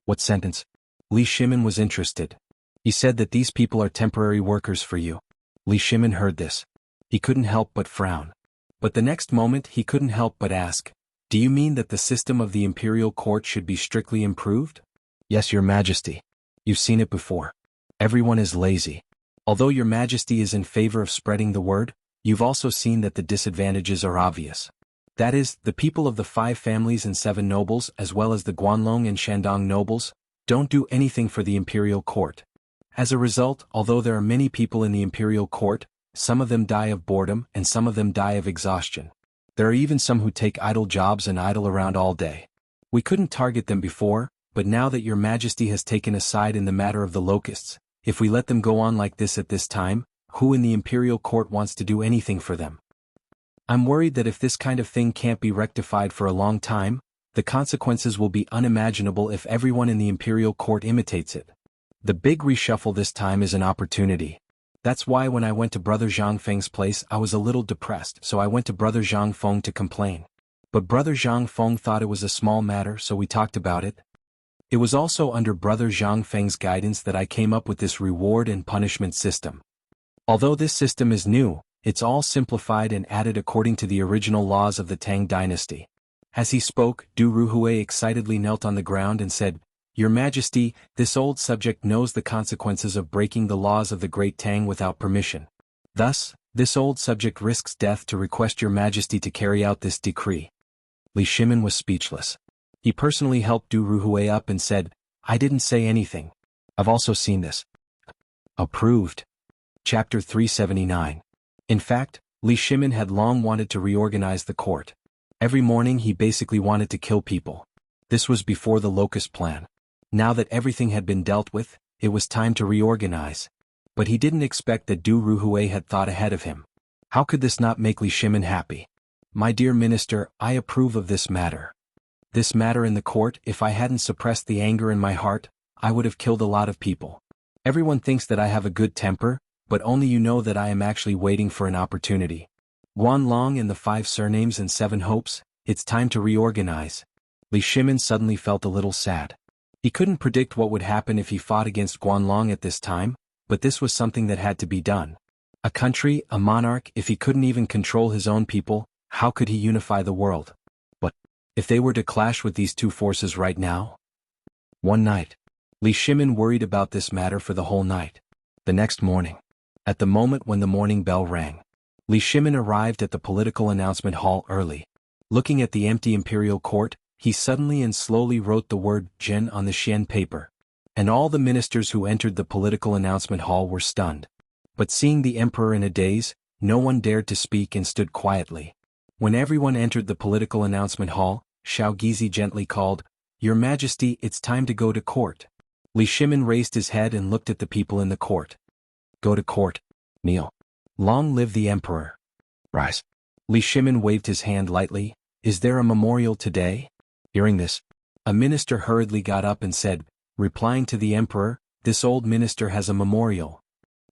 What sentence? Li Shimin was interested. He said that these people are temporary workers for you. Li Shimin heard this. He couldn't help but frown. But the next moment he couldn't help but ask, do you mean that the system of the imperial court should be strictly improved? Yes, your majesty. You've seen it before. Everyone is lazy. Although your majesty is in favor of spreading the word, you've also seen that the disadvantages are obvious. That is, the people of the 5 families and 7 nobles as well as the Guanlong and Shandong nobles don't do anything for the imperial court. As a result, although there are many people in the imperial court, some of them die of boredom and some of them die of exhaustion. There are even some who take idle jobs and idle around all day. We couldn't target them before, but now that your majesty has taken a side in the matter of the locusts, if we let them go on like this at this time, who in the imperial court wants to do anything for them? I'm worried that if this kind of thing can't be rectified for a long time, the consequences will be unimaginable if everyone in the imperial court imitates it. The big reshuffle this time is an opportunity. That's why when I went to Brother Zhang Feng's place I was a little depressed, so I went to Brother Zhang Feng to complain. But Brother Zhang Feng thought it was a small matter, so we talked about it. It was also under Brother Zhang Feng's guidance that I came up with this reward and punishment system. Although this system is new, it's all simplified and added according to the original laws of the Tang dynasty. As he spoke, Du Ruhui excitedly knelt on the ground and said, "Your Majesty, this old subject knows the consequences of breaking the laws of the Great Tang without permission. Thus, this old subject risks death to request Your Majesty to carry out this decree." Li Shimin was speechless. He personally helped Du Ruhui up and said, "I didn't say anything. I've also seen this." Approved. Chapter 379. In fact, Li Shimin had long wanted to reorganize the court. Every morning he basically wanted to kill people. This was before the locust plan. Now that everything had been dealt with, it was time to reorganize. But he didn't expect that Du Ruhui had thought ahead of him. How could this not make Li Shimin happy? "My dear minister, I approve of this matter. This matter in the court, if I hadn't suppressed the anger in my heart, I would have killed a lot of people. Everyone thinks that I have a good temper, but only you know that I am actually waiting for an opportunity. Guanlong and the 5 surnames and 7 hopes, it's time to reorganize." Li Shimin suddenly felt a little sad. He couldn't predict what would happen if he fought against Guanlong at this time, but this was something that had to be done. A country, a monarch, if he couldn't even control his own people, how could he unify the world? But if they were to clash with these 2 forces right now? One night, Li Shimin worried about this matter for the whole night. The next morning, at the moment when the morning bell rang, Li Shimin arrived at the political announcement hall early. Looking at the empty imperial court, he suddenly and slowly wrote the word Jin on the Xian paper. And all the ministers who entered the political announcement hall were stunned. But seeing the emperor in a daze, no one dared to speak and stood quietly. When everyone entered the political announcement hall, Xiao Gizi gently called, "Your Majesty, it's time to go to court." Li Shimin raised his head and looked at the people in the court. "Go to court. Kneel. Long live the emperor. Rise." Li Shimin waved his hand lightly. "Is there a memorial today?" Hearing this, a minister hurriedly got up and said, replying to the emperor, "This old minister has a memorial."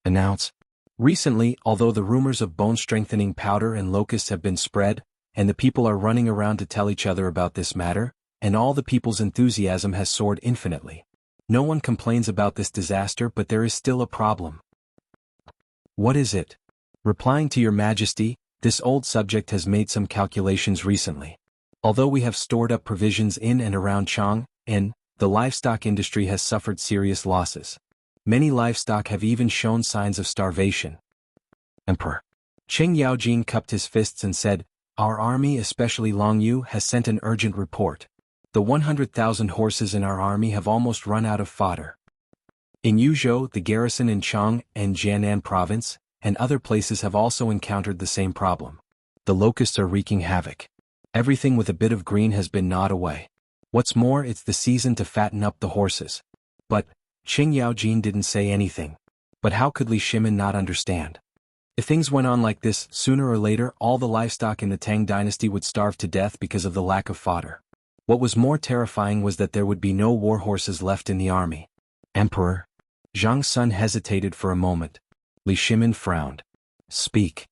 Announce. Recently, although the rumors of bone-strengthening powder and locusts have been spread, and the people are running around to tell each other about this matter, and all the people's enthusiasm has soared infinitely. No one complains about this disaster, but there is still a problem. What is it? Replying to Your Majesty, this old subject has made some calculations recently. Although we have stored up provisions in and around Chang'an, the livestock industry has suffered serious losses. Many livestock have even shown signs of starvation. Emperor. Cheng Yaojin cupped his fists and said, "Our army, especially Long Yu, has sent an urgent report. The 100,000 horses in our army have almost run out of fodder. In Yuzhou, the garrison in Chang and Jiangnan province, and other places have also encountered the same problem. The locusts are wreaking havoc. Everything with a bit of green has been gnawed away. What's more, it's the season to fatten up the horses." But Cheng Yaojin didn't say anything. But how could Li Shimin not understand? If things went on like this, sooner or later all the livestock in the Tang dynasty would starve to death because of the lack of fodder. What was more terrifying was that there would be no war horses left in the army. Emperor. Zhang Sun hesitated for a moment. Li Shimin frowned. "Speak."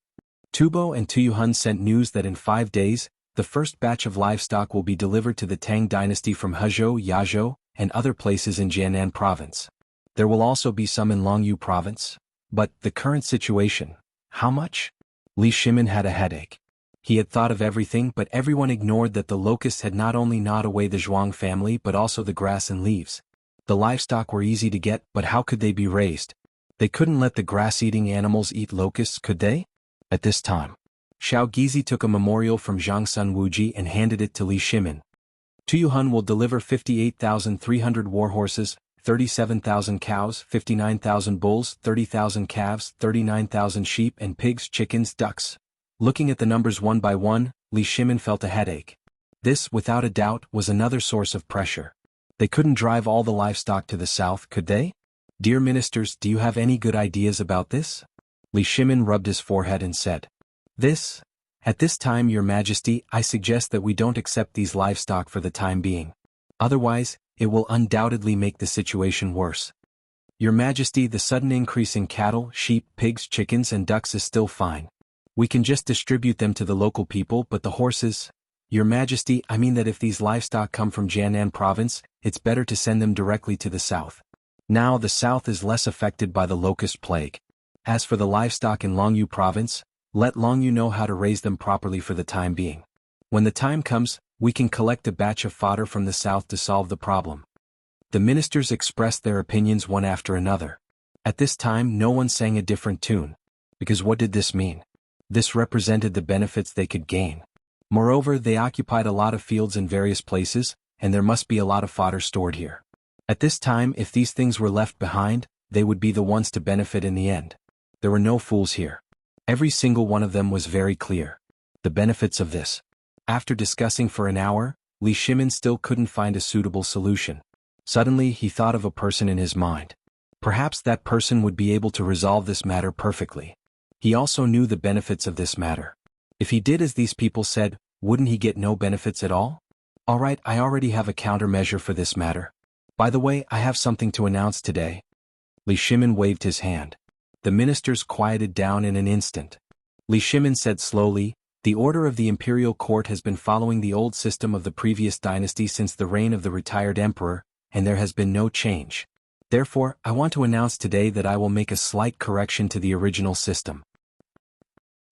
Tubo and Tuyuhun sent news that in 5 days, the first batch of livestock will be delivered to the Tang dynasty from Hezhou, Yazhou, and other places in Jiangnan province. There will also be some in Longyu province. But the current situation, how much? Li Shimin had a headache. He had thought of everything, but everyone ignored that the locusts had not only gnawed away the Zhuang family but also the grass and leaves. The livestock were easy to get, but how could they be raised? They couldn't let the grass-eating animals eat locusts, could they? At this time, Xiao Gizi took a memorial from Zhangsun Wuji and handed it to Li Shimin. Tuyuhun will deliver 58,300 war horses, 37,000 cows, 59,000 bulls, 30,000 calves, 39,000 sheep and pigs, chickens, ducks. Looking at the numbers one by one, Li Shimin felt a headache. This, without a doubt, was another source of pressure. They couldn't drive all the livestock to the south, could they? Dear ministers, do you have any good ideas about this? Li Shimin rubbed his forehead and said, At this time, Your Majesty, I suggest that we don't accept these livestock for the time being. Otherwise, it will undoubtedly make the situation worse. Your Majesty, the sudden increase in cattle, sheep, pigs, chickens and ducks is still fine. We can just distribute them to the local people, but the horses… Your Majesty, I mean that if these livestock come from Jiangnan province, it's better to send them directly to the south. Now the south is less affected by the locust plague. As for the livestock in Longyu province, let Longyu know how to raise them properly for the time being. When the time comes, we can collect a batch of fodder from the south to solve the problem. The ministers expressed their opinions one after another. At this time no one sang a different tune. Because what did this mean? This represented the benefits they could gain. Moreover, they occupied a lot of fields in various places, and there must be a lot of fodder stored here. At this time, if these things were left behind, they would be the ones to benefit in the end. There were no fools here. Every single one of them was very clear. The benefits of this. After discussing for an hour, Li Shimin still couldn't find a suitable solution. Suddenly he thought of a person in his mind. Perhaps that person would be able to resolve this matter perfectly. He also knew the benefits of this matter. If he did as these people said, wouldn't he get no benefits at all? Alright, I already have a countermeasure for this matter. By the way, I have something to announce today. Li Shimin waved his hand. The ministers quieted down in an instant. Li Shimin said slowly, the order of the imperial court has been following the old system of the previous dynasty since the reign of the retired emperor, and there has been no change. Therefore, I want to announce today that I will make a slight correction to the original system.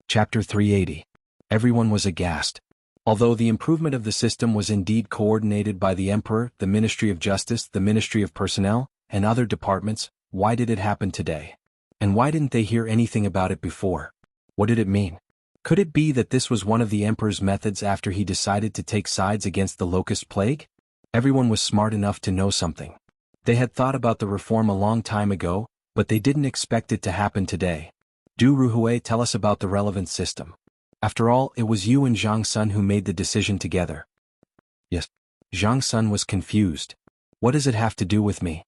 Chapter 380. Everyone was aghast. Although the improvement of the system was indeed coordinated by the emperor, the Ministry of Justice, the Ministry of Personnel, and other departments, why did it happen today? And why didn't they hear anything about it before? What did it mean? Could it be that this was one of the emperor's methods after he decided to take sides against the locust plague? Everyone was smart enough to know something. They had thought about the reform a long time ago, but they didn't expect it to happen today. Du Ruhui, tell us about the relevant system. After all, it was you and Zhang Sun who made the decision together. Yes. Zhang Sun was confused. What does it have to do with me?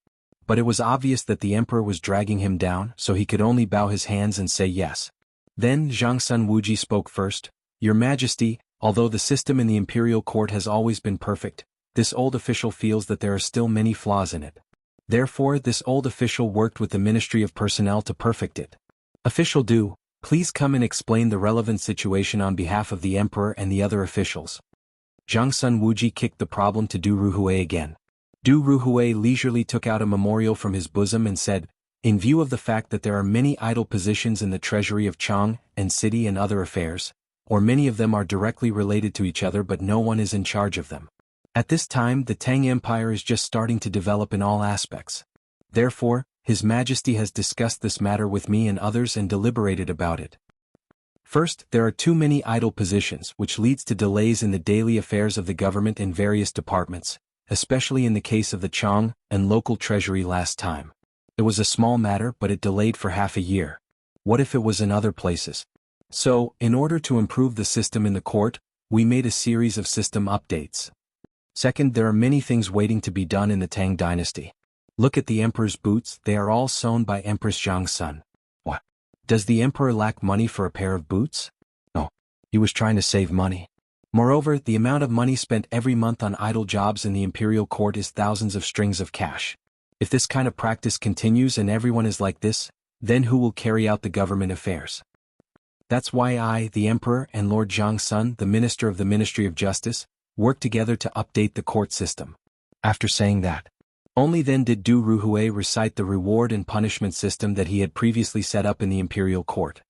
But it was obvious that the emperor was dragging him down, so he could only bow his hands and say yes. Then Zhang Sun Wuji spoke first. Your Majesty, although the system in the imperial court has always been perfect, this old official feels that there are still many flaws in it. Therefore, this old official worked with the Ministry of Personnel to perfect it. Official Du, please come and explain the relevant situation on behalf of the emperor and the other officials. Zhang Sun Wuji kicked the problem to Du Ruhui again. Du Ruhui leisurely took out a memorial from his bosom and said, in view of the fact that there are many idle positions in the treasury of Chang and city and other affairs, or many of them are directly related to each other but no one is in charge of them. At this time, the Tang Empire is just starting to develop in all aspects. Therefore, His Majesty has discussed this matter with me and others and deliberated about it. First, there are too many idle positions, which leads to delays in the daily affairs of the government in various departments, especially in the case of the Chang and local treasury last time. It was a small matter, but it delayed for half a year. What if it was in other places? So, in order to improve the system in the court, we made a series of system updates. Second, there are many things waiting to be done in the Tang dynasty. Look at the emperor's boots, they are all sewn by Empress Zhang Sun. What? Does the emperor lack money for a pair of boots? No. He was trying to save money. Moreover, the amount of money spent every month on idle jobs in the imperial court is thousands of strings of cash. If this kind of practice continues and everyone is like this, then who will carry out the government affairs? That's why I, the emperor, and Lord Zhang Sun, the minister of the Ministry of Justice, work together to update the court system. After saying that, only then did Du Ruhui recite the reward and punishment system that he had previously set up in the imperial court.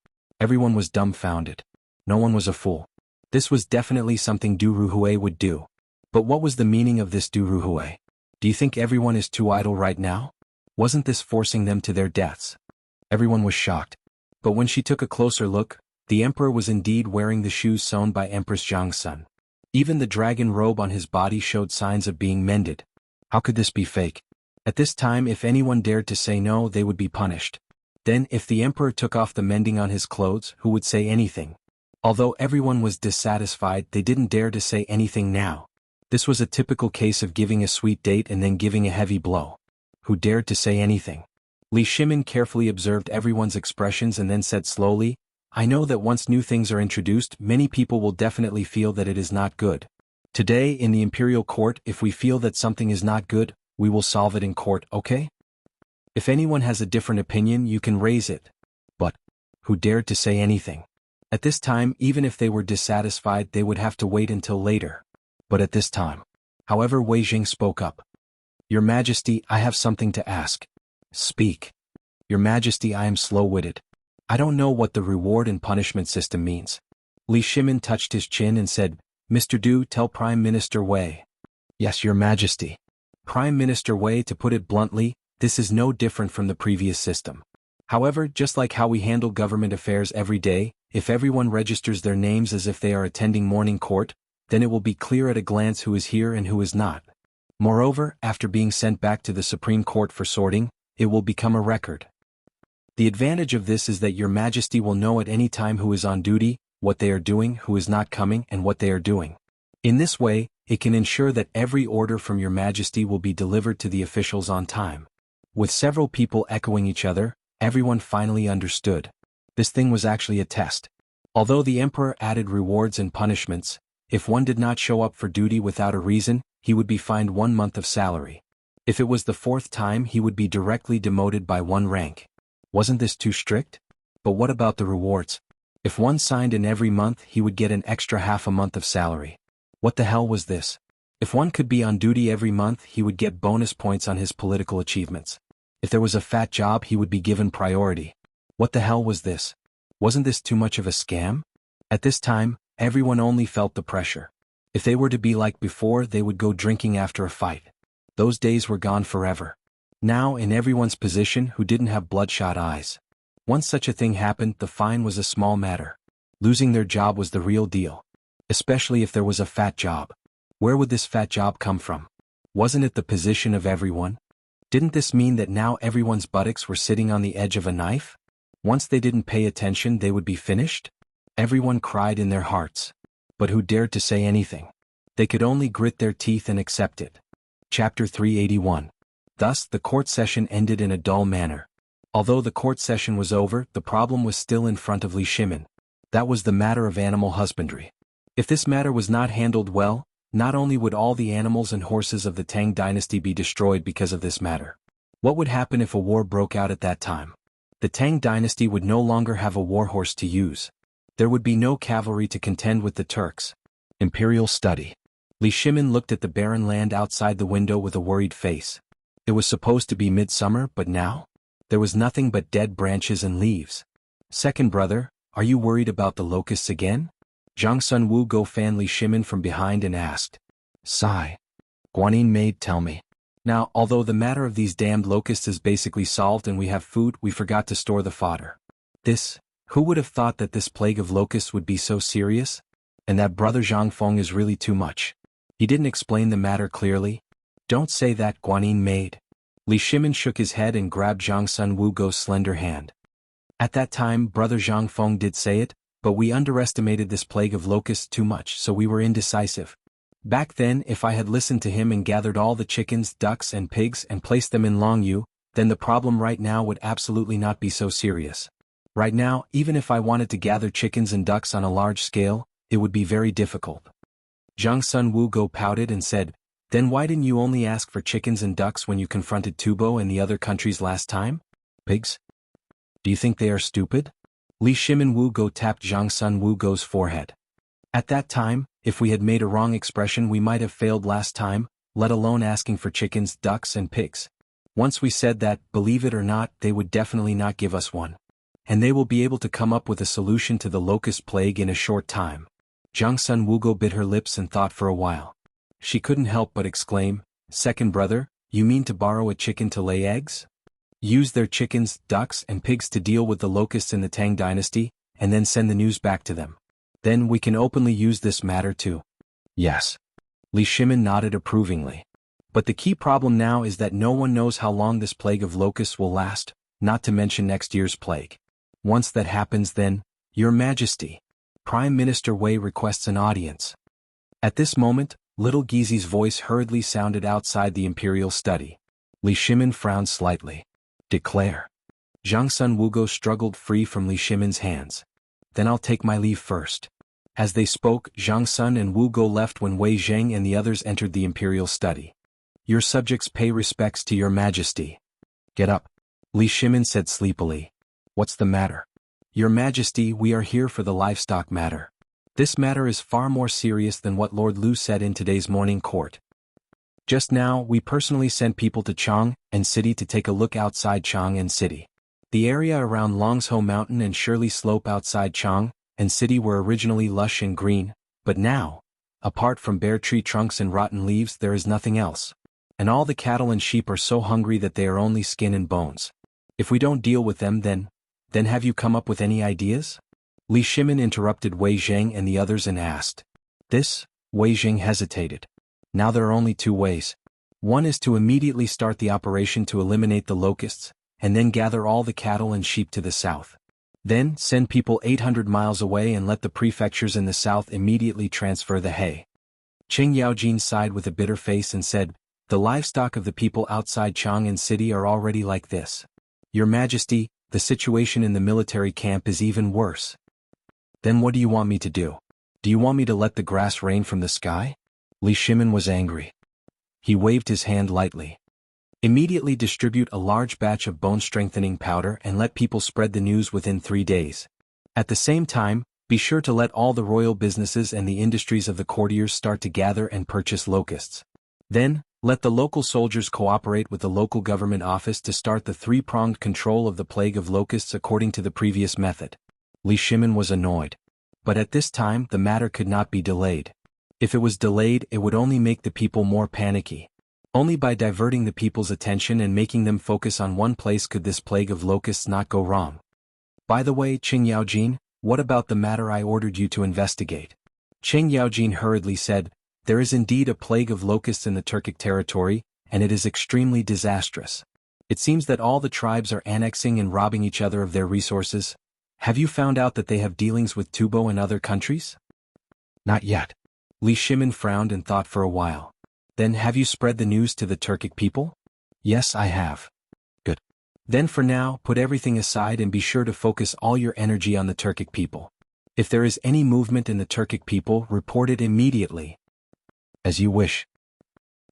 Everyone was dumbfounded. No one was a fool. This was definitely something Du Ruhui would do. But what was the meaning of this Du Ruhui? Do you think everyone is too idle right now? Wasn't this forcing them to their deaths? Everyone was shocked. But when she took a closer look, the emperor was indeed wearing the shoes sewn by Empress Zhang Sun. Even the dragon robe on his body showed signs of being mended. How could this be fake? At this time, if anyone dared to say no, they would be punished. Then, if the emperor took off the mending on his clothes, who would say anything? Although everyone was dissatisfied, they didn't dare to say anything now. This was a typical case of giving a sweet date and then giving a heavy blow. Who dared to say anything? Li Shimin carefully observed everyone's expressions and then said slowly, I know that once new things are introduced, many people will definitely feel that it is not good. Today, in the imperial court, if we feel that something is not good, we will solve it in court, okay? If anyone has a different opinion, you can raise it. But who dared to say anything? At this time, even if they were dissatisfied, they would have to wait until later. But at this time. However, Wei Jing spoke up. Your Majesty, I have something to ask. Speak. Your Majesty, I am slow-witted. I don't know what the reward and punishment system means. Li Shimin touched his chin and said, Mr. Du, tell Prime Minister Wei. Yes, Your Majesty. Prime Minister Wei, to put it bluntly, this is no different from the previous system. However, just like how we handle government affairs every day, if everyone registers their names as if they are attending morning court, then it will be clear at a glance who is here and who is not. Moreover, after being sent back to the Supreme Court for sorting, it will become a record. The advantage of this is that Your Majesty will know at any time who is on duty, what they are doing, who is not coming, and what they are doing. In this way, it can ensure that every order from Your Majesty will be delivered to the officials on time. With several people echoing each other, everyone finally understood. This thing was actually a test. Although the Emperor added rewards and punishments, if one did not show up for duty without a reason, he would be fined 1 month of salary. If it was the 4th time, he would be directly demoted by 1 rank. Wasn't this too strict? But what about the rewards? If one signed in every month, he would get an extra half a month of salary. What the hell was this? If one could be on duty every month, he would get bonus points on his political achievements. If there was a fat job, he would be given priority. What the hell was this? Wasn't this too much of a scam? At this time, everyone only felt the pressure. If they were to be like before, they would go drinking after a fight. Those days were gone forever. Now, in everyone's position who didn't have bloodshot eyes. Once such a thing happened, the fine was a small matter. Losing their job was the real deal. Especially if there was a fat job. Where would this fat job come from? Wasn't it the position of everyone? Didn't this mean that now everyone's buttocks were sitting on the edge of a knife? Once they didn't pay attention, they would be finished? Everyone cried in their hearts. But who dared to say anything? They could only grit their teeth and accept it. Chapter 381. Thus, the court session ended in a dull manner. Although the court session was over, the problem was still in front of Li Shimin. That was the matter of animal husbandry. If this matter was not handled well, not only would all the animals and horses of the Tang dynasty be destroyed because of this matter. What would happen if a war broke out at that time? The Tang dynasty would no longer have a warhorse to use. There would be no cavalry to contend with the Turks. Imperial study. Li Shimin looked at the barren land outside the window with a worried face. It was supposed to be midsummer, but now? There was nothing but dead branches and leaves. Second brother, are you worried about the locusts again? Zhang Sun Wu Go fanned Li Shimin from behind and asked. Sigh. Guanyin maid, tell me. Now, although the matter of these damned locusts is basically solved and we have food, we forgot to store the fodder. Who would have thought that this plague of locusts would be so serious? And that brother Zhang Feng is really too much. He didn't explain the matter clearly. Don't say that, Guanyin maid. Li Shimin shook his head and grabbed Zhang Sun Wu Go's slender hand. At that time, brother Zhang Feng did say it, but we underestimated this plague of locusts too much, so we were indecisive. Back then, if I had listened to him and gathered all the chickens, ducks, and pigs and placed them in Longyu, then the problem right now would absolutely not be so serious. Right now, even if I wanted to gather chickens and ducks on a large scale, it would be very difficult. Zhang Sun Wu Go pouted and said, Then why didn't you only ask for chickens and ducks when you confronted Tubo and the other countries last time? Pigs? Do you think they are stupid? Li Shimin Wu Go tapped Zhang Sun Wu Go's forehead. At that time, if we had made a wrong expression, we might have failed last time, let alone asking for chickens, ducks, and pigs. Once we said that, believe it or not, they would definitely not give us one. And they will be able to come up with a solution to the locust plague in a short time. Zhang Sun Wu Go bit her lips and thought for a while. She couldn't help but exclaim, Second brother, you mean to borrow a chicken to lay eggs? Use their chickens, ducks, and pigs to deal with the locusts in the Tang dynasty, and then send the news back to them. Then we can openly use this matter too. Yes. Li Shimin nodded approvingly. But the key problem now is that no one knows how long this plague of locusts will last, not to mention next year's plague. Once that happens, then, Your Majesty, Prime Minister Wei requests an audience. At this moment, little Gizi's voice hurriedly sounded outside the imperial study. Li Shimin frowned slightly. Declare. Zhang Sun Wu Go struggled free from Li Shimin's hands. Then I'll take my leave first. As they spoke, Zhang Sun and Wu Go left when Wei Zheng and the others entered the imperial study. Your subjects pay respects to Your Majesty. Get up. Li Shimin said sleepily. What's the matter? Your Majesty, we are here for the livestock matter. This matter is far more serious than what Lord Lu said in today's morning court. Just now, we personally sent people to Chang and City to take a look outside Chang and City. The area around Longsho Mountain and Shirley Slope outside Chang and City were originally lush and green, but now, apart from bare tree trunks and rotten leaves, there is nothing else. And all the cattle and sheep are so hungry that they are only skin and bones. If we don't deal with them then have you come up with any ideas? Li Shimin interrupted Wei Zhang and the others and asked. This? Wei Zhang hesitated. Now there are only two ways. One is to immediately start the operation to eliminate the locusts, and then gather all the cattle and sheep to the south. Then, send people 800 miles away and let the prefectures in the south immediately transfer the hay. Qing Yaojin sighed with a bitter face and said, the livestock of the people outside Chang and City are already like this. Your Majesty, the situation in the military camp is even worse. Then what do you want me to do? Do you want me to let the grass rain from the sky? Li Shimin was angry. He waved his hand lightly. Immediately distribute a large batch of bone-strengthening powder and let people spread the news within 3 days. At the same time, be sure to let all the royal businesses and the industries of the courtiers start to gather and purchase locusts. Then, let the local soldiers cooperate with the local government office to start the three-pronged control of the plague of locusts according to the previous method. Li Shimin was annoyed. But at this time the matter could not be delayed. If it was delayed, it would only make the people more panicky. Only by diverting the people's attention and making them focus on one place could this plague of locusts not go wrong. By the way, Qing Yaojin, what about the matter I ordered you to investigate? Qing Yaojin hurriedly said, there is indeed a plague of locusts in the Turkic territory, and it is extremely disastrous. It seems that all the tribes are annexing and robbing each other of their resources. Have you found out that they have dealings with Tubo and other countries? Not yet. Li Shimin frowned and thought for a while. Then have you spread the news to the Turkic people? Yes, I have. Good. Then for now, put everything aside and be sure to focus all your energy on the Turkic people. If there is any movement in the Turkic people, report it immediately. As you wish.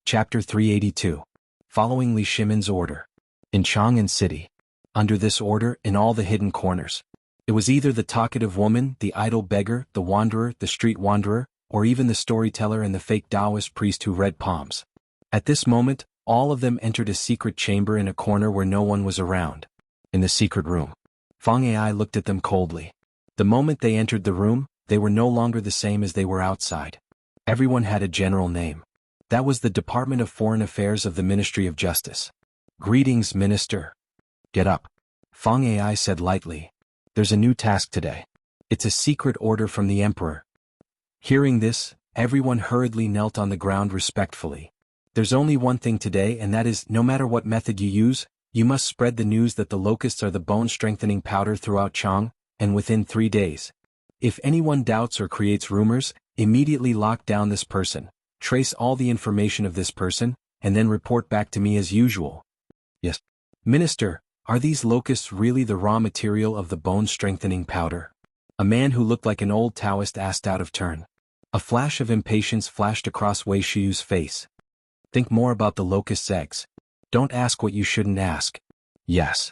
Chapter 382. Following Li Shimin's order. In Chang'an City. Under this order, in all the hidden corners. It was either the talkative woman, the idle beggar, the wanderer, the street wanderer, or even the storyteller and the fake Taoist priest who read palms. At this moment, all of them entered a secret chamber in a corner where no one was around. In the secret room. Fang Ai looked at them coldly. The moment they entered the room, they were no longer the same as they were outside. Everyone had a general name. That was the Department of Foreign Affairs of the Ministry of Justice. Greetings, Minister. Get up. Fang Ai said lightly. There's a new task today. It's a secret order from the Emperor. Hearing this, everyone hurriedly knelt on the ground respectfully. There's only one thing today, and that is, no matter what method you use, you must spread the news that the locusts are the bone-strengthening powder throughout Chang, and within 3 days. If anyone doubts or creates rumors, immediately lock down this person, trace all the information of this person, and then report back to me as usual. Yes. Minister, are these locusts really the raw material of the bone-strengthening powder? A man who looked like an old Taoist asked out of turn. A flash of impatience flashed across Wei Shiyu's face. Think more about the locust's eggs. Don't ask what you shouldn't ask. Yes.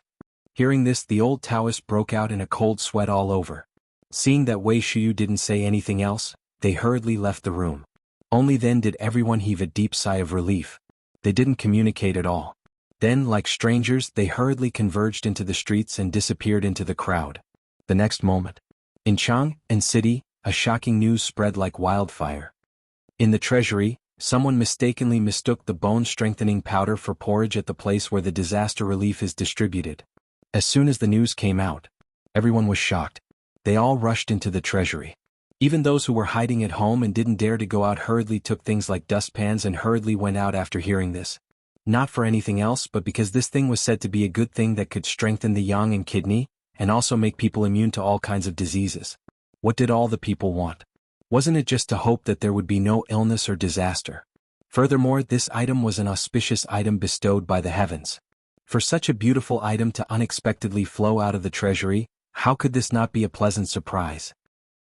Hearing this, the old Taoist broke out in a cold sweat all over. Seeing that Wei Shiyu didn't say anything else, they hurriedly left the room. Only then did everyone heave a deep sigh of relief. They didn't communicate at all. Then, like strangers, they hurriedly converged into the streets and disappeared into the crowd. The next moment. In Chang'an City, a shocking news spread like wildfire. In the treasury, someone mistakenly mistook the bone-strengthening powder for porridge at the place where the disaster relief is distributed. As soon as the news came out, everyone was shocked. They all rushed into the treasury. Even those who were hiding at home and didn't dare to go out hurriedly took things like dustpans and hurriedly went out after hearing this. Not for anything else, but because this thing was said to be a good thing that could strengthen the yang and kidney, and also make people immune to all kinds of diseases. What did all the people want? Wasn't it just to hope that there would be no illness or disaster? Furthermore, this item was an auspicious item bestowed by the heavens. For such a beautiful item to unexpectedly flow out of the treasury, how could this not be a pleasant surprise?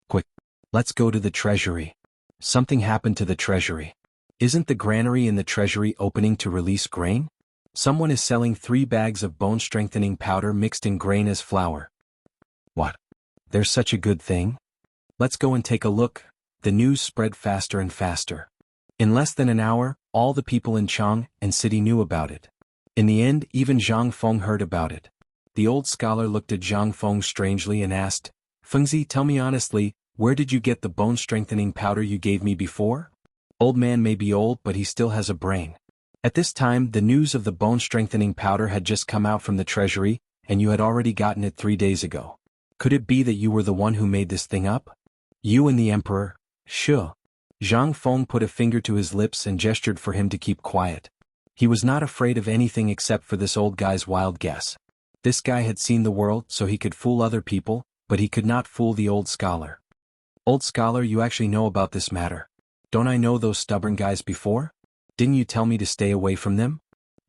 Quick, let's go to the treasury. Something happened to the treasury. Isn't the granary in the treasury opening to release grain? Someone is selling 3 bags of bone-strengthening powder mixed in grain as flour. What? There's such a good thing? Let's go and take a look. The news spread faster and faster. In less than an hour, all the people in Chang and city knew about it. In the end, even Zhang Feng heard about it. The old scholar looked at Zhang Feng strangely and asked, "Fengzi, tell me honestly, where did you get the bone-strengthening powder you gave me before?" Old man may be old, but he still has a brain. At this time, the news of the bone-strengthening powder had just come out from the treasury, and you had already gotten it 3 days ago. Could it be that you were the one who made this thing up? You and the emperor? Sure. Zhang Feng put a finger to his lips and gestured for him to keep quiet. He was not afraid of anything except for this old guy's wild guess. This guy had seen the world, so he could fool other people, but he could not fool the old scholar. Old scholar, you actually know about this matter. Don't I know those stubborn guys before? Didn't you tell me to stay away from them?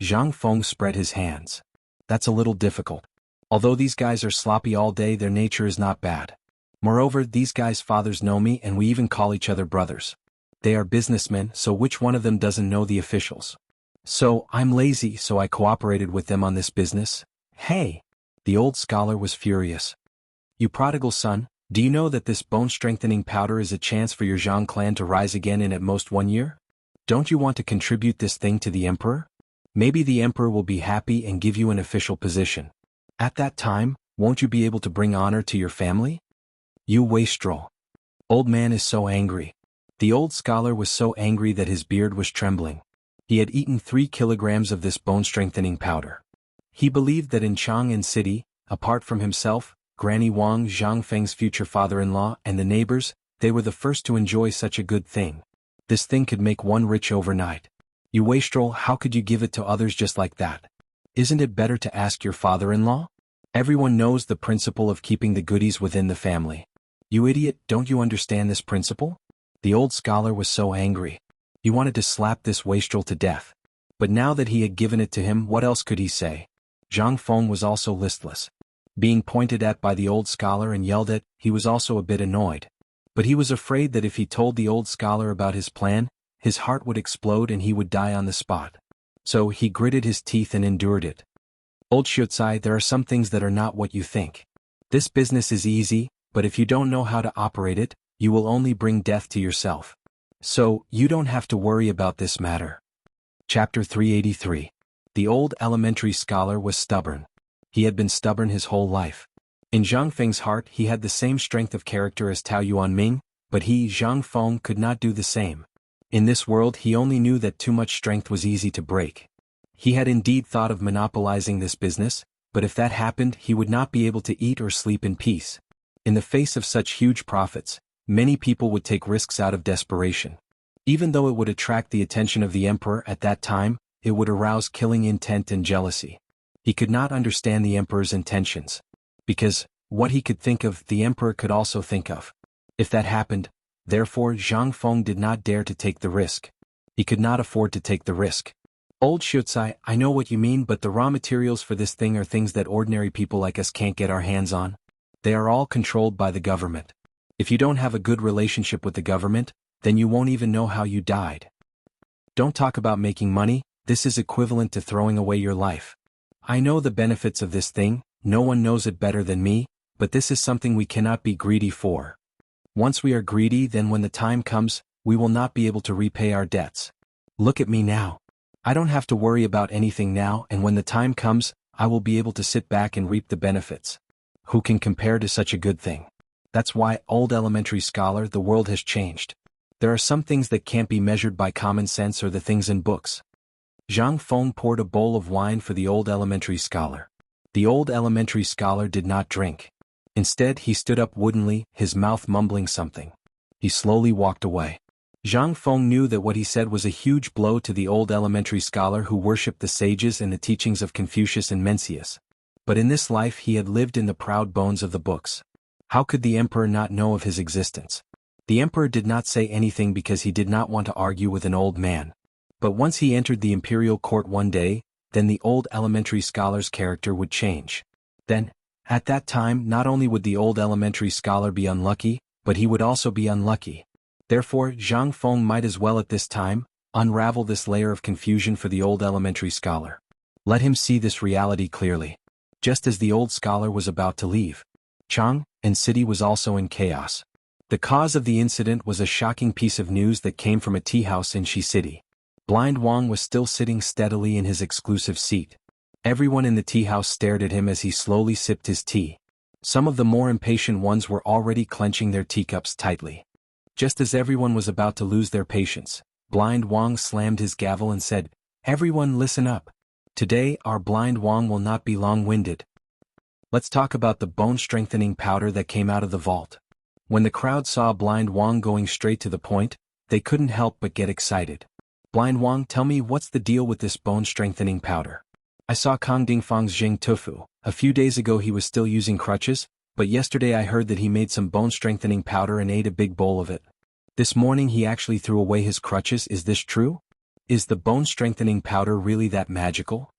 Zhang Feng spread his hands. That's a little difficult. Although these guys are sloppy all day, their nature is not bad. Moreover, these guys' fathers know me and we even call each other brothers. They are businessmen, so which one of them doesn't know the officials? So, I'm lazy, so I cooperated with them on this business. Hey! The old scholar was furious. You prodigal son, do you know that this bone-strengthening powder is a chance for your Zhang clan to rise again in at most 1 year? Don't you want to contribute this thing to the emperor? Maybe the emperor will be happy and give you an official position. At that time, won't you be able to bring honor to your family? You wastrel. Old man is so angry. The old scholar was so angry that his beard was trembling. He had eaten 3 kilograms of this bone-strengthening powder. He believed that in Chang'an City, apart from himself, Granny Wang, Zhang Feng's future father-in-law, and the neighbors, they were the first to enjoy such a good thing. This thing could make one rich overnight. You wastrel, how could you give it to others just like that? Isn't it better to ask your father-in-law? Everyone knows the principle of keeping the goodies within the family. You idiot, don't you understand this principle? The old scholar was so angry. He wanted to slap this wastrel to death. But now that he had given it to him, what else could he say? Zhang Feng was also listless. Being pointed at by the old scholar and yelled at, he was also a bit annoyed. But he was afraid that if he told the old scholar about his plan, his heart would explode and he would die on the spot. So he gritted his teeth and endured it. Old Shutsai, there are some things that are not what you think. This business is easy, but if you don't know how to operate it, you will only bring death to yourself. So, you don't have to worry about this matter. Chapter 383. The old elementary scholar was stubborn. He had been stubborn his whole life. In Zhang Feng's heart he had the same strength of character as Tao Yuanming, but he, Zhang Feng, could not do the same. In this world he only knew that too much strength was easy to break. He had indeed thought of monopolizing this business, but if that happened he would not be able to eat or sleep in peace. In the face of such huge profits, many people would take risks out of desperation. Even though it would attract the attention of the emperor at that time, it would arouse killing intent and jealousy. He could not understand the emperor's intentions. Because, what he could think of, the emperor could also think of. If that happened, therefore Zhang Feng did not dare to take the risk. He could not afford to take the risk. Old Shutsai, I know what you mean, but the raw materials for this thing are things that ordinary people like us can't get our hands on. They are all controlled by the government. If you don't have a good relationship with the government, then you won't even know how you died. Don't talk about making money, this is equivalent to throwing away your life. I know the benefits of this thing, no one knows it better than me, but this is something we cannot be greedy for. Once we are greedy, then when the time comes, we will not be able to repay our debts. Look at me now. I don't have to worry about anything now, and when the time comes, I will be able to sit back and reap the benefits. Who can compare to such a good thing? That's why, old elementary scholar, the world has changed. There are some things that can't be measured by common sense or the things in books. Zhang Feng poured a bowl of wine for the old elementary scholar. The old elementary scholar did not drink. Instead, he stood up woodenly, his mouth mumbling something. He slowly walked away. Zhang Feng knew that what he said was a huge blow to the old elementary scholar who worshipped the sages and the teachings of Confucius and Mencius. But in this life he had lived in the proud bones of the books. How could the emperor not know of his existence? The emperor did not say anything because he did not want to argue with an old man. But once he entered the imperial court one day, then the old elementary scholar's character would change. Then, at that time, not only would the old elementary scholar be unlucky, but he would also be unlucky. Therefore, Zhang Feng might as well at this time unravel this layer of confusion for the old elementary scholar. Let him see this reality clearly. Just as the old scholar was about to leave, Chang and city was also in chaos. The cause of the incident was a shocking piece of news that came from a tea house in Shi City. Blind Wang was still sitting steadily in his exclusive seat. Everyone in the tea house stared at him as he slowly sipped his tea. Some of the more impatient ones were already clenching their teacups tightly. Just as everyone was about to lose their patience, Blind Wang slammed his gavel and said, "Everyone listen up. Today our Blind Wang will not be long-winded. Let's talk about the bone-strengthening powder that came out of the vault." When the crowd saw Blind Wang going straight to the point, they couldn't help but get excited. "Blind Wang, tell me what's the deal with this bone-strengthening powder? I saw Kang Dingfang's Jing Tufu. A few days ago he was still using crutches, but yesterday I heard that he made some bone-strengthening powder and ate a big bowl of it. This morning he actually threw away his crutches. Is this true? Is the bone-strengthening powder really that magical?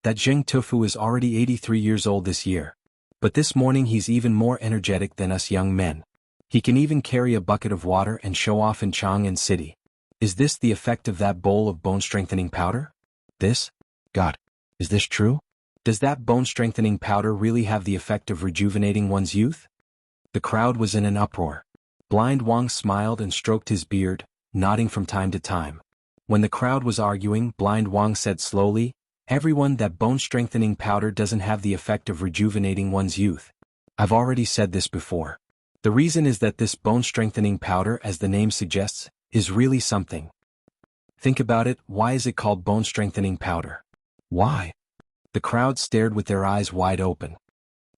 That Jing Tufu is already 83 years old this year. But this morning he's even more energetic than us young men. He can even carry a bucket of water and show off in Chang'an City. Is this the effect of that bowl of bone-strengthening powder? This? God, is this true? Does that bone-strengthening powder really have the effect of rejuvenating one's youth?" The crowd was in an uproar. Blind Wang smiled and stroked his beard, nodding from time to time. When the crowd was arguing, Blind Wang said slowly, "Everyone, that bone-strengthening powder doesn't have the effect of rejuvenating one's youth. I've already said this before. The reason is that this bone-strengthening powder, as the name suggests, is really something. Think about it, why is it called bone-strengthening powder? Why?" The crowd stared with their eyes wide open.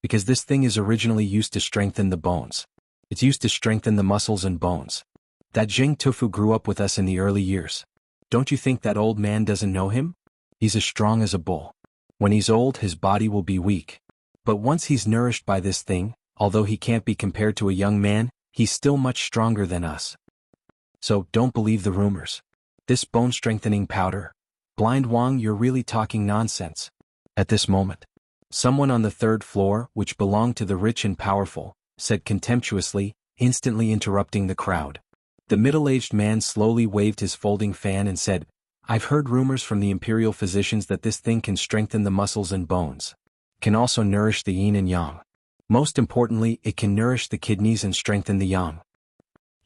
Because this thing is originally used to strengthen the bones. It's used to strengthen the muscles and bones. That Jing Tufu grew up with us in the early years. Don't you think that old man doesn't know him? He's as strong as a bull. When he's old, his body will be weak. But once he's nourished by this thing, although he can't be compared to a young man, he's still much stronger than us. So, don't believe the rumors. This bone-strengthening powder. Blind Wang, you're really talking nonsense. At this moment, someone on the third floor, which belonged to the rich and powerful, said contemptuously, instantly interrupting the crowd. The middle-aged man slowly waved his folding fan and said, "I've heard rumors from the imperial physicians that this thing can strengthen the muscles and bones. Can also nourish the yin and yang. Most importantly, it can nourish the kidneys and strengthen the yang.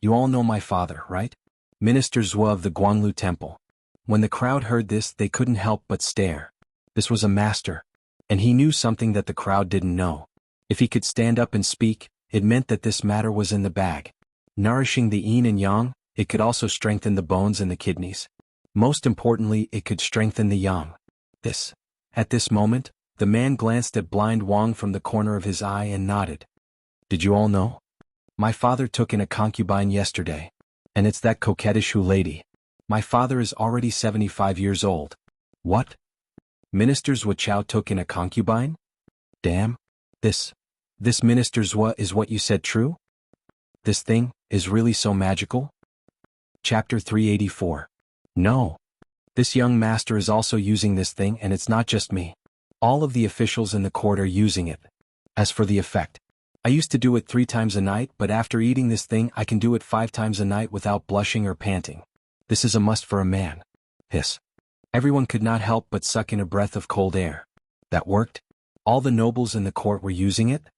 You all know my father, right? Minister Zhuo of the Guanglu Temple." When the crowd heard this, they couldn't help but stare. This was a master, and he knew something that the crowd didn't know. If he could stand up and speak, it meant that this matter was in the bag. Nourishing the yin and yang, it could also strengthen the bones and the kidneys. Most importantly, it could strengthen the yang. At this moment, the man glanced at Blind Wang from the corner of his eye and nodded. "Did you all know? My father took in a concubine yesterday. And it's that coquettish lady. My father is already 75 years old." "What? Minister Zhuo took in a concubine? Damn. This Minister Zhuo is what you said true? This thing is really so magical?" Chapter 384. No. This young master is also using this thing, and it's not just me. All of the officials in the court are using it. As for the effect, I used to do it 3 times a night, but after eating this thing I can do it 5 times a night without blushing or panting. This is a must for a man. Hiss. Everyone could not help but suck in a breath of cold air. That worked? All the nobles in the court were using it?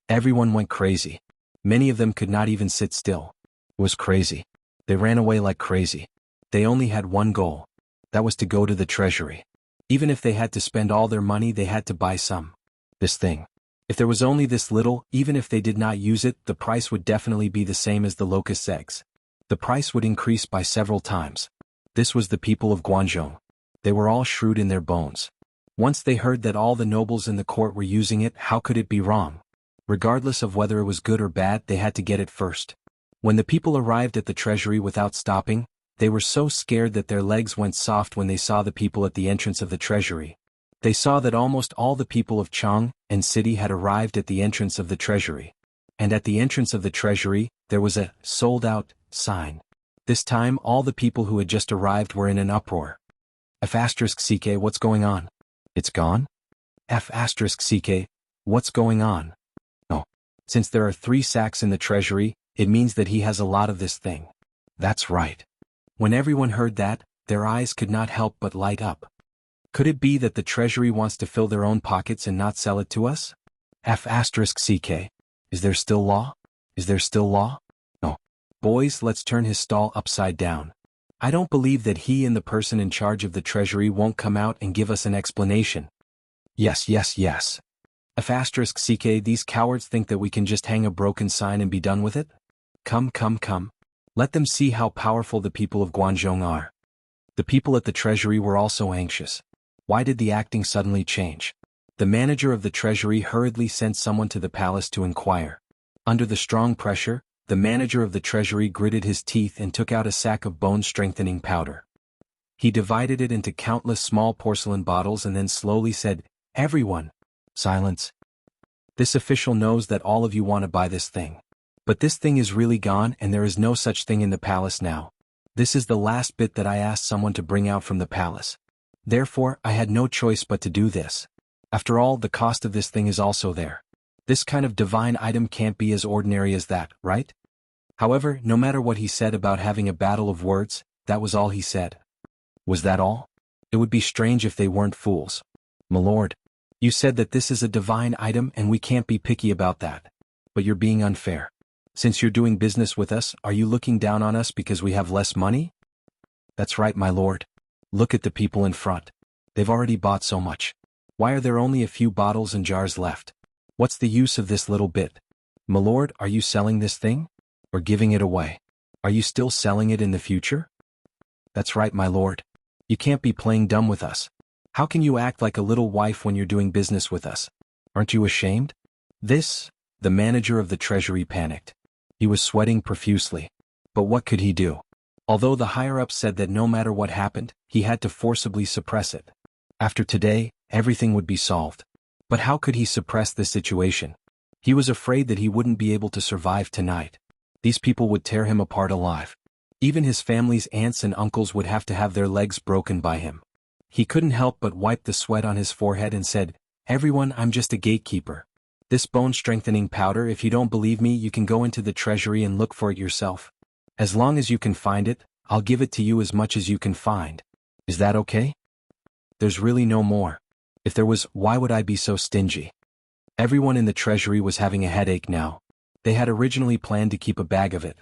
Everyone went crazy. Many of them could not even sit still. It was crazy. They ran away like crazy. They only had one goal. That was to go to the treasury. Even if they had to spend all their money, they had to buy some. This thing. If there was only this little, even if they did not use it, the price would definitely be the same as the locust eggs. The price would increase by several times. This was the people of Guangzhou. They were all shrewd in their bones. Once they heard that all the nobles in the court were using it, how could it be wrong? Regardless of whether it was good or bad, they had to get it first. When the people arrived at the treasury without stopping, they were so scared that their legs went soft when they saw the people at the entrance of the treasury. They saw that almost all the people of Chang'an City had arrived at the entrance of the treasury. And at the entrance of the treasury, there was a "sold out" sign. This time all the people who had just arrived were in an uproar. F***CK, what's going on? It's gone? F***CK, what's going on? Oh. Since there are 3 sacks in the treasury, it means that he has a lot of this thing. That's right. When everyone heard that, their eyes could not help but light up. Could it be that the treasury wants to fill their own pockets and not sell it to us? F***CK. Is there still law? Is there still law? No. Boys, let's turn his stall upside down. I don't believe that he and the person in charge of the treasury won't come out and give us an explanation. Yes. F***CK, these cowards think that we can just hang a broken sign and be done with it? Come. Let them see how powerful the people of Guangzhou are. The people at the treasury were also anxious. Why did the acting suddenly change? The manager of the treasury hurriedly sent someone to the palace to inquire. Under the strong pressure, the manager of the treasury gritted his teeth and took out a sack of bone-strengthening powder. He divided it into countless small porcelain bottles and then slowly said, "Everyone, silence. This official knows that all of you want to buy this thing. But this thing is really gone and there is no such thing in the palace now. This is the last bit that I asked someone to bring out from the palace. Therefore, I had no choice but to do this. After all, the cost of this thing is also there. This kind of divine item can't be as ordinary as that, right?" However, no matter what he said about having a battle of words, that was all he said. Was that all? It would be strange if they weren't fools. "My lord, you said that this is a divine item and we can't be picky about that. But you're being unfair. Since you're doing business with us, are you looking down on us because we have less money?" "That's right, my lord. Look at the people in front. They've already bought so much. Why are there only a few bottles and jars left? What's the use of this little bit? My lord, are you selling this thing? Or giving it away? Are you still selling it in the future?" "That's right, my lord. You can't be playing dumb with us. How can you act like a little wife when you're doing business with us? Aren't you ashamed?" The manager of the treasury panicked. He was sweating profusely. But what could he do? Although the higher-ups said that no matter what happened, he had to forcibly suppress it. After today, everything would be solved. But how could he suppress the situation? He was afraid that he wouldn't be able to survive tonight. These people would tear him apart alive. Even his family's aunts and uncles would have to have their legs broken by him. He couldn't help but wipe the sweat on his forehead and said, "Everyone, I'm just a gatekeeper. This bone-strengthening powder, if you don't believe me, you can go into the treasury and look for it yourself. As long as you can find it, I'll give it to you as much as you can find. Is that okay? There's really no more. If there was, why would I be so stingy?" Everyone in the treasury was having a headache now. They had originally planned to keep a bag of it.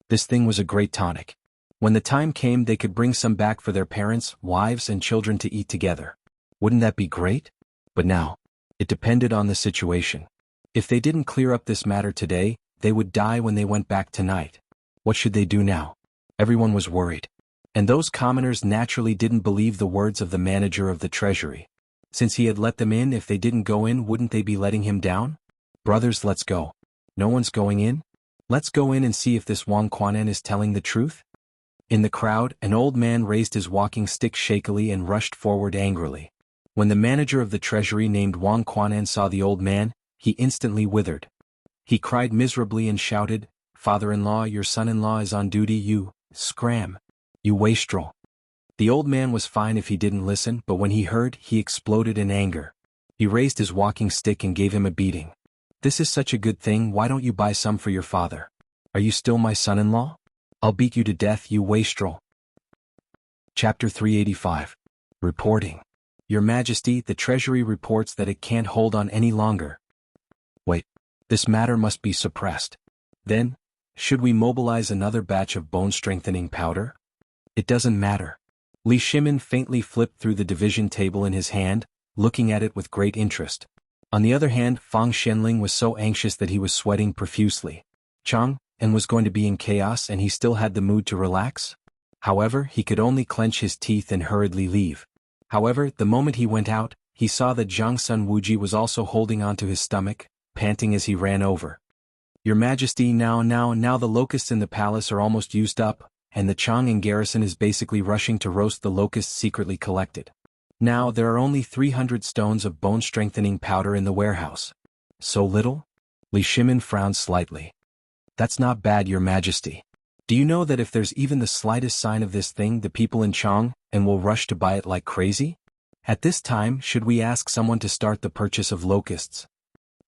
This thing was a great tonic. When the time came, they could bring some back for their parents, wives, and children to eat together. Wouldn't that be great? But now, it depended on the situation. If they didn't clear up this matter today, they would die when they went back tonight. What should they do now? Everyone was worried. And those commoners naturally didn't believe the words of the manager of the treasury. Since he had let them in, if they didn't go in, wouldn't they be letting him down? "Brothers, let's go." "No one's going in? Let's go in and see if this Wang Quanan is telling the truth." In the crowd, an old man raised his walking stick shakily and rushed forward angrily. When the manager of the treasury named Wang Quanan saw the old man, he instantly withered. He cried miserably and shouted, "Father-in-law, your son-in-law is on duty, you scram. You wastrel." The old man was fine if he didn't listen, but when he heard, he exploded in anger. He raised his walking stick and gave him a beating. "This is such a good thing, why don't you buy some for your father? Are you still my son-in-law? I'll beat you to death, you wastrel." Chapter 385. Reporting. "Your Majesty, the treasury reports that it can't hold on any longer." "Wait. This matter must be suppressed. Then, should we mobilize another batch of bone-strengthening powder?" "It doesn't matter." Li Shimin faintly flipped through the division table in his hand, looking at it with great interest. On the other hand, Fang Xianling was so anxious that he was sweating profusely. Chang, and was going to be in chaos and he still had the mood to relax? However, he could only clench his teeth and hurriedly leave. However, the moment he went out, he saw that Zhang Sun Wuji was also holding onto his stomach, panting as he ran over. "Your Majesty, now the locusts in the palace are almost used up, and the Chang'an garrison is basically rushing to roast the locusts secretly collected. Now there are only 300 stones of bone-strengthening powder in the warehouse." "So little?" Li Shimin frowned slightly. "That's not bad, Your Majesty. Do you know that if there's even the slightest sign of this thing, the people in Chang'an will rush to buy it like crazy? At this time, should we ask someone to start the purchase of locusts?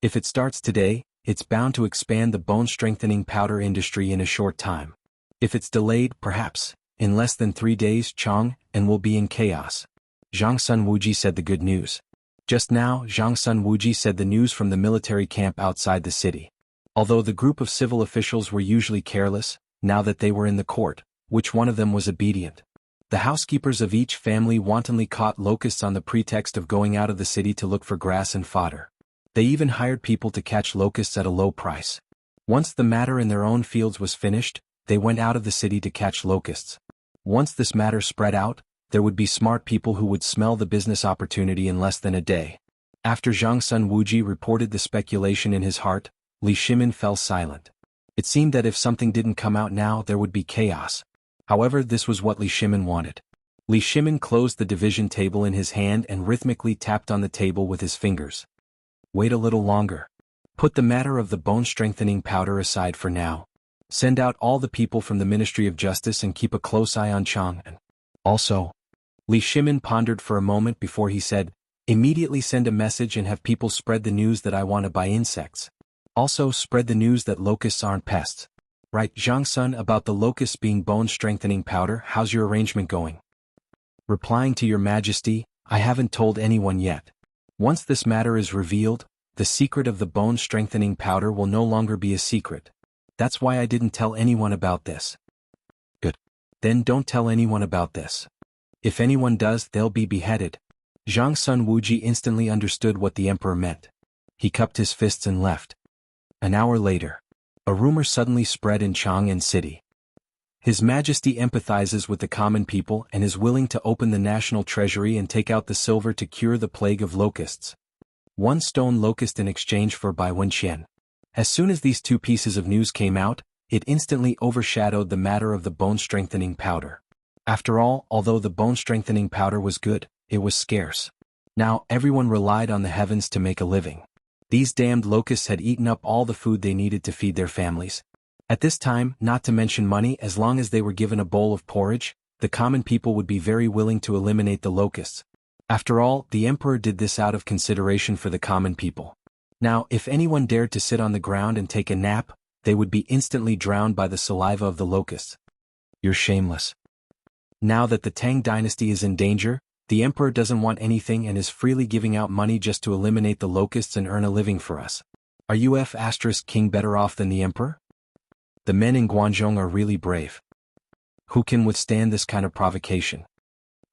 If it starts today, it's bound to expand the bone-strengthening powder industry in a short time. If it's delayed, perhaps, in less than 3 days, Chang'an will be in chaos." Zhang Sun Wuji said the good news. Just now, Zhang Sun Wuji said the news from the military camp outside the city. Although the group of civil officials were usually careless, now that they were in the court, which one of them was obedient? The housekeepers of each family wantonly caught locusts on the pretext of going out of the city to look for grass and fodder. They even hired people to catch locusts at a low price. Once the matter in their own fields was finished, they went out of the city to catch locusts. Once this matter spread out, there would be smart people who would smell the business opportunity in less than a day. After Zhang Sun Wuji reported the speculation in his heart, Li Shimin fell silent. It seemed that if something didn't come out now, there would be chaos. However, this was what Li Shimin wanted. Li Shimin closed the division table in his hand and rhythmically tapped on the table with his fingers. Wait a little longer. Put the matter of the bone-strengthening powder aside for now. Send out all the people from the Ministry of Justice and keep a close eye on Chang. And also, Li Shimin pondered for a moment before he said, immediately send a message and have people spread the news that I want to buy insects. Also spread the news that locusts aren't pests. Right, Zhang Sun, about the locusts being bone-strengthening powder, how's your arrangement going? Replying to your majesty, I haven't told anyone yet. Once this matter is revealed, the secret of the bone-strengthening powder will no longer be a secret. That's why I didn't tell anyone about this. Good. Then don't tell anyone about this. If anyone does, they'll be beheaded. Zhang Sun Wuji instantly understood what the emperor meant. He cupped his fists and left. An hour later, a rumor suddenly spread in Chang'an City. His Majesty empathizes with the common people and is willing to open the national treasury and take out the silver to cure the plague of locusts. 1 stone locust in exchange for Bai Wenqian. As soon as these two pieces of news came out, it instantly overshadowed the matter of the bone-strengthening powder. After all, although the bone-strengthening powder was good, it was scarce. Now everyone relied on the heavens to make a living. These damned locusts had eaten up all the food they needed to feed their families. At this time, not to mention money, as long as they were given a bowl of porridge, the common people would be very willing to eliminate the locusts. After all, the emperor did this out of consideration for the common people. Now, if anyone dared to sit on the ground and take a nap, they would be instantly drowned by the saliva of the locusts. You're shameless. Now that the Tang dynasty is in danger, the emperor doesn't want anything and is freely giving out money just to eliminate the locusts and earn a living for us. Are you king better off than the emperor? The men in Guangzhou are really brave. Who can withstand this kind of provocation?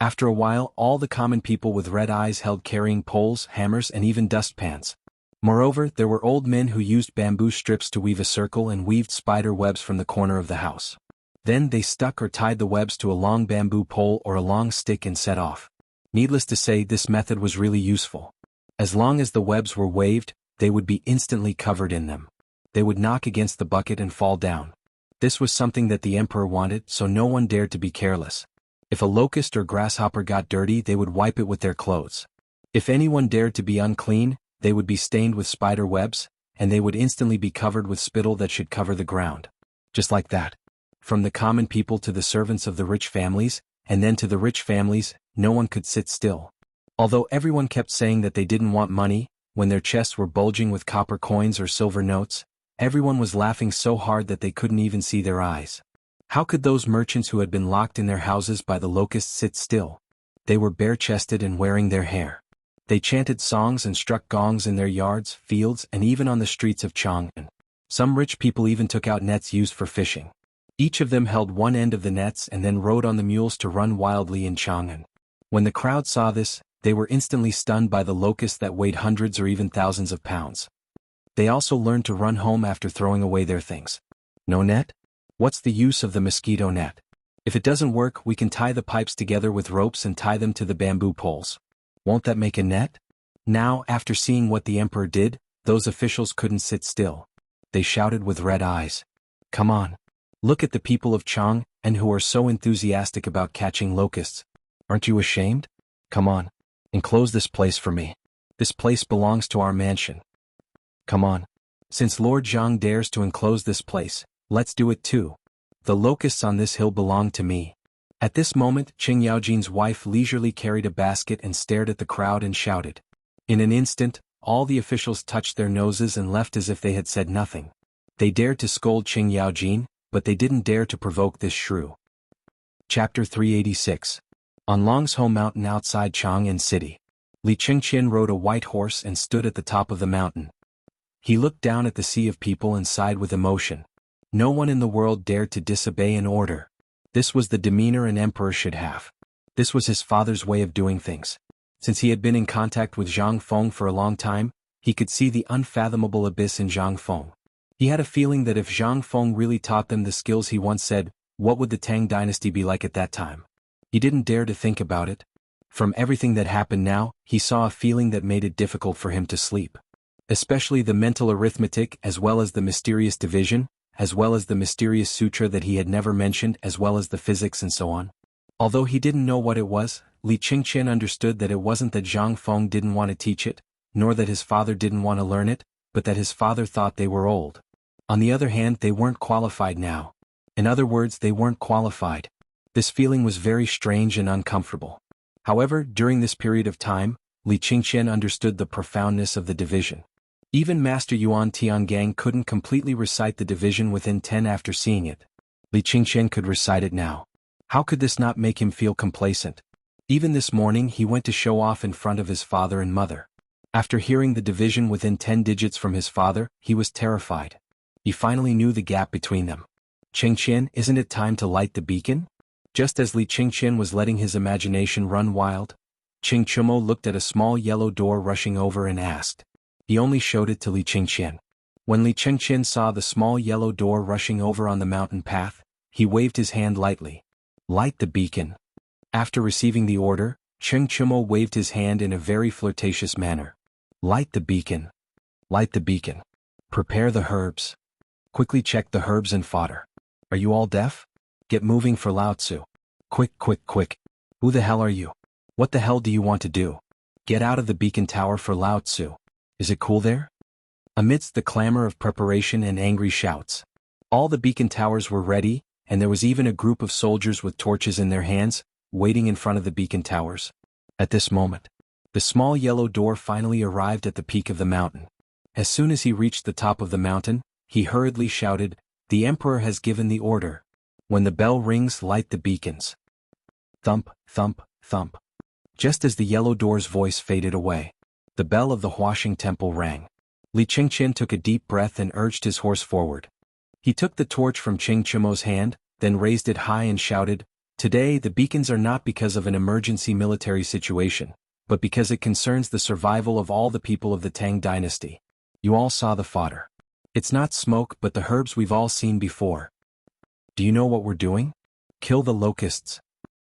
After a while, all the common people with red eyes held carrying poles, hammers, and even dustpans. Moreover, there were old men who used bamboo strips to weave a circle and weaved spider webs from the corner of the house. Then they stuck or tied the webs to a long bamboo pole or a long stick and set off. Needless to say, this method was really useful. As long as the webs were waved, they would be instantly covered in them. They would knock against the bucket and fall down. This was something that the emperor wanted, so no one dared to be careless. If a locust or grasshopper got dirty, they would wipe it with their clothes. If anyone dared to be unclean, they would be stained with spider webs, and they would instantly be covered with spittle that should cover the ground. Just like that. From the common people to the servants of the rich families, and then to the rich families, no one could sit still. Although everyone kept saying that they didn't want money, when their chests were bulging with copper coins or silver notes, everyone was laughing so hard that they couldn't even see their eyes. How could those merchants who had been locked in their houses by the locusts sit still? They were bare-chested and wearing their hair. They chanted songs and struck gongs in their yards, fields, and even on the streets of Chang'an. Some rich people even took out nets used for fishing. Each of them held one end of the nets and then rode on the mules to run wildly in Chang'an. When the crowd saw this, they were instantly stunned by the locusts that weighed hundreds or even thousands of pounds. They also learned to run home after throwing away their things. No net? What's the use of the mosquito net? If it doesn't work, we can tie the pipes together with ropes and tie them to the bamboo poles. Won't that make a net? Now, after seeing what the emperor did, those officials couldn't sit still. They shouted with red eyes. Come on. Look at the people of Chang'an who are so enthusiastic about catching locusts. Aren't you ashamed? Come on. Enclose this place for me. This place belongs to our mansion. Come on. Since Lord Zhang dares to enclose this place, let's do it too. The locusts on this hill belong to me. At this moment, Qing Yaojin's wife leisurely carried a basket and stared at the crowd and shouted. In an instant, all the officials touched their noses and left as if they had said nothing. They dared to scold Qing Yaojin, but they didn't dare to provoke this shrew. Chapter 386. On Longshou Mountain outside Chang'an City, Li Qingqian rode a white horse and stood at the top of the mountain. He looked down at the sea of people and sighed with emotion. No one in the world dared to disobey an order. This was the demeanor an emperor should have. This was his father's way of doing things. Since he had been in contact with Zhang Feng for a long time, he could see the unfathomable abyss in Zhang Feng. He had a feeling that if Zhang Feng really taught them the skills he once said, what would the Tang dynasty be like at that time? He didn't dare to think about it. From everything that happened now, he saw a feeling that made it difficult for him to sleep. Especially the mental arithmetic as well as the mysterious division, as well as the mysterious sutra that he had never mentioned as well as the physics and so on. Although he didn't know what it was, Li Qingqian understood that it wasn't that Zhang Feng didn't want to teach it, nor that his father didn't want to learn it, but that his father thought they were old. On the other hand, they weren't qualified now. In other words, they weren't qualified. This feeling was very strange and uncomfortable. However, during this period of time, Li Qingqian understood the profoundness of the division. Even Master Yuan Tiangang couldn't completely recite the division within 10 after seeing it. Li Qingqian could recite it now. How could this not make him feel complacent? Even this morning he went to show off in front of his father and mother. After hearing the division within 10 digits from his father, he was terrified. He finally knew the gap between them. Qingqian, isn't it time to light the beacon? Just as Li Qingqian was letting his imagination run wild, Qing Chumo looked at a small yellow door rushing over and asked. He only showed it to Li Qingqian. When Li Qingqian saw the small yellow door rushing over on the mountain path, he waved his hand lightly. Light the beacon. After receiving the order, Qing Chumo waved his hand in a very flirtatious manner. Light the beacon. Light the beacon. Prepare the herbs. Quickly check the herbs and fodder. Are you all deaf? Get moving for Lao Tzu. Quick, quick, quick. Who the hell are you? What the hell do you want to do? Get out of the beacon tower for Lao Tzu. Is it cool there? Amidst the clamor of preparation and angry shouts, all the beacon towers were ready, and there was even a group of soldiers with torches in their hands, waiting in front of the beacon towers. At this moment, the small yellow door finally arrived at the peak of the mountain. As soon as he reached the top of the mountain, he hurriedly shouted, "The Emperor has given the order. When the bell rings, light the beacons." Thump, thump, thump. Just as the yellow door's voice faded away, the bell of the Huaxing Temple rang. Li Qingqian took a deep breath and urged his horse forward. He took the torch from Qing Chumo's hand, then raised it high and shouted, "Today the beacons are not because of an emergency military situation, but because it concerns the survival of all the people of the Tang dynasty. You all saw the fodder. It's not smoke but the herbs we've all seen before. Do you know what we're doing? Kill the locusts.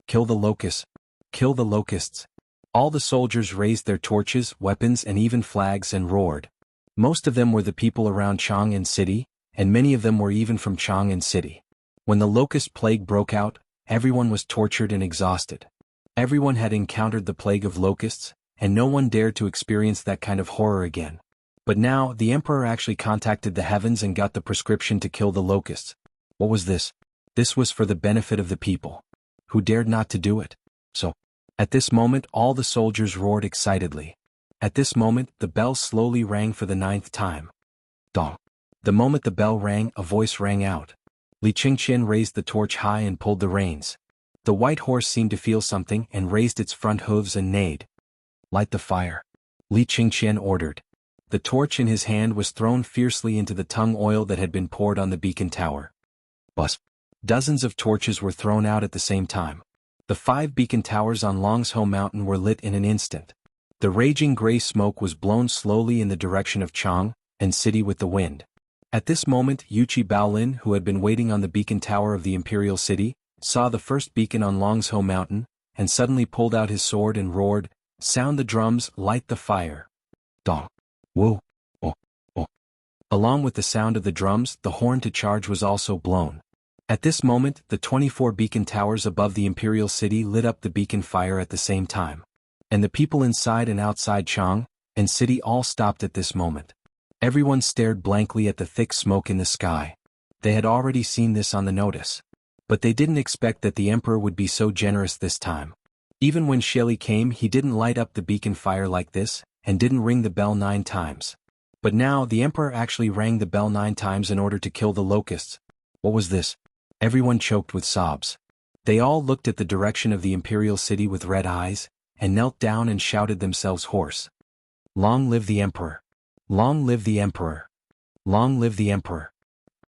Kill the locusts. Kill the locusts." All the soldiers raised their torches, weapons and even flags and roared. Most of them were the people around Chang'an City, and many of them were even from Chang'an City. When the locust plague broke out, everyone was tortured and exhausted. Everyone had encountered the plague of locusts, and no one dared to experience that kind of horror again. But now, the emperor actually contacted the heavens and got the prescription to kill the locusts. What was this? This was for the benefit of the people. Who dared not to do it? So, at this moment all the soldiers roared excitedly. At this moment, the bell slowly rang for the 9th time. Dong. The moment the bell rang, a voice rang out. Li Qingqian raised the torch high and pulled the reins. The white horse seemed to feel something and raised its front hooves and neighed. Light the fire. Li Qingqian ordered. The torch in his hand was thrown fiercely into the tung oil that had been poured on the beacon tower. Buzz. Dozens of torches were thrown out at the same time. The 5 beacon towers on Longshou Mountain were lit in an instant. The raging gray smoke was blown slowly in the direction of Chang'an City with the wind. At this moment, Yuchi Baolin, who had been waiting on the beacon tower of the imperial city, saw the first beacon on Longshou Mountain, and suddenly pulled out his sword and roared, "Sound the drums, light the fire." Dong. Whoa. Oh. Oh. Along with the sound of the drums, the horn to charge was also blown. At this moment, the 24 beacon towers above the imperial city lit up the beacon fire at the same time. And the people inside and outside Chang'an City all stopped at this moment. Everyone stared blankly at the thick smoke in the sky. They had already seen this on the notice. But they didn't expect that the emperor would be so generous this time. Even when Shelley came, he didn't light up the beacon fire like this, and didn't ring the bell 9 times. But now, the emperor actually rang the bell 9 times in order to kill the locusts. What was this? Everyone choked with sobs. They all looked at the direction of the imperial city with red eyes, and knelt down and shouted themselves hoarse. Long live the emperor! Long live the emperor! Long live the emperor!